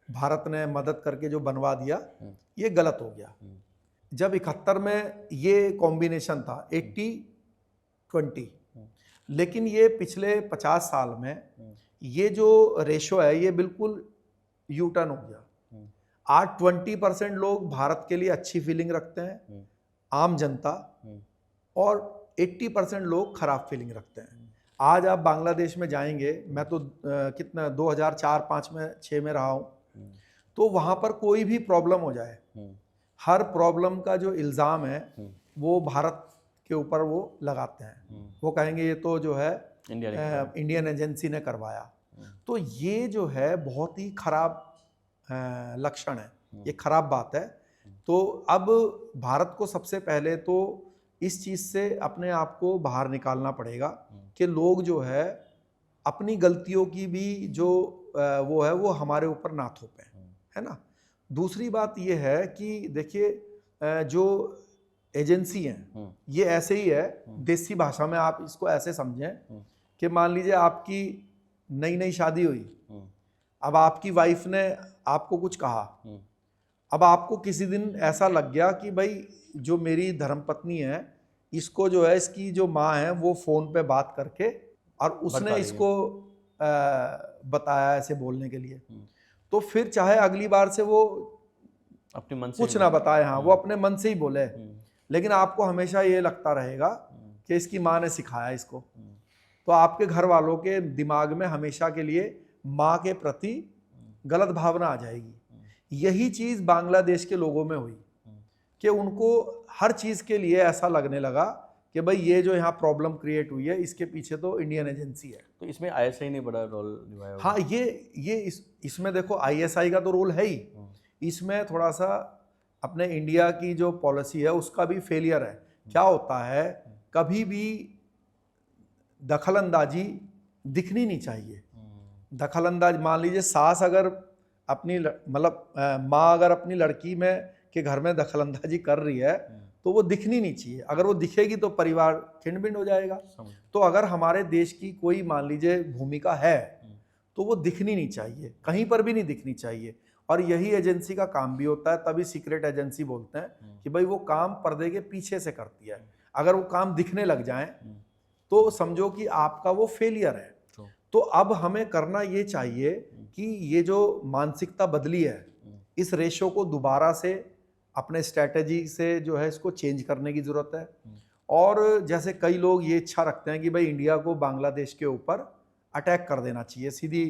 B: भारत ने मदद करके जो बनवा दिया ये गलत हो गया। जब 71 में ये कॉम्बिनेशन था 80-20, लेकिन ये पिछले 50 साल में ये जो रेशो है ये बिल्कुल यू टर्न हो गया। आज 20% लोग भारत के लिए अच्छी फीलिंग रखते हैं, आम जनता, और 80% लोग खराब फीलिंग रखते हैं। आज आप बांग्लादेश में जाएंगे, मैं तो कितना 2004-5 में 6 में रहा हूँ, तो वहाँ पर कोई भी प्रॉब्लम हो जाए, हर प्रॉब्लम का जो इल्ज़ाम है वो भारत के ऊपर वो लगाते हैं। वो कहेंगे ये तो जो है इंडियन एजेंसी ने करवाया। तो ये जो है बहुत ही खराब लक्षण है, ये खराब बात है। तो अब भारत को सबसे पहले तो इस चीज़ से अपने आप को बाहर निकालना पड़ेगा कि लोग जो है अपनी गलतियों की भी जो वो है वो हमारे ऊपर ना थोपें, है ना। दूसरी बात ये है कि देखिए जो एजेंसी हैं ये ऐसे ही है, देसी भाषा में आप इसको ऐसे समझें कि मान लीजिए आपकी नई नई शादी हुई, अब आपकी वाइफ ने आपको कुछ कहा, अब आपको किसी दिन ऐसा लग गया कि भाई जो मेरी धर्मपत्नी है इसको जो है इसकी जो माँ है वो फ़ोन पे बात करके और उसने इसको बताया ऐसे बोलने के लिए, तो फिर चाहे अगली बार से वो
A: अपने मन से
B: कुछ ना बताए, हाँ वो अपने मन से ही बोले, लेकिन आपको हमेशा ये लगता रहेगा कि इसकी माँ ने सिखाया इसको। तो आपके घर वालों के दिमाग में हमेशा के लिए माँ के प्रति गलत भावना आ जाएगी। यही चीज़ बांग्लादेश के लोगों में हुई कि उनको हर चीज़ के लिए ऐसा लगने लगा कि भाई ये जो यहाँ प्रॉब्लम क्रिएट हुई है इसके पीछे तो इंडियन एजेंसी है।
A: तो इसमें आईएसआई ने बड़ा रोल निभाया।
B: हाँ, ये इसमें देखो आईएसआई का तो रोल है ही, इसमें थोड़ा सा अपने इंडिया की जो पॉलिसी है उसका भी फेलियर है। क्या होता है, कभी भी दखलंदाजी दिखनी नहीं चाहिए। दखलंदाज, मान लीजिए सास अगर अपनी मतलब माँ अगर अपनी लड़की में के घर में दखलंदाजी कर रही है तो वो दिखनी नहीं चाहिए। अगर वो दिखेगी तो परिवार खिंड-बिंड हो जाएगा। तो अगर हमारे देश की कोई मान लीजिए भूमिका है तो वो दिखनी नहीं चाहिए, कहीं पर भी नहीं दिखनी चाहिए। और यही एजेंसी का काम भी होता है, तभी सीक्रेट एजेंसी बोलते हैं कि भाई वो काम पर्दे के पीछे से करती है। अगर वो काम दिखने लग जाए तो समझो कि आपका वो फेलियर है। तो अब हमें करना ये चाहिए कि ये जो मानसिकता बदली है, इस रेशो को दोबारा से अपने स्ट्रैटेजी से जो है इसको चेंज करने की ज़रूरत है। और जैसे कई लोग ये इच्छा रखते हैं कि भाई इंडिया को बांग्लादेश के ऊपर अटैक कर देना चाहिए, सीधी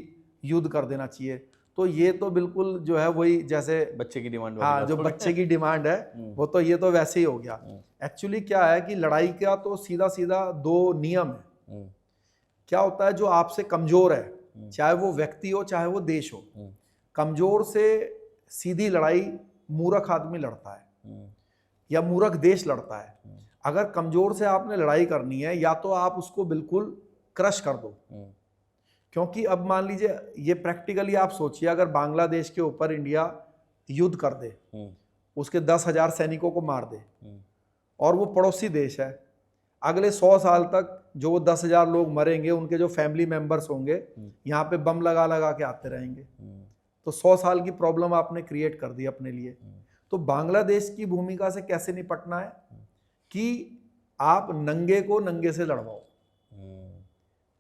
B: युद्ध कर देना चाहिए, तो ये तो बिल्कुल जो है वही जैसे
A: बच्चे की डिमांड वाली
B: हाँ
A: बात
B: जो
A: हो गई।
B: बच्चे की डिमांड है वो तो ये तो वैसे ही हो गया। एक्चुअली क्या है कि लड़ाई का तो सीधा सीधा दो नियम है। क्या होता है, जो आपसे कमजोर है, चाहे वो व्यक्ति हो चाहे वो देश हो, कमजोर से सीधी लड़ाई मूर्ख आदमी लड़ता है या मूर्ख देश लड़ता है। अगर कमजोर से आपने लड़ाई करनी है, या तो आप उसको बिल्कुल क्रश कर दो, क्योंकि अब मान लीजिए ये प्रैक्टिकली आप सोचिए, अगर बांग्लादेश के ऊपर इंडिया युद्ध कर दे, उसके 10,000 सैनिकों को मार दे, और वो पड़ोसी देश है, अगले 100 साल तक जो वो 10,000 लोग मरेंगे, उनके जो फैमिली मेंबर्स होंगे यहाँ पे बम लगा लगा के आते रहेंगे। तो 100 साल की प्रॉब्लम आपने क्रिएट कर दी अपने लिए। तो बांग्लादेश की भूमिका से कैसे निपटना है कि आप नंगे को नंगे से लड़वाओ।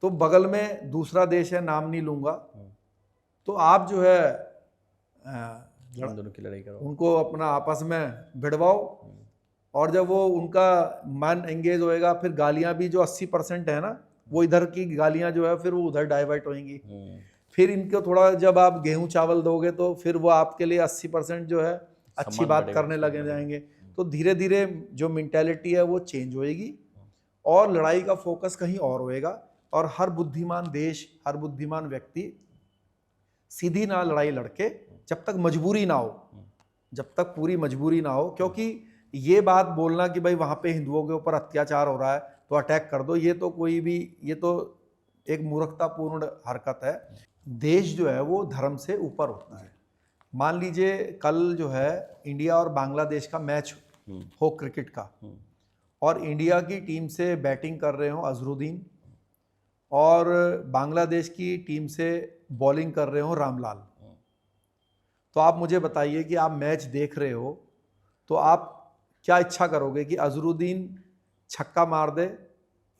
B: तो बगल में दूसरा देश है, नाम नहीं लूंगा, तो आप जो है
A: दोनों की लड़ाई करो,
B: उनको अपना आपस में भिड़वाओ, और जब वो उनका मन एंगेज होएगा, फिर गालियां भी जो 80% है ना, वो इधर की गालियां जो है फिर वो उधर डाइवर्ट होंगी। फिर इनको थोड़ा जब आप गेहूं चावल दोगे तो फिर वो आपके लिए 80% जो है अच्छी बात करने लगे जाएंगे। तो धीरे धीरे जो मेंटेलिटी है वो चेंज होएगी और लड़ाई का फोकस कहीं और होएगा। और हर बुद्धिमान देश, हर बुद्धिमान व्यक्ति सीधी ना लड़ाई लड़के, जब तक मजबूरी ना हो, जब तक पूरी मजबूरी ना हो, क्योंकि ये बात बोलना कि भाई वहां पे हिंदुओं के ऊपर अत्याचार हो रहा है तो अटैक कर दो, ये तो कोई भी, ये तो एक मूर्खतापूर्ण हरकत है। देश जो है वो धर्म से ऊपर होता है। मान लीजिए कल जो है इंडिया और बांग्लादेश का मैच हो क्रिकेट का, और इंडिया की टीम से बैटिंग कर रहे हो अजहरुद्दीन, और बांग्लादेश की टीम से बॉलिंग कर रहे हो रामलाल। तो आप मुझे बताइए कि आप मैच देख रहे हो तो आप क्या इच्छा करोगे कि अजहरुद्दीन छक्का मार दे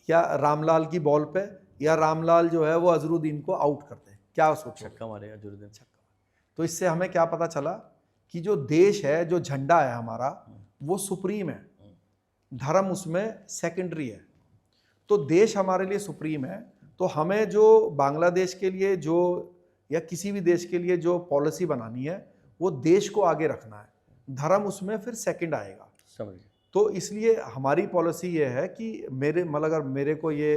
B: या रामलाल की बॉल पे, या रामलाल जो है वो अजहरुद्दीन को आउट कर दे? क्या सोचो?
A: छक्का मारेगा अजहरुद्दीन, छक्का।
B: तो इससे हमें क्या पता चला कि जो देश है, जो झंडा है हमारा, वो सुप्रीम है, धर्म उसमें सेकेंडरी है। तो देश हमारे लिए सुप्रीम है, तो हमें जो बांग्लादेश के लिए जो या किसी भी देश के लिए जो पॉलिसी बनानी है वो देश को आगे रखना है, धर्म उसमें फिर सेकंड आएगा।
A: समझ।
B: तो इसलिए हमारी पॉलिसी ये है कि मेरे मतलब अगर मेरे को ये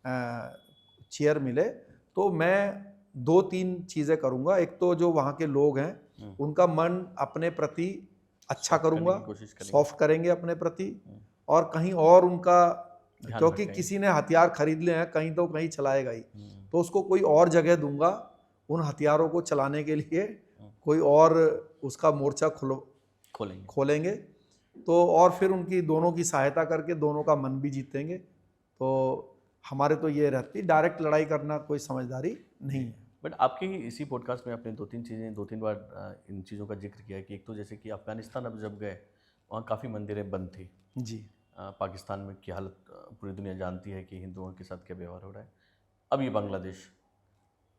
B: चेयर मिले तो मैं 2-3 चीज़ें करूँगा। एक तो जो वहाँ के लोग हैं उनका मन अपने प्रति अच्छा करूँगा, सॉफ्ट करेंगे अपने प्रति, और कहीं और उनका, क्योंकि किसी ने हथियार खरीद ले हैं कहीं तो कहीं चलाएगा ही, तो उसको कोई और जगह दूंगा उन हथियारों को चलाने के लिए, कोई और उसका मोर्चा खोलेंगे तो, और फिर उनकी दोनों की सहायता करके दोनों का मन भी जीतेंगे। तो हमारे तो ये रहती, डायरेक्ट लड़ाई करना कोई समझदारी नहीं है।
A: बट आपके इसी पॉडकास्ट में आपने 2-3 बार इन चीज़ों का जिक्र किया कि एक तो जैसे कि अफगानिस्तान अब जब गए वहाँ काफ़ी मंदिरें बंद थी
B: जी।
A: पाकिस्तान में की हालत पूरी दुनिया जानती है कि हिंदुओं के साथ क्या व्यवहार हो रहा है। अब ये बांग्लादेश,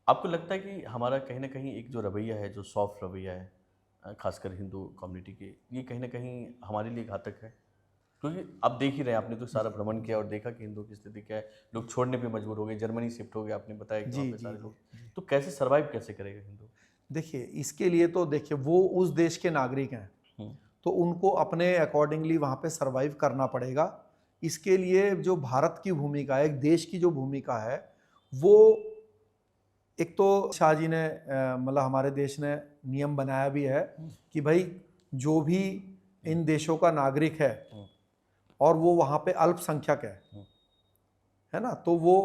A: आपको लगता है कि हमारा कहीं ना कहीं एक जो रवैया है, जो सॉफ्ट रवैया है खासकर हिंदू कम्युनिटी के, ये कहीं ना कहीं हमारे लिए घातक है? क्योंकि अब देख ही रहे हैं, आपने तो सारा भ्रमण किया और देखा कि हिंदुओं की स्थिति क्या है, लोग छोड़ने पे मजबूर हो गए, जर्मनी शिफ्ट हो गए, आपने बताया कि वहाँ पे सारे लोग, तो कैसे सर्वाइव कैसे करेगा हिंदू?
B: देखिए इसके लिए तो देखिए वो उस देश के नागरिक हैं, तो उनको अपने अकॉर्डिंगली वहाँ पे सरवाइव करना पड़ेगा। इसके लिए जो भारत की भूमिका है, एक देश की जो भूमिका है, वो एक तो शाह जी ने मतलब हमारे देश ने नियम बनाया भी है कि भाई जो भी इन देशों का नागरिक है और वो वहाँ पे अल्पसंख्यक है ना, तो वो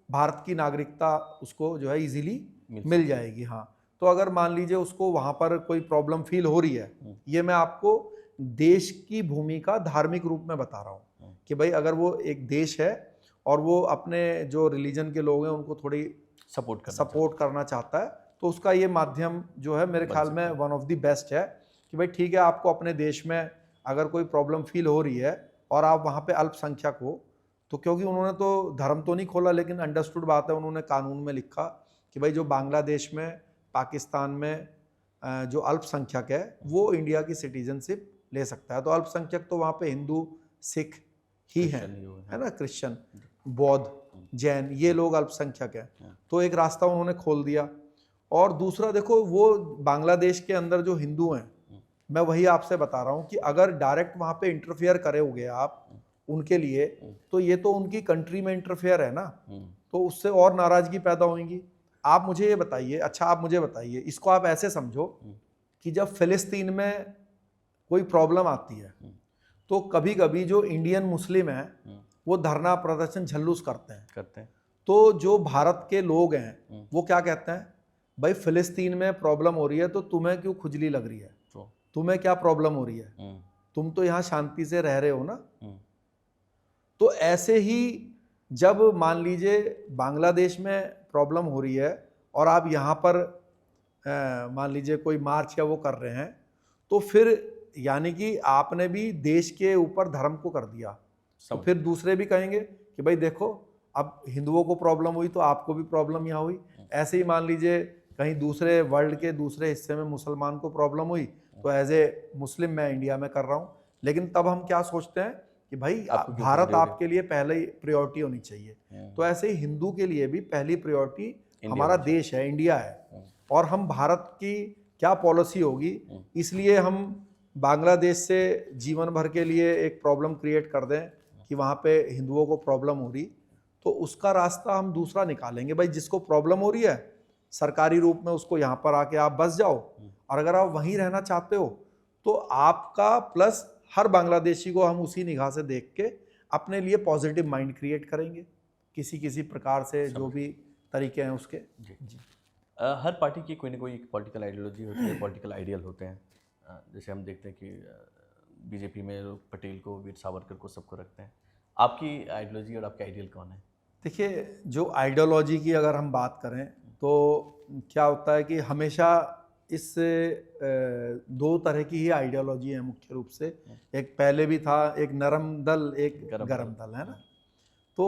B: भारत की नागरिकता उसको जो है इजीली मिल जाएगी। हाँ, तो अगर मान लीजिए उसको वहाँ पर कोई प्रॉब्लम फील हो रही है, ये मैं आपको देश की भूमिका धार्मिक रूप में बता रहा हूँ कि भाई अगर वो एक देश है और वो अपने जो रिलीजन के लोग हैं उनको थोड़ी सपोर्ट करना चाहता है, तो उसका ये माध्यम जो है मेरे ख्याल में वन ऑफ द बेस्ट है कि भाई ठीक है, आपको अपने देश में अगर कोई प्रॉब्लम फील हो रही है और आप वहाँ पे अल्पसंख्यक हो, तो क्योंकि उन्होंने तो धर्म तो नहीं खोला, लेकिन अंडरस्टूड बात है, उन्होंने कानून में लिखा कि भाई जो बांग्लादेश में, पाकिस्तान में जो अल्पसंख्यक है वो इंडिया की सिटीजनशिप ले सकता है। तो अल्पसंख्यक तो वहाँ पे हिंदू, सिख ही हैं, है ना, क्रिश्चियन, बौद्ध, जैन, ये लोग अल्पसंख्यक हैं। तो एक रास्ता उन्होंने खोल दिया। और दूसरा देखो, वो बांग्लादेश के अंदर जो हिंदू हैं, मैं वही आपसे बता रहा हूँ कि अगर डायरेक्ट वहाँ पे इंटरफेयर करोगे आप उनके लिए, तो ये तो उनकी कंट्री में इंटरफेयर है ना, तो उससे और नाराजगी पैदा होगी। आप मुझे ये बताइए, अच्छा आप मुझे बताइए, इसको आप ऐसे समझो कि जब फिलिस्तीन में कोई प्रॉब्लम आती है तो कभी कभी जो इंडियन मुस्लिम हैं वो धरना प्रदर्शन झल्लूस करते हैं। तो जो भारत के लोग हैं वो क्या कहते हैं, भाई फिलिस्तीन में प्रॉब्लम हो रही है तो तुम्हें क्यों खुजली लग रही है, तुम्हें क्या प्रॉब्लम हो रही है, तुम तो यहाँ शांति से रह रहे हो ना। तो ऐसे ही जब मान लीजिए बांग्लादेश में प्रॉब्लम हो रही है और आप यहाँ पर मान लीजिए कोई मार्च या वो कर रहे हैं, तो फिर यानी कि आपने भी देश के ऊपर धर्म को कर दिया, तो फिर दूसरे भी कहेंगे कि भाई देखो अब हिंदुओं को प्रॉब्लम हुई तो आपको भी प्रॉब्लम यहाँ हुई। ऐसे ही मान लीजिए कहीं दूसरे वर्ल्ड के दूसरे हिस्से में मुसलमान को प्रॉब्लम हुई तो एज ए मुस्लिम मैं इंडिया में कर रहा हूँ, लेकिन तब हम क्या सोचते हैं कि भाई भारत आपके लिए पहले ही प्रायोरिटी होनी चाहिए। तो ऐसे ही हिंदू के लिए भी पहली प्रायोरिटी हमारा देश है, इंडिया है, और हम भारत की क्या पॉलिसी होगी, इसलिए हम बांग्लादेश से जीवन भर के लिए एक प्रॉब्लम क्रिएट कर दें कि वहाँ पे हिंदुओं को प्रॉब्लम हो रही, तो उसका रास्ता हम दूसरा निकालेंगे। भाई जिसको प्रॉब्लम हो रही है सरकारी रूप में उसको यहाँ पर आके आप बस जाओ, और अगर आप वहीं रहना चाहते हो तो आपका प्लस हर बांग्लादेशी को हम उसी निगाह से देख के अपने लिए पॉजिटिव माइंड क्रिएट करेंगे किसी प्रकार से, जो भी तरीके हैं उसके।
A: जी। हर पार्टी की कोई ना कोई पॉलिटिकल आइडियोलॉजी होती है, पॉलिटिकल आइडियल होते हैं। जैसे हम देखते हैं कि बीजेपी में लोग पटेल को, वीर सावरकर को, सबको रखते हैं। आपकी आइडियोलॉजी और आपका आइडियल कौन है?
B: देखिए, जो आइडियोलॉजी की अगर हम बात करें तो क्या होता है कि हमेशा इस दो तरह की ही आइडियोलॉजी है मुख्य रूप से। एक पहले भी था, एक नरम दल, एक गरम दल, है ना। तो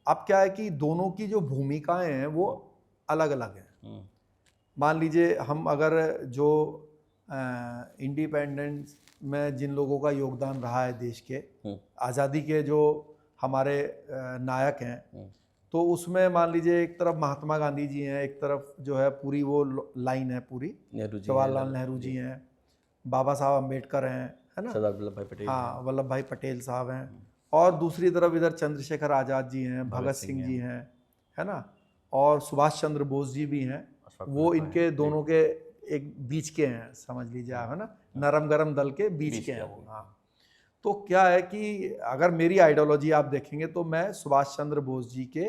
B: अब क्या है कि दोनों की जो भूमिकाएं हैं वो अलग अलग हैं। मान लीजिए हम अगर जो इंडिपेंडेंस में जिन लोगों का योगदान रहा है देश के आज़ादी के, जो हमारे नायक हैं, तो उसमें मान लीजिए एक तरफ महात्मा गांधी जी हैं, एक तरफ जो है पूरी वो लाइन है पूरी, जवाहरलाल नेहरू जी हैं, बाबा साहब अम्बेडकर हैं, है ना,
A: सरदार वल्लभ भाई पटेल,
B: हाँ वल्लभ भाई पटेल साहब हैं, और दूसरी तरफ इधर चंद्रशेखर आज़ाद जी हैं, भगत सिंह जी हैं, है ना, और सुभाष चंद्र बोस जी भी हैं। वो इनके दोनों के एक बीच के हैं, समझ लीजिए आप, है ना, नरम गरम दल के बीच के हैं वो। हाँ, तो क्या है कि अगर मेरी आइडियोलॉजी आप देखेंगे तो मैं सुभाष चंद्र बोस जी के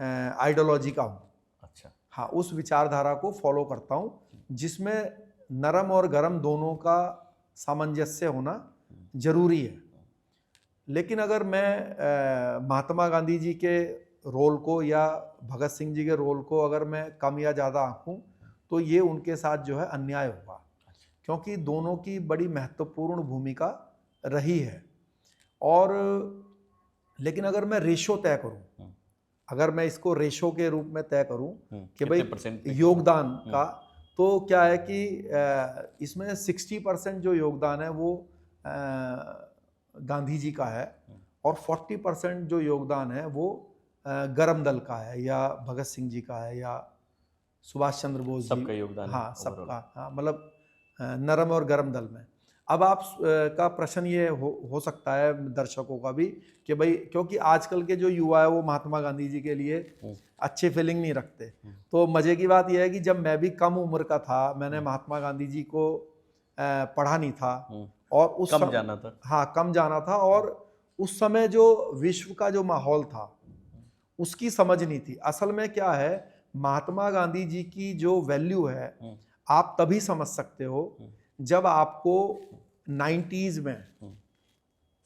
B: आइडियोलॉजी का हूँ।
A: अच्छा,
B: हाँ, उस विचारधारा को फॉलो करता हूँ जिसमें नरम और गरम दोनों का सामंजस्य होना जरूरी है। लेकिन अगर मैं महात्मा गांधी जी के रोल को या भगत सिंह जी के रोल को अगर मैं कम या ज़्यादा आंकूं तो ये उनके साथ जो है अन्याय होगा, क्योंकि दोनों की बड़ी महत्वपूर्ण भूमिका रही है। और लेकिन अगर मैं रेशो तय करूं, अगर मैं इसको रेशो के रूप में तय करूं कि भाई योगदान का, तो क्या है कि इसमें 60% जो योगदान है वो गांधी जी का है, और 40% जो योगदान है वो गरम दल का है, या भगत सिंह जी का है, या सुभाष चंद्र बोस जी,
A: सबका योगदान,
B: हाँ सबका, हाँ मतलब नरम और गरम दल में। अब आप का प्रश्न ये हो सकता है दर्शकों का भी कि भाई, क्योंकि आजकल के जो युवा है वो महात्मा गांधी जी के लिए अच्छी फीलिंग नहीं रखते, तो मज़े की बात यह है कि जब मैं भी कम उम्र का था, मैंने महात्मा गांधी जी को पढ़ा नहीं था, और उस
A: कम जाना था,
B: हाँ कम जाना था, और उस समय जो विश्व का जो माहौल था उसकी समझ नहीं थी। असल में क्या है, महात्मा गांधी जी की जो वैल्यू है आप तभी समझ सकते हो जब आपको 90s में,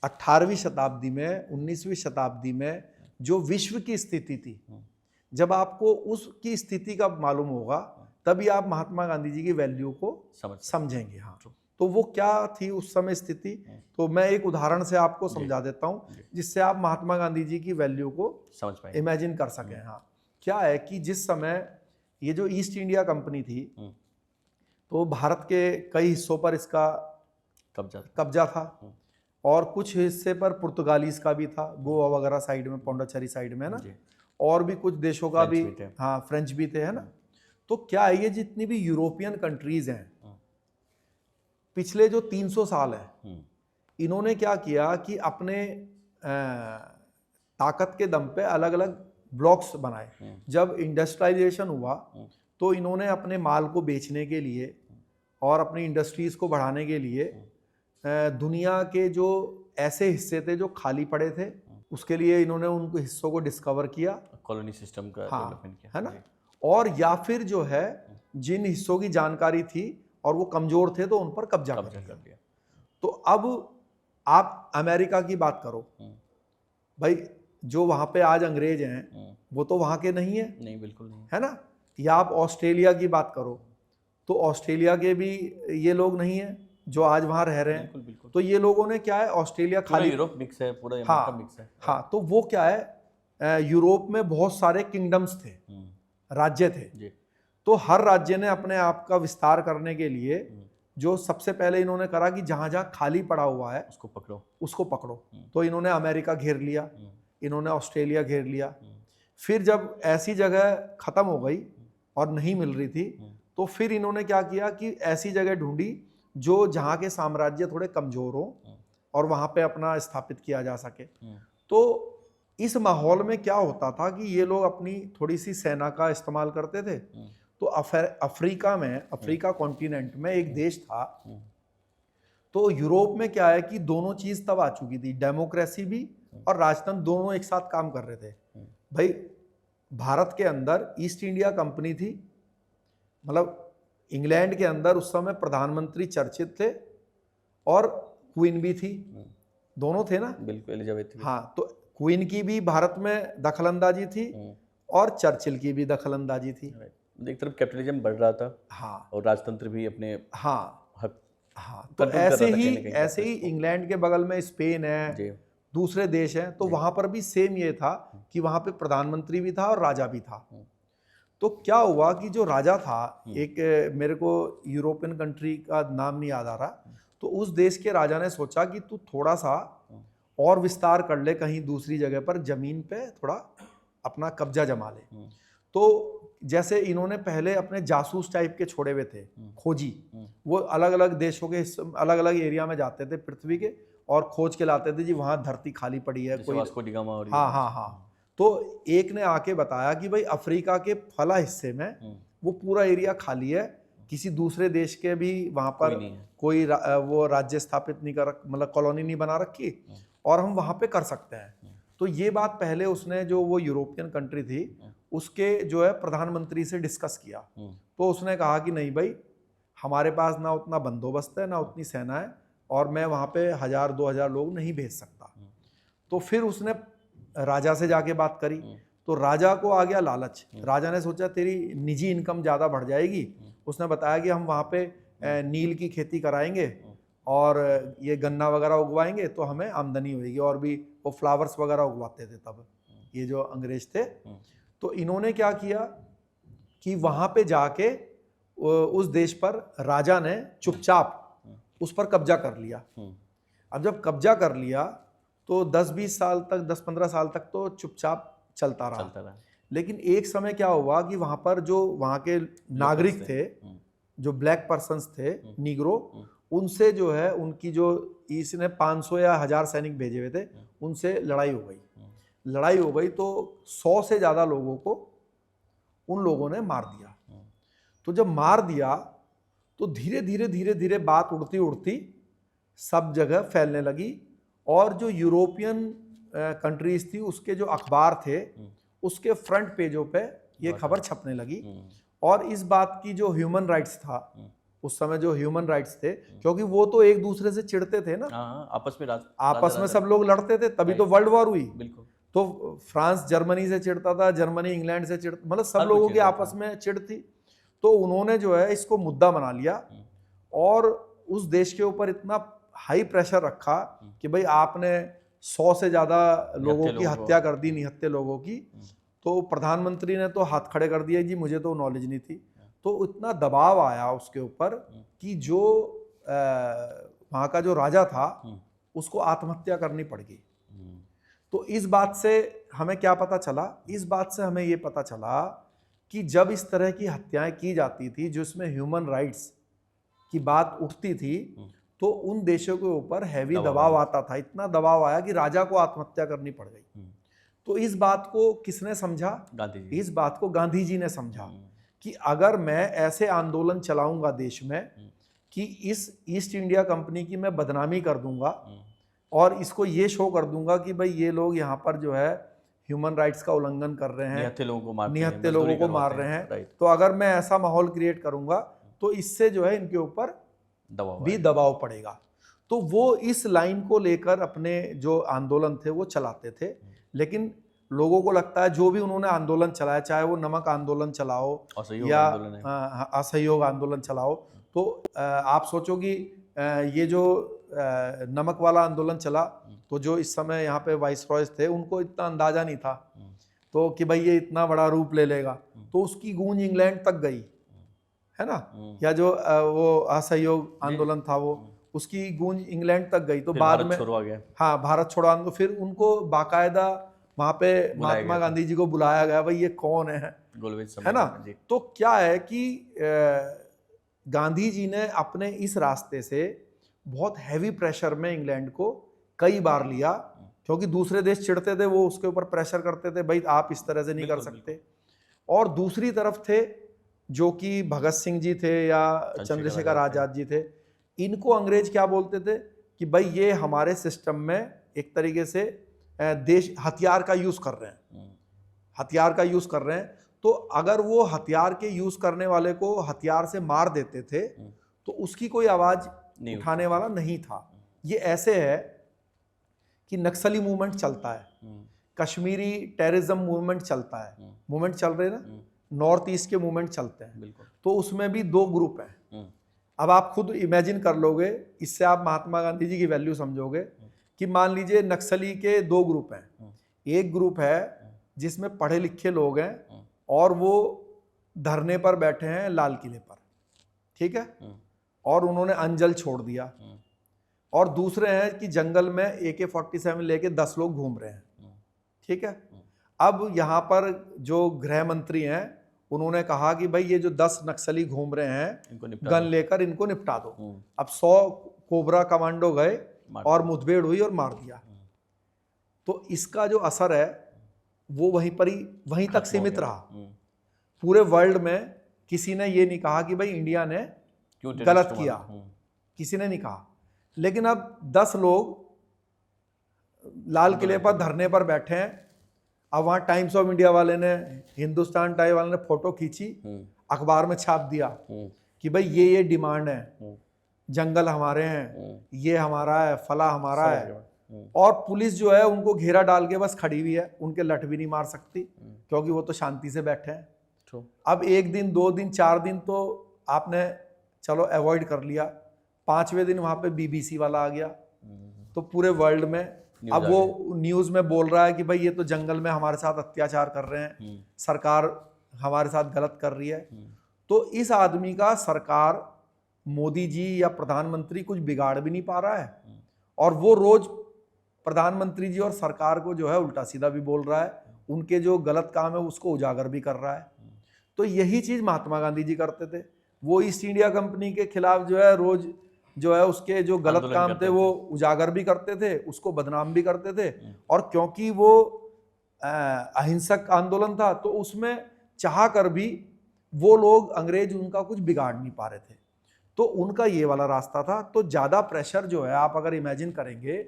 B: 18वीं शताब्दी में, 19वीं शताब्दी में जो विश्व की स्थिति थी, जब आपको उसकी स्थिति का मालूम होगा तभी आप महात्मा गांधी जी की वैल्यू को समझेंगे। हाँ, तो वो क्या थी उस समय स्थिति, तो मैं एक उदाहरण से आपको समझा देता हूँ जिससे आप महात्मा गांधी जी की वैल्यू को समझ पाए, इमेजिन कर सकें। हाँ, क्या है कि जिस समय ये जो ईस्ट इंडिया कंपनी थी, तो भारत के कई हिस्सों पर इसका कब्जा था, और कुछ हिस्से पर पुर्तगालीज का भी था, गोवा वगैरह साइड में, पौंडीचेरी साइड में, है ना, और भी कुछ देशों का भी, हाँ फ्रेंच भी थे, है ना। तो क्या है, ये जितनी भी यूरोपियन कंट्रीज हैं पिछले जो 300 साल है, इन्होंने क्या किया कि अपने ताकत के दम पे अलग अलग ब्लॉक्स बनाए। जब इंडस्ट्रियलाइजेशन हुआ तो इन्होंने अपने माल को बेचने के लिए और अपनी इंडस्ट्रीज को बढ़ाने के लिए दुनिया के जो ऐसे हिस्से थे जो खाली पड़े थे, उसके लिए इन्होंने उनको हिस्सों को डिस्कवर किया,
A: कॉलोनी सिस्टम का डेवलपमेंट किया,
B: है ना। और या फिर जो है जिन हिस्सों की जानकारी थी और वो कमजोर थे तो उन पर कब्जा कर लिया। तो अब आप अमेरिका की बात करो भाई, जो वहां पे आज अंग्रेज हैं वो तो वहां के नहीं है,
A: नहीं बिल्कुल नहीं,
B: है ना। या आप ऑस्ट्रेलिया की बात करो तो ऑस्ट्रेलिया के भी ये लोग नहीं है जो आज वहां रह रहे हैं।
A: बिल्कुल बिल्कुल।
B: तो ये लोगों ने क्या है, ऑस्ट्रेलिया खाली
A: यूरोप मिक्स है, पूरा
B: हाँ,
A: अमेरिका मिक्स है।
B: हाँ, तो वो क्या है, यूरोप में बहुत सारे किंगडम्स थे, राज्य थे जी। तो हर राज्य ने अपने आप का विस्तार करने के लिए जो सबसे पहले इन्होंने करा कि जहां जहां खाली पड़ा हुआ है उसको पकड़ो। तो इन्होंने अमेरिका घेर लिया, इन्होंने ऑस्ट्रेलिया घेर लिया। फिर जब ऐसी जगह खत्म हो गई और नहीं मिल रही थी तो फिर इन्होंने क्या किया कि ऐसी जगह ढूंढी जो जहां के साम्राज्य थोड़े कमजोर हो और वहां पे अपना स्थापित किया जा सके। तो इस माहौल में क्या होता था कि ये लोग अपनी थोड़ी सी सेना का इस्तेमाल करते थे। तो अफ्रीका कॉन्टिनेंट में एक देश था, तो यूरोप में क्या है कि दोनों चीज तब आ चुकी थी, डेमोक्रेसी भी और राजतंत्र दोनों एक साथ काम कर रहे थे। भाई भारत के अंदर ईस्ट इंडिया कंपनी थी, मतलब इंग्लैंड के अंदर उस समय प्रधानमंत्री चर्चिल थे और क्वीन भी थी, दोनों थे ना,
A: बिल्कुल एलिजाबेथ।
B: हाँ, तो क्वीन की भी भारत में दखलंदाजी थी और चर्चिल की भी दखलंदाजी थी।
A: एक तरफ कैपिटलिज्म बढ़ रहा था,
B: हाँ,
A: और राजतंत्र भी अपने
B: हक,
A: हाँ,
B: तो ऐसे ही इंग्लैंड के बगल में स्पेन है, दूसरे देश हैं, तो वहां पर भी सेम ये था कि वहां पे प्रधानमंत्री भी था और राजा भी था। तो क्या हुआ कि जो राजा था, एक मेरे को यूरोपियन कंट्री का नाम नहीं याद आ रहा, तो उस देश के राजा ने सोचा कि तू थोड़ा सा और विस्तार कर ले, कहीं दूसरी जगह पर जमीन पे थोड़ा अपना कब्जा जमा ले। तो जैसे इन्होंने पहले अपने जासूस टाइप के छोड़े हुए थे, खोजी, वो अलग अलग देशों के अलग अलग एरिया में जाते थे पृथ्वी के और खोज के लाते थे जी वहां धरती खाली पड़ी है कोई। हाँ, तो एक ने आके बताया कि भाई अफ्रीका के फला हिस्से में वो पूरा एरिया खाली है, किसी दूसरे देश के भी वहां पर कोई वो राज्य स्थापित नहीं कर, मतलब कॉलोनी नहीं बना रखी, और हम वहां पे कर सकते हैं। तो ये बात पहले उसने, जो वो यूरोपियन कंट्री थी, उसके जो है प्रधानमंत्री से डिस्कस किया। तो उसने कहा कि नहीं भाई, हमारे पास ना उतना बंदोबस्त है, ना उतनी सेना है, और मैं वहां पे 1000-2000 लोग नहीं भेज सकता। तो फिर उसने राजा से जाके बात करी, तो राजा को आ गया लालच। राजा ने सोचा तेरी निजी इनकम ज्यादा बढ़ जाएगी। उसने बताया कि हम वहां पे नील की खेती कराएंगे और ये गन्ना वगैरह उगवाएंगे तो हमें आमदनी होगी, और भी वो फ्लावर्स वगैरह उगवाते थे तब ये जो अंग्रेज थे। तो इन्होंने क्या किया कि वहां पे जाके उस देश पर राजा ने चुपचाप उस पर कब्जा कर लिया। अब जब कब्जा कर लिया तो 10-20 साल तक, 10-15 साल तक तो चुपचाप चलता रहा। लेकिन एक समय क्या हुआ कि वहां पर जो वहां के नागरिक थे, जो ब्लैक पर्सन्स थे, नीग्रो, उनसे जो है उनकी जो, इसने 500 या 1000 सैनिक भेजे हुए थे, उनसे लड़ाई हो गई तो 100 से ज्यादा लोगों को उन लोगों ने मार दिया। तो जब मार दिया तो धीरे धीरे बात उड़ती सब जगह फैलने लगी, और जो यूरोपियन कंट्रीज थी उसके जो अखबार थे उसके फ्रंट पेजों पे ये खबर छपने लगी। और इस बात की जो ह्यूमन राइट्स था उस समय, जो ह्यूमन राइट्स थे, क्योंकि वो तो एक दूसरे से चिढ़ते थे ना, आपस में सब लोग लड़ते थे, तभी तो वर्ल्ड वॉर हुई। तो फ्रांस जर्मनी से चिढ़ता था, जर्मनी इंग्लैंड से चिढ़ता, मतलब सब लोगों की आपस में चिढ़ थी। तो उन्होंने जो है इसको मुद्दा बना लिया और उस देश के ऊपर इतना हाई प्रेशर रखा कि भाई आपने 100 से ज्यादा लोगों की हत्या कर दी, निहत्थे लोगों की। तो प्रधानमंत्री ने तो हाथ खड़े कर दिया, जी मुझे तो नॉलेज नहीं थी। तो इतना दबाव आया उसके ऊपर कि जो वहां का जो राजा था उसको आत्महत्या करनी पड़ गई। तो इस बात से हमें क्या पता चला? इस बात से हमें ये पता चला कि जब इस तरह की हत्याएं की जाती थी जिसमें ह्यूमन राइट्स की बात उठती थी, तो उन देशों के ऊपर हैवी दबाव आता था। इतना दबाव आया कि राजा को आत्महत्या करनी पड़ गई। तो इस बात को किसने समझा?
A: गांधी जी।
B: इस बात को गांधी जी ने समझा कि अगर मैं ऐसे आंदोलन चलाऊंगा देश में कि इस ईस्ट इंडिया कंपनी की मैं बदनामी कर दूंगा और इसको ये शो कर दूंगा कि भाई ये लोग यहाँ पर जो है ह्यूमन राइट्स का उल्लंघन कर रहे हैं,
A: निहत्थे लोगों को
B: मार रहे हैं, तो अगर मैं ऐसा माहौल क्रिएट करूंगा तो इससे जो है इनके ऊपर भी दबाव पड़ेगा। तो वो इस लाइन को लेकर अपने जो आंदोलन थे वो चलाते थे। लेकिन लोगों को लगता है जो भी उन्होंने आंदोलन चलाया, चाहे वो नमक आंदोलन चलाओ या असहयोग आंदोलन चलाओ, तो आप सोचो कि ये जो नमक वाला आंदोलन चला, तो जो इस समय यहाँ पे वाइसरॉयज थे उनको इतना अंदाजा नहीं था तो कि भाई ये इतना बड़ा रूप ले लेगा, तो उसकी गूंज इंग्लैंड तक गई, है ना। या जो वो असहयोग आंदोलन था वो उसकी गूंज इंग्लैंड तक गई। तो बाद में हाँ, भारत छोड़ो आंदोलन, फिर उनको बाकायदा वहां पे महात्मा गांधी जी को बुलाया गया, भाई ये कौन है ना। तो क्या है कि गांधी जी ने अपने इस रास्ते से बहुत हैवी प्रेशर में इंग्लैंड को कई बार लिया, क्योंकि दूसरे देश चिढ़ते थे, वो उसके ऊपर प्रेशर करते थे, भाई आप इस तरह से नहीं कर सकते। और दूसरी तरफ थे जो कि भगत सिंह जी थे या चंद्रशेखर आजाद जी थे, इनको अंग्रेज क्या बोलते थे कि भाई ये हमारे सिस्टम में एक तरीके से देश हथियार का यूज कर रहे हैं, हथियार का यूज कर रहे हैं। तो अगर वो हथियार के यूज करने वाले को हथियार से मार देते थे तो उसकी कोई आवाज उठाने वाला नहीं था। ये ऐसे है कि नक्सली मूवमेंट चलता है, कश्मीरी टेररिज्म मूवमेंट चलता है, मूवमेंट चल रहे ना, नॉर्थ ईस्ट के मूवमेंट चलते हैं, तो उसमें भी दो ग्रुप हैं। अब आप खुद इमेजिन कर लोगे, इससे आप महात्मा गांधी जी की वैल्यू समझोगे कि मान लीजिए नक्सली के दो ग्रुप हैं। एक ग्रुप है जिसमें पढ़े लिखे लोग हैं और वो धरने पर बैठे हैं लाल किले पर, ठीक है, और उन्होंने अंजल छोड़ दिया। और दूसरे हैं कि जंगल में AK-47 लेके 10 लोग घूम रहे हैं, ठीक है। अब यहाँ पर जो गृह मंत्री हैं उन्होंने कहा कि भाई ये जो 10 नक्सली घूम रहे हैं गन लेकर, इनको निपटा दो। अब 100 कोबरा कमांडो गए और मुठभेड़ हुई और मार दिया। तो इसका जो असर है वो वहीं तक सीमित रहा। पूरे वर्ल्ड में किसी ने ये नहीं कहा कि भाई इंडिया ने गलत किया, किसी ने नहीं कहा। लेकिन अब 10 लोग लाल किले पर धरने पर बैठे हैं। अब वहां टाइम्स ऑफ इंडिया वाले ने, हिंदुस्तान टाइम वाले ने फोटो खींची, अखबार में छाप दिया कि भाई ये डिमांड है, जंगल हमारे हैं, ये हमारा है, फला हमारा है। और पुलिस जो है उनको घेरा डाल के बस खड़ी हुई है, उनके लठ भी नहीं मार सकती क्योंकि वो तो शांति से बैठे हैं। अब 1 दिन 2 दिन 4 दिन तो आपने चलो अवॉइड कर लिया, 5वें दिन वहां पे BBC वाला आ गया, तो पूरे वर्ल्ड में अब वो न्यूज में बोल रहा है कि भाई ये तो जंगल में हमारे साथ अत्याचार कर रहे हैं, सरकार हमारे साथ गलत कर रही है। तो इस आदमी का सरकार, मोदी जी या प्रधानमंत्री कुछ बिगाड़ भी नहीं पा रहा है, और वो रोज प्रधानमंत्री जी और सरकार को जो है उल्टा सीधा भी बोल रहा है, उनके जो गलत काम है उसको उजागर भी कर रहा है। तो यही चीज महात्मा गांधी जी करते थे। वो ईस्ट इंडिया कंपनी के खिलाफ जो है रोज जो है उसके जो गलत काम थे वो उजागर भी करते थे, उसको बदनाम भी करते थे। और क्योंकि वो अहिंसक आंदोलन था तो उसमें चाह कर भी वो लोग, अंग्रेज उनका कुछ बिगाड़ नहीं पा रहे थे, तो उनका ये वाला रास्ता था। तो ज्यादा प्रेशर जो है आप अगर इमेजिन करेंगे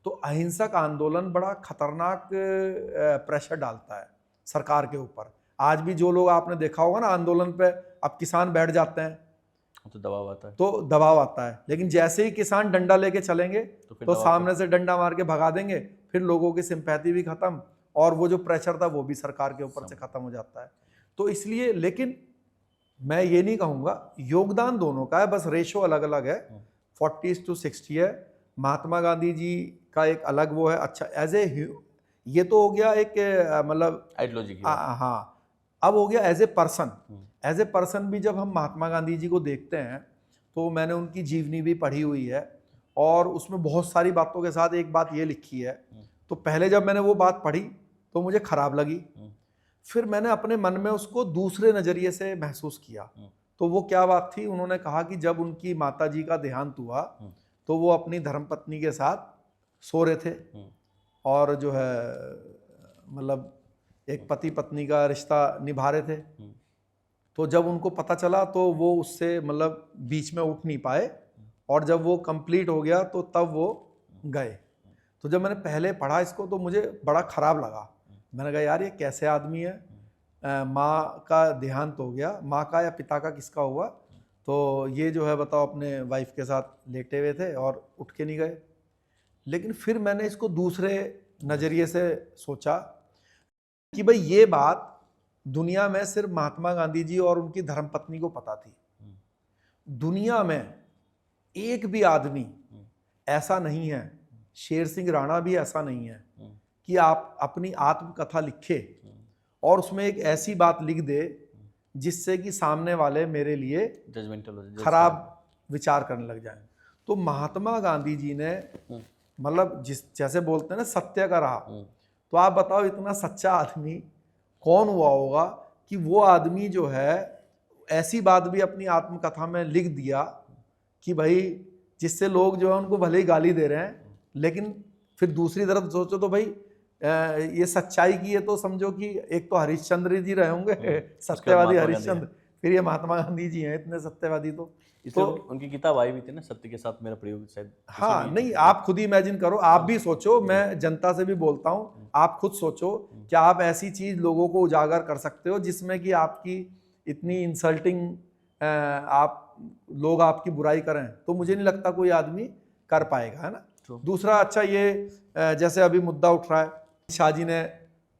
B: तो अहिंसक आंदोलन बड़ा खतरनाक प्रेशर डालता है सरकार के ऊपर। आज भी जो लोग आपने देखा होगा ना आंदोलन पे, अब किसान बैठ जाते हैं
A: तो दबाव आता है,
B: लेकिन जैसे ही किसान डंडा लेके चलेंगे तो सामने से डंडा मार के भगा देंगे, फिर लोगों की सिंपैथी भी खत्म और वो जो प्रेशर था वो भी सरकार के ऊपर से खत्म हो जाता है। तो इसलिए, लेकिन मैं ये नहीं कहूंगा, योगदान दोनों का है, बस रेशो अलग अलग है, 40:60 है। महात्मा गांधी जी का एक अलग वो है। अच्छा, एज ए, ये तो हो गया एक मतलब आइडियोलॉजी, हाँ। अब हो गया as a person. As a person भी जब हम महात्मा गांधी जी को देखते हैं तो मैंने उनकी जीवनी भी पढ़ी हुई है और उसमें बहुत सारी बातों के साथ एक बात ये लिखी है। तो पहले जब मैंने वो बात पढ़ी तो मुझे खराब लगी, फिर मैंने अपने मन में उसको दूसरे नज़रिए से महसूस किया। तो वो क्या बात थी, उन्होंने कहा कि जब उनकी माता जी का देहांत हुआ तो वो अपनी धर्मपत्नी के साथ सो रहे थे और जो है मतलब एक पति पत्नी का रिश्ता निभा रहे थे। तो जब उनको पता चला तो वो उससे मतलब बीच में उठ नहीं पाए, और जब वो कंप्लीट हो गया तो तब वो गए। तो जब मैंने पहले पढ़ा इसको तो मुझे बड़ा ख़राब लगा। मैंने कहा यार ये कैसे आदमी है, माँ का देहांत हो गया, माँ का या पिता का किसका हुआ, तो ये जो है बताओ अपने वाइफ के साथ लेटे हुए थे और उठ के नहीं गए। लेकिन फिर मैंने इसको दूसरे नज़रिए से सोचा कि भाई ये बात दुनिया में सिर्फ महात्मा गांधी जी और उनकी धर्मपत्नी को पता थी। दुनिया में एक भी आदमी ऐसा नहीं है, शेर सिंह राणा भी ऐसा नहीं है कि आप अपनी आत्मकथा लिखे और उसमें एक ऐसी बात लिख दे जिससे कि सामने वाले मेरे लिए
A: जजमेंटल
B: खराब विचार करने लग जाएं। तो महात्मा गांधी जी ने मतलब जैसे बोलते हैं ना सत्य का रहा, तो आप बताओ इतना सच्चा आदमी कौन हुआ होगा कि वो आदमी जो है ऐसी बात भी अपनी आत्मकथा में लिख दिया कि भाई जिससे लोग जो है उनको भले ही गाली दे रहे हैं, लेकिन फिर दूसरी तरफ सोचो तो भाई ये सच्चाई की है तो समझो कि एक तो हरिश्चंद्र जी रहे होंगे सत्यवादी हरिश्चंद्र, फिर ये महात्मा गांधी जी हैं इतने सत्यवादी। तो
A: उनकी किताब आई भी थी ना, सत्य के साथ मेरा प्रयोग शायद।
B: हाँ नहीं, आप खुद ही इमेजिन करो, आप भी सोचो, मैं जनता से भी बोलता हूँ, आप खुद सोचो क्या आप ऐसी चीज लोगों को उजागर कर सकते हो जिसमें कि आपकी इतनी इंसल्टिंग आप लोग आपकी बुराई करें, तो मुझे नहीं लगता कोई आदमी कर पाएगा, है ना। दूसरा अच्छा ये जैसे अभी मुद्दा उठ रहा है, शाह जी ने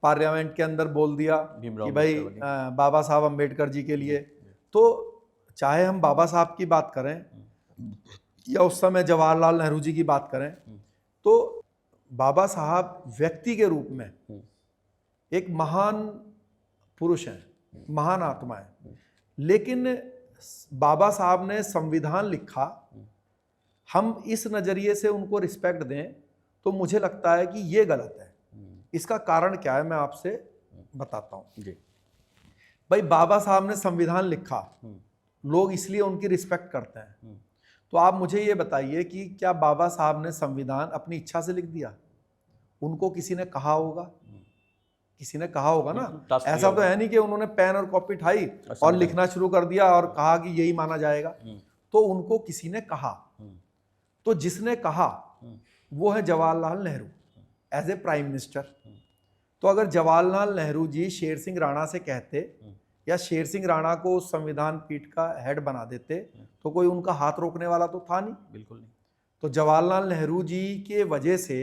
B: पार्लियामेंट के अंदर बोल दिया कि भाई बाबा साहब अम्बेडकर जी के लिए, तो चाहे हम बाबा साहब की बात करें या उस समय जवाहरलाल नेहरू जी की बात करें, तो बाबा साहब व्यक्ति के रूप में एक महान पुरुष हैं, महान आत्मा है, लेकिन बाबा साहब ने संविधान लिखा, हम इस नज़रिए से उनको रिस्पेक्ट दें तो मुझे लगता है कि ये गलत है। इसका कारण क्या है मैं आपसे बताता हूँ। भाई बाबा साहब ने संविधान लिखा, लोग इसलिए उनकी रिस्पेक्ट करते हैं, तो आप मुझे ये बताइए कि क्या बाबा साहब ने संविधान अपनी इच्छा से लिख दिया? उनको किसी ने कहा होगा? किसी ने कहा होगा ना। ऐसा तो है नहीं कि उन्होंने पेन और कॉपी उठाई और लिखना शुरू कर दिया और कहा कि यही माना जाएगा। तो उनको किसी ने कहा, तो जिसने कहा वो है Jawaharlal Nehru as a prime minister. तो अगर जवाहरलाल नेहरू जी शेर सिंह राणा से कहते या शेर सिंह राणा को संविधान पीठ का हेड बना देते तो कोई उनका हाथ रोकने वाला तो था नहीं, बिल्कुल नहीं। तो जवाहरलाल नेहरू जी के वजह से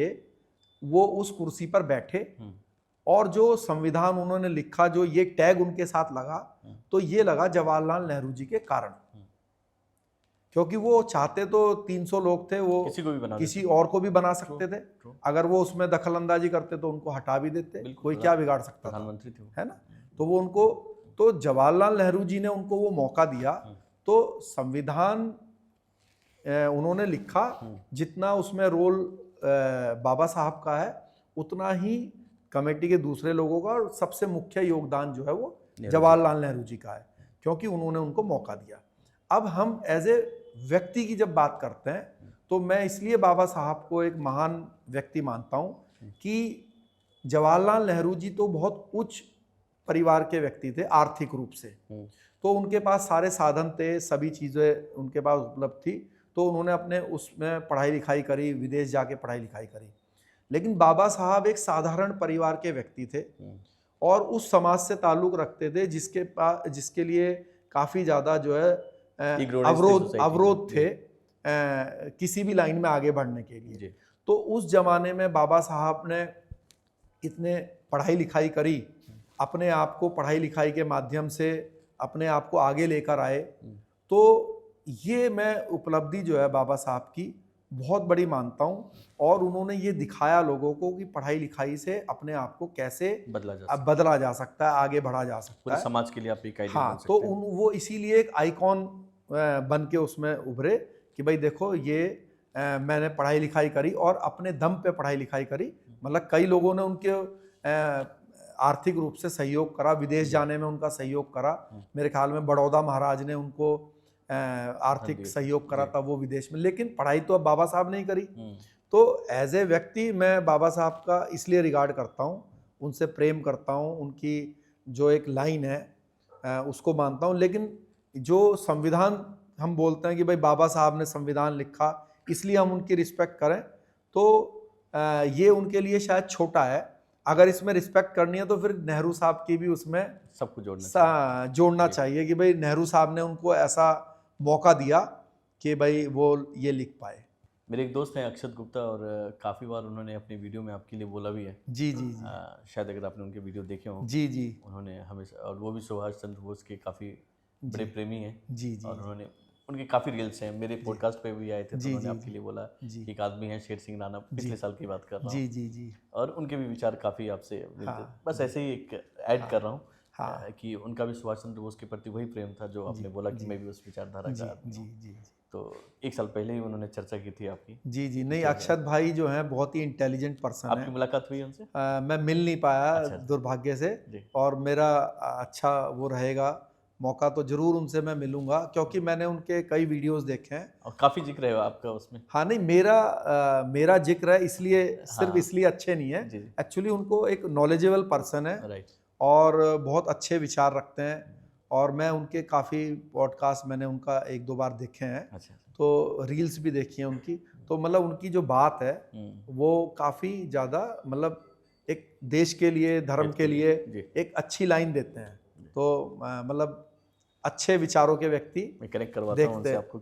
B: वो उस कुर्सी पर बैठे और जो संविधान उन्होंने लिखा, जो ये टैग उनके साथ लगा, तो ये लगा जवाहरलाल नेहरू जी के कारण, क्योंकि वो चाहते तो 300 लोग थे, वो किसी और को भी बना सकते थे। अगर वो उसमें दखल अंदाजी करते तो उनको हटा भी देते, कोई क्या बिगाड़ सकता था, प्रधानमंत्री थे, है ना। तो वो उनको, तो जवाहरलाल नेहरू जी ने उनको वो मौका दिया, तो संविधान उन्होंने लिखा, जितना उसमें रोल बाबा साहब का है उतना ही कमेटी के दूसरे लोगों का, और सबसे मुख्य योगदान जो है वो जवाहरलाल नेहरू जी का है, क्योंकि उन्होंने उनको मौका दिया। अब हम एज ए व्यक्ति की जब बात करते हैं तो मैं इसलिए बाबा साहब को एक महान व्यक्ति मानता हूँ कि जवाहरलाल नेहरू जी तो बहुत उच्च परिवार के व्यक्ति थे आर्थिक रूप से, तो उनके पास सारे साधन थे, सभी चीज़ें उनके पास उपलब्ध थी, तो उन्होंने अपने उसमें पढ़ाई लिखाई करी, विदेश जाके पढ़ाई लिखाई करी। लेकिन बाबा साहब एक साधारण परिवार के व्यक्ति थे और उस समाज से ताल्लुक़ रखते थे जिसके लिए काफ़ी ज़्यादा जो है अवरोध थे किसी भी लाइन में आगे बढ़ने के लिए। तो उस जमाने में बाबा साहब ने इतने पढ़ाई लिखाई करी, अपने आप को पढ़ाई लिखाई के माध्यम से अपने आप को आगे लेकर आए। तो ये मैं उपलब्धि जो है बाबा साहब की बहुत बड़ी मानता हूँ, और उन्होंने ये दिखाया लोगों को कि पढ़ाई लिखाई से अपने आप को कैसे बदला जा सकता है, आगे बढ़ा जा सकता है, समाज के लिए आप एक आइकॉन बन सकते हैं। तो वो इसीलिए एक आइकॉन बन के उसमें उभरे कि भाई देखो ये मैंने पढ़ाई लिखाई करी और अपने दम पे पढ़ाई लिखाई करी। मतलब कई लोगों ने उनके आर्थिक रूप से सहयोग करा, विदेश जाने में उनका सहयोग करा। मेरे ख्याल में बड़ौदा महाराज ने उनको आर्थिक सहयोग करा था वो विदेश में, लेकिन पढ़ाई तो अब बाबा साहब ने ही करी। तो एज ए व्यक्ति मैं बाबा साहब का इसलिए रिगार्ड करता हूँ, उनसे प्रेम करता हूँ, उनकी जो एक लाइन है उसको मानता हूँ। लेकिन जो संविधान हम बोलते हैं कि भाई बाबा साहब ने संविधान लिखा इसलिए हम उनकी रिस्पेक्ट करें, तो ये उनके लिए शायद छोटा है। अगर इसमें रिस्पेक्ट करनी है तो फिर नेहरू साहब की भी उसमें
A: सबको
B: जोड़ना चाहिए कि भाई नेहरू साहब ने उनको ऐसा मौका दिया कि भाई वो ये लिख पाए।
A: मेरे एक दोस्त हैं अक्षत गुप्ता, और काफ़ी बार उन्होंने अपनी वीडियो में आपके लिए बोला भी है।
B: जी जी जी।
A: शायद अगर आपने उनके वीडियो देखे हों।
B: जी जी।
A: उन्होंने हमेशा, और वो भी सुभाष चंद्र बोस के काफ़ी बड़े प्रेमी हैं।
B: जी जी।
A: और उन्होंने उनके काफ़ी रील्स हैं, मेरे पॉडकास्ट पे भी आए थे, तो उन्होंने आपके लिए बोला कि एक आदमी है शेर सिंह राणा, पिछले साल की बात कर रहा हूँ।
B: जी जी जी।
A: और उनके भी विचार काफ़ी आपसे मिलते। बस ऐसे ही एक ऐड कर रहा हूँ कि उनका भी सुभाष चंद्र बोस के प्रति वही प्रेम था जो आपने बोला कि मैं भी उस विचारधारा का आदमी हूँ।
B: जी।
A: तो एक साल पहले ही उन्होंने चर्चा की थी आपकी। जी
B: जी। नहीं, अक्षत भाई जो हैं बहुत ही इंटेलिजेंट पर्सन है।
A: आपकी मुलाकात हुई उनसे?
B: मैं मिल नहीं पाया दुर्भाग्य से, और मेरा अच्छा वो रहेगा मौका तो जरूर उनसे मैं मिलूंगा, क्योंकि मैंने उनके कई वीडियोस देखे हैं
A: और काफ़ी जिक्र है आपका उसमें।
B: हाँ नहीं, मेरा जिक्र है इसलिए, सिर्फ इसलिए अच्छे नहीं है, एक्चुअली उनको एक नॉलेजेबल पर्सन है और बहुत अच्छे विचार रखते हैं। और मैं उनके काफ़ी पॉडकास्ट मैंने उनका 1-2 बार देखे हैं। तो रील्स भी देखी हैं उनकी। तो मतलब उनकी जो बात है वो काफ़ी ज़्यादा मतलब एक देश के लिए, धर्म के लिए एक अच्छी लाइन देते हैं। तो मतलब अच्छे विचारों के व्यक्ति
A: मैं कनेक्ट करवाता हूं उनसे आपको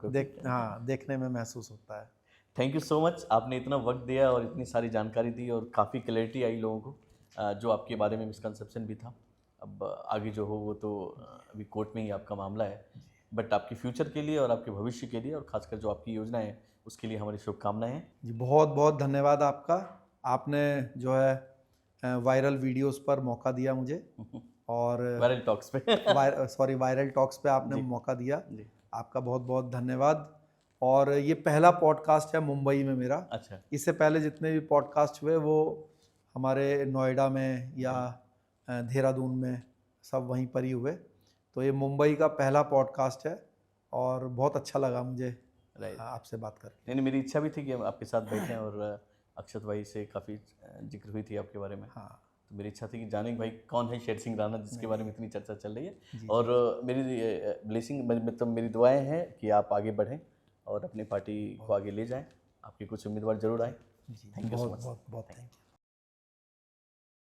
B: देखने में महसूस होता है।
A: थैंक यू सो मच, आपने इतना वक्त दिया और इतनी सारी जानकारी दी, और काफ़ी क्लैरिटी आई लोगों को जो आपके बारे में मिसकंसेप्शन भी था। अब आगे जो हो वो तो अभी कोर्ट में ही आपका मामला है, बट आपके फ्यूचर के लिए और आपके भविष्य के लिए, और खासकर जो आपकी योजना है उसके लिए हमारी शुभकामनाएं हैं।
B: जी बहुत बहुत धन्यवाद आपका। आपने जो है वायरल वीडियोस पर मौका दिया मुझे, और
A: वायरल टॉक्स पे
B: वायरल टॉक्स पे आपने मौका दिया। आपका बहुत बहुत धन्यवाद। और ये पहला पॉडकास्ट है मुंबई में मेरा।
A: अच्छा।
B: इससे पहले जितने भी पॉडकास्ट हुए वो हमारे नोएडा में या देहरादून में, सब वहीं पर ही हुए। तो ये मुंबई का पहला पॉडकास्ट है और बहुत अच्छा लगा मुझे आपसे बात करके।
A: नहीं, मेरी इच्छा भी थी कि हम आपके साथ बैठें, और अक्षत भाई से काफ़ी जिक्र हुई थी आपके बारे में।
B: हाँ,
A: तो मेरी इच्छा थी कि जाने भाई कौन है शेर सिंह राणा जिसके बारे में इतनी चर्चा चल रही है। और मेरी ब्लेसिंग, मतलब मेरी दुआएं हैं कि आप आगे बढ़ें और अपनी पार्टी को आगे ले जाएं। आपके कुछ उम्मीदवार जरूर आए।
B: Thank you so much. बहुत थैंक यू।